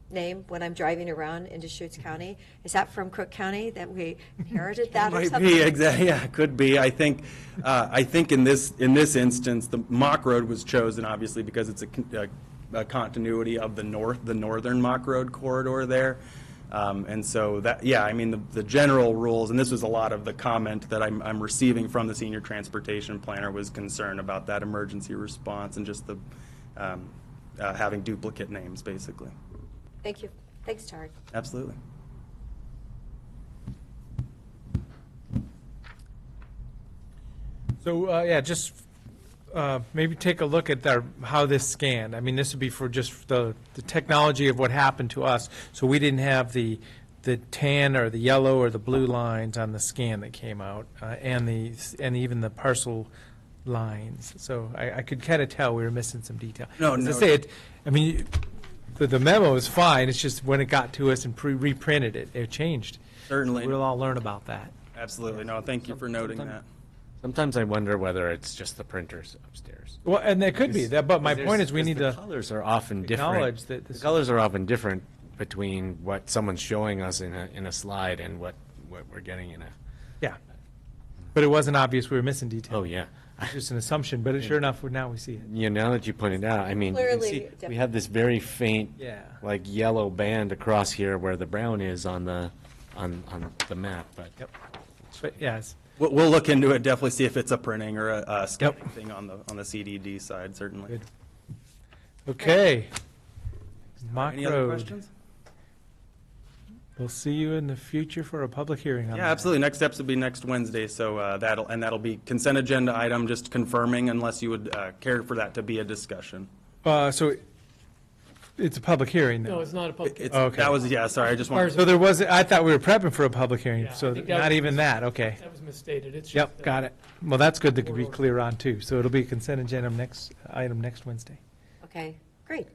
name when I'm driving around into Deschutes County? Is that from Crook County that we inherited that or Might something? be, exactly. Yeah, it could be. I think in this instance, the Mock Road was chosen obviously because it's a continuity of the northern Mock Road corridor there. And so that, yeah, I mean, the general rules, and this was a lot of the comment that I'm receiving from the senior transportation planner, was concern about that emergency response and just the having duplicate names, basically. Thank you. Thanks, Tariq. Absolutely. So, yeah, just maybe take a look at how this scanned. I mean, this would be for just the technology of what happened to us. So we didn't have the tan or the yellow or the blue lines on the scan that came out, and even the parcel lines. So I could kind of tell we were missing some detail. As I say, I mean, the memo is fine. It's just when it got to us and reprinted it, it changed. Certainly. We'll all learn about that. Absolutely. No, thank you for noting that. Sometimes I wonder whether it's just the printers upstairs. Well, and that could be that, but my point is we need to. The colors are often acknowledge different. that the colors are often different between what someone's showing us in a slide and what we're getting in a. Yeah, but it wasn't obvious we were missing detail. Oh yeah, it's just an assumption, but sure enough, now we see it. Yeah, now that you pointed out, I mean, you can see we have this very faint, like yellow band across here where the brown is on the map. But but yes. We'll look into it, definitely see if it's a printing or a scanning thing on the CDD side, certainly. Good. Okay. Mock Any other Road. questions? We'll see you in the future for a public hearing on Yeah, that. absolutely. Next steps will be next Wednesday, so that'll be consent agenda item, just confirming, unless you would care for that to be a discussion. So it's a public hearing then? No, it's not a public. Okay. That was, yeah, sorry, I just wanted. So there was, I thought we were prepping for a public hearing, Yeah, so I think that not was- even that, okay. That was misstated. It's Yep, just, got it. Well, that's good to be clear on too. So it'll be a consent agenda item next Wednesday. Okay, great.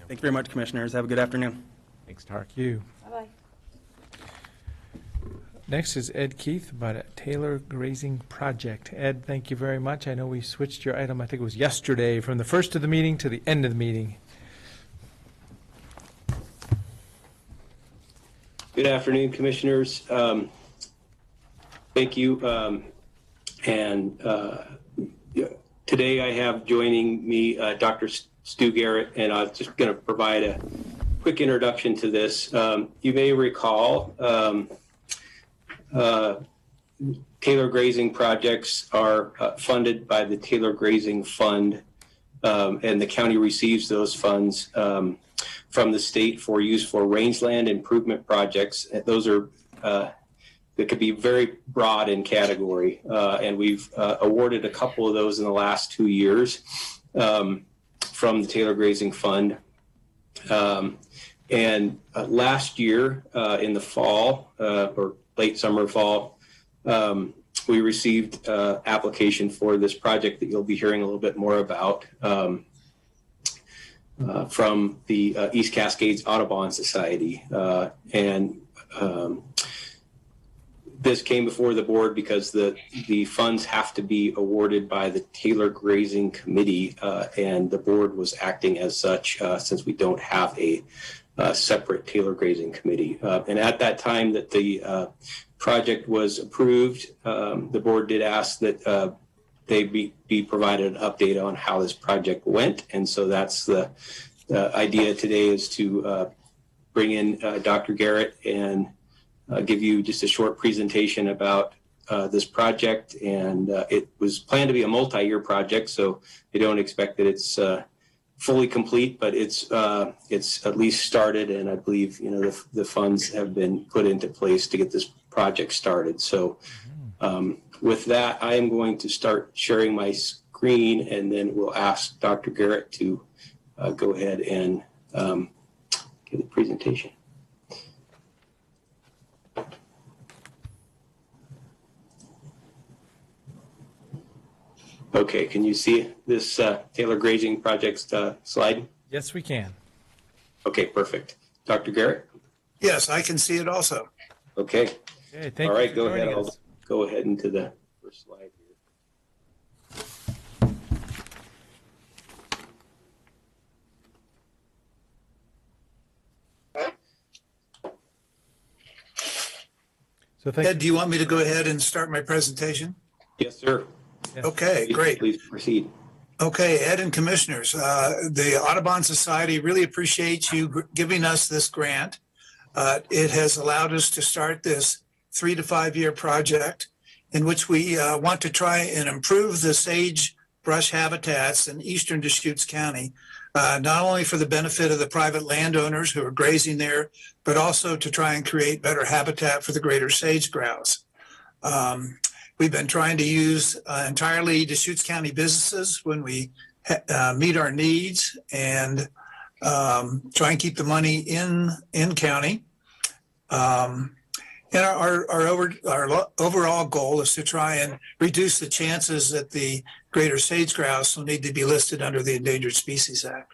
Thank you very much, Commissioners. Have a good afternoon. Thanks, Tark. You. Bye-bye. Next is Ed Keith about a Taylor Grazing Project. Ed, thank you very much. I know we switched your item, I think it was yesterday, from the first of the meeting to the end of the meeting. Good afternoon, Commissioners. Thank you. Today I have joining me Dr. Stu Garrett, and I'm just going to provide a quick introduction to this. You may recall Taylor Grazing projects are funded by the Taylor Grazing Fund, and the county receives those funds from the state for use for rangeland improvement projects. Those are that could be very broad in category, and we've awarded a couple of those in the last 2 years from the Taylor Grazing Fund. Last year in the fall or late summer fall, we received application for this project that you'll be hearing a little bit more about. From the East Cascades Audubon Society. This came before the board because the funds have to be awarded by the Taylor Grazing Committee, and the board was acting as such since we don't have a separate Taylor Grazing Committee. And at that time that the project was approved, the board did ask that they be provided an update on how this project went. And so that's the idea today, is to bring in Dr. Garrett and give you just a short presentation about this project, and it was planned to be a multi-year project, so they don't expect that it's fully complete, but it's at least started, and I believe the funds have been put into place to get this project started. So with that, I am going to start sharing my screen, and then we'll ask Dr. Garrett to go ahead and give the presentation. Okay, can you see this Taylor Grazing Project slide? Yes, we can. Okay, perfect. Dr. Garrett? Yes, I can see it also. Okay. Okay, thank All you right, for go joining ahead. us. I'll go ahead into the first slide here. So thank Ed, do you want me to go ahead and start my presentation? Yes, sir. Okay, great. Please proceed. Okay, Ed and Commissioners, the Audubon Society really appreciates you giving us this grant. It has allowed us to start this 3 to 5 year project in which we want to try and improve the sagebrush habitats in eastern Deschutes County, not only for the benefit of the private landowners who are grazing there, but also to try and create better habitat for the greater sage grouse. We've been trying to use entirely Deschutes County businesses when we meet our needs and try and keep the money in county. And our overall goal is to try and reduce the chances that the greater sage grouse will need to be listed under the Endangered Species Act.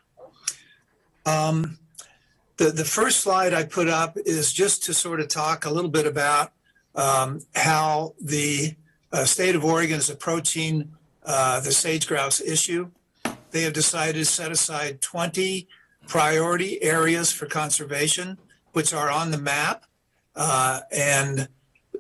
The first slide I put up is just to sort of talk a little bit about how the state of Oregon is approaching the sage grouse issue. They have decided to set aside 20 priority areas for conservation, which are on the map. And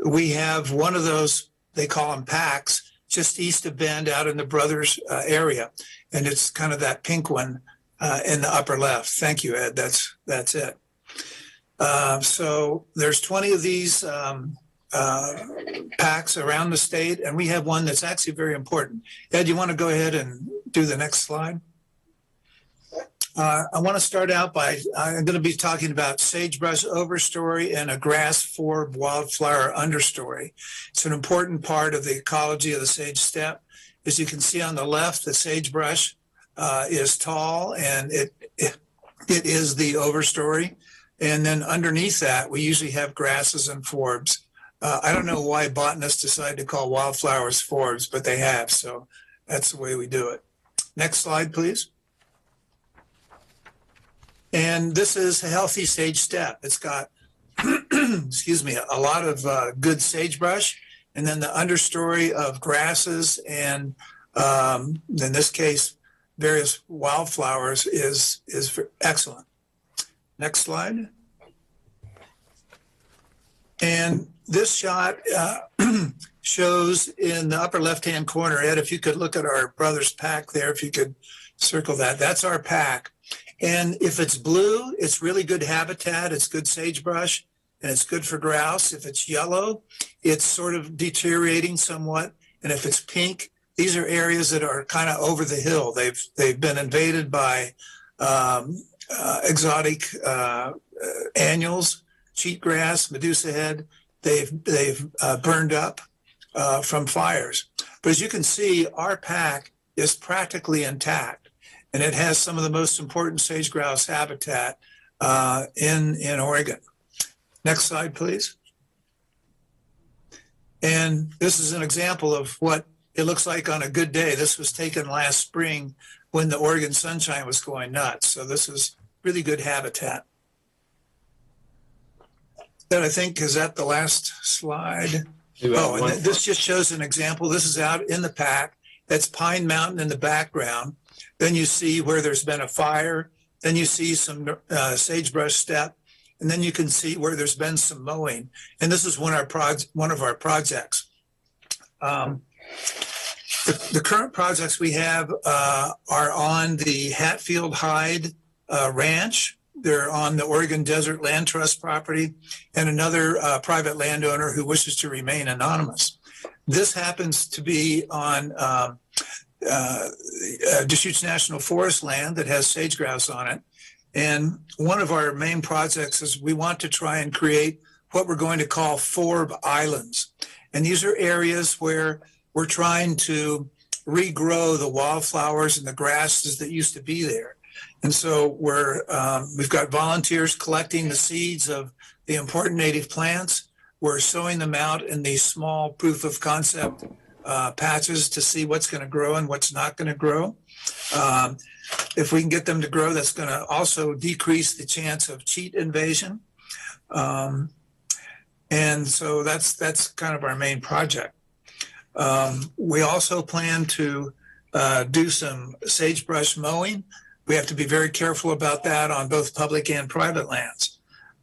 we have one of those, they call them packs, just east of Bend out in the Brothers area. And it's kind of that pink one in the upper left. Thank you, Ed. That's it. So there's 20 of these packs around the state, and we have one that's actually very important. Ed, you want to go ahead and do the next slide? I want to start out by, I'm going to be talking about sagebrush overstory and a grass forb wildflower understory. It's an important part of the ecology of the sage steppe. As you can see on the left, the sagebrush is tall, and it is the overstory. And then underneath that, we usually have grasses and forbs. I don't know why botanists decided to call wildflowers forbs, but they have, so that's the way we do it. Next slide, please. And this is a healthy sage steppe. It's got, excuse me, a lot of good sagebrush, and then the understory of grasses and, in this case, various wildflowers is excellent. Next slide. And this shot shows in the upper left-hand corner, Ed, if you could look at our brother's pack there, if you could circle that, that's our pack. And if it's blue, it's really good habitat, it's good sagebrush, and it's good for grouse. If it's yellow, it's sort of deteriorating somewhat. And if it's pink, these are areas that are kind of over the hill. They've been invaded by exotic annuals, cheatgrass, medusa head. They've burned up from fires. But as you can see, our pack is practically intact, and it has some of the most important sage grouse habitat in Oregon. Next slide, please. And this is an example of what it looks like on a good day. This was taken last spring when the Oregon sunshine was going nuts. So this is really good habitat. That I think is at the last slide. Oh, and this just shows an example. This is out in the pack. That's Pine Mountain in the background. Then you see where there's been a fire. Then you see some sagebrush steppe. And then you can see where there's been some mowing. And this is one of our projects. The current projects we have are on the Hatfield Hyde Ranch, They're on the Oregon Desert Land Trust property, and another private landowner who wishes to remain anonymous. This happens to be on Deschutes National Forest land that has sage grouse on it. And one of our main projects is we want to try and create what we're going to call Forb Islands. And these are areas where we're trying to regrow the wildflowers and the grasses that used to be there. And so we've got volunteers collecting the seeds of the important native plants. We're sowing them out in these small proof of concept patches to see what's going to grow and what's not going to grow. If we can get them to grow, that's going to also decrease the chance of cheat invasion. And so that's kind of our main project. We also plan to do some sagebrush mowing. We have to be very careful about that on both public and private lands.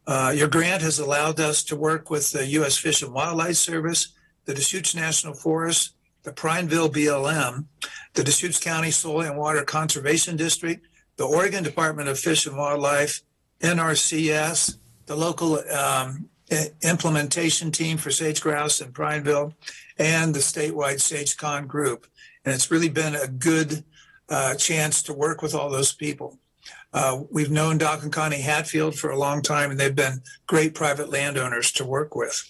Your grant has allowed us to work with the U.S. Fish and Wildlife Service, the Deschutes National Forest, the Prineville BLM, the Deschutes County Soil and Water Conservation District, the Oregon Department of Fish and Wildlife, NRCS, the local implementation team for sage grouse in Prineville, and the statewide SageCon group. And it's really been a good chance to work with all those people. We've known Doc and Connie Hatfield for a long time, and they've been great private landowners to work with.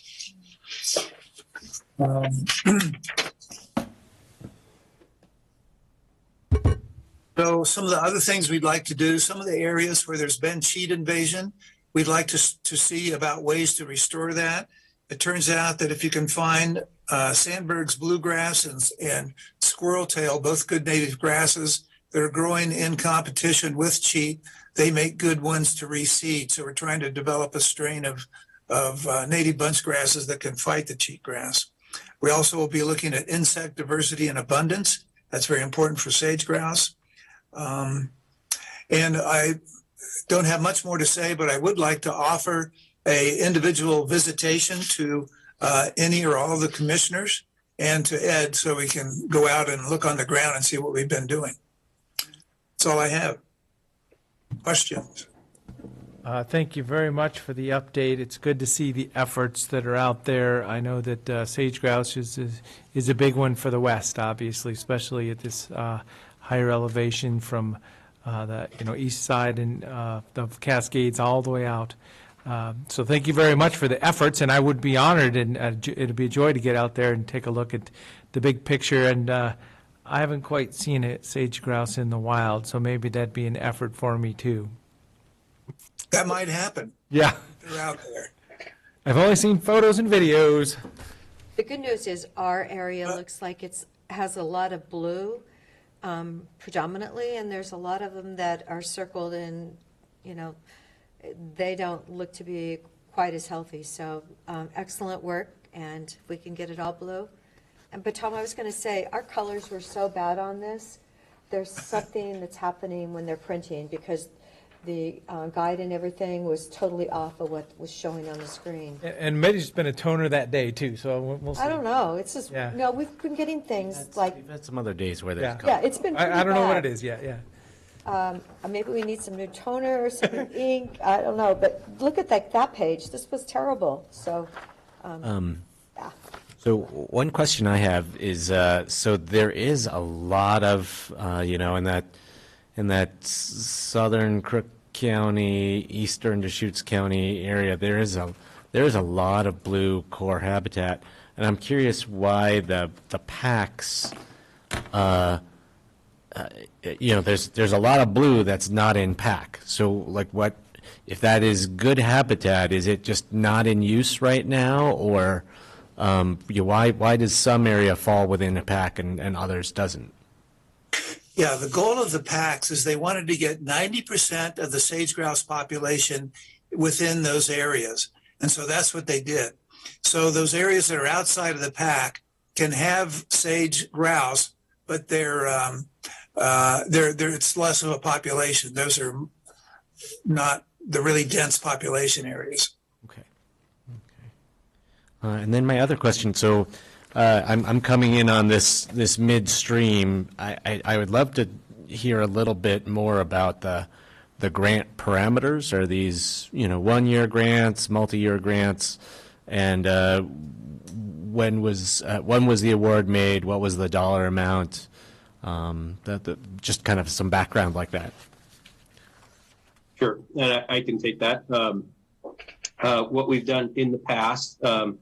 So some of the other things we'd like to do, some of the areas where there's been cheat invasion, we'd like to see about ways to restore that. It turns out that if you can find Sandberg's bluegrass and squirreltail, both good native grasses that are growing in competition with cheat, they make good ones to reseed. So we're trying to develop a strain of native bunch grasses that can fight the cheat grass. We also will be looking at insect diversity and abundance. That's very important for sage grouse. And I don't have much more to say, but I would like to offer a individual visitation to any or all of the commissioners and to Ed so we can go out and look on the ground and see what we've been doing. That's all I have. Questions? Thank you very much for the update. It's good to see the efforts that are out there. I know that sage grouse is a big one for the West, obviously, especially at this higher elevation from the east side and the Cascades all the way out. So thank you very much for the efforts, and I would be honored, and it'd be a joy to get out there and take a look at the big picture. And I haven't quite seen a sage grouse in the wild, so maybe that'd be an effort for me too. That might happen. Yeah. They're out there. I've only seen photos and videos. The good news is our area looks like it has a lot of blue predominantly, and there's a lot of them that are circled and, they don't look to be quite as healthy. So excellent work, and we can get it all blue. But Tom, I was going to say, our colors were so bad on this. There's something that's happening when they're printing because the guide and everything was totally off of what was showing on the screen. And maybe it's been a toner that day too, so we'll see. I don't know. It's just, Yeah. no, we've been getting things like, We've had some other days where there's Yeah. color. yeah, it's been pretty I don't know what bad. it is yet, yeah. Maybe we need some new toner or some new ink. I don't know, but look at that page. This was terrible. So, So one question I have is, so there is a lot of, in that southern Crook County, eastern Deschutes County area, there is a lot of blue core habitat, and I'm curious why the packs, there's a lot of blue that's not in pack. So like what, if that is good habitat, is it just not in use right now, or why does some area fall within a pack and others doesn't? Yeah, the goal of the packs is they wanted to get 90% of the sage grouse population within those areas. And so that's what they did. So those areas that are outside of the pack can have sage grouse, but it's less of a population. Those are not the really dense population areas. And then my other question, so I'm coming in on this midstream. I would love to hear a little bit more about the the grant parameters? Are these, 1-year grants, multi-year grants? And when was the award made? What was the dollar amount? Just kind of some background like that. Sure, I can take that. What we've done in the past, the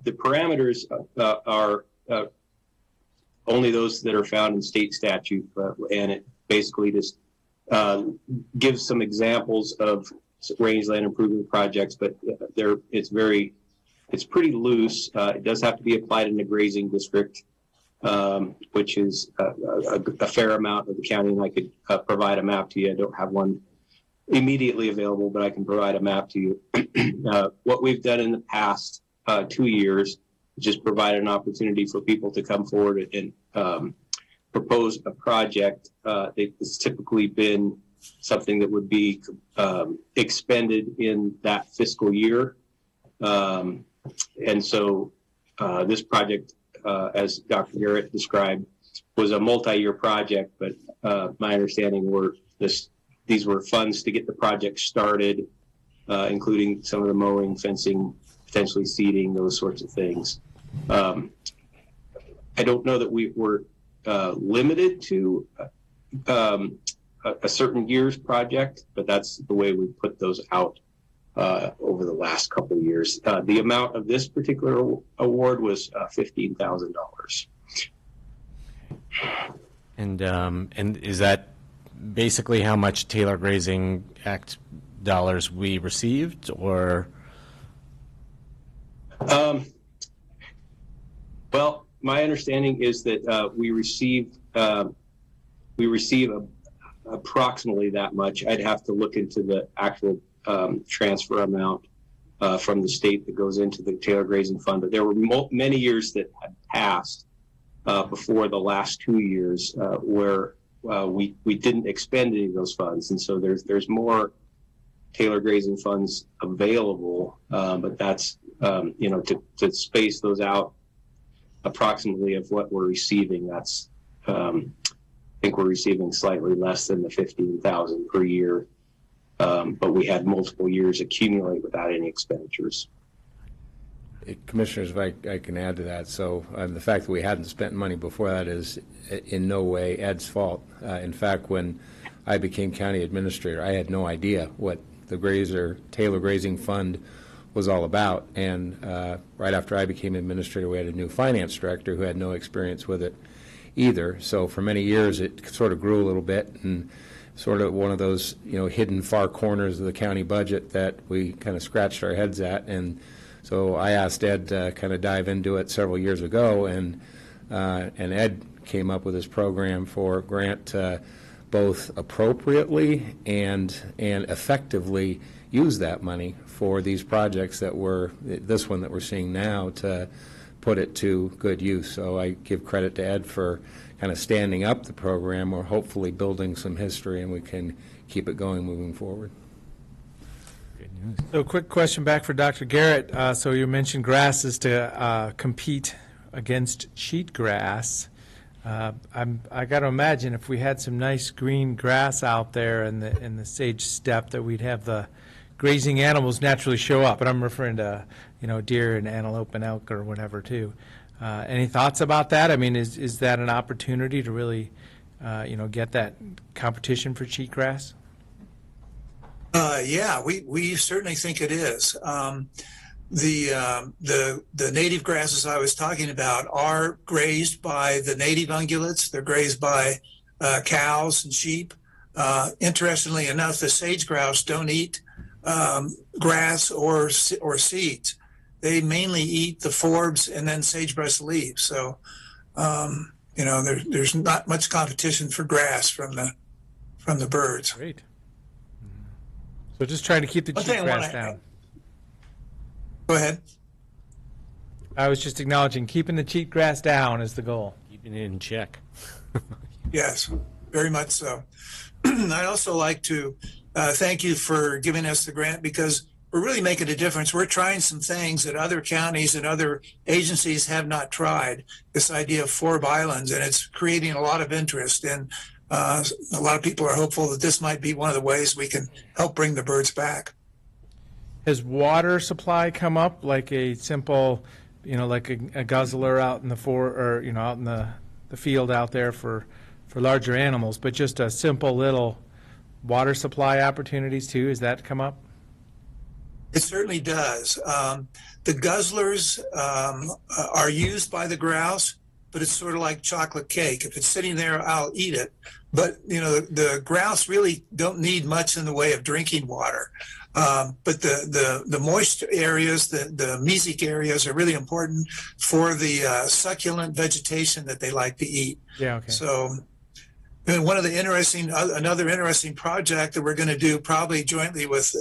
parameters are only those that are found in state statute, and it basically just gives some examples of rangeland improvement projects, but it's pretty loose. It does have to be applied in a grazing district, which is a fair amount of the county, and I could provide a map to you. I don't have one immediately available, but I can provide a map to you. What we've done in the past 2 years is just provide an opportunity for people to come forward and propose a project. It's typically been something that would be expended in that fiscal year. And so this project, as Dr. Garrett described, was a multi-year project, but my understanding were these were funds to get the project started, including some of the mowing, fencing, potentially seeding, those sorts of things. I don't know that we were limited to a certain year's project, but that's the way we put those out over the last couple of years. The amount of this particular award was $15,000. And is that basically how much Taylor Grazing Act dollars we received, or? Well, my understanding is that we receive approximately that much. I'd have to look into the actual transfer amount from the state that goes into the Taylor Grazing Fund, but there were many years that had passed before the last 2 years where we didn't expend any of those funds, and so there's more Taylor Grazing funds available, but that's to space those out approximately of what we're receiving. That's I think we're receiving slightly less than the $15,000 per year, but we had multiple years accumulate without any expenditures. Commissioners, if I can add to that, so the fact that we hadn't spent money before that is in no way Ed's fault. In fact, when I became county administrator, I had no idea what the Taylor Grazing Fund was all about, and right after I became administrator, we had a new finance director who had no experience with it either. So for many years, it sort of grew a little bit, and sort of one of those hidden far corners of the county budget that we kind of scratched our heads at. And so I asked Ed to kind of dive into it several years ago, and Ed came up with this program for grant both appropriately and effectively use that money for these projects this one that we're seeing now, to put it to good use. So I give credit to Ed for kind of standing up the program. We're hopefully building some history, and we can keep it going moving forward. So quick question back for Dr. Garrett. So you mentioned grasses to compete against cheatgrass. I got to imagine if we had some nice green grass out there in the sage steppe, that we'd have the grazing animals naturally show up. And I'm referring to deer and antelope and elk or whatever too. Any thoughts about that? I mean, is that an opportunity to really get that competition for cheatgrass? Yeah, we certainly think it is. The native grasses I was talking about are grazed by the native ungulates. They're grazed by cows and sheep. Interestingly enough, the sage grouse don't eat grass or seeds. They mainly eat the forbs and then sagebrush leaves. So, there's not much competition for grass from the birds. Great. So just trying to keep the cheatgrass down. Go ahead. I was just acknowledging keeping the cheatgrass down is the goal. Keeping it in check. Yes, very much so. I'd also like to thank you for giving us the grant, because we're really making a difference. We're trying some things that other counties and other agencies have not tried, this idea of Forb Islands, and it's creating a lot of interest. And A lot of people are hopeful that this might be one of the ways we can help bring the birds back. Has water supply come up, like a simple, like a guzzler out in the out in the field out there for larger animals, but just a simple little water supply opportunities too? Has that come up? It certainly does. The guzzlers are used by the grouse, but it's sort of like chocolate cake. If it's sitting there, I'll eat it. But, the grouse really don't need much in the way of drinking water. But the moist areas, the mesic areas are really important for the succulent vegetation that they like to eat. Yeah, okay. So another interesting project that we're going to do probably jointly with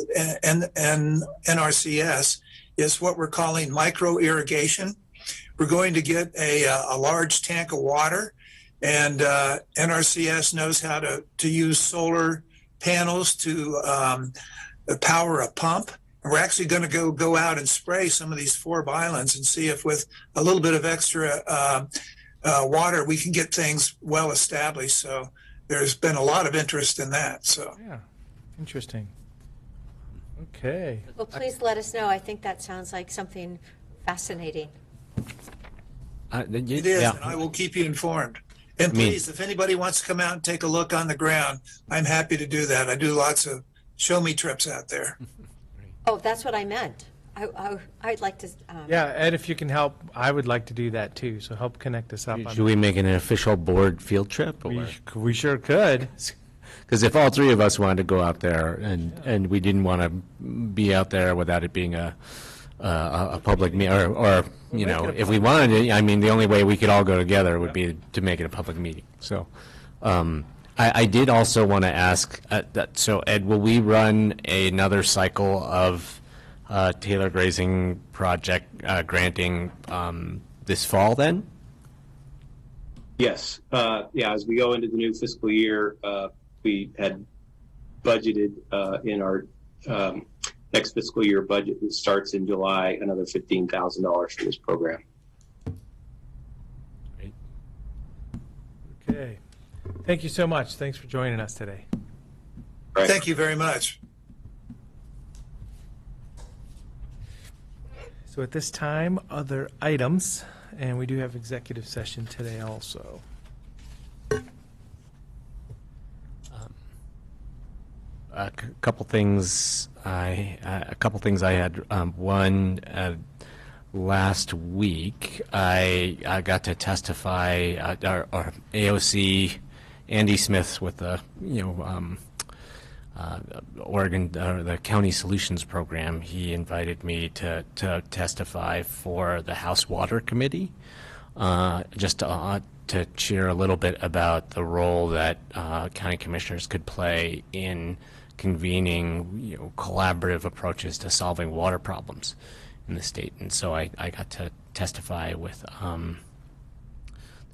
NRCS is what we're calling micro irrigation. We're going to get a large tank of water, and NRCS knows how to use solar panels to power a pump. And we're actually going to go out and spray some of these 4 islands and see if with a little bit of extra water we can get things well established. So there's been a lot of interest in that. So yeah, interesting. Okay. Well, please let us know. I think that sounds like something fascinating. It is, and I will keep you informed. And please, if anybody wants to come out and take a look on the ground, I'm happy to do that. I do lots of show me trips out there. Oh, that's what I meant. I'd like to. Yeah, Ed, if you can help, I would like to do that too. So help connect us up. Should we make an official board field trip? We sure could. Because if all 3 of us wanted to go out there and we didn't want to be out there without it being a public meeting, or if we wanted to, the only way we could all go together would be to make it a public meeting. So I did also want to ask, so Ed, will we run another cycle of Taylor Grazing project granting this fall then? Yes. As we go into the new fiscal year, we had budgeted in our next fiscal year budget that starts in July, another $15,000 for this program. Great. Okay. Thank you so much. Thanks for joining us today. Right. Thank you very much. So at this time, other items, and we do have executive session today also. A couple things I had. One, last week I got to testify. Our AOC Andy Smith with the Oregon the County Solutions Program. He invited me to testify for the House Water Committee, just to share a little bit about the role that county commissioners could play in convening collaborative approaches to solving water problems in the state. And so I got to testify with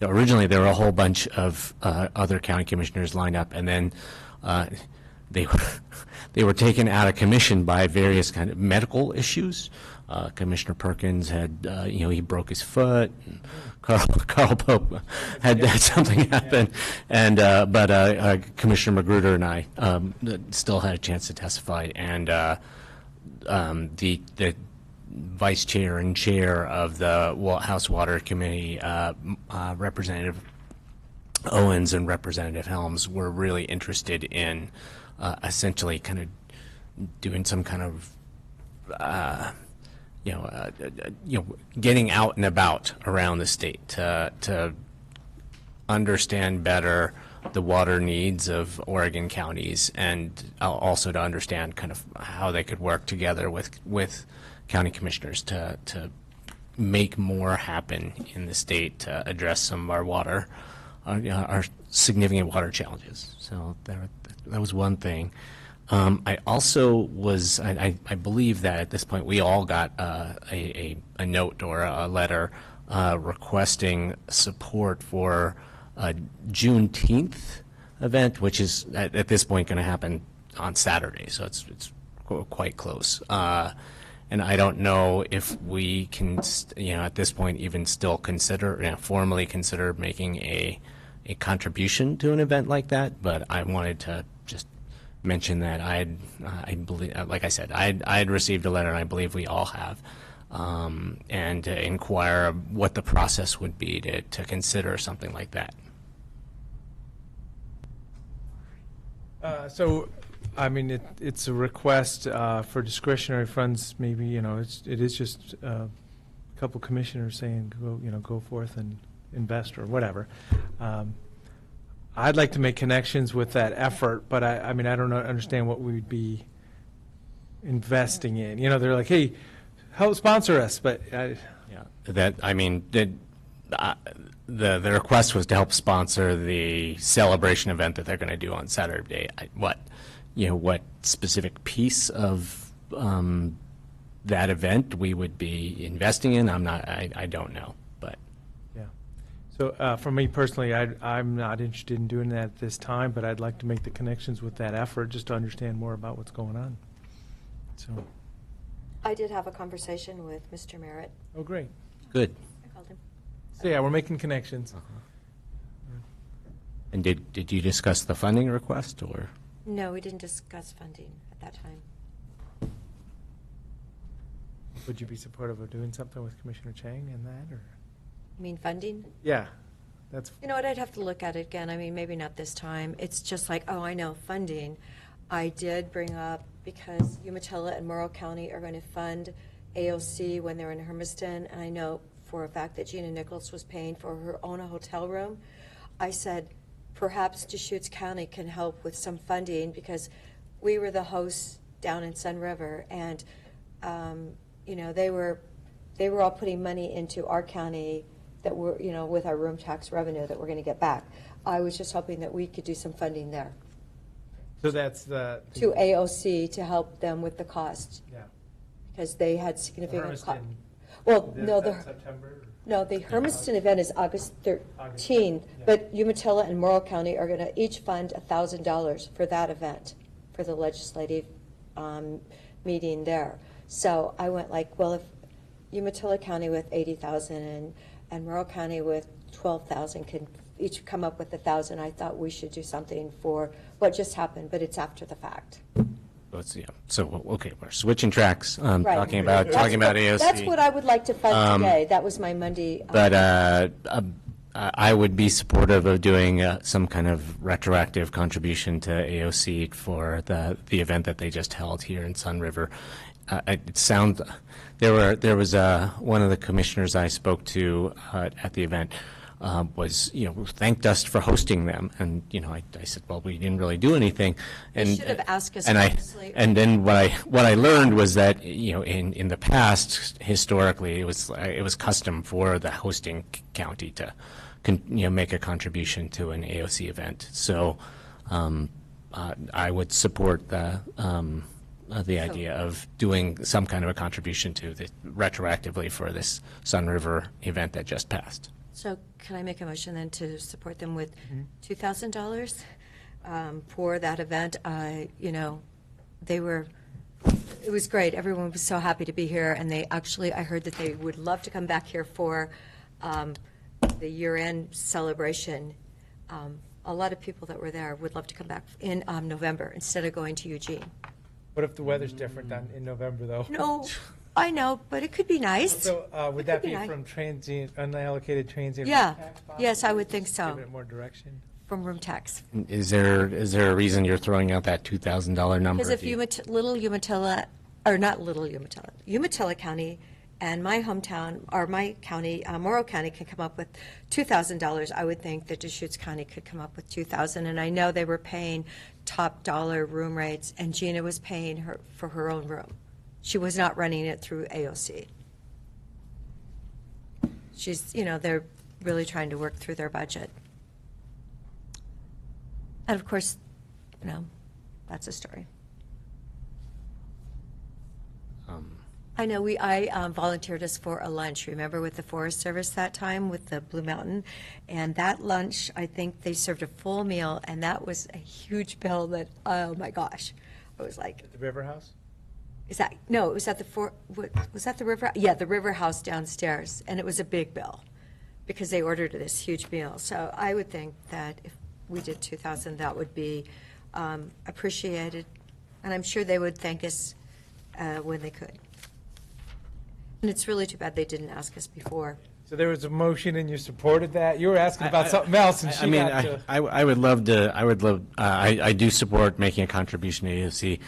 originally there were a whole bunch of other county commissioners lined up, and then they were taken out of commission by various kind of medical issues. Commissioner Perkins had he broke his foot. And Carl Pope had something happen, and but Commissioner Magruder and I still had a chance to testify, and the vice chair and chair of the House Water Committee, Representative Owens and Representative Helms, were really interested in essentially kind of doing some kind of getting out and about around the state to understand better the water needs of Oregon counties, and also to understand kind of how they could work together with county commissioners to make more happen in the state to address some of our water, our significant water challenges. So that was one thing. I also was, I believe that at this point we all got a note or a letter requesting support for a Juneteenth event, which is at this point going to happen on Saturday, so it's quite close. And I don't know if we can, at this point, even still consider, formally consider making a a contribution to an event like that, but I wanted to just mention that I believe, like I said, I had received a letter, and I believe we all have, and to inquire what the process would be to consider something like that. So, I mean, it's a request for discretionary funds. Maybe, you know, it is just a couple commissioners saying, go forth and invest or whatever. I'd like to make connections with that effort, but I mean, I don't understand what we'd be investing in. You know, they're like, hey, help sponsor us, but the request was to help sponsor the celebration event that they're going to do on Saturday. What specific piece of that event we would be investing in, I don't know, but. Yeah. So for me personally, I'm not interested in doing that at this time, but I'd like to make the connections with that effort just to understand more about what's going on. So. I did have a conversation with Mr. Merritt. Oh, great. Good. I called him. So yeah, we're making connections. And did you discuss the funding request, or? No, we didn't discuss funding at that time. Would you be supportive of doing something with Commissioner Chang in that, or? You mean funding? Yeah, that's. You know what, I'd have to look at it again. I mean, maybe not this time. It's just like, oh, I know, funding. I did bring up, because Umatilla and Morrow County are going to fund AOC when they're in Hermiston, and I know for a fact that Gina Nichols was paying for her own hotel room. I said, perhaps Deschutes County can help with some funding, because we were the hosts down in Sun River, and you know, they were all putting money into our county that we're, you know, with our room tax revenue that we're going to get back. I was just hoping that we could do some funding there. So that's the. To AOC to help them with the cost. Yeah. Because they had significant cost. Hermiston. Well, Is no, that September? No, the Hermiston event is August 13th, but Umatilla and Morrow County are going to each fund $1,000 for that event, for the legislative meeting there. So I went like, well, if Umatilla County with $80,000 and Morrow County with $12,000 can each come up with $1,000, I thought we should do something for what just happened, but it's after the fact. So okay, we're switching tracks. Right. Talking about AOC. That's what I would like to fund today. That was my Monday. But I would be supportive of doing some kind of retroactive contribution to AOC for the event that they just held here in Sun River. There was one of the commissioners I spoke to at the event was, thanked us for hosting them, and I said, well, we didn't really do anything, and They should have asked us. And then what I learned was that in the past, historically, it was custom for the hosting county to make a contribution to an AOC event. So I would support the idea of doing some kind of a contribution to the retroactively for this Sun River event that just passed. So can I make a motion then to support them with $2,000 for that event? It was great. Everyone was so happy to be here, and I heard that they would love to come back here for the year-end celebration. A lot of people that were there would love to come back in November instead of going to Eugene. What if the weather's different in November, though? No, I know, but it could be nice. So would that be from unallocated transient? Yeah. room tax, possibly? Yes, I would think so. Give it more direction. From room tax. Is there a reason you're throwing out that $2,000 number? Because if Umatilla County and my hometown, or my county, Morrow County, can come up with $2,000, I would think that Deschutes County could come up with $2,000. And I know they were paying top dollar room rates, and Gina was paying for her own room. She was not running it through AOC. They're really trying to work through their budget. And of course, that's a story. I know I volunteered us for a lunch, remember, with the Forest Service that time with the Blue Mountain. And that lunch, I think they served a full meal, and that was a huge bill that, oh my gosh. I was like. At the River House? It was at the was that the River? Yeah, the River House downstairs, and it was a big bill. because they ordered this huge meal. So I would think that if we did 2,000, that would be appreciated, and I'm sure they would thank us when they could. And it's really too bad they didn't ask us before. So there was a motion and you supported that? You were asking about something else and she got to. I would love to, I do support making a contribution to AOC.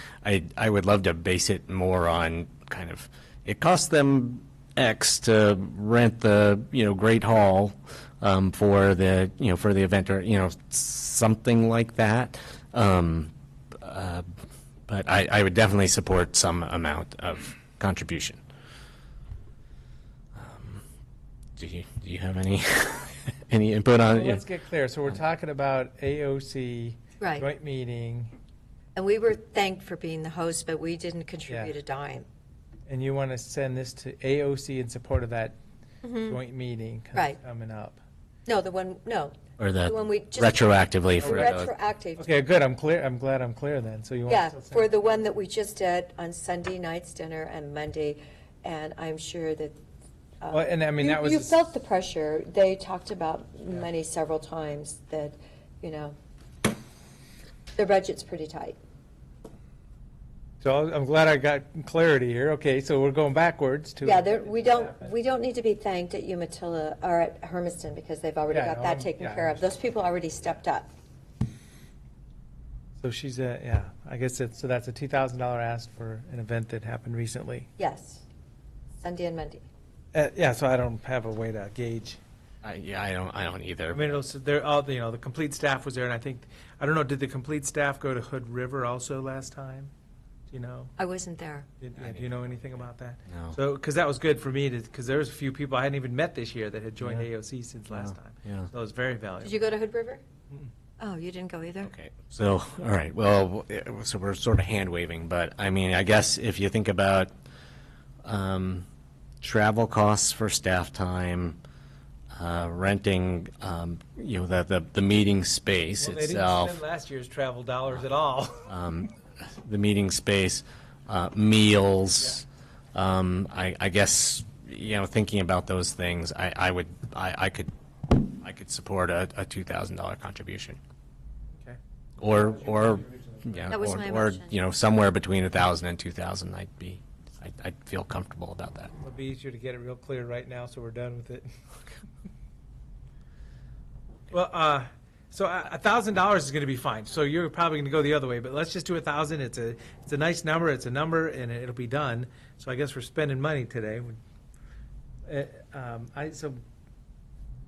I would love to base it more on kind of, it costs them X to rent the, Great Hall for the, for the event, or, something like that. But I would definitely support some amount of contribution. Do you have any any input on it? Let's get clear. So we're talking about AOC Right. joint meeting, And we were thanked for being the host, but we didn't contribute a dime. and you want to send this to AOC in support of that Mhm. joint meeting Right. coming up. No, the one, no. Or the one we just- retroactively for those. Retroactive. Okay, good. I'm clear. I'm glad I'm clear then. So you want Yeah, to send for the one that we just did on Sunday night's dinner and Monday, and I'm sure that. Well, and I mean, that was You the s- felt the pressure. They talked about money several times, that, their budget's pretty tight. So I'm glad I got clarity here. Okay, so we're going backwards to. Yeah, we don't need to be thanked at Umatilla or at Hermiston, because they've already Yeah, got no, that I'm- taken yeah, I care of. Those people already stepped up. So she's yeah, I guess so that's a $2,000 ask for an event that happened recently. Yes, Sunday and Monday. Yeah, so I don't have a way to gauge. I don't either. I mean, they're all, the complete staff was there, and I don't know, did the complete staff go to Hood River also last time? Do you know? I wasn't there. Do you know anything about that? No. So, because that was good for me, because there was a few people I hadn't even met this year that had joined Yeah. AOC since last time. Yeah. So it was very valuable. Did you go to Hood River? Oh, you didn't go either? Okay. So, all right, well, so we're sort of hand waving, but I mean, I guess if you think about travel costs for staff time, renting, the meeting space Well, they didn't itself, spend last year's travel dollars at all. the meeting space, meals, I guess, thinking about those things, I could support a $2,000 contribution. Okay. Or That was my or motion. somewhere between 1,000 and 2,000, I'd feel comfortable about that. It'll be easier to get it real clear right now, so we're done with it. Well, so $1,000 is going to be fine. So you're probably going to go the other way, but let's just do 1,000. It's a nice number. It's a number, and it'll be done. So I guess we're spending money today. So do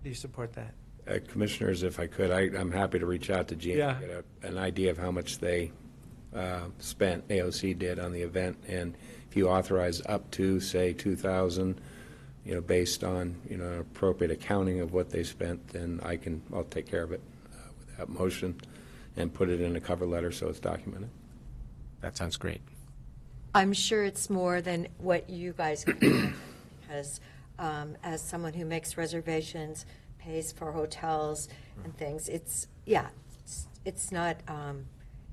you support that? Commissioners, if I could, I'm happy to reach out to Gene Yeah. and get an idea of how much they spent, AOC did on the event, and if you authorize up to, say, 2,000, based on, appropriate accounting of what they spent, then I'll take care of it with that motion and put it in a cover letter so it's documented. That sounds great. I'm sure it's more than what you guys can do, because as someone who makes reservations, pays for hotels and things, it's not,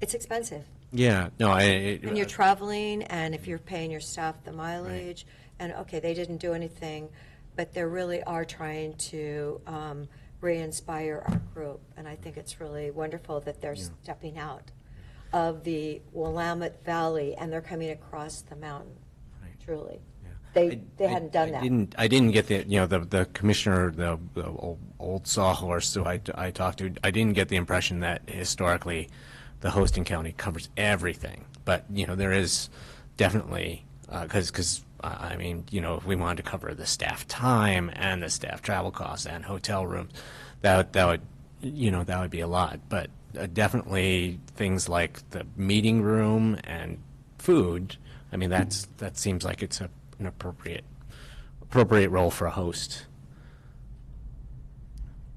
it's expensive. Yeah, no, And you're traveling, and if you're paying your staff the mileage, and okay, they didn't do anything, but they really are trying to re-inspire our group, and I think it's really wonderful that they're stepping out of the Willamette Valley, and they're coming across the mountain, truly. They hadn't done that. I didn't get the commissioner, the old sawhorse who I talked to, I didn't get the impression that historically the hosting county covers everything. But, there is definitely, because I mean, if we wanted to cover the staff time and the staff travel costs and hotel rooms, that would be a lot. But definitely things like the meeting room and food, I mean, that seems like it's an appropriate role for a host.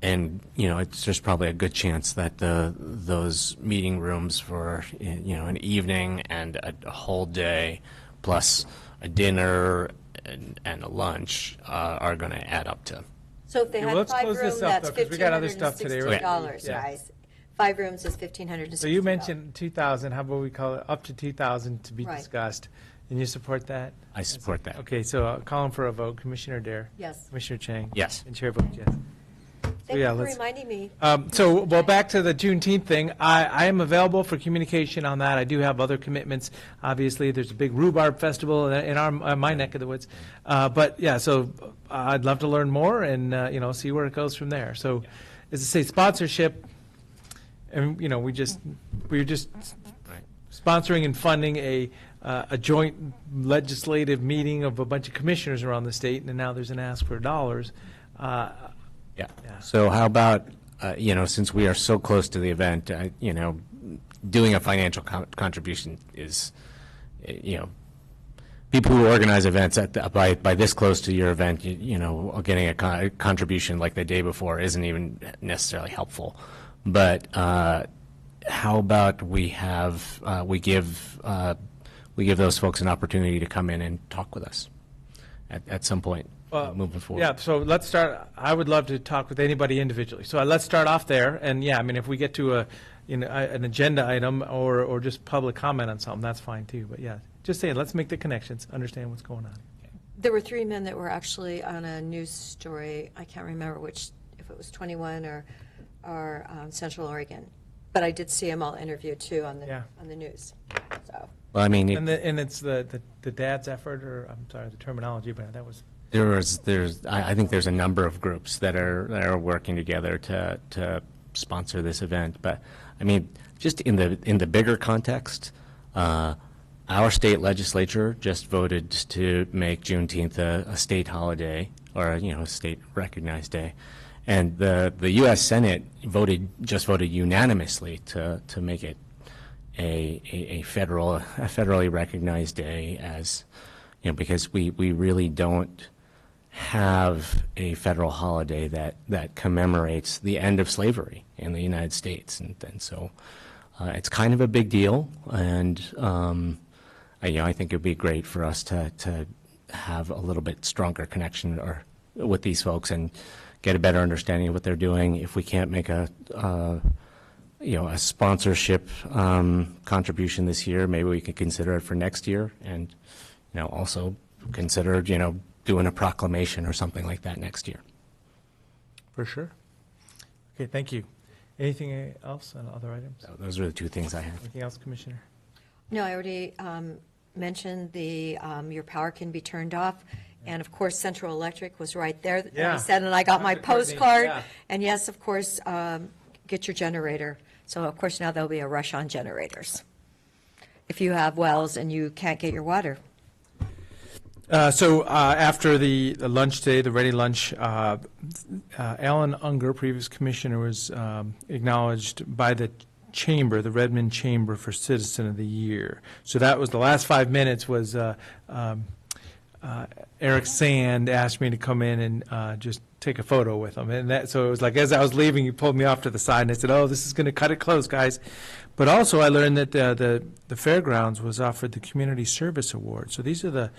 And, there's probably a good chance that those meeting rooms for, an evening and a whole day, plus a dinner and a lunch, are going to add up to. So if they Okay, had well, let's 5 close rooms, this up, that's though, 'cause we got other stuff today, right? $1,560, Yeah. guys. 5 rooms is $1,560. So you mentioned 2,000. How about we call it up to 2,000 to be Right. discussed? And you support that? I support that. Okay, so calling for a vote. Commissioner Dare? Yes. Commissioner Chang? Yes. And Chair votes yes. Thank Yeah, you for let's- reminding me. Well, back to the Juneteenth thing, I am available for communication on that. I do have other commitments. Obviously, there's a big rhubarb festival in my neck of the woods. But yeah, so I'd love to learn more and, see where it goes from there. So, as I say, sponsorship, and, we're just sponsoring and funding a joint legislative meeting of a bunch of commissioners around the state, and now there's an ask for dollars. Yeah. So how about, since we are so close to the event, doing a financial contribution is, people who organize events by this close to your event, getting a contribution like the day before isn't even necessarily helpful. But how about we give those folks an opportunity to come in and talk with us at some point. Moving forward. Yeah, so let's start. I would love to talk with anybody individually. So let's start off there. And yeah, I mean, if we get to an agenda item or just public comment on something, that's fine too. But yeah, just saying, let's make the connections, understand what's going on. There were 3 men that were actually on a news story. I can't remember which, if it was 21 or Central Oregon. But I did see them all interviewed too on the news. So. Well, I mean, and it's the dad's effort, or I'm sorry, the terminology, but that was. I think there's a number of groups that are working together to sponsor this event. But I mean, just in the bigger context, our state legislature just voted to make Juneteenth a state holiday, or a state recognized day, and the U.S. Senate just voted unanimously to make it a federally recognized day, as because we really don't have a federal holiday that commemorates the end of slavery in the United States, and so it's kind of a big deal, and I think it would be great for us to have a little bit stronger connection with these folks and get a better understanding of what they're doing. If we can't make a sponsorship contribution this year, maybe we could consider it for next year, and also consider doing a proclamation or something like that next year. For sure. Okay, thank you. Anything else on other items? Those are the 2 things I have. Anything else, Commissioner? No, I already mentioned your power can be turned off. And of course, Central Electric was right there. Yeah. I said, and I got my Dr. Courtney, postcard. yeah. And yes, of course, get your generator. So of course, now there'll be a rush on generators if you have wells and you can't get your water. So after the lunch today, the ready lunch, Alan Unger, previous commissioner, was acknowledged by the chamber, the Redmond Chamber, for Citizen of the Year. So that was the last 5 minutes was Eric Sand asked me to come in and just take a photo with him. And so it was like, as I was leaving, he pulled me off to the side and I said, oh, this is going to cut it close, guys. But also I learned that the fairgrounds was offered the Community Service Award. So these are the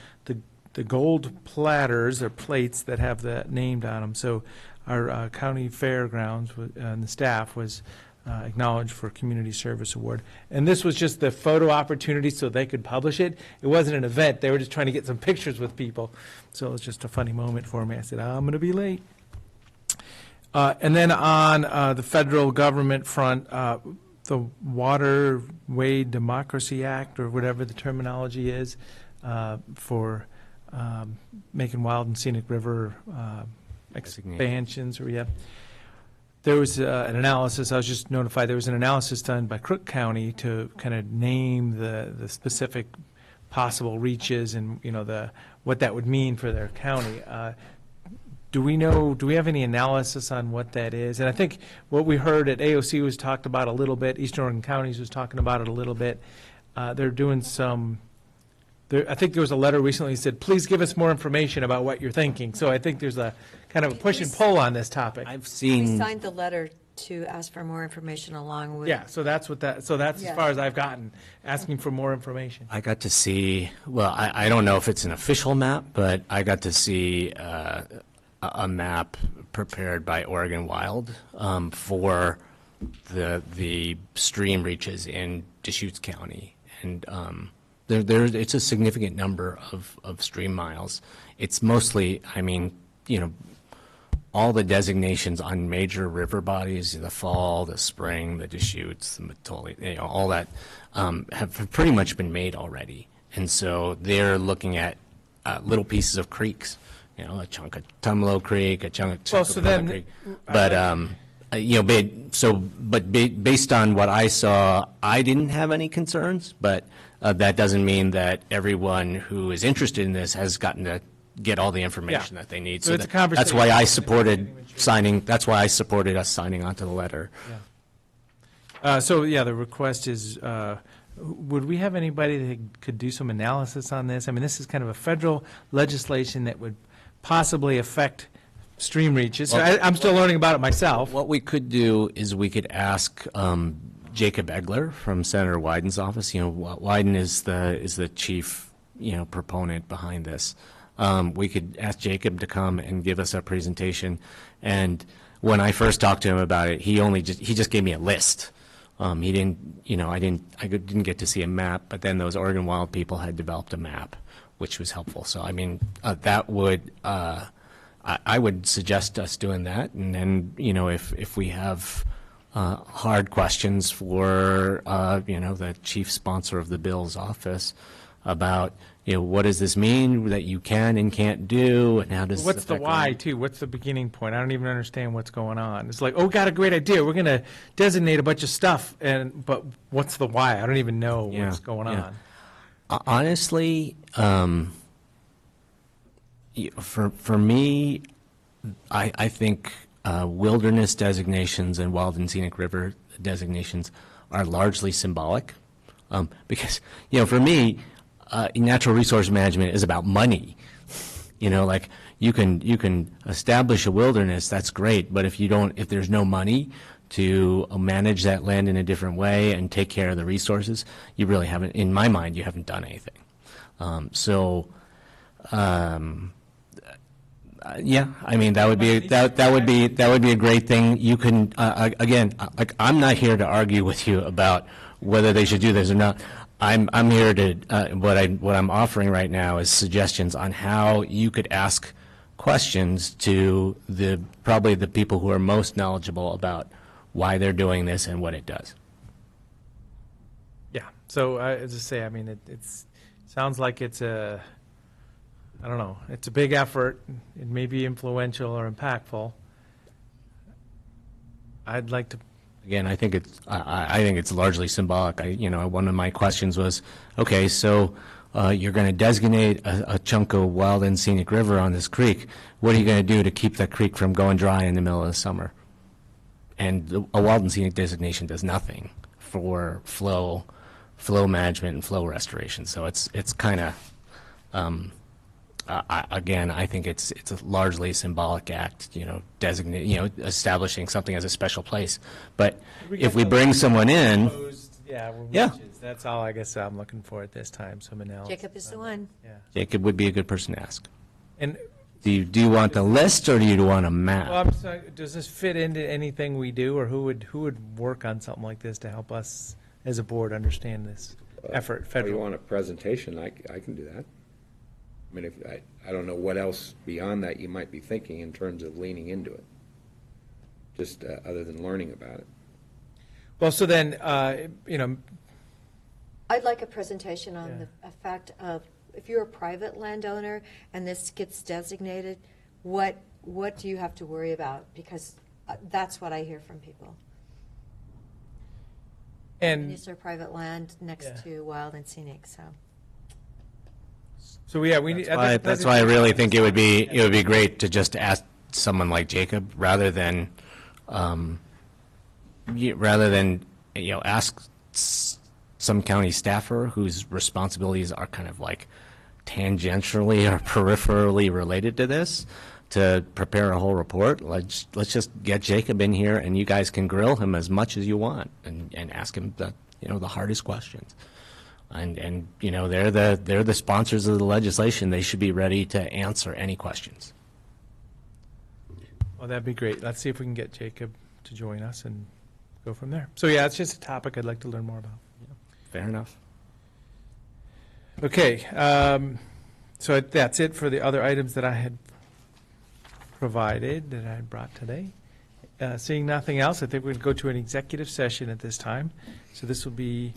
gold platters or plates that have that named on them. So our county fairgrounds and the staff was acknowledged for Community Service Award. And this was just the photo opportunity so they could publish it. It wasn't an event. They were just trying to get some pictures with people. So it was just a funny moment for me. I said, I'm going to be late. And then on the federal government front, the Waterway Democracy Act, or whatever the terminology is, for making Wild and Scenic River expansions, there was an analysis. I was just notified there was an analysis done by Crook County to kind of name the specific possible reaches and what that would mean for their county. Do we have any analysis on what that is? And I think what we heard at AOC was talked about a little bit. Eastern Oregon Counties was talking about it a little bit. They're doing I think there was a letter recently that said, please give us more information about what you're thinking. So I think there's a kind of a push and pull on this topic. We signed the letter to ask for more information along with. Yeah, so that's as far as I've gotten, asking for more information. I got to see, well, I don't know if it's an official map, but I got to see a map prepared by Oregon Wild for the stream reaches in Deschutes County. And it's a significant number of stream miles. It's mostly, all the designations on major river bodies, the Fall, the Spring, the Deschutes, the Matoli, all that have pretty much been made already. And so they're looking at little pieces of creeks, a chunk of Tumalo Creek, a chunk of Tuckahoe Creek. But based on what I saw, I didn't have any concerns. But that doesn't mean that everyone who is interested in this has gotten to get all the information that they need. So it's a that's conversation. why I supported signing. That's why I supported us signing onto the letter. The request is, would we have anybody that could do some analysis on this? I mean, this is kind of a federal legislation that would possibly affect stream reaches. I'm still learning about it myself. What we could do is we could ask Jacob Egler from Senator Wyden's office. Wyden is the chief, proponent behind this. We could ask Jacob to come and give us a presentation. And when I first talked to him about it, he just gave me a list. He didn't, I didn't get to see a map, but then those Oregon Wild people had developed a map, which was helpful. So, I mean, that would, I would suggest us doing that. And then, if we have hard questions for, the chief sponsor of the bill's office about, what does this mean that you can and can't do, and how does What's the why, too? What's the beginning point? I don't even understand what's going on. It's like, oh, got a great idea. We're going to designate a bunch of stuff, but what's the why? I don't even know what's going on. Honestly, for me, I think wilderness designations and wild and scenic river designations are largely symbolic, because for me, natural resource management is about money. Like you can establish a wilderness, that's great, but if there's no money to manage that land in a different way and take care of the resources, you really haven't, in my mind, you haven't done anything. I mean, that would be a great thing. You can again, I'm not here to argue with you about whether they should do this or not. I'm here to what I'm offering right now is suggestions on how you could ask questions to probably the people who are most knowledgeable about why they're doing this and what it does. Yeah. So as I say, I mean, it sounds like it's I don't know. It's a big effort. It may be influential or impactful. I'd like to. Again, I think it's largely symbolic. One of my questions was, okay, so you're going to designate a chunk of wild and scenic river on this creek. What are you going to do to keep that creek from going dry in the middle of the summer? And a wild and scenic designation does nothing for flow management and flow restoration. So it's kind of. Again, I think it's a largely symbolic act, establishing something as a special place. But if we bring someone in, that's all I guess I'm looking for at this time. Someone else. Jacob is the one. Yeah. Jacob would be a good person to ask. And do you want the list or do you want a map? Well, I'm sorry, does this fit into anything we do, or who would work on something like this to help us as a board understand this effort? Federal. If you want a presentation, I can do that. I mean, I don't know what else beyond that you might be thinking in terms of leaning into it, just other than learning about it. Well, so then, I'd like a presentation on the effect of, if you're a private landowner and this gets designated, what do you have to worry about? Because that's what I hear from people. And is there private land next to wild and scenic, so. So we need. That's why I really think it would be great to just ask someone like Jacob rather than ask some county staffer whose responsibilities are kind of like tangentially or peripherally related to this to prepare a whole report. Let's just get Jacob in here, and you guys can grill him as much as you want and ask him the hardest questions. And they're the sponsors of the legislation. They should be ready to answer any questions. Well, that'd be great. Let's see if we can get Jacob to join us and go from there. So yeah, it's just a topic I'd like to learn more about. Fair enough. Okay, so that's it for the other items that I had provided that I brought today. Seeing nothing else, I think we're going to go to an executive session at this time. So this will be